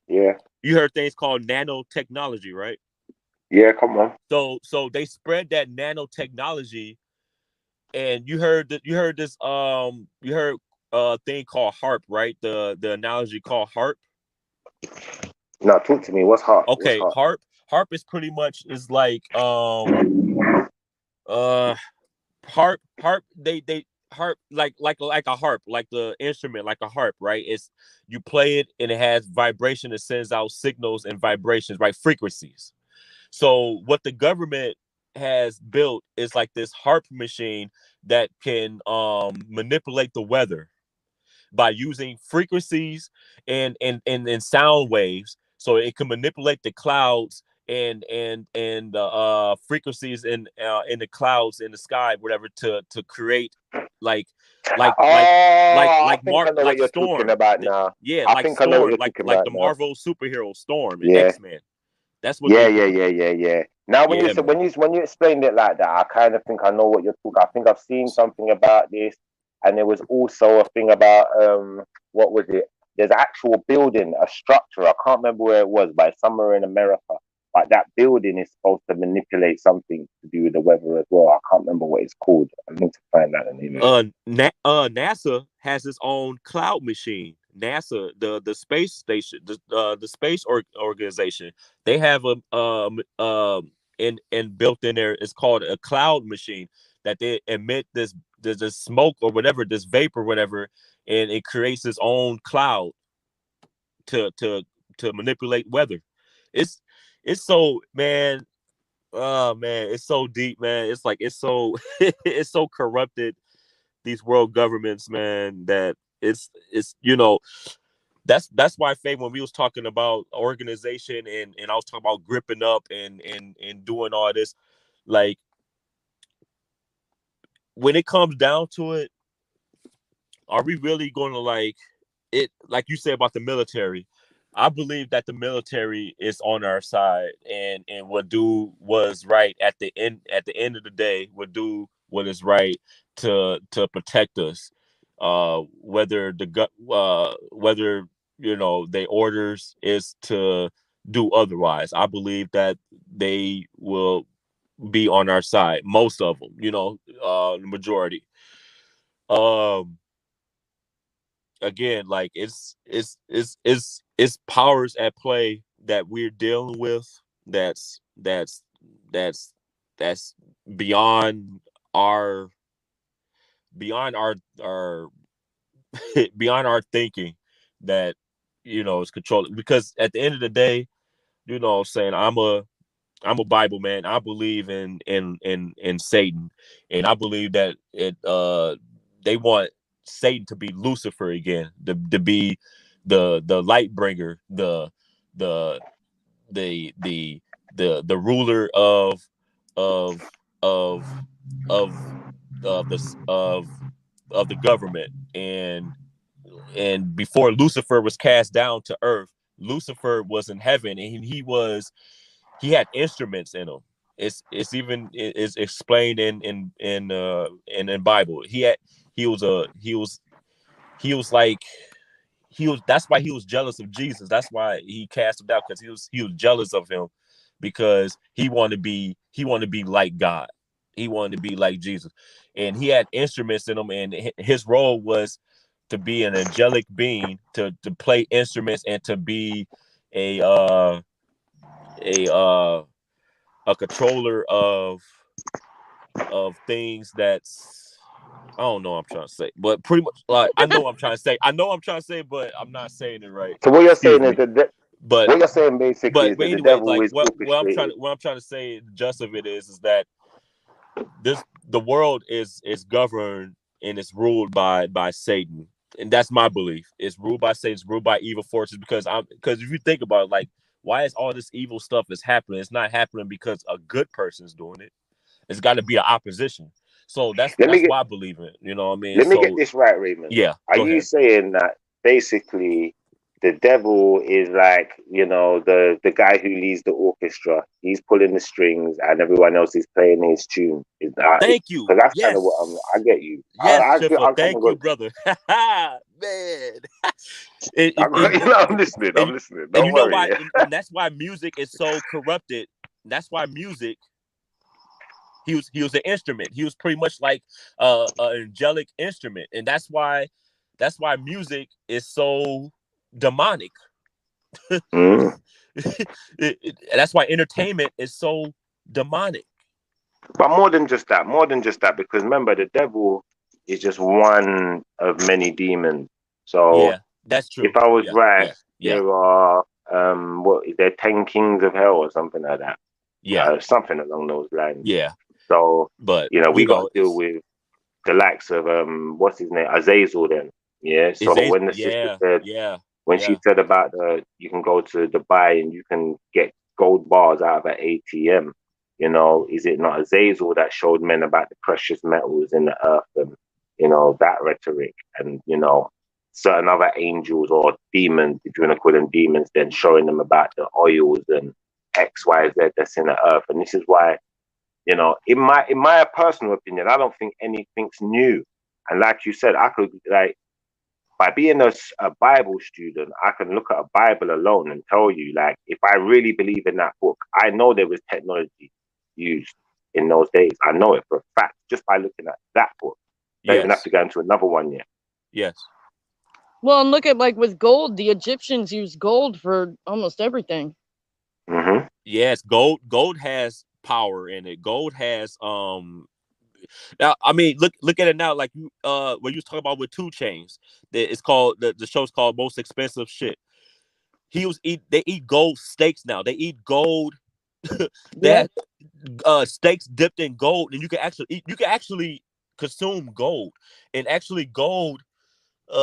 Yeah. You heard things called nanotechnology, right? Yeah, come on. So they spread that nanotechnology, and you heard this thing called HAARP, right? The analogy called HAARP. Now talk to me. What's HAARP? Okay, HAARP is pretty much is like HAARP they harp like a harp, like the instrument, like a harp, right? It's you play it and it has vibration. It sends out signals and vibrations, right? Frequencies. So what the government has built is like this harp machine that can manipulate the weather by using frequencies and sound waves. So it can manipulate the clouds and frequencies in the clouds in the sky, whatever, to create like Storm. About now. Yeah, I think Storm, I know what you're talking about the now. Marvel superhero Storm and X-Men. That's what. Yeah. Now when you explained it like that, I kind of think I know what you're talking. I think I've seen something about this, and there was also a thing about what was it? There's an actual building, a structure. I can't remember where it was, but it's somewhere in America. Like that building is supposed to manipulate something to do with the weather as well. I can't remember what it's called. I need to find out the name. NASA has its own cloud machine. NASA, the space station, the space organization, they have a and built in there. It's called a cloud machine that they emit this smoke or whatever, this vapor, whatever, and it creates its own cloud to manipulate weather. It's so, man. Oh man, it's so deep, man. It's like it's so it's so corrupted, these world governments, man, that it's that's why, Faye, when we was talking about organization and I was talking about gripping up and doing all this, like when it comes down to it, are we really going to like you said about the military? I believe that the military is on our side and would do was right at the end of the day, would do what is right to protect us. Whether whether their orders is to do otherwise, I believe that they will be on our side. Most of them, the majority. Again, like it's powers at play that we're dealing with. That's beyond our beyond our thinking, that is controlled. Because at the end of the day, I'm saying, I'm a Bible man. I believe in Satan, and I believe that they want Satan to be Lucifer again, to be the light bringer, the ruler of the government. And before Lucifer was cast down to earth, Lucifer was in heaven, and he had instruments in him. It's explained in Bible. That's why he was jealous of Jesus. That's why he cast him down, because he was jealous of him, because he wanted to be like God. He wanted to be like Jesus, and he had instruments in him, and his role was to be an angelic being, to play instruments, and to be a controller of things. That's, I don't know what I'm trying to say, but pretty much, like, I know what I'm trying to say, but I'm not saying it right. So what you're saying is but what you're saying basically is that anyway, the devil like is what I'm orchestrated. trying to say, the gist of it is that the world is governed and it's ruled by Satan. And that's my belief. It's ruled by Satan, it's ruled by evil forces, because if you think about it, like, why is all this evil stuff is happening? It's not happening because a good person's doing it. It's got to be an opposition. So that's why I believe in it. You know what I mean? Let me get this right, Raymond. Yeah. Are you saying that basically the devil is like, the guy who leads the orchestra? He's pulling the strings and everyone else is playing his tune. Thank you. Because that's kind of what I get you. Yes, thank you, brother. Man. I'm listening. Don't worry. Why? And that's why music is so corrupted. That's why music. He was an instrument. He was pretty much like an angelic instrument, and that's why music is so demonic. That's why entertainment is so demonic. But more than just that, because remember, the devil is just one of many demons. So yeah, that's true. If I was right, there are what is there 10 kings of hell or something like that? Yeah, something along those lines. Yeah. So, but we got to deal with the likes of what's his name, Azazel. Then, yeah. So when the sister said, she said about you can go to Dubai and you can get gold bars out of an ATM. Is it not Azazel that showed men about the precious metals in the earth and that rhetoric, and certain other angels or demons, if you want to call them demons, then showing them about the oils and X, Y, Z that's in the earth. And this is why, in my personal opinion, I don't think anything's new. And like you said, I could, like, by being a Bible student, I can look at a Bible alone and tell you, like, if I really believe in that book, I know there was technology used in those days. I know it for a fact just by looking at that book. Don't even have to go into another one yet. Yes. Well, and look at, like, with gold, the Egyptians used gold for almost everything. Mm-hmm. Yes, gold has power in it. Gold has now, I mean, look at it now, like what you was talking about with 2 Chainz. It's called the show's called Most Expensive Shit. They eat gold steaks now. They eat gold that steaks dipped in gold, and you can actually consume gold. And actually gold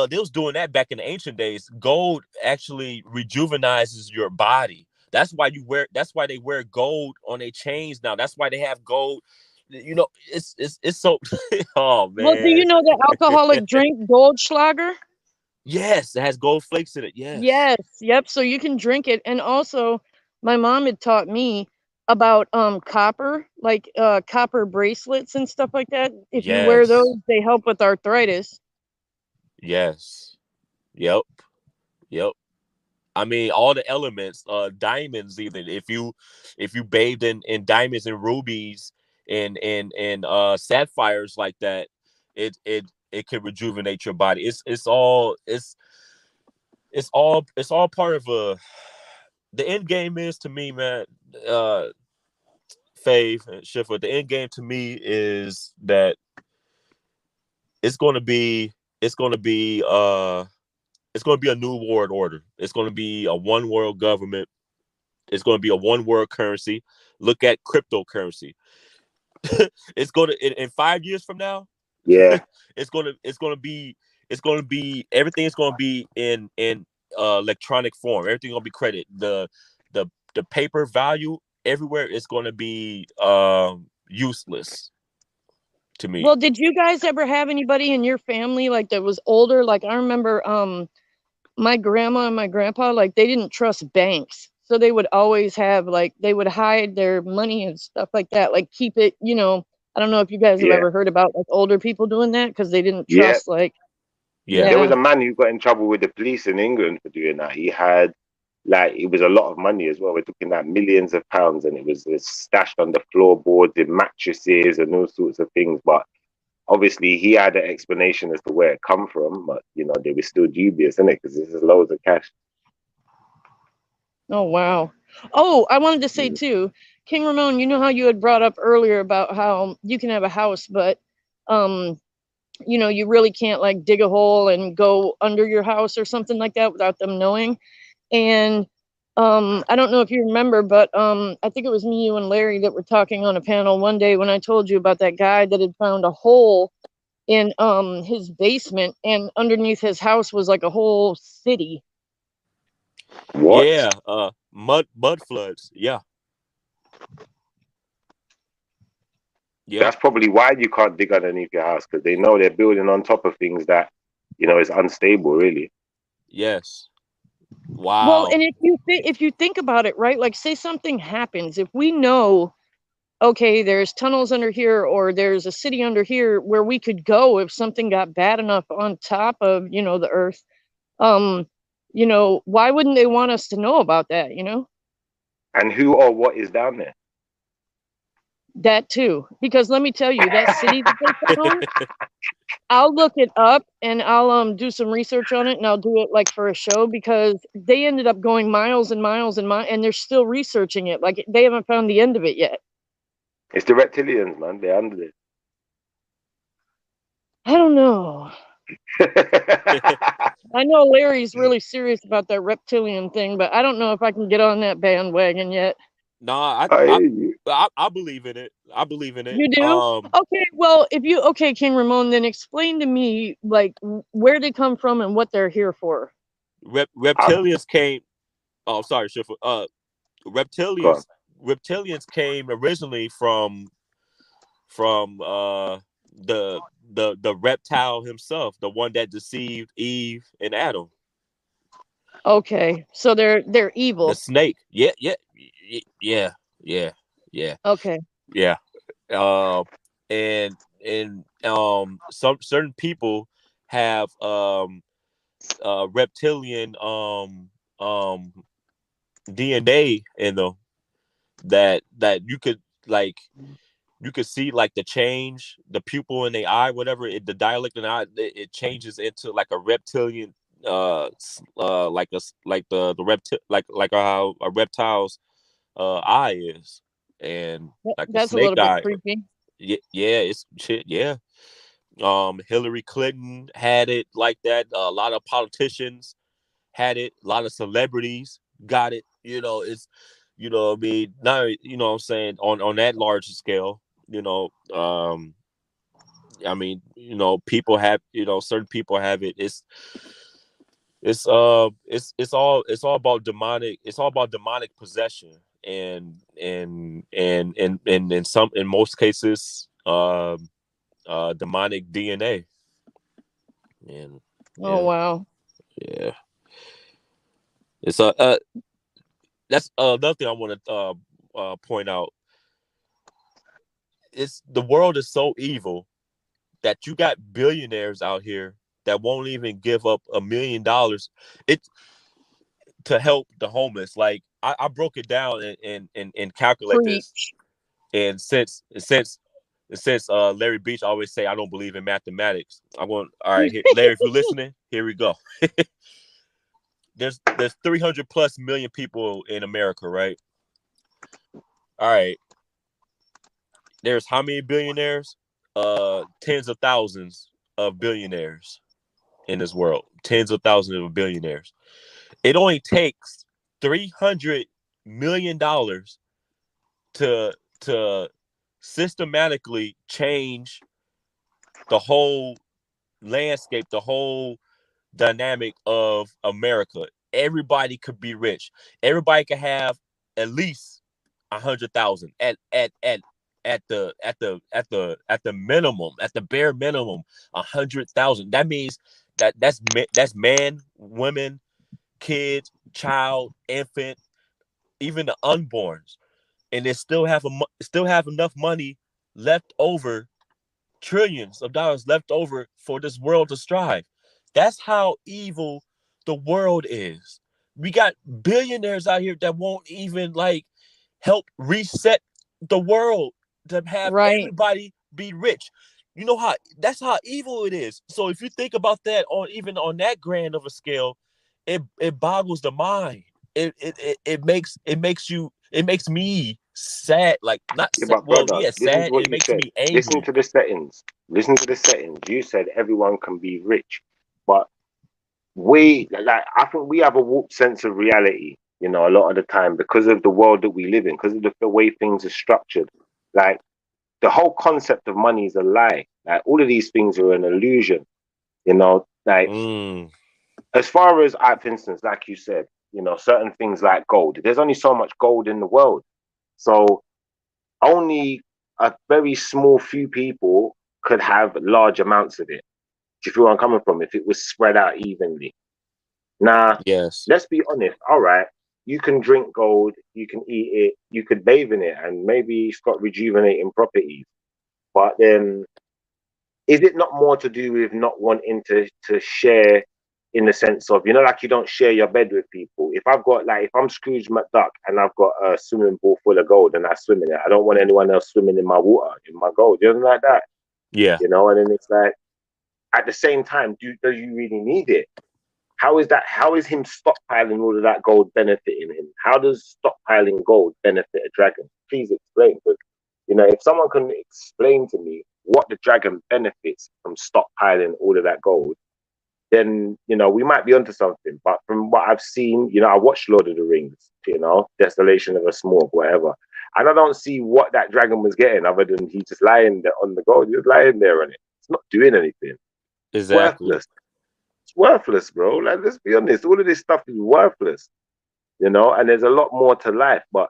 they was doing that back in the ancient days. Gold actually rejuvenizes your body. That's why they wear gold on their chains now. That's why they have gold. You know, it's so. Oh Well, do man. you know the alcoholic drink Goldschlager? Yes, it has gold flakes in it. Yes. Yes. Yep. So you can drink it. And also my mom had taught me about copper, like copper bracelets and stuff like that. If you wear Yes. those, they help with arthritis. Yes. Yep. Yep. I mean, all the elements, diamonds, even if you bathed in diamonds and rubies and sapphires like that, it can rejuvenate your body. It's all part of the end game is, to me, man, Fave and Schiffer, the end game to me is that it's gonna be a new world order. It's going to be a one world government. It's going to be a one world currency. Look at cryptocurrency. It's going to in 5 years from now. Yeah. it's going to be everything is going to be in electronic form. Everything going to be credit. The paper value everywhere is going to be useless to me. Well, did you guys ever have anybody in your family like that was older? Like I remember my grandma and my grandpa, like they didn't trust banks. So they would always have like they would hide their money and stuff like that, like keep it, you know. I don't know if you guys have ever heard about like older people doing that because they didn't trust like There was a man who got in trouble with the police in England for doing that. He had it was a lot of money as well. We're talking like millions of pounds, and it was stashed on the floorboards in mattresses and all sorts of things. But obviously, he had an explanation as to where it come from. But you know, they were still dubious, isn't it? Because this is loads of cash. Oh wow. Oh, I wanted to say too, King Ramon, you know how you had brought up earlier about how you can have a house, but you know, you really can't like dig a hole and go under your house or something like that without them knowing. And I don't know if you remember, but I think it was me, you, and Larry that were talking on a panel one day when I told you about that guy that had found a hole in his basement, and underneath his house was like a whole city. What? Yeah, mud floods. Yeah. Yeah. That's probably why you can't dig underneath your house, because they know they're building on top of things that, you know, is unstable, really. Yes. Wow. Well, and if you think about it, right? Like, say something happens, if we know, okay, there's tunnels under here, or there's a city under here where we could go if something got bad enough on top of, you know, the earth. You know, why wouldn't they want us to know about that? You know. And who or what is down there? That too, because let me tell you, that city that they found, I'll look it up and I'll do some research on it, and I'll do it like for a show, because they ended up going miles and miles and miles, and they're still researching it. Like they haven't found the end of it yet. It's the reptilians, man. They're under it. I don't know. I know Larry's really serious about that reptilian thing, but I don't know if I can get on that bandwagon yet. No, I believe in it. I believe in it. You do? Okay, well, King Ramon, then explain to me like where they come from and what they're here for. Reptilians came. Oh, sorry, Schiffer. Reptilians came originally from the reptile himself, the one that deceived Eve and Adam. Okay, so they're evil. The snake. Yeah. Okay. Yeah. And some certain people have reptilian DNA in them that you could see like the change, the pupil in the eye, whatever, the dialect in the eye, it changes into like a reptilian, like how a reptile's eye is, and like that's a snake a little eye. bit creepy. Yeah, it's shit. Yeah. Hillary Clinton had it like that. A lot of politicians had it. A lot of celebrities got it. You know, it's, you know what I mean? Now, you know what I'm saying, on that large scale, you know, I mean, you know, people have, you know, certain people have it. It's all about demonic. It's all about demonic possession, and in most cases, demonic DNA. And Oh wow. yeah, it's that's another thing I want to point out. It's the world is so evil that you got billionaires out here that won't even give up $1 million to help the homeless. Like I broke it down and calculate this. And since Larry Beach always say I don't believe in mathematics, I'm going, all right, Larry, if you're listening, here we go. There's 300 plus million people in America, right? All right. There's how many billionaires? Tens of thousands of billionaires in this world. Tens of thousands of billionaires. It only takes $300 million to systematically change the whole landscape, the whole dynamic of America. Everybody could be rich. Everybody could have at least 100,000 at the minimum, at the bare minimum, 100,000. That means that's man, women, kids, child, infant, even the unborns, and they still have enough money left over, trillions of dollars left over for this world to strive. That's how evil the world is. We got billionaires out here that won't even like help reset the world to have everybody be rich. You know that's how evil it is. So if you think about that on that grand of a scale, it boggles the mind. It makes me sad. Like not Yeah, sad, but brother, listen sad. to what It you makes said. me angry. Listen to the settings. Listen to the settings. You said everyone can be rich, but I think we have a warped sense of reality, you know, a lot of the time because of the world that we live in, because of the way things are structured. Like the whole concept of money is a lie. Like all of these things are an illusion, you know. Like as far as for instance, like you said, you know, certain things like gold. There's only so much gold in the world, so only a very small few people could have large amounts of it. Do you feel where I'm coming from? If it was spread out evenly. Now, yes, let's be honest. All right, you can drink gold, you can eat it, you could bathe in it, and maybe it's got rejuvenating properties. But then, is it not more to do with not wanting to share, in the sense of, you know, like you don't share your bed with people? If I'm Scrooge McDuck and I've got a swimming pool full of gold and I swim in it, I don't want anyone else swimming in my water, in my gold. You know, like that. Yeah. You know, and then it's like, at the same time, do you really need it? How is him stockpiling all of that gold benefiting him? How does stockpiling gold benefit a dragon? Please explain. Because, you know, if someone can explain to me what the dragon benefits from stockpiling all of that gold, then, you know, we might be onto something. But from what I've seen, you know, I watched Lord of the Rings, you know, Desolation of a Smaug, whatever. And I don't see what that dragon was getting other than he's just lying there on the gold. He was lying there on it. It's not doing anything. Exactly. Worthless. It's worthless, bro. Like, let's be honest. All of this stuff is worthless, you know, and there's a lot more to life. But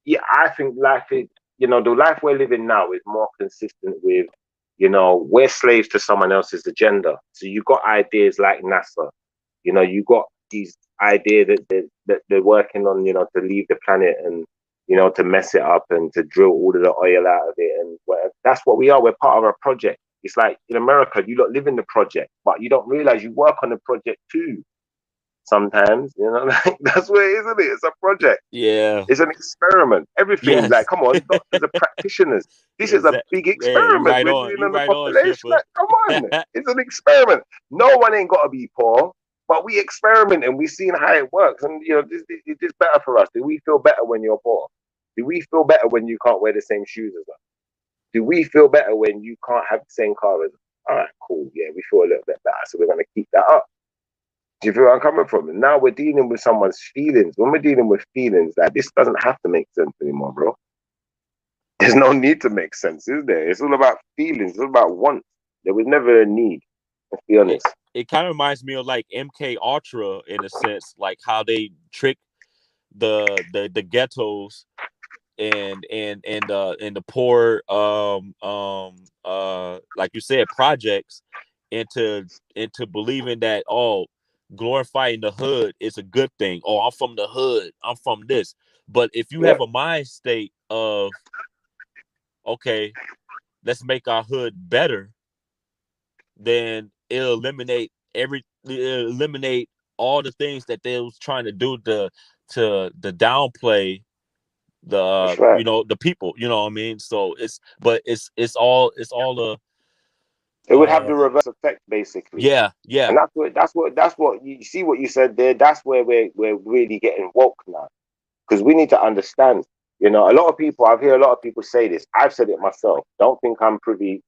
yeah, I think life is, you know, the life we're living now is more consistent with, you know, we're slaves to someone else's agenda. So you got ideas like NASA, you know, you got these ideas that they're working on, you know, to leave the planet and, you know, to mess it up and to drill all of the oil out of it and whatever. That's what we are. We're part of a project. It's like in America, you don't live in the project, but you don't realize you work on the project too. Sometimes, you know, like, that's what it is, isn't it? It's a project. Yeah. It's an experiment. Everything, yes. like, come on, doctors are practitioners. This is a big experiment we're doing on the population. Like, come on, it's an experiment. No one ain't got to be poor, but we experiment and we seeing how it works. And, you know, this is better for us. Do we feel better when you're poor? Do we feel better when you can't wear the same shoes as us? Do we feel better when you can't have the same car as us? All right, cool. Yeah, we feel a little bit better. So we're going to keep that up. Do you feel where I'm coming from? And now we're dealing with someone's feelings. When we're dealing with feelings, like, this doesn't have to make sense anymore, bro. There's no need to make sense, is there? It's all about feelings. It's all about wants. There was never a need. Let's be honest. It kind of reminds me of like MK Ultra in a sense, like how they trick the ghettos and the poor like you said, projects into believing that, oh, glorifying the hood is a good thing. Oh, I'm from the hood, I'm from this. But if you have a mind state of, okay, let's make our hood better, then it'll eliminate all the things that they was trying to do to downplay the right. the people, you know what I mean? So it's all it would have the reverse effect, basically. Yeah. And that's what you see what you said there. That's where we're really getting woke now, because we need to understand. A lot of people, I've heard a lot of people say this. I've said it myself. Don't think I'm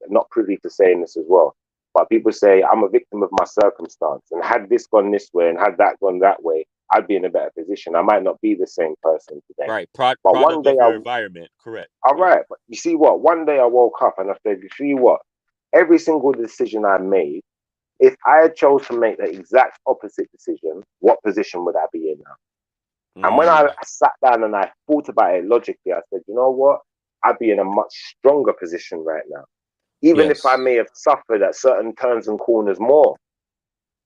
not privy to saying this as well. But people say I'm a victim of my circumstance, and had this gone this way and had that gone that way, I'd be in a better position. I might not be the same person today. Right. But one day your environment, correct. All right. But you see what? One day I woke up and I said, you see what? Every single decision I made, if I had chose to make the exact opposite decision, what position would I be in now? And when I sat down and I thought about it logically, I said, you know what? I'd be in a much stronger position right now. Even if I may have suffered at certain turns and corners more,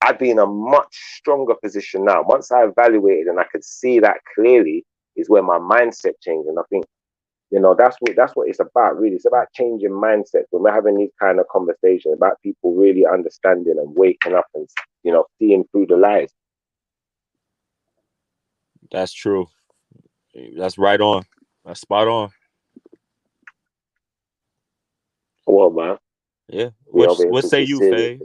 I'd be in a much stronger position now. Once I evaluated and I could see that clearly, is where my mindset changed. And I think, that's what it's about, really. It's about changing mindsets. When we're having these kind of conversations, about people really understanding and waking up and, seeing through the lies. That's true. That's right on. That's spot on. Well, man. Yeah. What say you, Faye?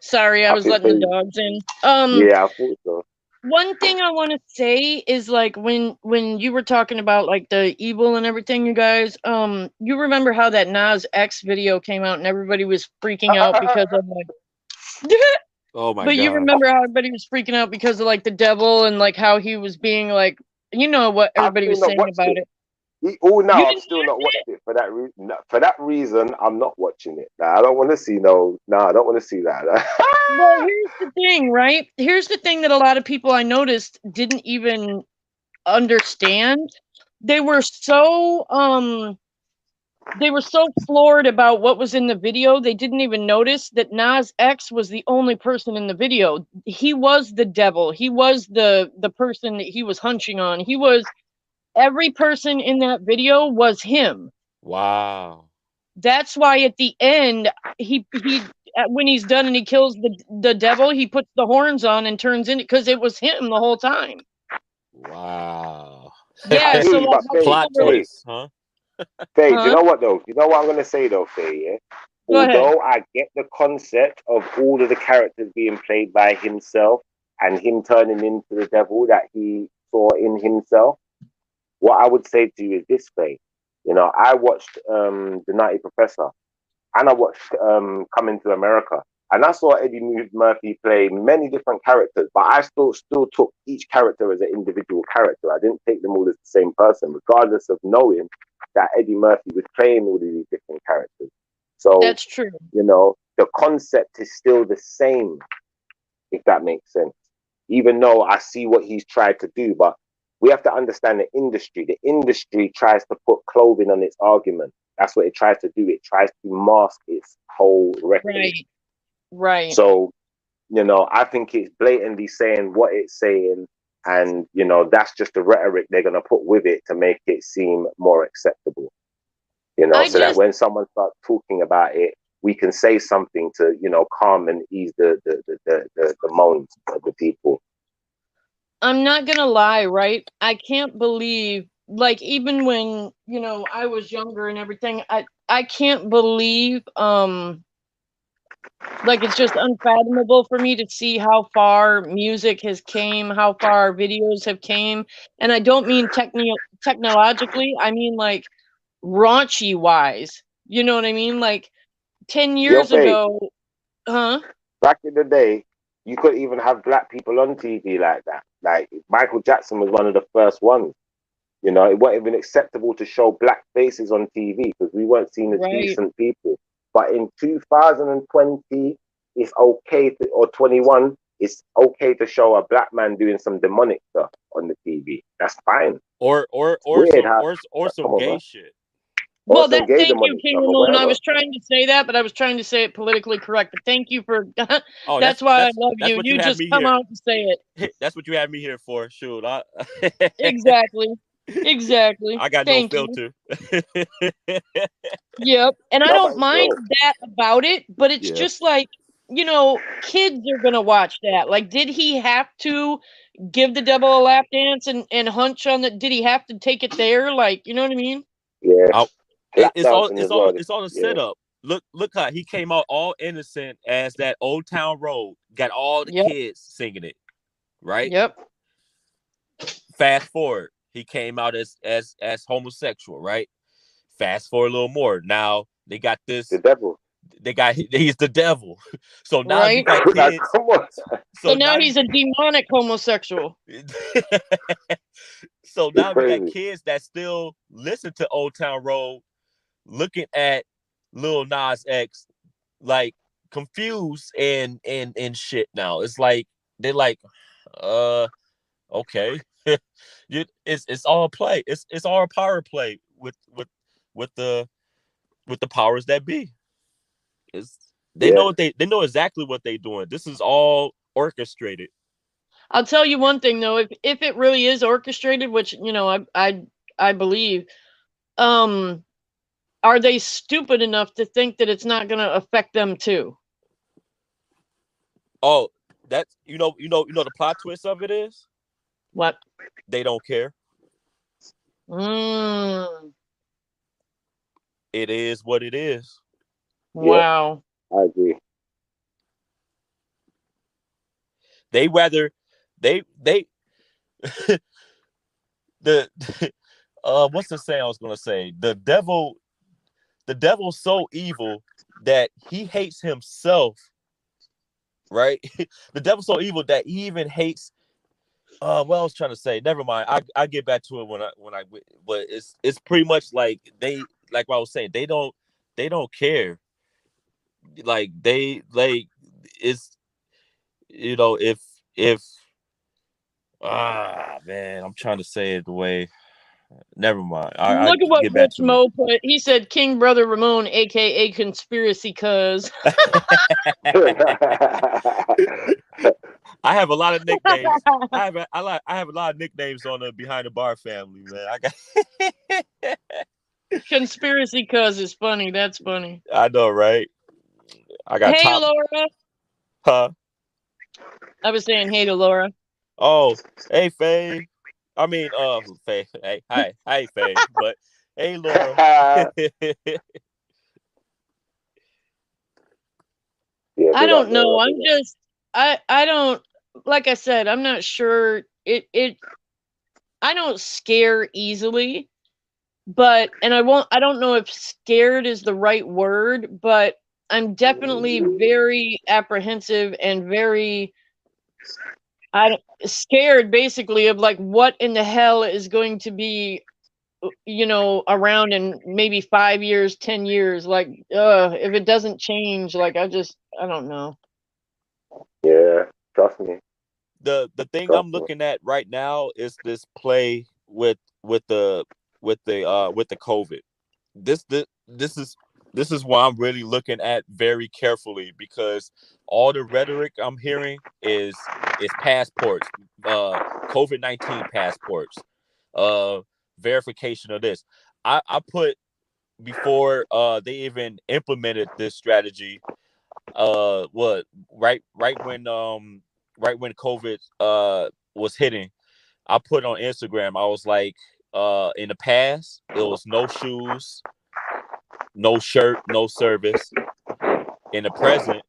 Sorry, I was letting the dogs in. Yeah, I thought so. One thing I want to say is, like, when you were talking about like the evil and everything, you guys, you remember how that Nas X video came out and everybody was freaking out because of like oh my but God. You remember how everybody was freaking out because of like the devil and like how he was being like, what everybody was saying about it. I've still not watched it for that reason. For that reason, I'm not watching it. I don't want to see I don't want to see that. Well, here's the thing, right? Here's the thing that a lot of people I noticed didn't even understand. They were so floored about what was in the video, they didn't even notice that Nas X was the only person in the video. He was the devil. He was the person that he was hunching on. Every person in that video was him. Wow. That's why at the end, he when he's done and he kills the devil, he puts the horns on and turns in it because it was him the whole time. Wow. Yeah, so like, plot twist, huh? Faye, do you know what though? You know what I'm gonna say though, Faye? Yeah? Although I get the concept of all of the characters being played by himself and him turning into the devil that he saw in himself, what I would say to you is this, Faye. I watched The Nutty Professor, and I watched Coming to America, and I saw Eddie Murphy play many different characters, but I still took each character as an individual character. I didn't take them all as the same person, regardless of knowing that Eddie Murphy was playing all of these different characters. So that's true. The concept is still the same, if that makes sense. Even though I see what he's tried to do, but we have to understand the industry. The industry tries to put clothing on its argument. That's what it tries to do. It tries to mask its whole record. Right. So, I think it's blatantly saying what it's saying. And, that's just the rhetoric they're going to put with it to make it seem more acceptable. That when someone starts talking about it, we can say something to, calm and ease the moans of the people. I'm not gonna lie, right? I can't believe, like, even when, I was younger and everything, I can't believe, like, it's just unfathomable for me to see how far music has came, how far videos have came. And I don't mean technologically, I mean, like, raunchy wise. You know what I mean? Like, 10 years ago, Back in the day, you could even have black people on TV like that. Like Michael Jackson was one of the first ones. You know, it wasn't even acceptable to show black faces on TV because we weren't seen as decent people. But in 2020, it's okay to, or 21, it's okay to show a black man doing some demonic stuff on the TV. That's fine. Or some gay shit. Well, thank you, King Ramon. I was trying to say that, but I was trying to say it politically correct. But thank you for that's why I love you. You just come out and say it. That's what you had me here for. Shoot. Exactly. Exactly. I got no filter. Yep. And I don't mind that about it, but it's just like, you know, kids are gonna watch that. Like, did he have to give the devil a lap dance and hunch on the did he have to take it there? Like, you know what I mean? Yeah. It's all a setup. Look how he came out all innocent as that Old Town Road. Got all the kids singing it. Right? Yep. Fast forward. He came out as homosexual, right? Fast forward a little more. Now they got this. The devil. He's the devil. So now you got kids. So now he's a demonic homosexual. So now we got kids that still listen to Old Town Road, looking at Lil Nas X, like confused and shit. Now it's like they're like, okay. It's all play. It's all power play with the powers that be. They know exactly what they're doing. This is all orchestrated. I'll tell you one thing though, if it really is orchestrated, which you know I believe, are they stupid enough to think that it's not going to affect them too? Oh, that's you know the plot twist of it is what? They don't care. It is what it is. Wow. Yeah, I agree. They rather they the what's the saying I was gonna say? The devil's so evil that he hates himself, right? The devil's so evil that he even hates what I was trying to say. Never mind. I get back to it when I but it's pretty much like they like what I was saying, they don't care. Like they like it's you know if man, I'm trying to say it the way. Never mind. Look at what Rich Mo put. He said King Brother Ramon, aka Conspiracy Cuz. I have a lot of nicknames. I have a lot of nicknames on the Behind the Bar family, man. I got Conspiracy Cuz is funny. That's funny. I know, right? I got Hey, Laura. Huh? I was saying hey to Laura. Oh, hey, Faye. I mean, Faye. Hey, hi, Faye. But hey, Laura. I don't know. I'm just, I don't, like I said, I'm not sure. I don't scare easily, but, and I don't know if scared is the right word, but I'm definitely very apprehensive and very, scared basically of like what in the hell is going to be, you know, around in maybe 5 years, 10 years. Like, if it doesn't change, like I don't know. Yeah, trust me. The thing I'm looking at right now is this play with the COVID. This is what I'm really looking at very carefully, because all the rhetoric I'm hearing is passports, COVID-19 passports, verification of this. I put before they even implemented this strategy, right when COVID was hitting, I put on Instagram, I was like, in the past it was no shoes, no shirt, no service. In the present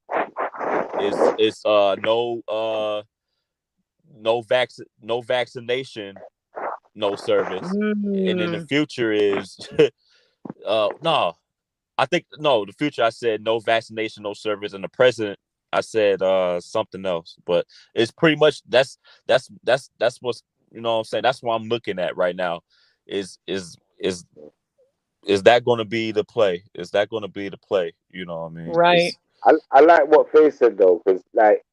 is no vaccination, no service. And in the future is the future I said no vaccination, no service, and the present I said something else, but it's pretty much that's what's, you know what I'm saying, that's what I'm looking at right now. Is that going to be the play? Is that going to be the play? You know what I mean? Right. I like what Faye said though, because like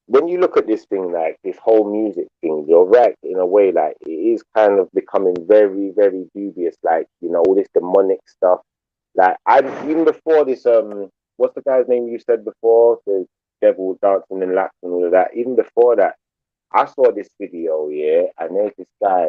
when you look at this thing, like this whole music thing, you're right in a way. Like it is kind of becoming very, very dubious. Like, you know, all this demonic stuff. Like I even before this, what's the guy's name you said before? The devil dancing in laps and all of that. Even before that, I saw this video, yeah, and there's this guy.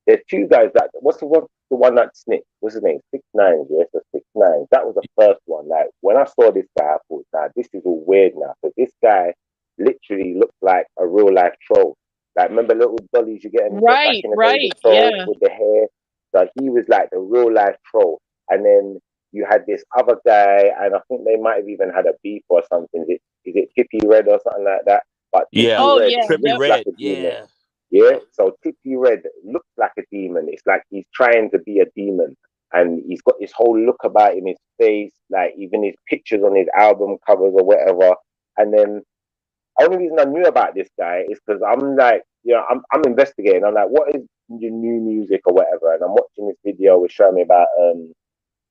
There's two guys that. What's the one that snitched? What's his name? 6ix9ine, yeah, so 6ix9ine. That was the first one. Like when I saw this guy, I thought, nah, this is all weird now. So this guy literally looked like a real life troll. Like remember little dollies you get in back in the day, the trolls with the hair. So he was like the real life troll. And then you had this other guy, and I think they might have even had a beef or something. Is it Tippy Red or something like that? But Yeah. Oh, Red yeah. Trippy Yep. Red. like a demon. Yeah. Yeah. So Tippy Red looks like a demon. It's like he's trying to be a demon. And he's got this whole look about him, his face, like even his pictures on his album covers or whatever. And then only reason I knew about this guy is because I'm like, you know, I'm investigating. I'm like, what is your new music or whatever? And I'm watching this video which showing me about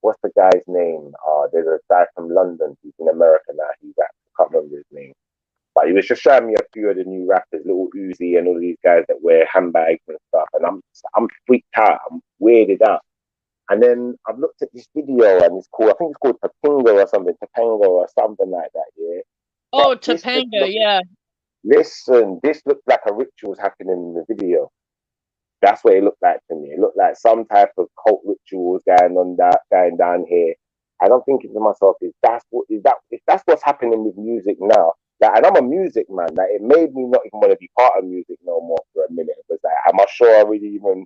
what's the guy's name? There's a guy from London. He's in America now. He's I can't remember his name. But he was just showing me a few of the new rappers, Little Uzi and all these guys that wear handbags and stuff. And I'm freaked out. I'm weirded out. And then I've looked at this video and it's called, I think it's called Topanga or something like that, yeah. Oh, But this Topanga, yeah. listen, this looked like a ritual's happening in the video. That's what it looked like to me. It looked like some type of cult rituals going down here. And I'm thinking to myself, if that's what's happening with music now, like, and I'm a music man, like it made me not even want to be part of music no more for a minute. It was like, am I sure I really even,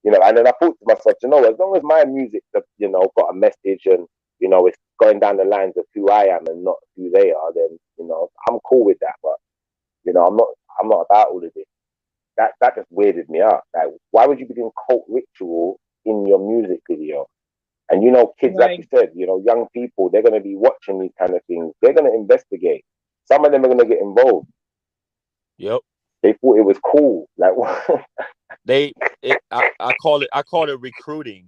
you know? And then I thought to myself, you know, as long as my music, you know, got a message and you know it's going down the lines of who I am and not who they are, then you know I'm cool with that. But you know, I'm not about all of this. That just weirded me out. Like, why would you be doing cult ritual in your music video? And you know, kids, like you said, you know, young people, they're going to be watching these kind of things. They're going to investigate. Some of them are going to get involved. Yep. They thought it was cool. Like, I call it recruiting.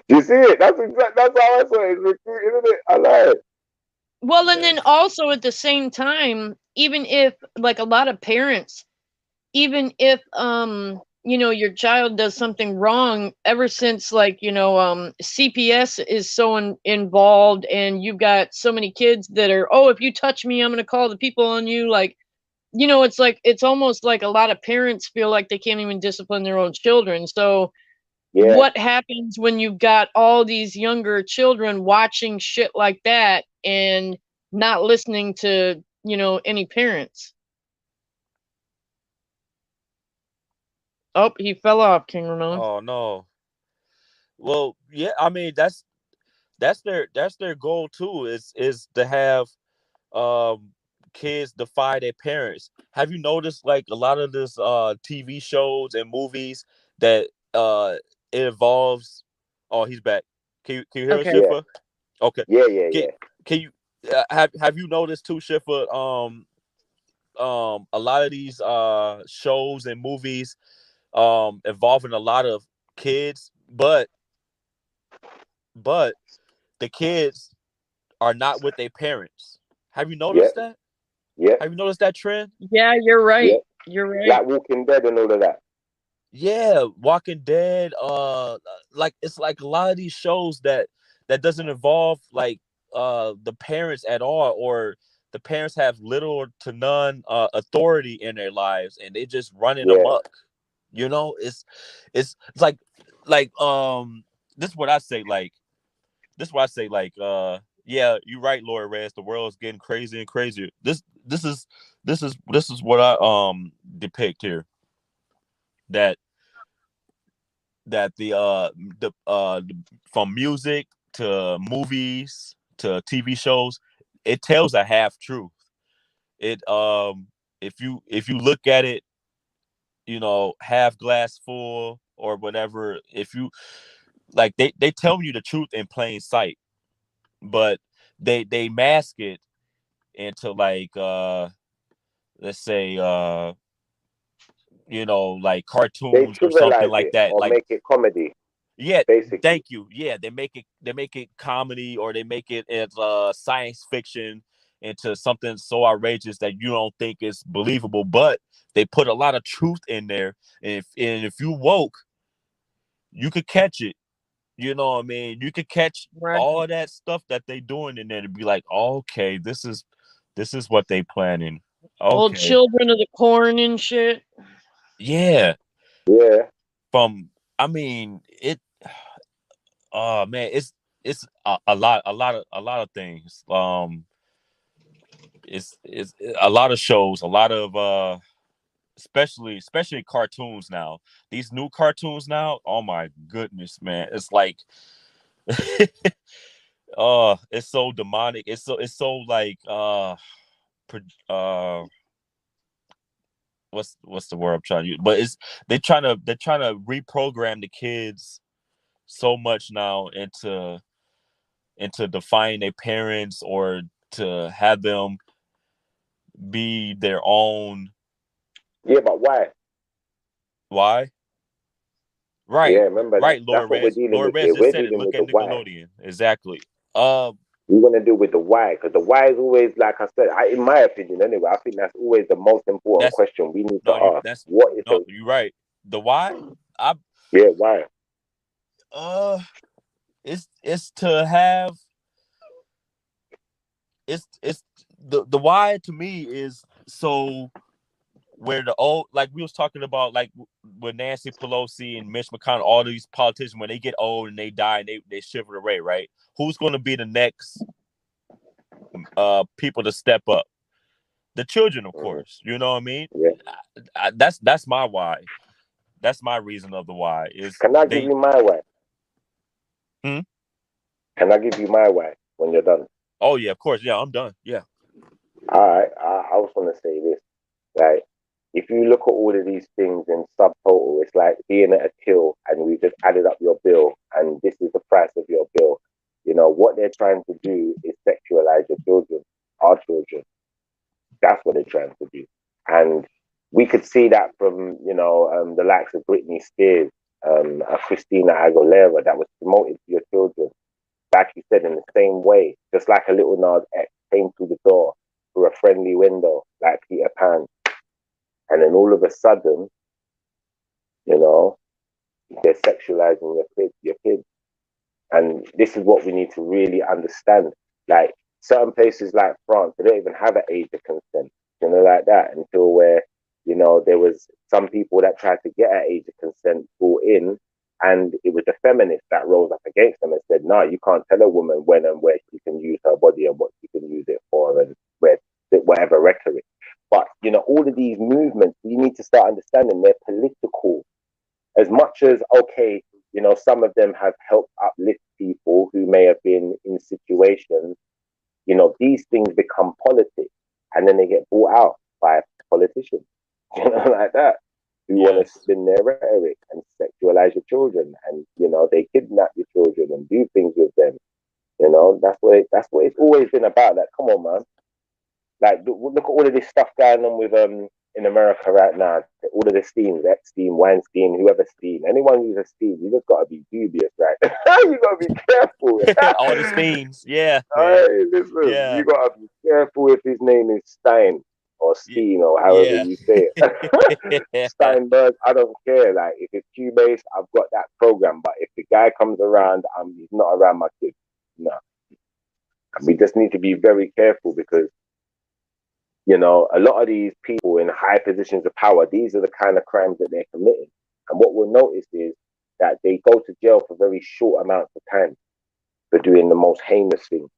You see it? That's how I saw it. It's recruiting, isn't it? I like it. Well, and then also at the same time, even if like a lot of parents, even if you know your child does something wrong, ever since like you know CPS is so involved, and you've got so many kids that are, oh, if you touch me, I'm gonna call the people on you. Like, you know, it's like it's almost like a lot of parents feel like they can't even discipline their own children. So what happens when you've got all these younger children watching shit like that and not listening to, you know, any parents? Oh, he fell off, King Ramon. Oh no. Well, yeah, I mean that's their goal too, is to have kids defy their parents. Have you noticed like a lot of this TV shows and movies that it involves, oh, he's back. Can you hear us, Schiffer? Okay. Yeah. Can you have you noticed too, Schiffer, a lot of these shows and movies involving a lot of kids, but the kids are not with their parents. Have you noticed that? Yeah. Have you noticed that trend? Yeah, you're right. Yeah. You're right. Like Walking Dead and all of that. Yeah, Walking Dead. Like it's like a lot of these shows that doesn't involve like the parents at all, or the parents have little to none authority in their lives, and they just running amok. You know, it's like this is what I say. Like this is what I say. Like yeah, you're right, Laura Reyes. The world is getting crazier and crazier. This is what I depict here. That the from music to movies to TV shows, it tells a half truth. It if you look at it, you know, half glass full or whatever, if you like, they tell you the truth in plain sight, but they mask it into like let's say you know, like They cartoons or something trivialize like it that. or Like, make it comedy, yeah, basically. thank you. Yeah, they make it comedy, or they make it as science fiction into something so outrageous that you don't think is believable, but they put a lot of truth in there. And if you woke, you could catch it. You know what I mean? You could catch Right. all that stuff that they doing in there to be like, okay, this is what they planning. Old Okay. Children of the Corn and shit. Yeah. Yeah. I mean, oh man, it's a lot of things. It's a lot of shows, a lot of especially cartoons now. These new cartoons now, oh my goodness, man. It's like it's so demonic. It's so like what's the word I'm trying to use? But they're trying to reprogram the kids so much now into defying their parents, or to have them be their own. Yeah, but why? Why? Right. Yeah, remember right. that's what we're dealing with Rez here. just We're said it. dealing Look with at the why. Nickelodeon. Exactly. We want to deal with the why, because the why is always, like I said, in my opinion anyway, I think that's always the most important question we need to ask. What is the you're right. The why? Why? It's to have it's the why to me is so where the old, like we was talking about, like with Nancy Pelosi and Mitch McConnell, all these politicians, when they get old and they die and they shiver away, right? Who's going to be the next people to step up? The children, of course. You know what I mean? Yeah. That's my why. That's my reason of the why. Can I give you my why? Can I give you my why when you're done? Oh yeah, of course. Yeah, I'm done. Yeah. All right. I was going to say this. Like, if you look at all of these things in subtotal, it's like being at a till and we just added up your bill and this is the price of your bill. You know, what they're trying to do is sexualize your children, our children. That's what they're trying to do. And we could see that from, the likes of Britney Spears, Christina Aguilera, that was promoted to your children. Like you said, in the same way, just like a little Nas X came through the door through a friendly window, like Peter Pan. And then all of a sudden, they're sexualizing your kids. And this is what we need to really understand. Like certain places like France, they don't even have an age of consent, like that, until where, there was some people that tried to get an age of consent brought in, and it was the feminists that rose up against them and said, no, you can't tell a woman when and where she can use her body and what she can use it for, and whatever rhetoric. But, all of these movements, you need to start understanding they're political. As much as, okay, some of them have helped uplift people who may have been in situations, these things become politics, and then they get bought out by politicians, like that, who want to spin their rhetoric and sexualize your children, and they kidnap your children and do things with them. That's what it's always been about. Like, come on, man. Like, look at all of this stuff going on with in America right now. All of the Steens, Epstein, Weinstein, whoever Steen, anyone who's a Steen, you just gotta be dubious, right? You gotta be careful. All the Steens, yeah. Hey, listen, you gotta be careful if his name is Stein or Steen or however you say it. Steinberg, I don't care. Like, if it's Cubase, I've got that program. But if the guy comes around, he's not around my kids. No. We just need to be very careful, because a lot of these people in high positions of power, these are the kind of crimes that they're committing. And what we'll notice is that they go to jail for very short amounts of time for doing the most heinous things,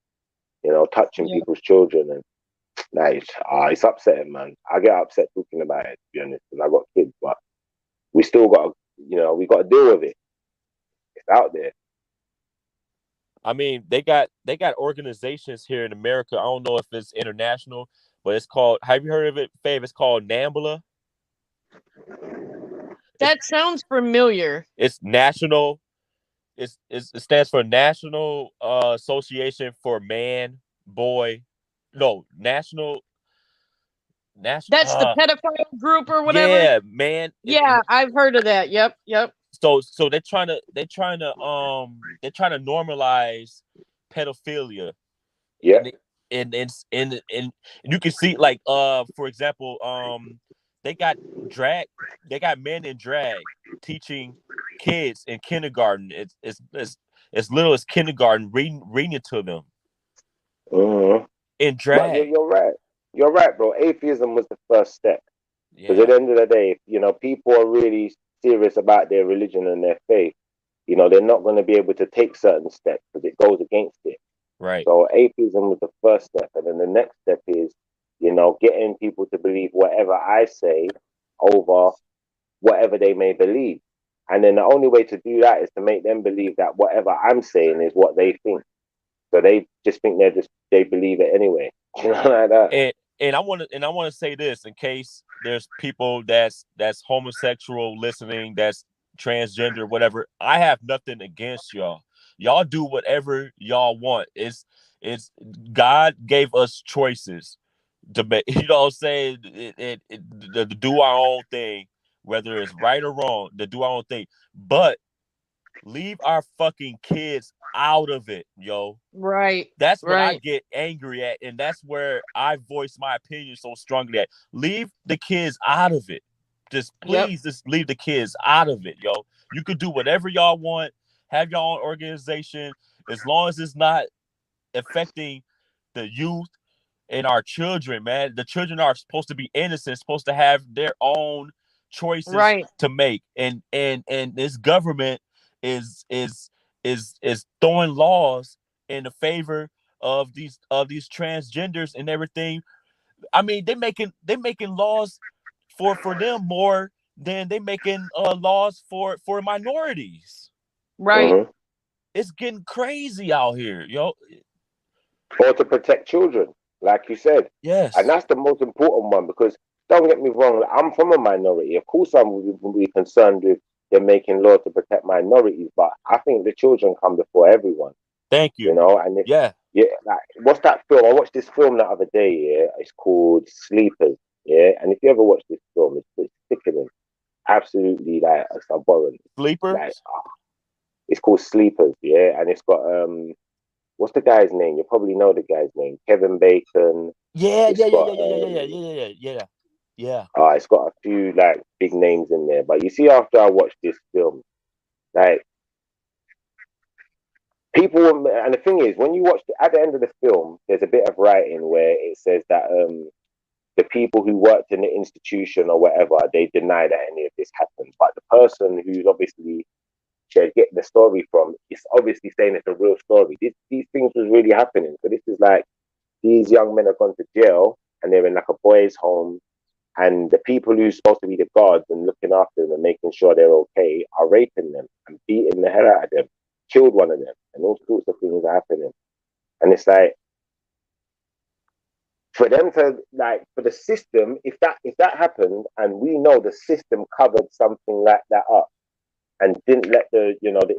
touching people's children. And it's upsetting, man. I get upset talking about it, to be honest, because I got kids, but we still got to, we got to deal with it. It's out there. I mean, they got organizations here in America. I don't know if it's international, but it's called, have you heard of it, Fave? It's called NAMBLA. That sounds familiar. It's national. It stands for National Association for Man, Boy, no, national. That's the pedophile group or whatever. Yeah, man. Yeah, I've heard of that. Yep. So they're trying to normalize pedophilia. Yeah. And you can see, like, for example, they got men in drag teaching kids in kindergarten. It's as little as kindergarten, reading it to them in drag. But you're right, bro. Atheism was the first step, because at the end of the day, people are really serious about their religion and their faith. They're not going to be able to take certain steps because it goes against it. Right. So atheism was the first step, and then the next step is, getting people to believe whatever I say over whatever they may believe. And then the only way to do that is to make them believe that whatever I'm saying is what they think. So they just think they believe it anyway. Like that. And I want to say this, in case there's people that's homosexual listening, that's transgender, whatever. I have nothing against y'all. Y'all do whatever y'all want. It's God gave us choices to make, I'm saying, to do our own thing, whether it's right or wrong, to do our own thing. But leave our fucking kids out of it, yo. Right. That's what I get angry at, and that's where I voice my opinion so strongly at. Leave the kids out of it. Just please, just leave the kids out of it, yo. You could do whatever y'all want, have your own organization, as long as it's not affecting the youth and our children, man. The children are supposed to be innocent, supposed to have their own choices to make, and this government is throwing laws in the favor of these transgenders and everything. I mean, they making laws for them more than they making laws for minorities. Right. Mm-hmm. It's getting crazy out here, yo. Or to protect children, like you said. Yes. And that's the most important one, because don't get me wrong, I'm from a minority. Of course, I'm will be concerned with them making laws to protect minorities, but I think the children come before everyone. Thank you. And like, what's that film? I watched this film the other day. Yeah, it's called Sleepers. Yeah, and if you ever watch this film, it's sickening. Absolutely, like, it's abhorrent. Sleepers. Like, it's called Sleepers. Yeah, and it's got what's the guy's name? You probably know the guy's name. Kevin Bacon. Yeah. It's got a few like big names in there. But you see, after I watched this film, like, people, and the thing is, when you watch at the end of the film, there's a bit of writing where it says that the people who worked in the institution or whatever, they deny that any of this happened. But the person who's obviously they're getting the story from, it's obviously saying it's a real story. These things was really happening. So this is like, these young men have gone to jail and they're in like a boys' home, and the people who's supposed to be the guards and looking after them and making sure they're okay are raping them and beating the hell out of them, killed one of them, and all sorts of things are happening. And it's like, for them to, like, for the system, if that happened, and we know the system covered something like that up and didn't let the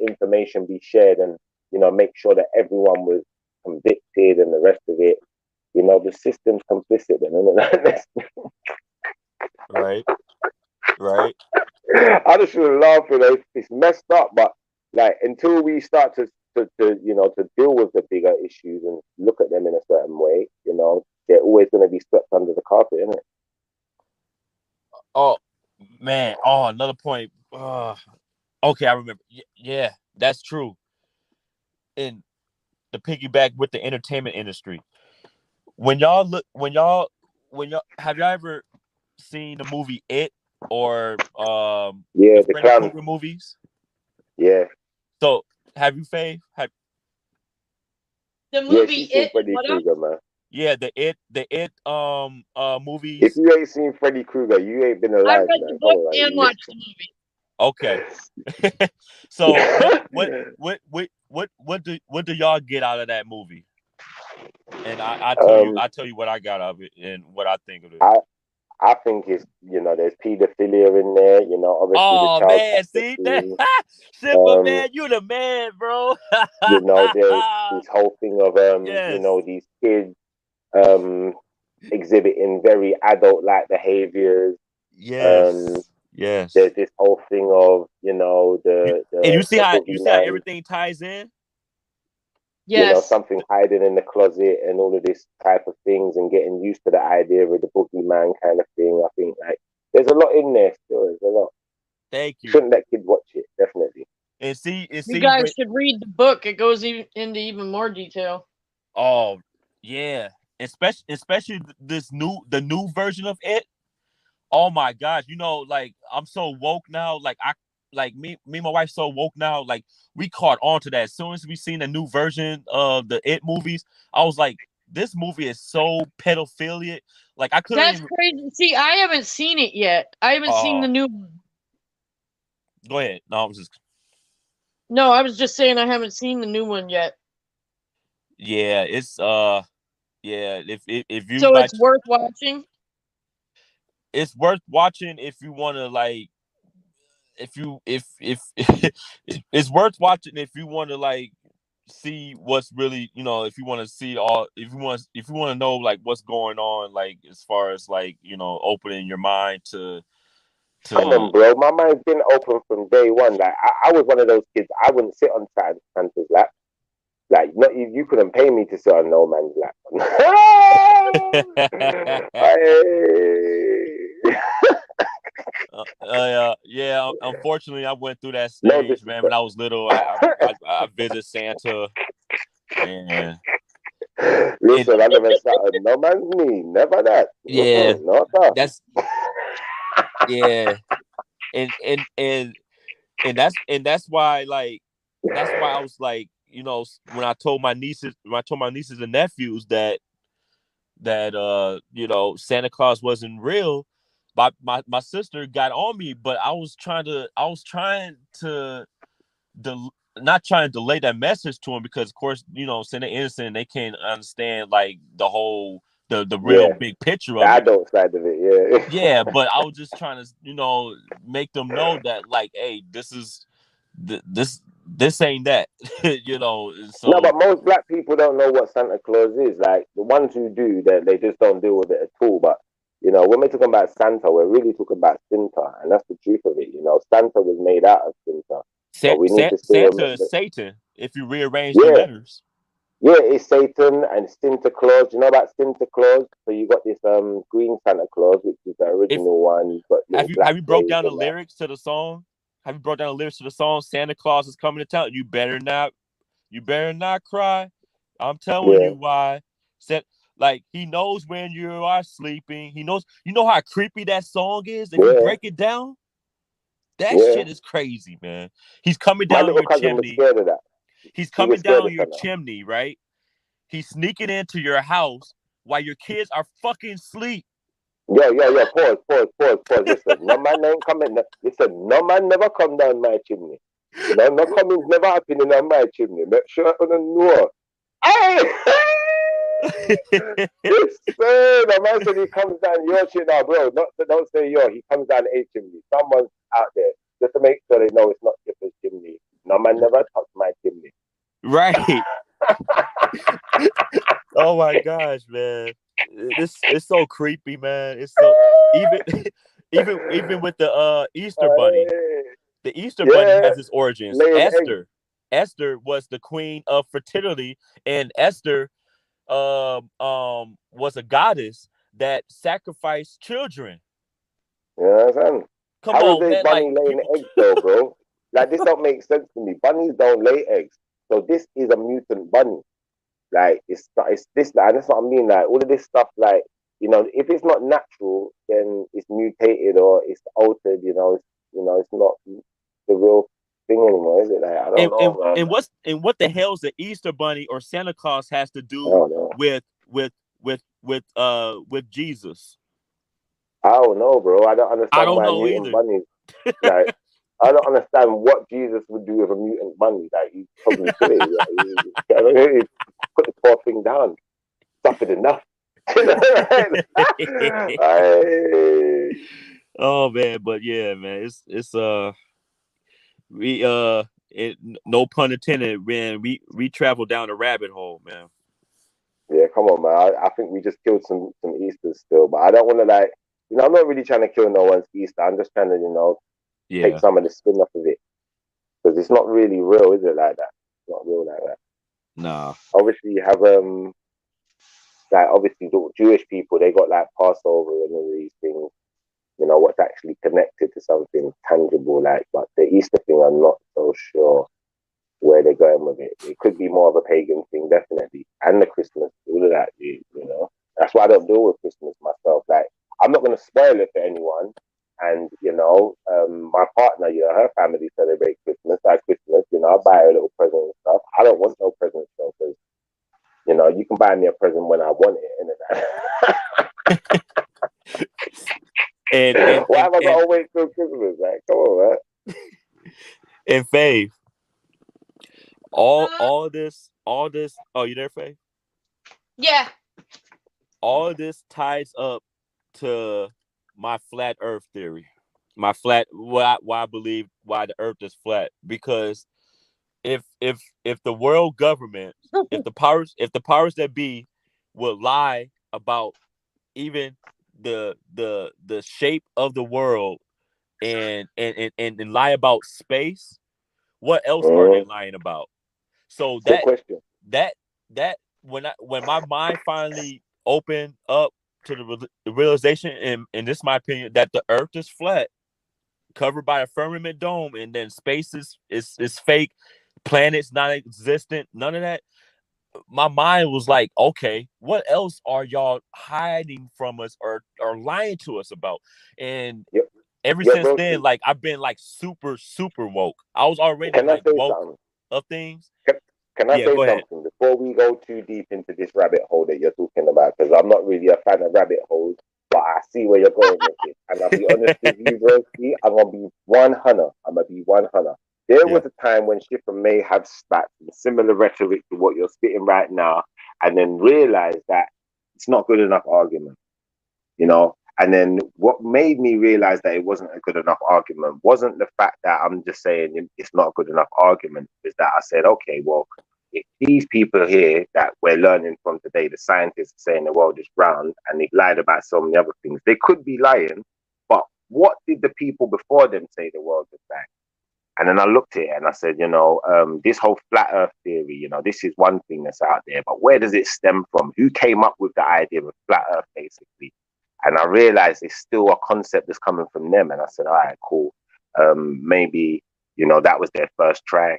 information be shared, and make sure that everyone was convicted and the rest of it, the system's complicit, and right. I just feel laughing. It's messed up, but like, until we start to deal with the bigger issues and look at them in a certain way, they're always going to be swept under the carpet, isn't it? Oh man! Oh, another point. Okay, I remember. Yeah, that's true. And the piggyback with the entertainment industry. When y'all have y'all ever seen the movie It, or the Freddy Krueger movies? Yeah. So have you, Faye? The movie It, Freddy Krueger, man. Yeah, the It movies. If you ain't seen Freddy Krueger, you ain't been alive. I read the book and watched the movie. Okay. So what do y'all get out of that movie? And I tell you what I got out of it and what I think of it. I think it's, there's pedophilia in there, obviously. Oh, man, see that? Simple, man, you the man, bro. There's this whole thing of, these kids exhibiting very adult-like behaviors. Yes. There's this whole thing of, the and you see how boogeyman, everything ties in. Yes. Something hiding in the closet and all of this type of things, and getting used to the idea of the boogeyman kind of thing. I think there's a lot in there still. There's a lot. Thank you. Shouldn't let kids watch it, definitely. And see, you guys should read the book. It goes into even more detail. Oh yeah, especially the new version of it. Oh my gosh, like I'm so woke now. Like me and my wife so woke now. Like we caught on to that as soon as we seen the new version of the It movies. I was like, this movie is so pedophilia. Like I couldn't. That's crazy. See, I haven't seen it yet. I haven't seen the new one. Go ahead. No, I was just saying I haven't seen the new one yet. Yeah, it's yeah. If you so it's worth watching. It's worth watching if you want to like. If it's worth watching if you want to like see what's really if you want to see if you want to know like what's going on, like as far as like opening your mind to come on, bro. My mind's been open from day one. Like I was one of those kids. I wouldn't sit on Santa's lap. Like not you couldn't pay me to sit on no man's lap. Yeah. Unfortunately, I went through that stage, man. When I was little, I visited Santa, and listen, I never sat on no man's knee. Never that. Yeah, not that. That's and that's why I was like, when I told my nieces and nephews that Santa Claus wasn't real. My sister got on me, but I was trying to not trying to delay that message to him, because of course, Santa innocent, they can't understand like the whole the real big picture of the adult side of it. Yeah, but I was just trying to make them know that like, hey, this ain't that. So no, but most black people don't know what Santa Claus is. Like the ones who do, they just don't deal with it at all. But when we're talking about Santa, we're really talking about Santa, and that's the truth of it. Santa was made out of Santa. Santa is Satan if you rearrange the letters. Yeah, it's Satan and Santa Claus. You know about Santa Claus? So you got this green Santa Claus, which is the original one. But have you broke down the lyrics to the song? Have you broke down the lyrics to the song? Santa Claus is coming to town. You better not cry. I'm telling you why. Like he knows when you are sleeping. He knows. You know how creepy that song is. If you break it down, that shit is crazy, man. He's coming down your chimney. He's coming down your chimney, right? He's sneaking into your house while your kids are fucking asleep. Yo. Pause. Listen, no man ain't coming. Listen, no man never come down my chimney. No coming never happening on my chimney. Make sure I don't know. Hey! The man said he comes down your chimney. No, bro, don't say yo. He comes down a chimney. Someone's out there just to make sure they know it's not Chipper's chimney. No man never touched my chimney. Right. Oh my gosh, man. It's so creepy, man. It's so even with the Easter bunny. The Easter bunny has its origins. Esther was the queen of fertility, and Esther was a goddess that sacrificed children. Yeah, come on, man. Bunny laying eggs, though, bro. Like this don't make sense to me. Bunnies don't lay eggs, so this is a mutant bunny. Like it's this, like, that's what I mean. Like all of this stuff, like if it's not natural, then it's mutated or it's altered. It's not the real thing anymore, is it? Like I don't know. And what the hell's the Easter bunny or Santa Claus has to do with Jesus? I don't know, bro. I don't understand. I don't know either. Bunnies, like, I don't understand what Jesus would do with a mutant bunny. Like he'd probably kill it. He'd put the poor thing down. Suffered enough. Oh man, but yeah, man, it's no pun intended, man. We travel down a rabbit hole, man. Yeah, come on, man. I think we just killed some Easters still, but I don't want to like, I'm not really trying to kill no one's Easter. I'm just trying to, take some of the spin off of it because it's not really real, is it? Like that? It's not real like that. Nah. Obviously, you have like obviously the Jewish people, they got like Passover and all these things. What's actually connected to something tangible, like. But the Easter thing, I'm not so sure where they're going with it. It could be more of a pagan thing, definitely, and the Christmas, all of that. That's why I don't deal with Christmas myself. Like, I'm not going to spoil it for anyone. And my partner, her family celebrate Christmas. Like Christmas, I buy her a little present and stuff. I don't want no presents though, because you can buy me a present when I want it, innit? Why have I got to wait till Christmas? Like, come on, man. And Faith, all this. Oh, you there, Faith? Yeah. All this ties up to my flat Earth theory. Why I believe why the Earth is flat, because if the world government, if the powers that be would lie about even the shape of the world and lie about space, what else are they lying about? So good question. that when my mind finally opened up to the realization, and this is my opinion, that the Earth is flat, covered by a firmament dome, and then space is fake, planets non-existent, none of that. My mind was like, okay, what else are y'all hiding from us or lying to us about? And ever since then, like, I've been like super woke. I was already like woke of things. Can I say something before we go too deep into this rabbit hole that you're talking about? Because I'm not really a fan of rabbit holes, but I see where you're going with it. And I'll be honest with you, Broski, I'm going to be 100. I'm going to be 100. There was a time when Schiffer may have spat similar rhetoric to what you're spitting right now, and then realized that it's not good enough argument, And then what made me realize that it wasn't a good enough argument wasn't the fact that I'm just saying it's not a good enough argument, is that I said, okay, well, if these people here that we're learning from today, the scientists saying the world is round and they've lied about so many other things, they could be lying, but what did the people before them say the world is like? And then I looked at it and I said, this whole flat earth theory, this is one thing that's out there, but where does it stem from? Who came up with the idea of flat earth, basically? And I realized it's still a concept that's coming from them. And I said, all right, cool. Maybe, that was their first try.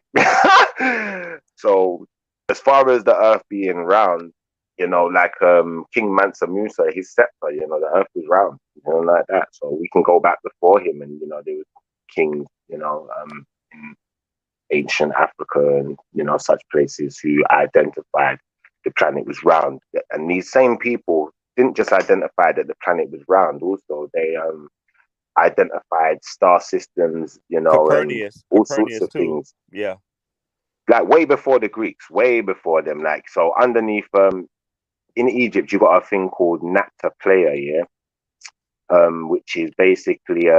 So as far as the earth being round, like King Mansa Musa, his scepter, the earth was round, like that. So we can go back before him and, there was kings, in ancient Africa and, such places who identified the planet was round. And these same people didn't just identify that the planet was round, also they identified star systems, Copernicus, and all sorts of too. things. Yeah. Like way before the Greeks, way before them. Like, so underneath in Egypt you got a thing called Nacta Playa, yeah. Which is basically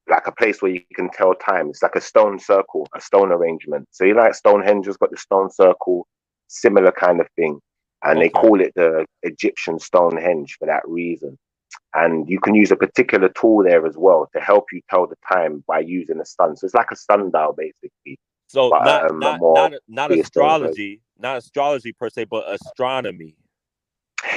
like a place where you can tell time. It's like a stone circle, a stone arrangement. So you like Stonehenge has got the stone circle, similar kind of thing. And they call it the Egyptian Stonehenge for that reason. And you can use a particular tool there as well to help you tell the time by using the sun. So it's like a sundial, basically. So but, not astrology, not astrology per se, but astronomy.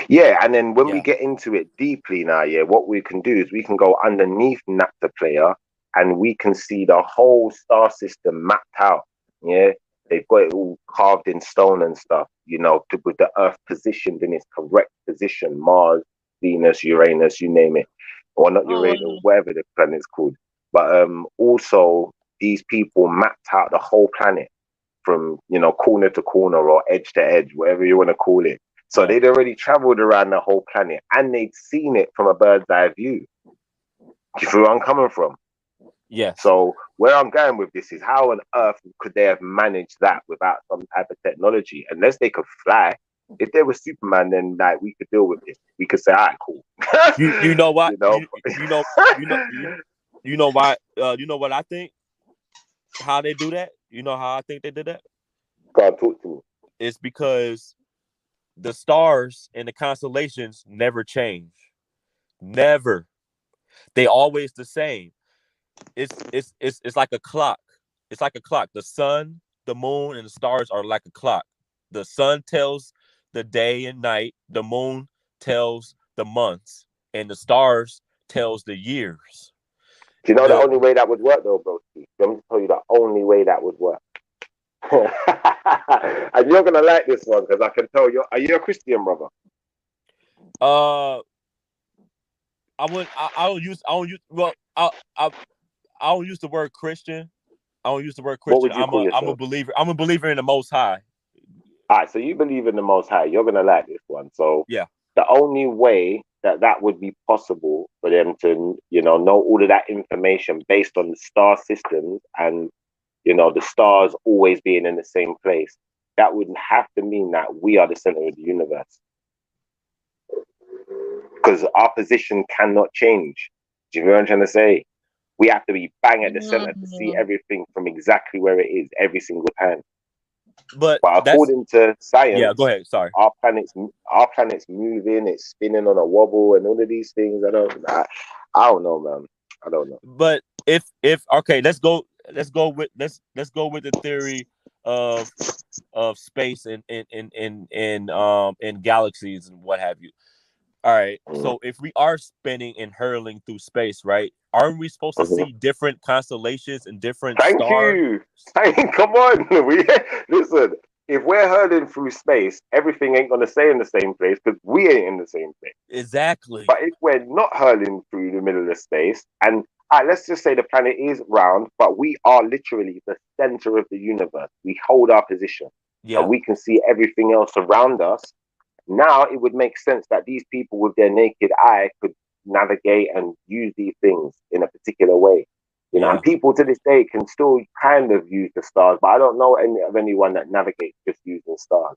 Yeah, and then when we get into it deeply now, what we can do is we can go underneath Nacta Playa and we can see the whole star system mapped out. Yeah, they've got it all carved in stone and stuff, with the Earth positioned in its correct position. Mars, Venus, Uranus, you name it. Or not Uranus, whatever the planet's called. But also, these people mapped out the whole planet from, corner to corner or edge to edge, whatever you want to call it. So they'd already traveled around the whole planet and they'd seen it from a bird's eye view. Do you feel where I'm coming from? Yeah. So where I'm going with this is how on earth could they have managed that without some type of technology? Unless they could fly. If they were Superman, then like we could deal with this. We could say, all right, cool. You know what? You know why? You know what I think? How they do that? You know how I think they did that? Go on, talk to me. It's because the stars and the constellations never change. Never. They always the same. It's like a clock. It's like a clock. The sun, the moon, and the stars are like a clock. The sun tells the day and night. The moon tells the months, and the stars tells the years. Do you know the only way that would work, though, bro? Let me tell you the only way that would work. And you're gonna like this one because I can tell you. Are you a Christian, brother? I don't use the word Christian. I don't use the word Christian. I'm a believer. I'm a believer in the Most High. All right, so you believe in the Most High. You're gonna like this one. So yeah, the only way that would be possible for them to, know all of that information based on the star systems and, the stars always being in the same place, that would have to mean that we are the center of the universe. Because our position cannot change. Do you know what I'm trying to say? We have to be bang at the center to see everything from exactly where it is every single time. But according to science, yeah, go ahead. Sorry, our planet's moving, it's spinning on a wobble, and all of these things. I don't know, man. I don't know. But if okay, let's go with the theory of space and galaxies and what have you. All right. So if we are spinning and hurling through space, right? Aren't we supposed to see different constellations and different stars? Thank you. Come on. Listen, if we're hurling through space, everything ain't gonna stay in the same place because we ain't in the same place. Exactly. But if we're not hurling through the middle of space, and let's just say the planet is round, but we are literally the center of the universe. We hold our position. Yeah. And we can see everything else around us. Now it would make sense that these people with their naked eye could navigate and use these things in a particular way. You know, and people to this day can still kind of use the stars, but I don't know of anyone that navigates just using stars.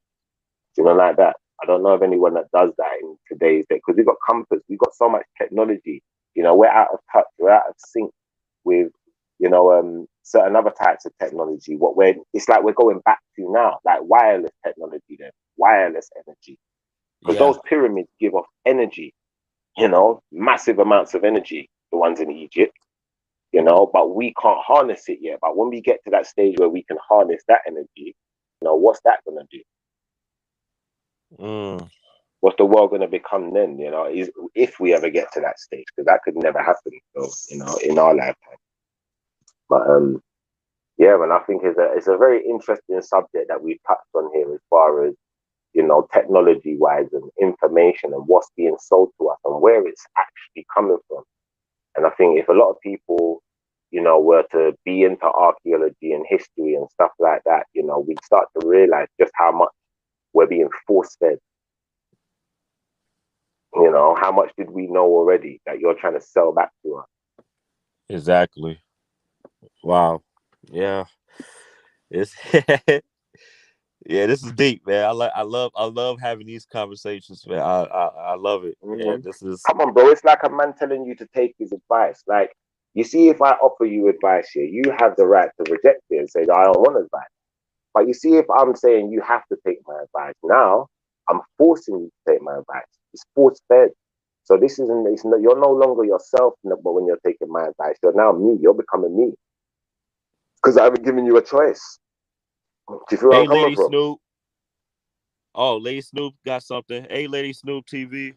Like that. I don't know of anyone that does that in today's day because we've got compass, we've got so much technology. We're out of touch, we're out of sync with, certain other types of technology. It's like we're going back to now, like wireless technology, then wireless energy. Because those pyramids give off energy, massive amounts of energy, the ones in Egypt, but we can't harness it yet. But when we get to that stage where we can harness that energy, what's that going to do? What's the world going to become then, if we ever get to that stage? Because that could never happen, in our lifetime. But, man, I think it's a very interesting subject that we've touched on here as far as, technology wise and information and what's being sold to us and where it's actually coming from. And I think if a lot of people, were to be into archaeology and history and stuff like that, we'd start to realize just how much we're being force fed. How much did we know already that you're trying to sell back to us? Exactly. Wow. Yeah. It's yeah, this is deep, man. I love having these conversations, man. I love it. Yeah, this is. Come on, bro. It's like a man telling you to take his advice. Like, you see, if I offer you advice here, you have the right to reject it and say, I don't want advice. But you see, if I'm saying you have to take my advice, now I'm forcing you to take my advice. It's force fed. So this isn't. You're no longer yourself, but when you're taking my advice, you're now me. You're becoming me because I haven't given you a choice. Do you feel where I'm coming from? Snoop. Oh, Lady Snoop got something. Hey, Lady Snoop TV.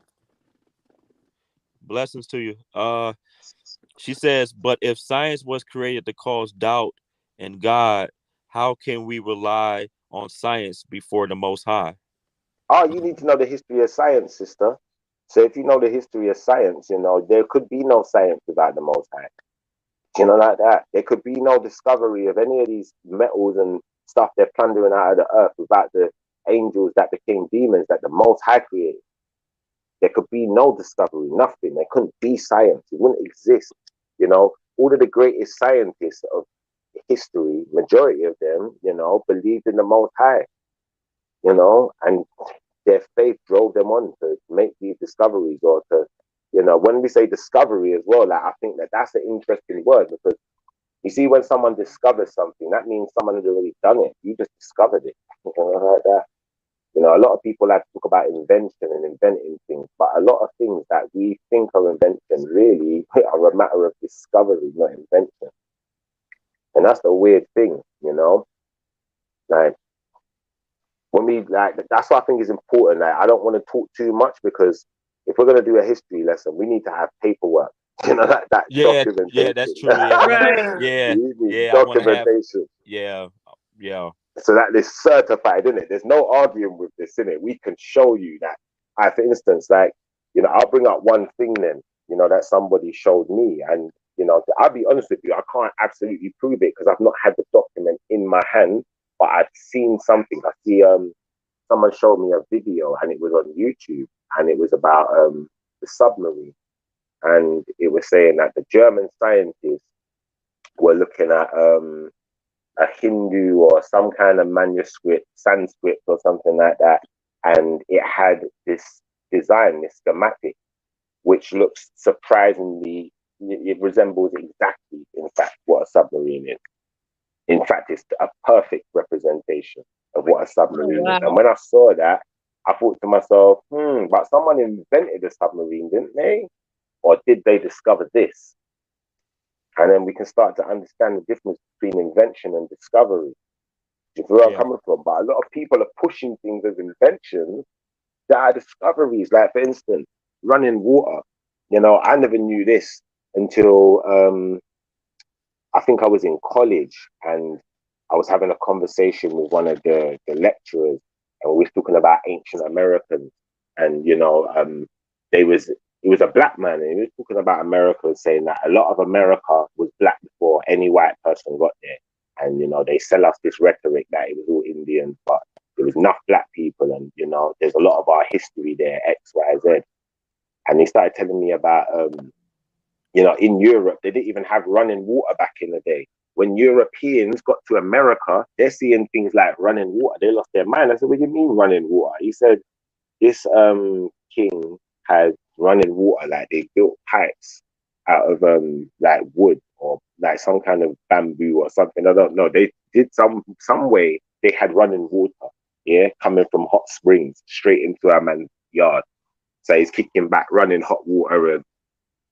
Blessings to you. She says, but if science was created to cause doubt in God, how can we rely on science before the Most High? Oh, you need to know the history of science, sister. So if you know the history of science, there could be no science without the Most High. Like that. There could be no discovery of any of these metals and stuff they're plundering out of the earth without the angels that became demons that the Most High created. There could be no discovery, nothing. There couldn't be science. It wouldn't exist. All of the greatest scientists of history, majority of them, believed in the Most High, and their faith drove them on to make these discoveries or to, when we say discovery as well, like, I think that's an interesting word because you see, when someone discovers something, that means someone had already done it. You just discovered it. Like that. You know, a lot of people like to talk about invention and inventing things, but a lot of things that we think are invention really are a matter of discovery, not invention. And that's the weird thing, you know? Like, when we, like, that's what I think is important. Like, I don't want to talk too much because if we're going to do a history lesson, we need to have paperwork. You know, that documentation. Yeah, that's true. Yeah, Right. yeah, documentation. Yeah. So that is certified, isn't it? There's no arguing with this, in it. We can show you that. For instance, like, you know, I'll bring up one thing then, you know, that somebody showed me, and you know, I'll be honest with you, I can't absolutely prove it because I've not had the document in my hand, but I've seen something. I see someone showed me a video, and it was on YouTube, and it was about the submarine, and it was saying that the German scientists were looking at a Hindu or some kind of manuscript, Sanskrit or something like that, and it had this design, this schematic, which looks surprisingly, it resembles exactly, in fact, what a submarine is. In fact, it's a perfect representation of what a submarine is. And when I saw that, I thought to myself, but someone invented a submarine, didn't they? Or did they discover this? And then we can start to understand the difference between invention and discovery. Do you see where I'm coming from? But a lot of people are pushing things as inventions that are discoveries. Like, for instance, running water. You know, I never knew this until I think I was in college, and I was having a conversation with one of the lecturers, and we were talking about ancient Americans. And, you know, he was a black man, and he was talking about America, saying that a lot of America was black before any white person got there. And, you know, they sell us this rhetoric that it was all Indians, but there was enough black people, and, you know, there's a lot of our history there, X, Y, Z. And he started telling me about, you know, in Europe, they didn't even have running water back in the day. When Europeans got to America, they're seeing things like running water. They lost their mind. I said, what do you mean running water? He said, this king had running water, like they built pipes out of like wood or like some kind of bamboo or something. I don't know. They did some way they had running water, coming from hot springs straight into our man's yard. So he's kicking back running hot water and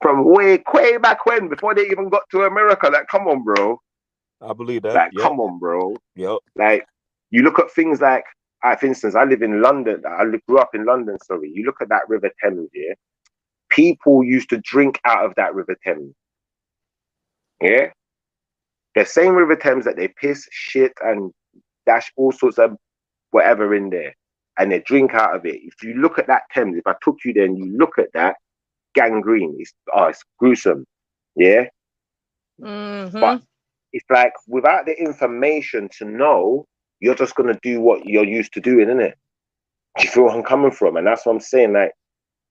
from way back when, before they even got to America. Like, come on, bro. I believe that. Like, come on, bro. Yep. Like, you look at things like, for instance, I live in London. I grew up in London, sorry. You look at that River Thames, people used to drink out of that River Thames. Yeah? The same River Thames that they piss, shit, and dash all sorts of whatever in there. And they drink out of it. If you look at that Thames, if I took you there and you look at that, gangrene, it's gruesome. Yeah? Mm-hmm. But it's like, without the information to know, you're just going to do what you're used to doing, isn't it? Do you feel where I'm coming from? And that's what I'm saying. Like,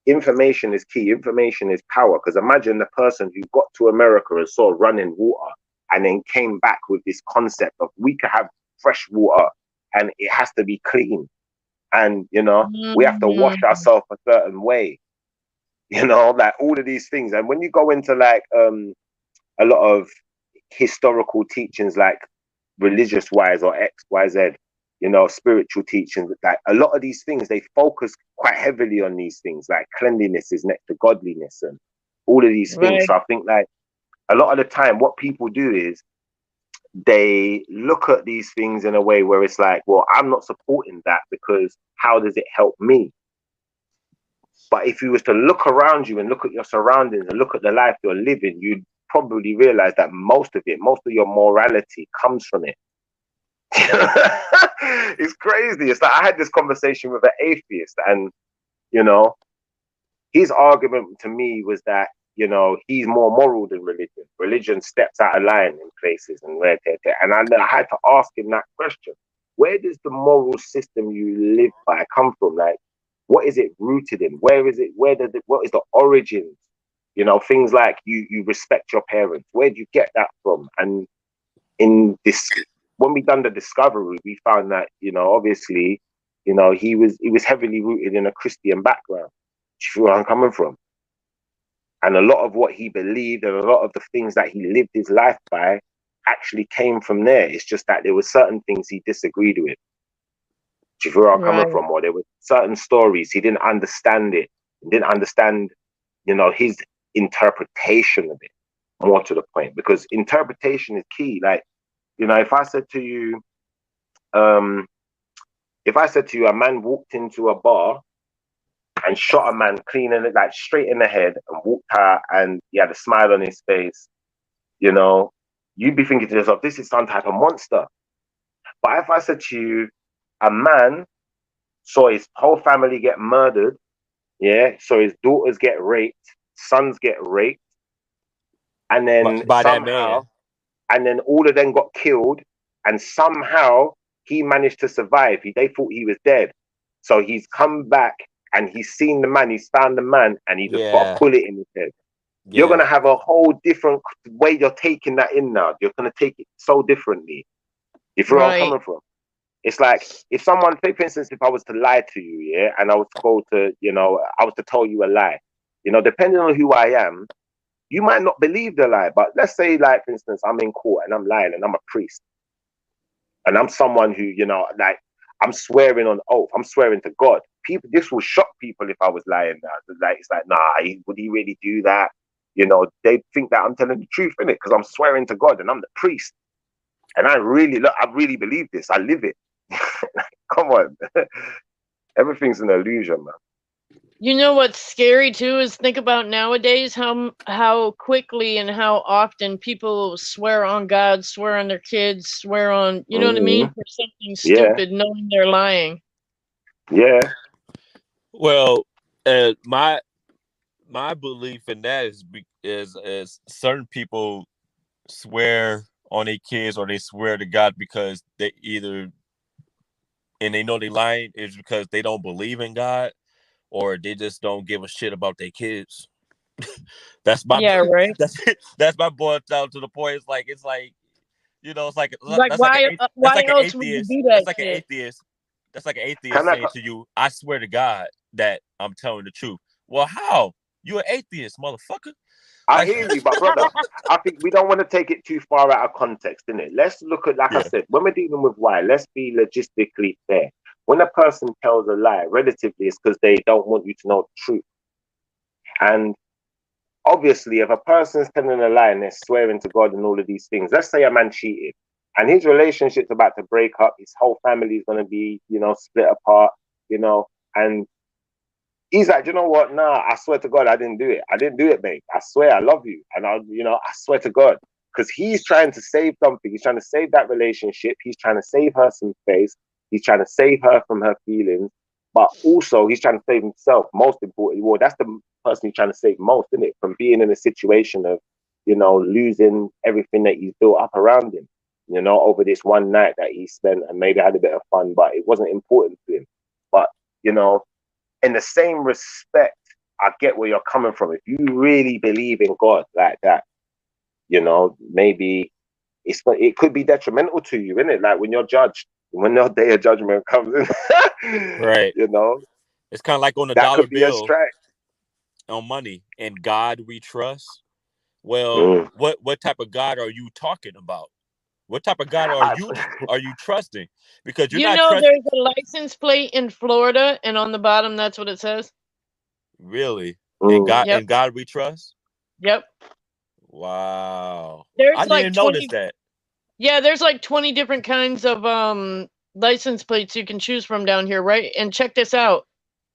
information is key. Information is power. Because imagine the person who got to America and saw running water and then came back with this concept of we could have fresh water and it has to be clean. And, you know, we have to wash ourselves a certain way. You know, like all of these things. And when you go into like a lot of historical teachings, like religious wise or X, Y, Z, you know, spiritual teachings, like a lot of these things, they focus quite heavily on these things, like cleanliness is next to godliness and all of these things. So I think like a lot of the time what people do is they look at these things in a way where it's like, well, I'm not supporting that because how does it help me? But if you was to look around you and look at your surroundings and look at the life you're living, you'd probably realize that most of your morality comes from it. It's crazy. It's like I had this conversation with an atheist, and you know, his argument to me was that, you know, he's more moral than religion. Religion steps out of line in places and where, and I had to ask him that question: where does the moral system you live by come from? Like, what is it rooted in? Where is it? What is the origins? You know, things like you respect your parents. Where do you get that from? And in this, when we done the discovery, we found that, you know, obviously, you know, he was heavily rooted in a Christian background. Do you feel where I'm coming from? And a lot of what he believed and a lot of the things that he lived his life by actually came from there. It's just that there were certain things he disagreed with. Do you feel where I'm Right. coming from? Or there were certain stories he didn't understand it, didn't understand, you know, his interpretation of it. More to the point, because interpretation is key. Like, you know, if I said to you, a man walked into a bar and shot a man clean in it, like straight in the head, and walked out, and he had a smile on his face, you know, you'd be thinking to yourself, this is some type of monster. But if I said to you, a man saw his whole family get murdered, yeah, so his daughters get raped, sons get raped, and then by that somehow, man. and then all of them got killed, and somehow he managed to survive. They thought he was dead. So he's come back and he's seen the man, he's found the man, and he just got a bullet in his head. Yeah. You're going to have a whole different way you're taking that in now. You're going to take it so differently. You feel where I'm coming from? It's like, if someone, say for instance, if I was to lie to you, yeah, and I was to go to, you know, I was to tell you a lie, you know, depending on who I am, you might not believe the lie. But let's say, like, for instance, I'm in court and I'm lying and I'm a priest. And I'm someone who, you know, like, I'm swearing on oath. I'm swearing to God. People, this will shock people if I was lying now. Like, it's like, nah, would he really do that? You know, they think that I'm telling the truth, innit? Because I'm swearing to God and I'm the priest. And I really believe this. I live it. Come on. Everything's an illusion, man. You know what's scary too is think about nowadays how quickly and how often people swear on God, swear on their kids, swear on, you know what I mean, for something stupid, knowing they're lying. Yeah. Well, my belief in that is certain people swear on their kids or they swear to God because they either, and they know they lying, is because they don't believe in God, or they just don't give a shit about their kids. That's my right. That's my boy down to the point. It's like you know, it's like why else would you do that? That's like an atheist. That's like an atheist saying to you, "I swear to God that I'm telling the truth." Well, how? You an atheist, motherfucker. I hear you, but brother, I think we don't want to take it too far out of context, innit? Let's look at, like I said, when we're dealing with why, let's be logistically fair. When a person tells a lie, relatively, it's because they don't want you to know the truth. And obviously, if a person's telling a lie and they're swearing to God and all of these things, let's say a man cheated and his relationship's about to break up, his whole family is going to be, you know, split apart, you know, and he's like, you know what? Nah, I swear to God, I didn't do it. I didn't do it, babe. I swear I love you. And I swear to God. Because he's trying to save something. He's trying to save that relationship. He's trying to save her some face. He's trying to save her from her feelings. But also, he's trying to save himself, most importantly. Well, that's the person he's trying to save most, isn't it? From being in a situation of, you know, losing everything that he's built up around him, you know, over this one night that he spent and maybe had a bit of fun, but it wasn't important to him. But, you know, in the same respect, I get where you're coming from. If you really believe in God like that, you know, maybe it could be detrimental to you, innit? Like when you're judged, when the day of judgment comes in, right? You know, it's kind of like on the dollar bill, on money. And God we trust. Well, what type of God are you talking about? What type of God are you trusting? Because you're not trusting. There's a license plate in Florida, and on the bottom, that's what it says. Really? In God we trust? Yep. Wow. There's I didn't notice that. Yeah, there's like 20 different kinds of license plates you can choose from down here, right? And check this out.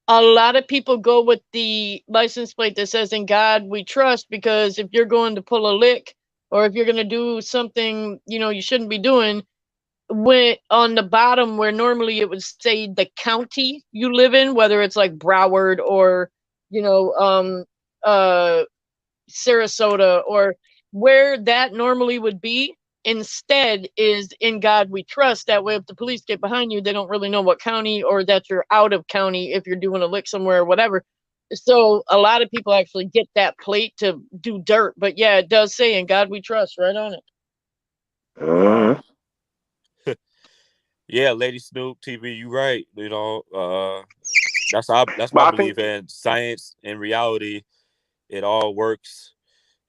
A lot of people go with the license plate that says "In God We Trust," because if you're going to pull a lick or if you're going to do something, you know, you shouldn't be doing, when on the bottom where normally it would say the county you live in, whether it's like Broward or, you know, Sarasota or where that normally would be, instead is "In God We Trust." That way, if the police get behind you, they don't really know what county or that you're out of county if you're doing a lick somewhere or whatever. So a lot of people actually get that plate to do dirt. But yeah, it does say "In God We Trust" right on it. Yeah, Lady Snoop TV, you right. You know, that's my belief in science and reality. It all works.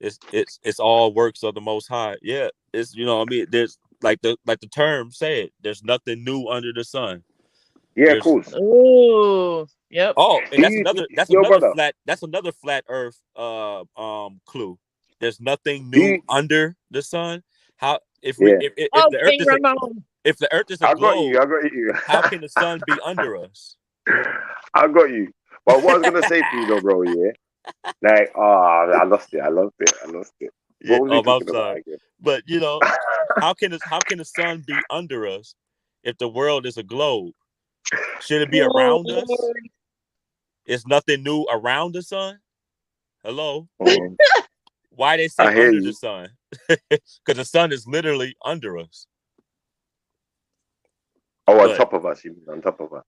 It's all works of the Most High. Yeah, it's, you know, I mean, there's like the term said, there's nothing new under the sun. Yeah, of course. Oh, yep. Oh, and that's brother, another flat Earth clue. There's nothing do new you, under the sun. How if yeah, Oh, the Earth King is Ramon. if the Earth is a I got globe, you. how can the sun be under us? I got you. But what I was gonna say to you though, bro, yeah, like, oh, I lost it. Yeah, What was we I'm talking about sorry, again? but how can the sun be under us if the world is a globe? Should it be Oh, around us? Is nothing new around the sun? Hello? Mhm. Why they say I hear under the you. sun? Because the sun is literally under us. Oh, on But top of us, you mean on top of us?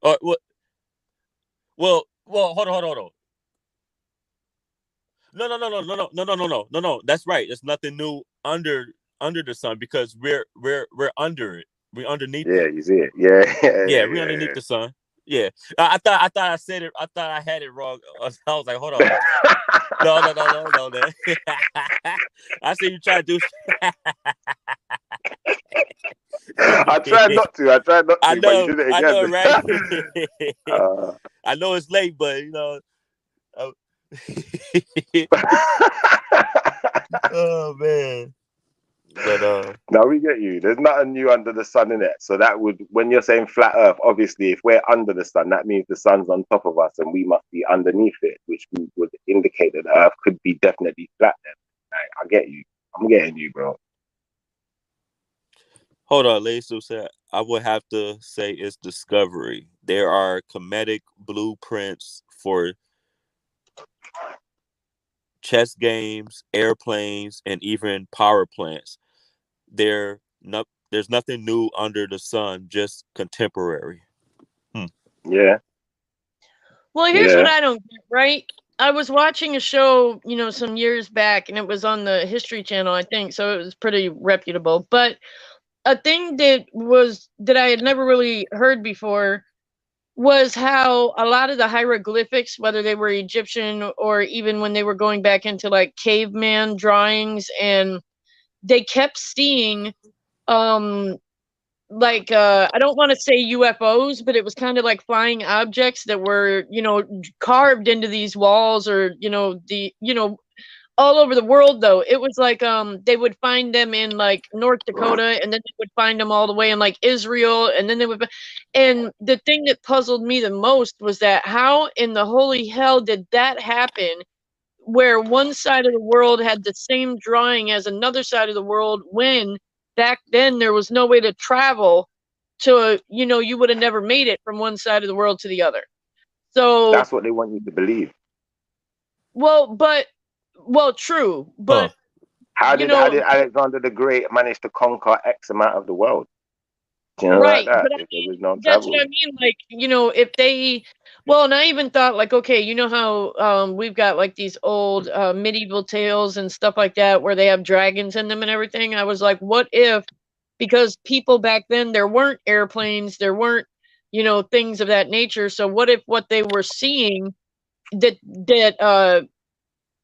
well, hold on. No. That's right. There's nothing new under the sun because we're under it. We're underneath Yeah, it. you see it. Yeah, Yeah, we're underneath the sun. Yeah, I thought I said it. I thought I had it wrong. I was like, hold on. No. I see you try to do. I tried not to, but you did it I again. know, right? Uh, I know it's late, but oh man. But now we get you. There's nothing new under the sun in it. So that would, when you're saying flat Earth, obviously, if we're under the sun, that means the sun's on top of us and we must be underneath it, which would indicate that the Earth could be definitely flat. Then I get you. I'm getting you, bro. hold on, Lacey said I would have to say it's discovery. There are comedic blueprints for chess games, airplanes, and even power plants. There's nothing new under the sun, just contemporary. Yeah. Well, here's what I don't get, right? I was watching a show, some years back, and it was on the History Channel, I think, so it was pretty reputable. But a thing that I had never really heard before was how a lot of the hieroglyphics, whether they were Egyptian or even when they were going back into like caveman drawings, and they kept seeing I don't want to say UFOs, but it was kind of like flying objects that were, carved into these walls, or all over the world. Though it was like they would find them in like North Dakota, and then they would find them all the way in like Israel, and then and the thing that puzzled me the most was that how in the holy hell did that happen, where one side of the world had the same drawing as another side of the world, when back then there was no way to travel to, you would have never made it from one side of the world to the other. So that's what they want you to believe. Well, true, but how did Alexander the Great manage to conquer X amount of the world? Right, like that. but If there was no that's travel. what I mean. Like, if they, and I even thought like, okay, you know how we've got like these old medieval tales and stuff like that where they have dragons in them and everything. I was like, what if, because people back then, there weren't airplanes, there weren't, things of that nature. So what if what they were seeing that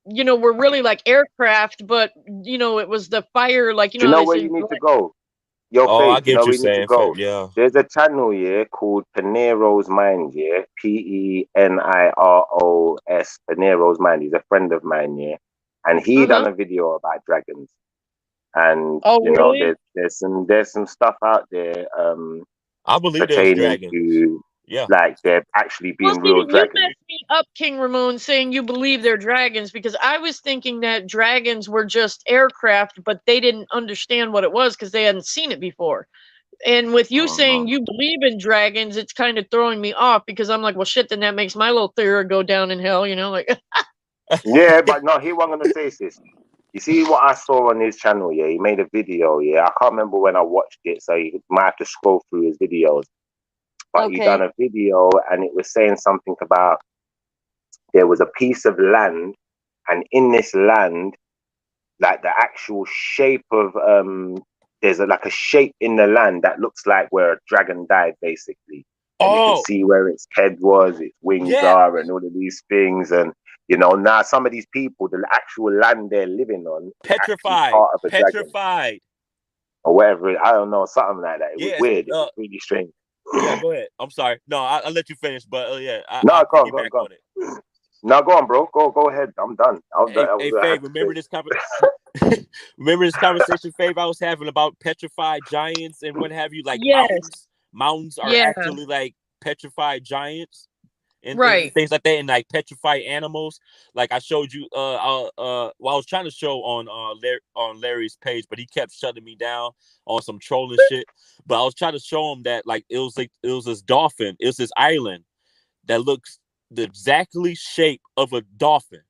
were really like aircraft, but it was the fire, like, Do you know they where say, you need to go? Your I faith, get what we you're need to saying. go. Yeah. There's a channel here called Panero's Mind, yeah. Peniros, Panero's Mind. He's a friend of mine, yeah. And he done a video about dragons. And really? there's some stuff out there I believe there's pertaining dragons. to like there actually being real dragons. You messed me up, King Ramon, saying you believe they're dragons, because I was thinking that dragons were just aircraft, but they didn't understand what it was because they hadn't seen it before. And with you saying you believe in dragons, it's kind of throwing me off, because I'm like, well, shit, then that makes my little theory go down in hell, like. Yeah, but no, he wasn't gonna say this. You see what I saw on his channel, yeah? He made a video, yeah? I can't remember when I watched it, so you might have to scroll through his videos. But he done a video, and it was saying something about there was a piece of land, and in this land, like the actual shape of there's a shape in the land that looks like where a dragon died, basically. And you can see where its head was, its wings are, and all of these things. And now some of these people, the actual land they're living on, petrified, part of a petrified, dragon, or whatever. I don't know, something like that. It was weird. It was really strange. Yeah, go ahead. I'm sorry. No, I'll let you finish, but yeah, No, I'll go on, piggyback on it. No, go on, bro. Go ahead. I'm done. Hey, Faye, remember this remember this conversation, Faye, I was having about petrified giants and what have you, like Yes. mountains are Yeah. actually like petrified giants and Right. things like that, and like petrified animals. Like I showed you, well, I was trying to show on Larry's page, but he kept shutting me down on some trolling shit. But I was trying to show him that like it was this dolphin, it was this island that looks the exactly shape of a dolphin.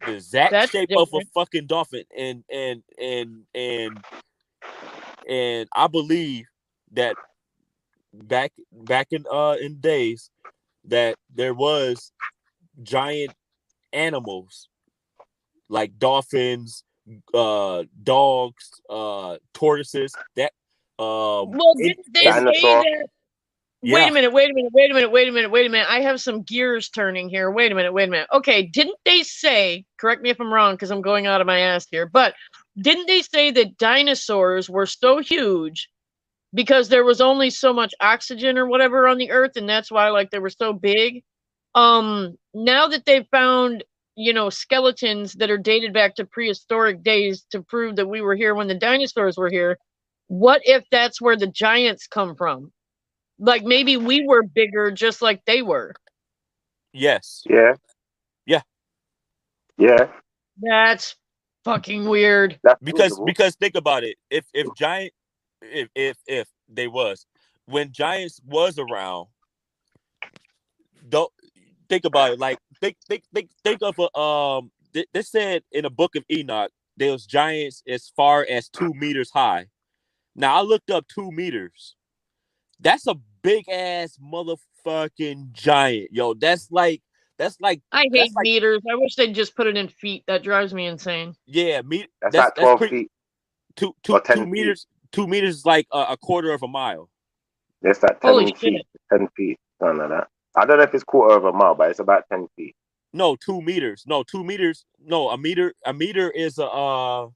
The exact That's shape of a different. fucking dolphin, and I believe that back in days that there was giant animals like dolphins, dogs, tortoises. That Well, didn't they say dinosaur. that? Yeah. Wait a minute. I have some gears turning here. Wait a minute. Okay, didn't they say, correct me if I'm wrong because I'm going out of my ass here, but didn't they say that dinosaurs were so huge because there was only so much oxygen or whatever on the earth, and that's why like they were so big? Now that they've found, skeletons that are dated back to prehistoric days to prove that we were here when the dinosaurs were here, what if that's where the giants come from? Like maybe we were bigger just like they were. Yes. Yeah. Yeah. Yeah. That's fucking weird. That's because think about it. If they was, when giants was around, don't think about it. Like think of a they said in the book of Enoch there was giants as far as 2 meters high. Now I looked up 2 meters. That's a big ass motherfucking giant, yo. That's like I hate meters. I wish they'd just put it in feet. That drives me insane. Yeah, that's like 12 feet. 2 meters. Feet. 2 meters is like a quarter of a mile. It's like 10 feet. 10 feet, something like that. I don't know if it's quarter of a mile, but it's about 10 feet. No, 2 meters. No, 2 meters. No, a meter. A meter is a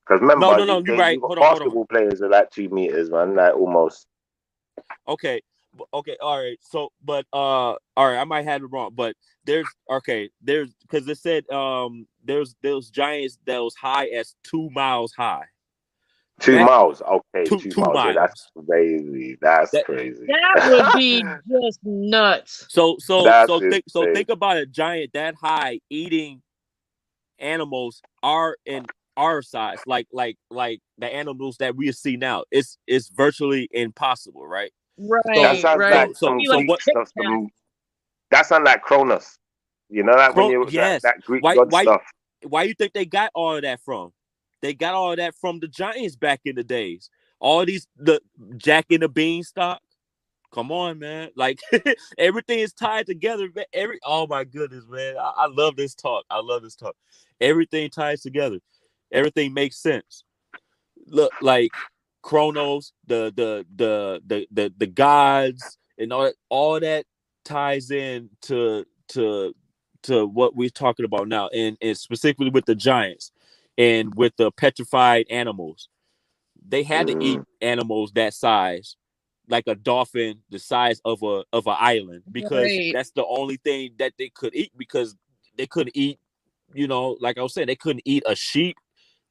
Because remember, no, you're right. Hold on. Basketball players are like 2 meters, man, like almost. Okay, all right. So, but all right, I might have it wrong, but there's because it said there's those giants that was high as 2 miles high. 2 miles, okay, 2 miles. miles. Yeah, that's crazy. That's crazy. That would be just nuts. So think about a giant that high eating animals are in our size, like the animals that we see now. It's virtually impossible, right? Right. That sounds right. like that sounds like Cronus. You know that when you that Greek god stuff. Why you think they got all of that from? They got all of that from the giants back in the days. All the Jack and the Beanstalk. Come on, man. Like everything is tied together. Oh my goodness, man. I love this talk. Everything ties together. Everything makes sense. Look, like Chronos, the gods, and all that ties in to what we're talking about now, and specifically with the giants and with the petrified animals. They had to eat animals that size, like a dolphin the size of an island, because that's the only thing that they could eat, because they couldn't eat, like I was saying, they couldn't eat a sheep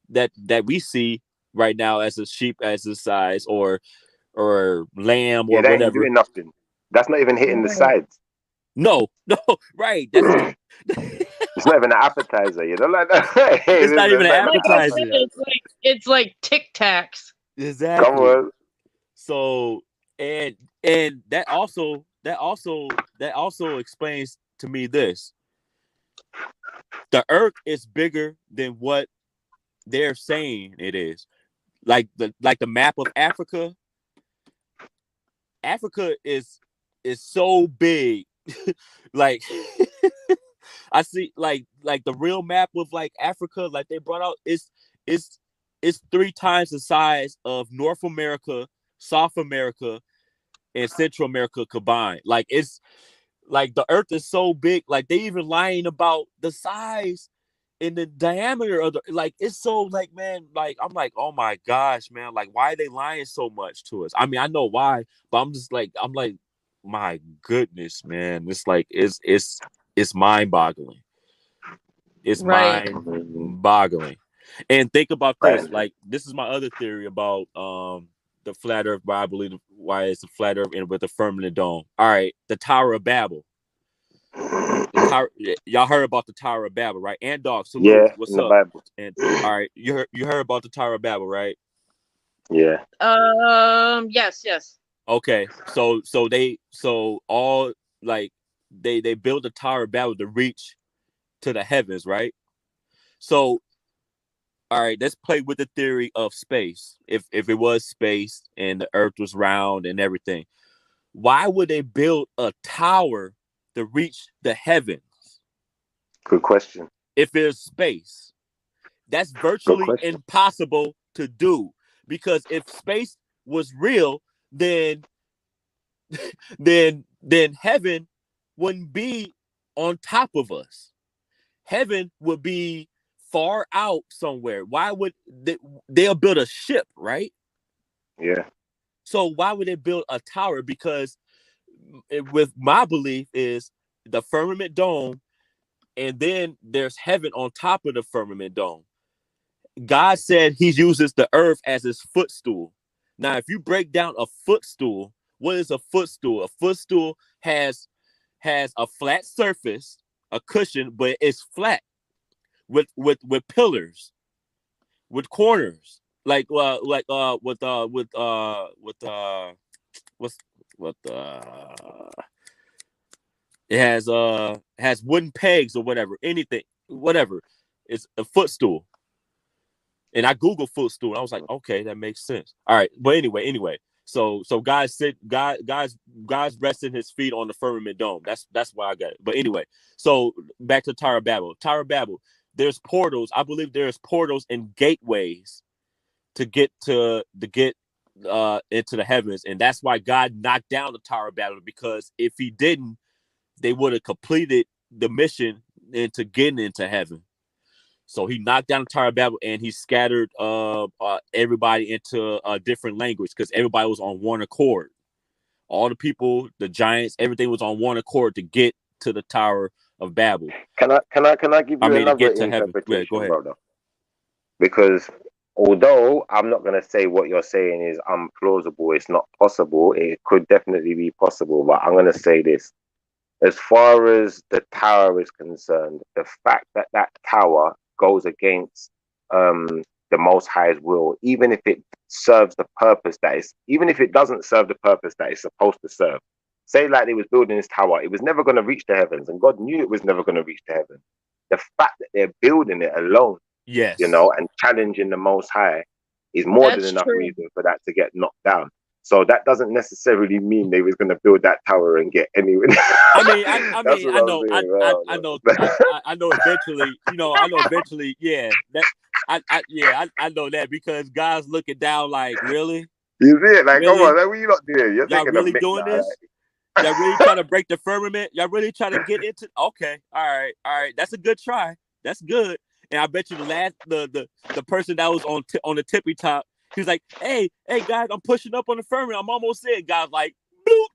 that we see right now as a sheep as the size, or lamb, or whatever. Ain't doing nothing. That's not even hitting the sides. No, right. That's it's not even an appetizer, like that. It's not even an appetizer. It's like Tic Tacs. Exactly. Come on. So and that also explains to me this: the Earth is bigger than what they're saying it is. Like the map of Africa. Africa is so big. Like I see like the real map of like Africa, like they brought out, it's 3 times the size of North America, South America, and Central America combined. Like it's like the Earth is so big. Like they even lying about the size in the diameter of the, like, it's so like, man, like, I'm like, oh my gosh, man, like, why are they lying so much to us? I mean, I know why, but I'm like, my goodness, man, it's like, it's mind-boggling. It's Right. mind-boggling. And think about this, like, this is my other theory about the flat earth, why I believe why it's a flat earth and with a firmament dome. All right, the Tower of Babel. Y'all heard about the Tower of Babel, right? And dog, salute. Yeah, What's in the up? Bible. And all right, you heard about the Tower of Babel, right? Yeah. Yes. Okay, so all like they built the Tower of Babel to reach to the heavens, right? So, all right, let's play with the theory of space. If it was space and the Earth was round and everything, why would they build a tower to reach the heavens? Good question. If there's space, that's virtually impossible to do, because if space was real, then heaven wouldn't be on top of us. Heaven would be far out somewhere. Why would they'll build a ship, right? Yeah. So why would they build a tower? Because with my belief is the firmament dome, and then there's heaven on top of the firmament dome. God said he uses the earth as his footstool. Now, if you break down a footstool, what is a footstool? A footstool has a flat surface, a cushion, but it's flat with pillars, with corners, like what's it has wooden pegs or whatever, anything, whatever. It's a footstool. And I Googled footstool. I was like, okay, that makes sense. All right. But anyway. So God's resting his feet on the firmament dome. That's why I got it. But anyway, so back to Tower of Babel. Tower of Babel, there's portals. I believe there's portals and gateways to get into the heavens. And that's why God knocked down the Tower of Babel, because if he didn't, they would have completed the mission into getting into heaven. So he knocked down the Tower of Babel, and he scattered everybody into a different language, because everybody was on one accord. All the people, the giants, everything was on one accord to get to the Tower of Babel. Can I give you another interpretation, brother? Because although I'm not going to say what you're saying is implausible, it's not possible, it could definitely be possible, but I'm going to say this. As far as the tower is concerned, the fact that that tower goes against the Most High's will, even if it serves the purpose even if it doesn't serve the purpose that it's supposed to serve. Say like they was building this tower, it was never going to reach the heavens, and God knew it was never going to reach the heavens. The fact that they're building it alone, yes, and challenging the Most High is more than enough reason for that to get knocked down. So that doesn't necessarily mean they was going to build that tower and get anywhere. I know eventually, yeah. I know that, because God's looking down like, really? You see it? Like, really? Come on, like, what are you not doing? Y'all really doing this? Like, y'all really trying to break the firmament? Y'all really trying to get into? Okay, all right. That's a good try. That's good. And I bet you the person that was on the tippy top, he was like, hey guys, I'm pushing up on the firmament. I'm almost there. God's like, bloop.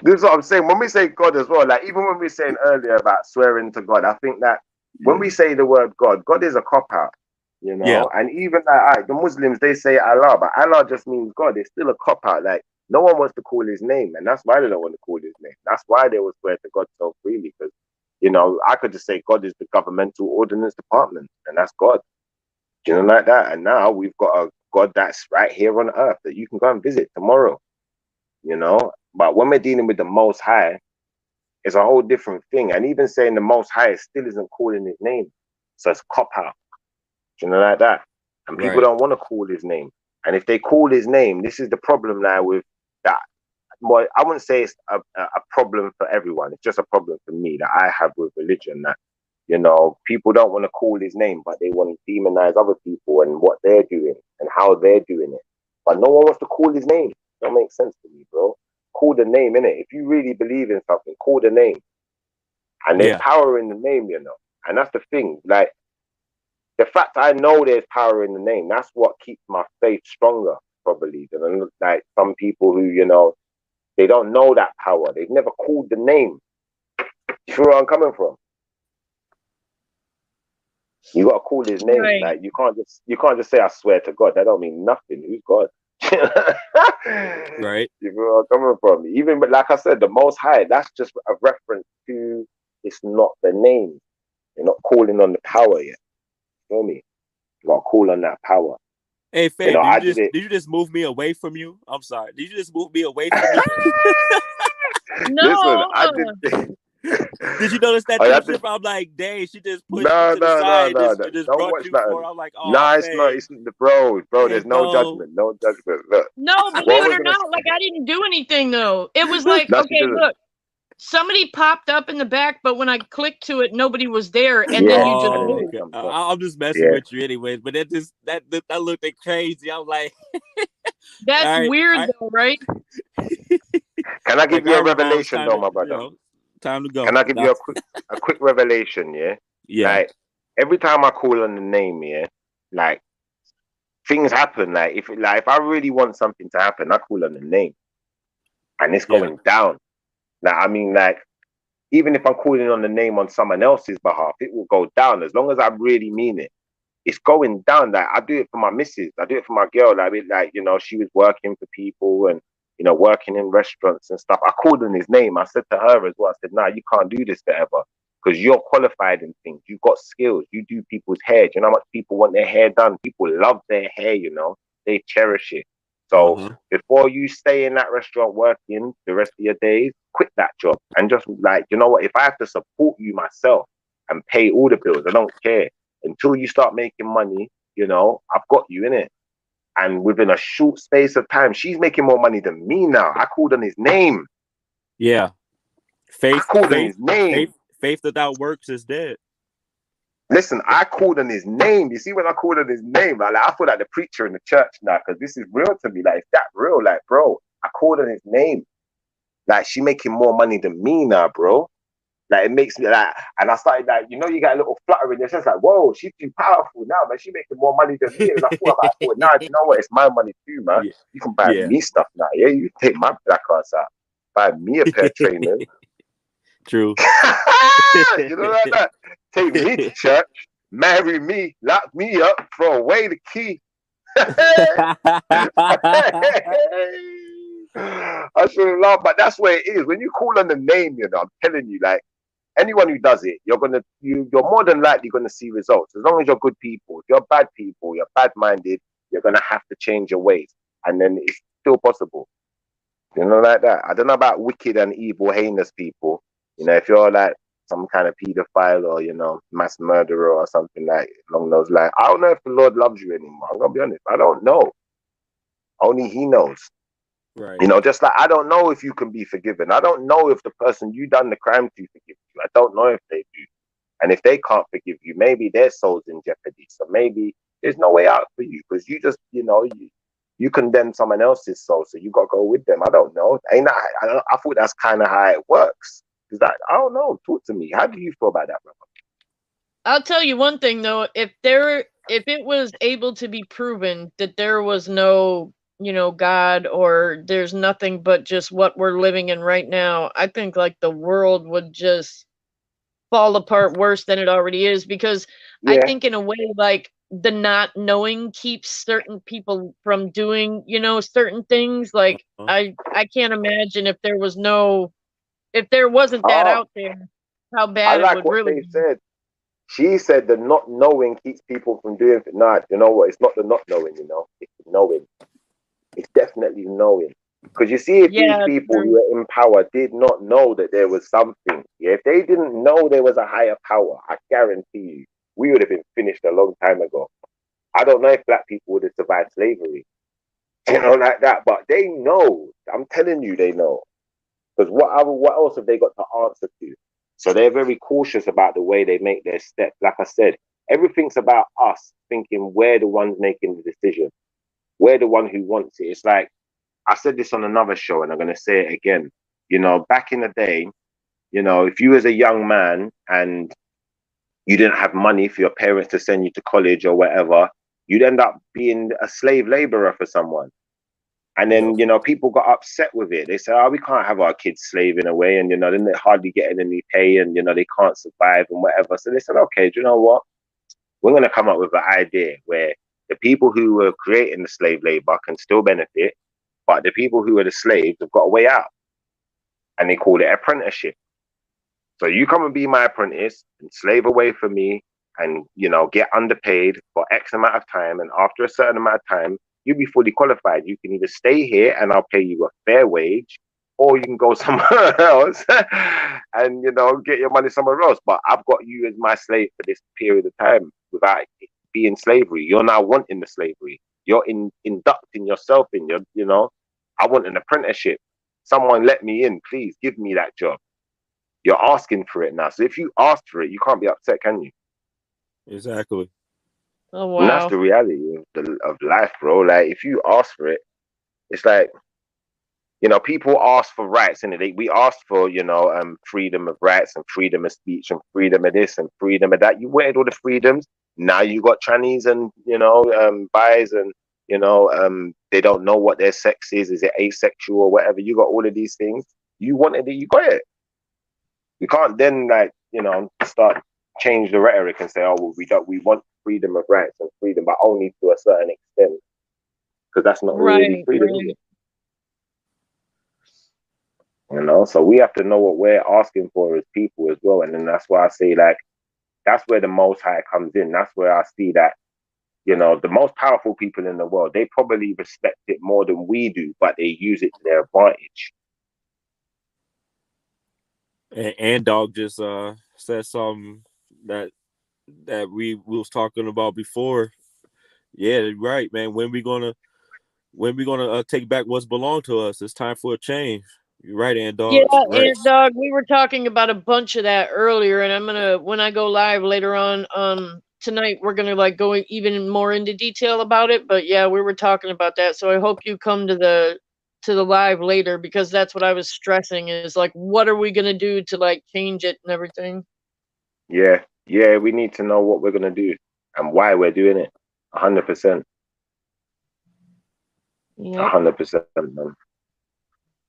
This is what I'm saying. When we say God as well, like even when we were saying earlier about swearing to God, I think that when we say the word God is a cop out, Yeah. And even like the Muslims, they say Allah, but Allah just means God. It's still a cop out. Like no one wants to call his name, and that's why they don't want to call his name. That's why they will swear to God so freely, because I could just say God is the governmental ordinance department, and that's God. Like that. And now we've got a God that's right here on earth that you can go and visit tomorrow. But when we're dealing with the Most High, it's a whole different thing. And even saying the Most High still isn't calling his name. So it's cop out. Like that. And people don't want to call his name. And if they call his name, this is the problem now with that. Well, I wouldn't say it's a problem for everyone. It's just a problem for me that I have with religion, that people don't want to call his name, but they want to demonize other people and what they're doing and how they're doing it. But no one wants to call his name. That makes sense to me, bro. Call the name, innit? If you really believe in something, call the name. And there's power in the name, you know. And that's the thing. Like, the fact I know there's power in the name, that's what keeps my faith stronger, probably, than like some people who, you know, they don't know that power. They've never called the name. You feel where I'm coming from? You gotta call his name. Right. Like, you can't just say I swear to God. That don't mean nothing. Who's God? Right. You know where I'm coming from? Even, but like I said, the Most High, that's just a reference to, it's not the name. You're not calling on the power yet. You feel me? You gotta call on that power. Hey, Faye, You know, did you just move me away from you? I'm sorry. Did you just move me away from you? No. Listen, I did. Did you notice that trip? I'm like, dang, she just pushed me to the side. She just Don't brought watch you that. for. I'm like, oh, nah, it's not. It's bro. Hey, There's no judgment. No judgment. Look. No, believe it or not, like I didn't do anything though. It was like, okay, look, somebody popped up in the back, but when I clicked to it, nobody was there, and then you just moved. Okay. I'm just messing with you anyways, but that looked crazy. I'm like, that's weird though, right? Can I give you a revelation though, my brother? You know, time to go. Can I give you a quick revelation? Yeah. Like, every time I call on the name, yeah, like, things happen. Like if I really want something to happen, I call on the name, and it's going down. Like, I mean, like, even if I'm calling on the name on someone else's behalf, it will go down as long as I really mean it. It's going down. Like, I do it for my missus. I do it for my girl. Like, you know, she was working for people and, you know, working in restaurants and stuff. I called on his name. I said to her as well, I said, nah, you can't do this forever because you're qualified in things. You've got skills. You do people's hair. Do you know how much people want their hair done? People love their hair, you know. They cherish it. So before you stay in that restaurant working the rest of your days, quit that job and just, like, you know what? If I have to support you myself and pay all the bills, I don't care. Until you start making money, you know, I've got you in it. And within a short space of time, she's making more money than me now. I called on his name. Yeah. Faith without works is dead. Listen, I called on his name. You see, when I called on his name, like, I feel like the preacher in the church now, because this is real to me. Like, it's that real. Like, bro, I called on his name. Like, she making more money than me now, bro. Like, it makes me like, and I started like, you know, you got a little flutter in your chest, like, whoa, she's too powerful now, man. She making more money than me. And I thought, nah, you know what? It's my money too, man. Yeah. You can buy me stuff now. Yeah, you take my black ass out, buy me a pair of trainers. True. You know, like that. Take me to church, marry me, lock me up, throw away the key. I shouldn't laugh, but that's where it is. When you call on the name, you know, I'm telling you, like, anyone who does it, you're more than likely gonna see results. As long as you're good people. If you're bad people, you're bad-minded, you're gonna have to change your ways, and then it's still possible. You know, like that. I don't know about wicked and evil, heinous people. You know, if you're like some kind of pedophile or, you know, mass murderer or something like along those lines, I don't know if the Lord loves you anymore. I'm gonna be honest. I don't know. Only He knows. Right. You know, just like I don't know if you can be forgiven. I don't know if the person you done the crime to forgive you. I don't know if they do. And if they can't forgive you, maybe their soul's in jeopardy. So maybe there's no way out for you because you just, you know, you condemn someone else's soul. So you got to go with them. I don't know. I thought that's kind of how it works. Is that, I don't know. Talk to me. How do you feel about that, brother? I'll tell you one thing though. If it was able to be proven that there was no, you know, God, or there's nothing but just what we're living in right now, I think like the world would just fall apart worse than it already is, because I think in a way, like, the not knowing keeps certain people from doing, you know, certain things. Like I can't imagine if there wasn't that out there, how bad it would really be. Said. She said the not knowing keeps people from doing it. Nah, you know what? It's not the not knowing, you know, it's the knowing. It's definitely knowing. Because you see, if these people who are in power did not know that there was something, if they didn't know there was a higher power, I guarantee you, we would have been finished a long time ago. I don't know if black people would have survived slavery, you know, like that. But they know. I'm telling you, they know. Because what else have they got to answer to? So they're very cautious about the way they make their steps. Like I said, everything's about us thinking we're the ones making the decision. We're the one who wants it. It's like, I said this on another show and I'm going to say it again. You know, back in the day, you know, if you was a young man and you didn't have money for your parents to send you to college or whatever, you'd end up being a slave laborer for someone. And then, you know, people got upset with it. They said, oh, we can't have our kids slaving away. And, you know, then they're hardly getting any pay and, you know, they can't survive and whatever. So they said, okay, do you know what? We're going to come up with an idea where the people who were creating the slave labor can still benefit, but the people who are the slaves have got a way out. And they call it apprenticeship. So you come and be my apprentice and slave away for me and, you know, get underpaid for X amount of time. And after a certain amount of time, you'll be fully qualified. You can either stay here and I'll pay you a fair wage, or you can go somewhere else and, you know, get your money somewhere else. But I've got you as my slave for this period of time without it being slavery. You're now wanting the slavery. You're inducting yourself in, you know, I want an apprenticeship. Someone let me in, please give me that job. You're asking for it now. So if you ask for it, you can't be upset, can you? Exactly. Oh, wow. And that's the reality of life, bro. Like, if you ask for it, it's like, you know, people ask for rights, and we ask for, you know, freedom of rights and freedom of speech and freedom of this and freedom of that. You wanted all the freedoms. Now you got trannies and, you know, bis and, you know, they don't know what their sex is. Is it asexual or whatever? You got all of these things. You wanted it, you got it. You can't then, like, you know, start change the rhetoric and say, oh, well, we want freedom of rights and freedom, but only to a certain extent, because that's not really freedom. Right. You know, so we have to know what we're asking for as people as well. And then that's why I say, like, that's where the Most High comes in. That's where I see that, you know, the most powerful people in the world, they probably respect it more than we do, but they use it to their advantage. And Dog just said something that we was talking about before. Yeah, right, man. When we gonna take back what's belonged to us? It's time for a change. You're right, and Dog. Yeah, right. and Dog, we were talking about a bunch of that earlier, and I'm gonna, when I go live later on tonight, we're gonna like go even more into detail about it. But yeah, we were talking about that. So I hope you come to the live later, because that's what I was stressing, is like, what are we gonna do to like change it and everything. Yeah, we need to know what we're gonna do and why we're doing it. 100%. 100%, man.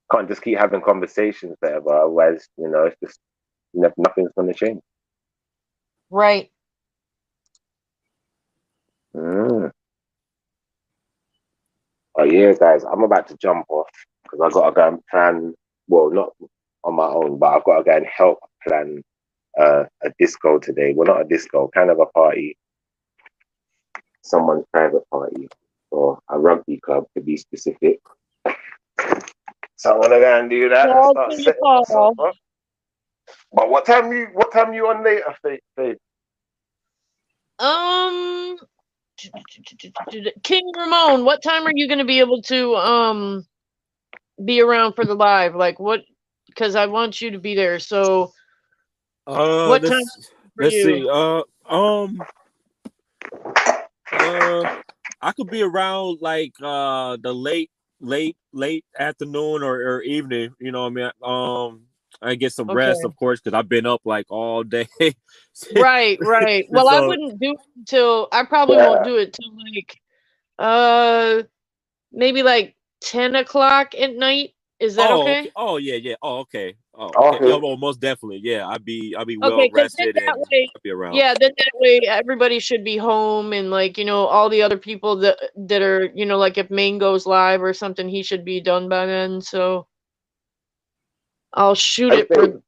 Can't just keep having conversations forever, otherwise, you know, it's just nothing's gonna change. Right. Oh yeah, guys, I'm about to jump off because I gotta go and plan. Well, not on my own, but I've got to go and help plan a disco today. Well, not a disco, kind of a party. Someone's private party, or a rugby club to be specific. So I'm gonna go and do that and start setting myself up. But what time you on later, Faith? King Ramon, what time are you going to be able to be around for the live? Like, what? Because I want you to be there. So, what time? Let's see. I could be around like the late afternoon or evening. You know what I mean? I get some rest, of course, because I've been up like all day. Right. Well, so, I wouldn't do it until, I probably won't do it till like maybe like 10 o'clock at night. Is that okay? Oh yeah. Oh, okay. Oh, most definitely. Yeah, I'll be well rested and I'll be around. Yeah, then that way everybody should be home, and like, you know, all the other people that are, you know, like if Maine goes live or something, he should be done by then. So I'll shoot it for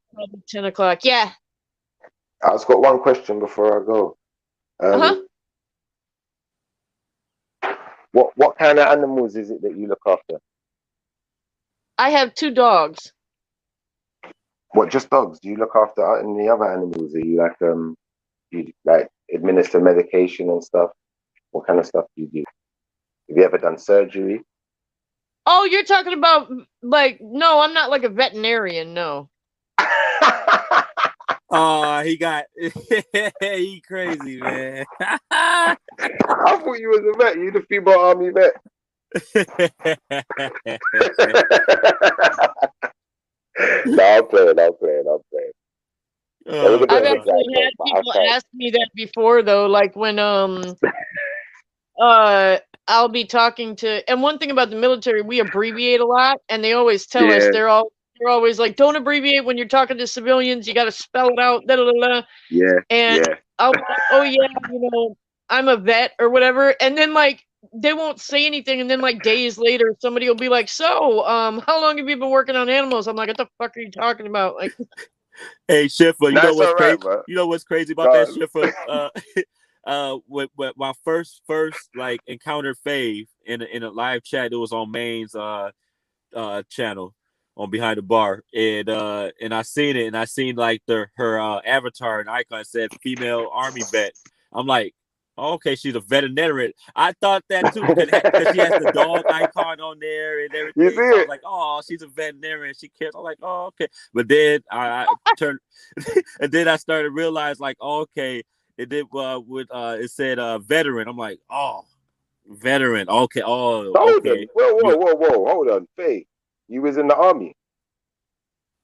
10 o'clock. Yeah. I just got one question before I go. What kind of animals is it that you look after? I have 2 dogs. What, just dogs? Do you look after any other animals? Are you like administer medication and stuff? What kind of stuff do you do? Have you ever done surgery? Oh, you're talking about like, no, I'm not like a veterinarian, no. Oh, he crazy, man. I thought you was a vet. You the female army vet. No, I'm playing. Oh, I've God. actually had people ask me that before, though, like when I'll be talking to, and one thing about the military, we abbreviate a lot, and they always tell us they're always like, don't abbreviate when you're talking to civilians. You got to spell it out. Da, da, da, da. And I'll be like, oh yeah, I'm a vet or whatever, and then like they won't say anything, and then like days later, somebody will be like, so how long have you been working on animals? I'm like, what the fuck are you talking about? Like, hey Schiffer, you know what's crazy? Right, you know what's crazy about that, Schiffer? With my first like encountered Fave in a live chat, it was on Main's channel on Behind the Bar, and I seen it, and I seen like her avatar and icon said female army vet. I'm like, oh, okay, she's a veterinarian. I thought that too because she has the dog icon on there and everything. You see so I it? was like, oh, she's a veterinarian. She cares. I'm like, oh, okay. But then I turned, and then I started to realize like, oh, okay, it did it said veteran. I'm like, oh, veteran. Okay, oh, okay. Whoa, hold on, Faye. You was in the army.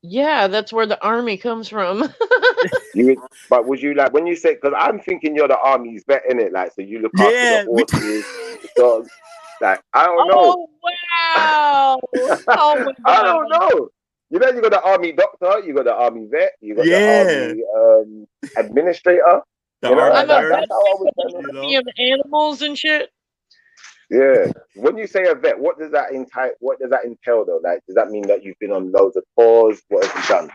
yeah, that's where the army comes from. But would you like when you say? Because I'm thinking you're the army's vet in it, like so you look after the horses, the dogs. Like I don't know. Oh wow! Oh my I god! don't know. You know, you got the army doctor, you got the army vet, you got the army administrator. The you know, I'm a vet that's how I was army of animals and shit. Yeah. When you say a vet, what does that entail though? Like, does that mean that you've been on loads of tours? What have you done?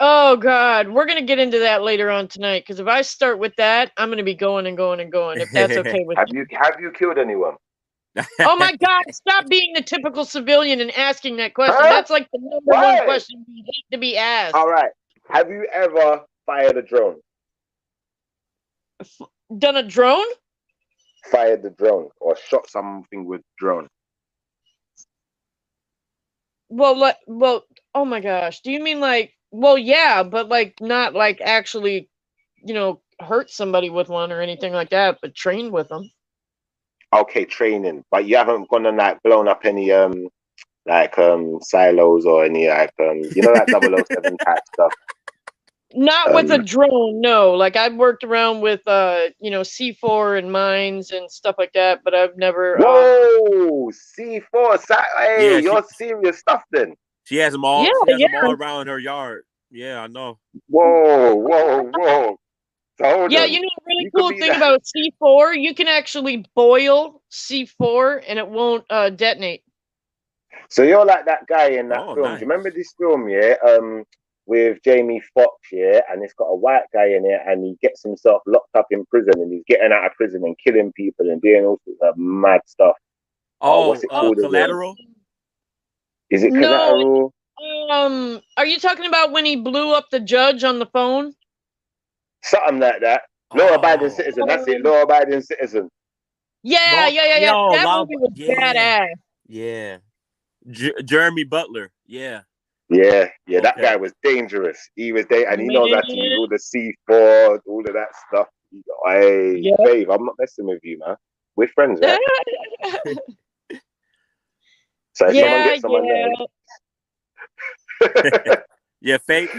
Oh god, we're gonna get into that later on tonight. Because if I start with that, I'm gonna be going and going and going. If that's okay with you. Have you killed anyone? Oh my god! Stop being the typical civilian and asking that question. Huh? That's like the number one question we hate to be asked. All right. Have you ever fired a drone? Done a drone? Fired the drone or shot something with drone. Well, oh my gosh. Do you mean like, well, yeah, but like not like actually, hurt somebody with one or anything like that, but trained with them. Okay, training. But you haven't gone and like blown up any silos or any like that 007 type stuff. Not with a drone, no. Like I've worked around with C4 and mines and stuff like that, but I've never. Whoa, C4! Hey, you're serious stuff then. She has them all. Yeah, she has them all around her yard. Yeah, I know. Whoa. So yeah, you know a really cool thing about C4? You can actually boil C4 and it won't detonate. So you're like that guy in that film. Nice. Do you remember this film? Yeah, with Jamie Foxx, yeah, and it's got a white guy in it, and he gets himself locked up in prison, and he's getting out of prison and killing people and doing all sorts of mad stuff. What's it called? Collateral? Is it Collateral? No. Are you talking about when he blew up the judge on the phone? Something like that. Law-abiding citizen. That's it. Law-abiding citizen. Yeah. That movie was badass. Yeah. Jeremy Butler. Yeah. Yeah, that guy was dangerous. He was there, and he knows how to use all the C4, all of that stuff. Hey, Dave, I'm not messing with you, man. We're friends, right? So if someone yeah, Faith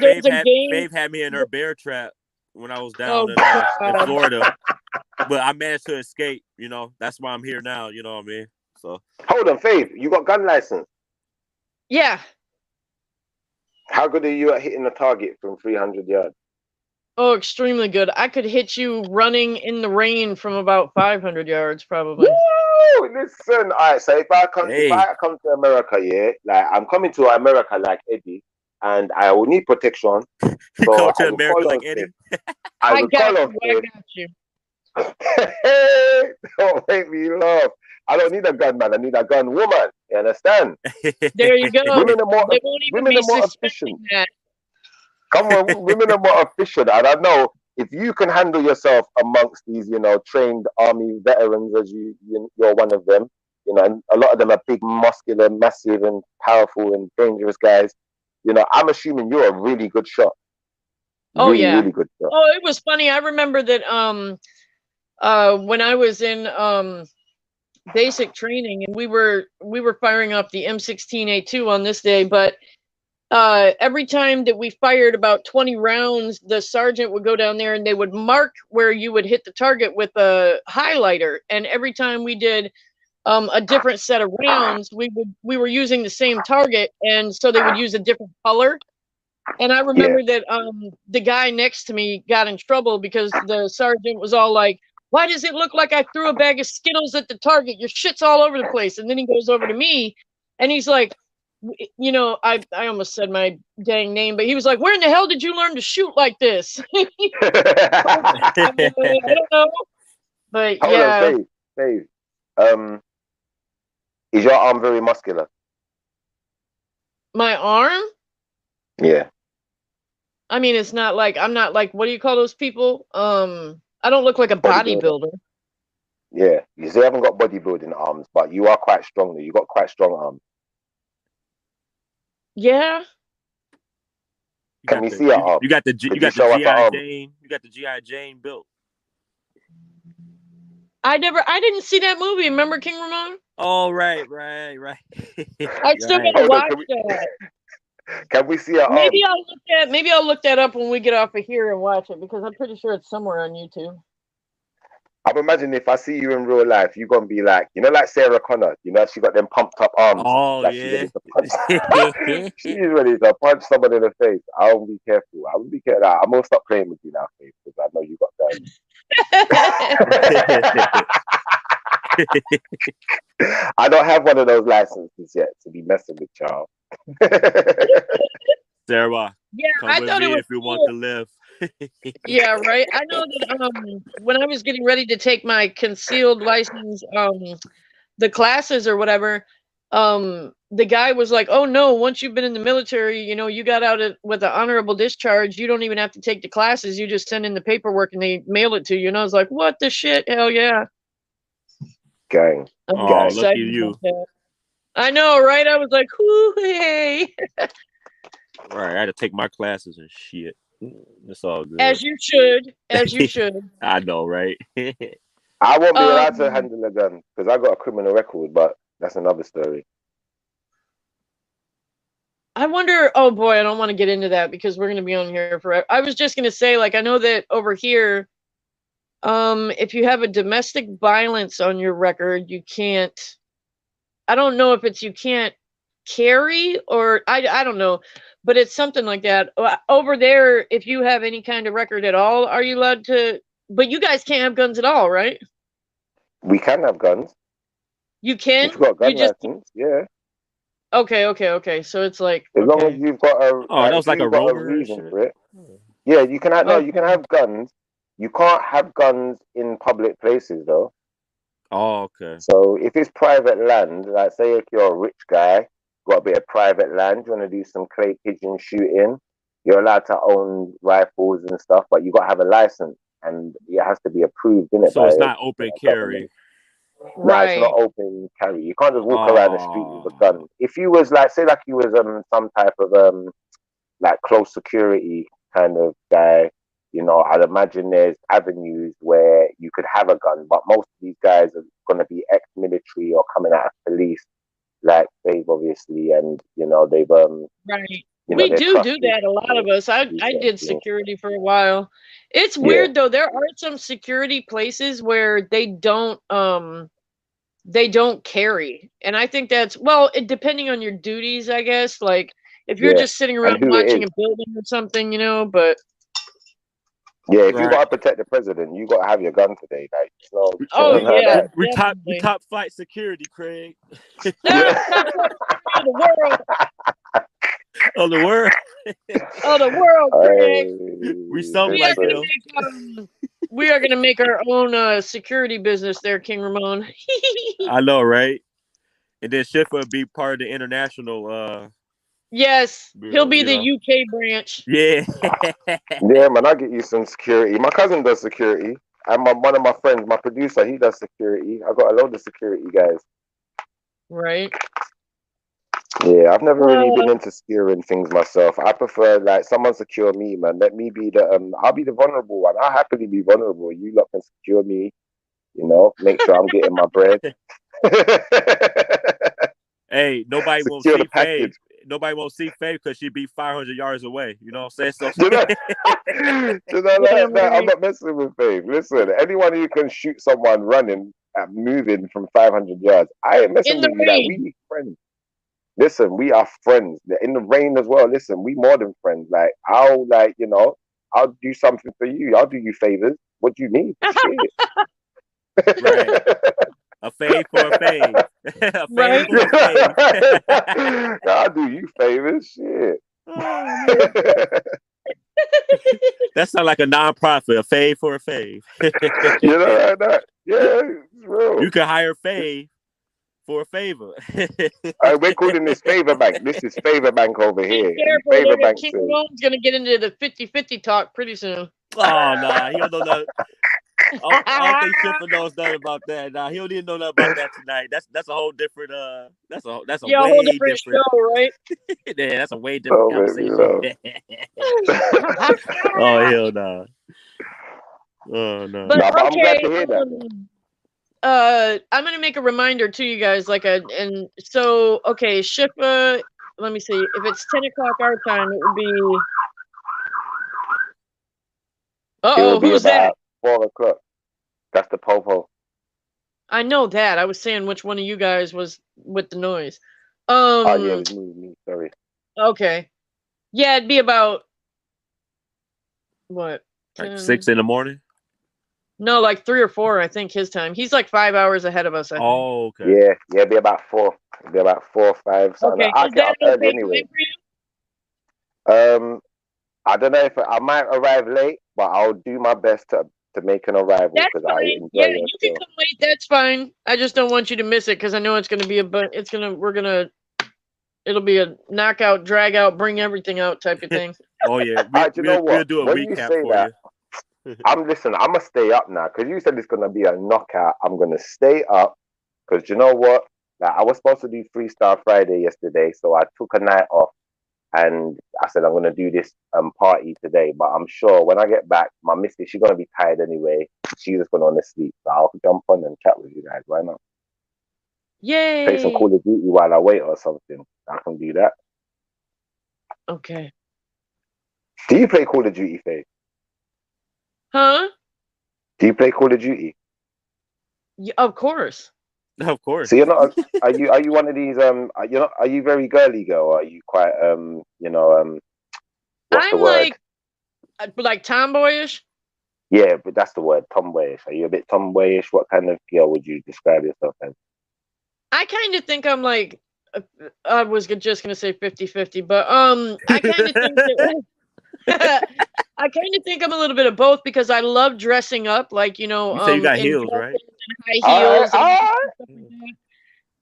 had me in her bear trap when I was down in Florida, but I managed to escape. That's why I'm here now. You know what I mean? So hold on, Faith, you got gun license? Yeah. How good are you at hitting the target from 300 yards? Oh, extremely good. I could hit you running in the rain from about 500 yards, probably. Woo! Listen, all right. So if I come to America, yeah, like I'm coming to America like Eddie, and I will need protection. So come to America like Eddie. I got you. Don't make me laugh. I don't need a gun, man. I need a gun woman. You understand? There you go. Women are more efficient. Come on, women are more efficient. And I know if you can handle yourself amongst these, trained army veterans, as you're one of them, and a lot of them are big, muscular, massive, and powerful and dangerous guys. I'm assuming you're a really good shot. Really good shot. Oh, it was funny. I remember that when I was in basic training, and we were firing up the M16A2 on this day, but every time that we fired about 20 rounds, the sergeant would go down there and they would mark where you would hit the target with a highlighter. And every time we did a different set of rounds, we were using the same target, and so they would use a different color. And I remember that the guy next to me got in trouble because the sergeant was all like, "Why does it look like I threw a bag of Skittles at the target? Your shit's all over the place." And then he goes over to me and he's like, you know, I almost said my dang name, but he was like, "Where in the hell did you learn to shoot like this?" I don't know. But yeah. Dave. Is your arm very muscular? My arm? Yeah. I mean, it's not like, I'm not like, what do you call those people? I don't look like a bodybuilder. Yeah, you say I haven't got bodybuilding arms, but you are quite strong. You got quite strong arms. Yeah. Can we see your arm? You got the GI Jane. You got the GI Jane built. I didn't see that movie. Remember King Ramon? Oh, right. I still gotta watch that. Can we see your arm? Maybe I'll look that up when we get off of here and watch it, because I'm pretty sure it's somewhere on YouTube. I'm imagining if I see you in real life, you're gonna be like, you know, like Sarah Connor. You know, she got them pumped up arms. Oh, like yeah. She's ready to punch someone in the face. I'll be careful. I will be careful. I'm gonna stop playing with you now, Faith, because I know you got that. I don't have one of those licenses yet to be messing with y'all. Sarah, yeah, I thought it was if you want to live. Yeah, right. I know that when I was getting ready to take my concealed license, the classes or whatever, the guy was like, "Oh no, once you've been in the military, you know, you got out with an honorable discharge. You don't even have to take the classes. You just send in the paperwork and they mail it to you." And I was like, "What the shit? Hell yeah!" Gang. Oh, look at you. I know, right? I was like, "Whoo, hey!" Right, I had to take my classes and shit. It's all good. As you should. As you should. I know, right? I won't be allowed to handle a gun because I got a criminal record, but that's another story. I wonder, oh boy, I don't want to get into that because we're going to be on here forever. I was just going to say, like, I know that over here, if you have a domestic violence on your record, you can't, I don't know if it's you can't carry or I don't know, but it's something like that. Over there, if you have any kind of record at all, are you allowed to, but you guys can't have guns at all, right? We can have guns. You can? You've got a gun license, yeah. Okay. So it's like as long as you've got a that was like a reason for it. Yeah, you can have you can have guns. You can't have guns in public places though. Oh, okay. So if it's private land, like say if you're a rich guy, got a bit of private land, you want to do some clay pigeon shooting, you're allowed to own rifles and stuff, but you got to have a license and it has to be approved, innit? So it's not open carry. Right. No, it's not open carry. You can't just walk around the street with a gun. If you was like, say like you was some type of like close security kind of guy, you know, I'd imagine there's avenues where you could have a gun, but most of these guys are going to be ex-military or coming out of police, like they've obviously, and you know they've right. You know, we do that. A lot of us. I did security for a while. It's weird though. There are some security places where they don't carry, and I think that's depending on your duties, I guess. Like if you're just sitting around watching a building or something, you know, but. Yeah, if you gotta protect the president, you gotta have your gun today. Like, we top flight security, Craig. The world. Oh, the world. Oh, the world, Craig. We are gonna make our own security business there, King Ramon. I know, right? And then Schiffer will be part of the international. Yes, he'll be the UK branch. Yeah. Yeah, man, I'll get you some security. My cousin does security. And one of my friends, my producer, he does security. I got a load of security guys. Right. Yeah, I've never really been into securing things myself. I prefer like someone secure me, man. Let me be I'll be the vulnerable one. I'll happily be vulnerable. You lot can secure me, you know, make sure I'm getting my bread. Hey, nobody won't see Faye. nobody won't see Faith because she be 500 yards away. You know what I'm saying? So I'm not messing with Faith. Listen, anyone who can shoot someone running and moving from 500 yards, I ain't messing with you. Like, we friends. Listen, we are friends. In the rain as well. Listen, we more than friends. Like, I'll do something for you. I'll do you favors. What do you need? Shit. Right. A fave for a fave. A fave for a fave. I'll do you favors. Shit. That sounds like a non-profit. A fave for a fave. You know like that? Yeah, it's real. You can hire Fave for a favor. We're calling this Favor Bank. This is Favor Bank over here. Careful, Favor Bank. King Ramon's gonna get into the 50-50 talk pretty soon. Oh nah, he don't know nothing. I don't think Chipper knows nothing about that. Nah, he don't even know nothing about that tonight. That's a whole different that's a whole different show, right? Yeah, that's a way different conversation. Oh hell no. Oh no. But I'm glad to hear that. I'm gonna make a reminder to you guys, okay, Shifa, let me see. If it's 10 o'clock our time, it would be who's that? 4 o'clock. That's the popo. I know that. I was saying which one of you guys was with the noise. Yeah, it was me. Sorry. Okay. Yeah, it'd be about what? Like 6 in the morning? No, like 3 or 4, I think, his time. He's like 5 hours ahead of us, I think. Oh, okay. Yeah, it'd be about 4. It'd be about 4 or 5. Something. Okay, I'll is get that up early anyway. I don't know if I might arrive late, but I'll do my best to make an arrival because I enjoy you it. can come late. That's fine. I just don't want you to miss it because I know it's going to be it'll be a knockout, drag out, bring everything out type of thing. Oh yeah, we'll do a recap for you. I'm gonna stay up now because you said it's gonna be a knockout. I'm gonna stay up because you know what? Like, I was supposed to do Freestyle Friday yesterday, so I took a night off and I said I'm gonna do this party today. But I'm sure when I get back, my missus, she's gonna be tired anyway. She's just gonna want to sleep. So I'll jump on and chat with you guys. Why not? Yay! Play some Call of Duty while I wait or something. I can do that. Okay. Do you play Call of Duty, Faye? Huh? Do you play Call of Duty? Yeah, of course. Of course. So you're not? Are you one of these? Are you very girly girl? Or are you quite what's the word? Like tomboyish? Yeah, but that's the word, tomboyish. Are you a bit tomboyish? What kind of girl would you describe yourself as? I kind of think I'm like, I was just gonna say 50-50, but I kind of think that. I kind of think I'm a little bit of both because I love dressing up, like you say you got heels, right? High heels.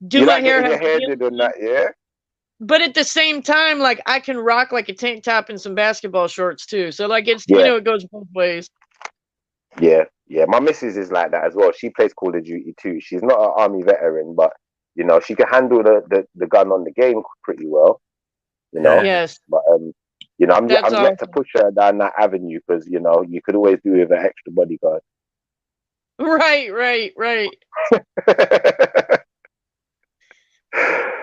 Do my hair. Your hair did on that, yeah. But at the same time, like I can rock like a tank top and some basketball shorts too. So like it's it goes both ways. Yeah. My missus is like that as well. She plays Call of Duty too. She's not an army veteran, but she can handle the gun on the game pretty well. Yes. But I'm yet to push her down that avenue because you could always do with an extra bodyguard. Right.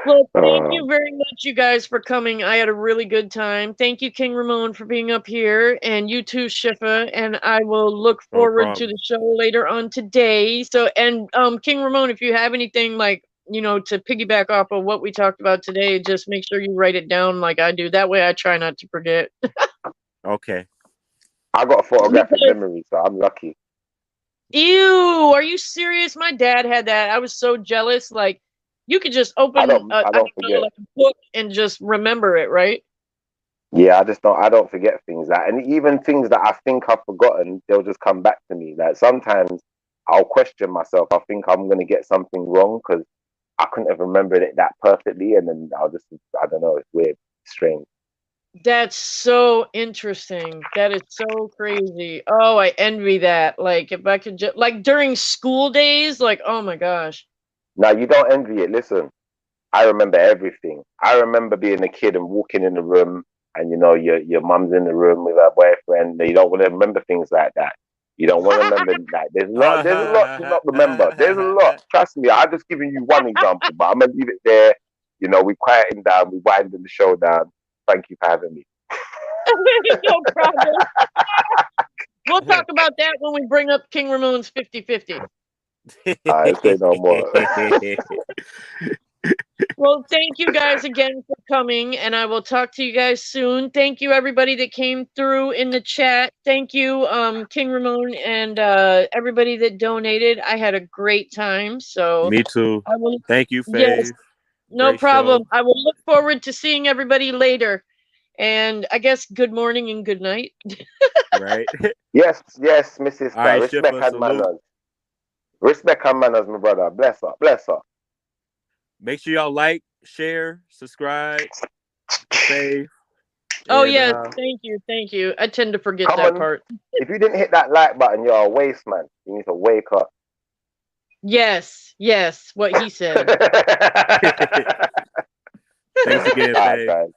Well, thank you very much, you guys, for coming. I had a really good time. Thank you, King Ramon, for being up here, and you too, Shifa. And I will look forward to the show later on today. So, and King Ramon, if you have anything like to piggyback off of what we talked about today, just make sure you write it down like I do. That way I try not to forget. Okay. I got a photographic memory, so I'm lucky. Ew, are you serious? My dad had that. I was so jealous. Like, you could just open like a book and just remember it, right? Yeah, I don't forget things. And even things that I think I've forgotten, they'll just come back to me. Like, sometimes I'll question myself. I think I'm going to get something wrong because I couldn't have remembered it that perfectly. And then I don't know, it's weird, strange. That's so interesting. That is so crazy. Oh, I envy that. Like, if I could just, like, during school days, like, oh my gosh. No, you don't envy it. Listen, I remember everything. I remember being a kid and walking in the room and, your mum's in the room with her boyfriend. You don't want to remember things like that. You don't want to remember that. There's a lot to not remember. There's a lot. Trust me, I've just given you one example, but I'm going to leave it there You know, we quieting down, we winding the show down. Thank you for having me. No problem. We'll talk about that when we bring up King Ramon's 50-50. I say no more. Well, thank you guys again for coming, and I will talk to you guys soon. Thank you, everybody that came through in the chat. Thank you, King Ramon, and everybody that donated. I had a great time. So me too. Thank you, Faye. Yes, no Great problem. show. I will look forward to seeing everybody later. And I guess good morning and good night. Right. Yes, Mrs. Right, Respect Shipper, and manners. Respect and manners, my brother. Bless her. Bless her. Make sure y'all like, share, subscribe, save. Oh, and, yes. Thank you. I tend to forget Come that on. part. If you didn't hit that like button, you're a waste, man. You need to wake up. Yes, what he said. Thanks again, Faye.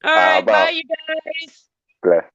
All right, bye, you guys. Bless.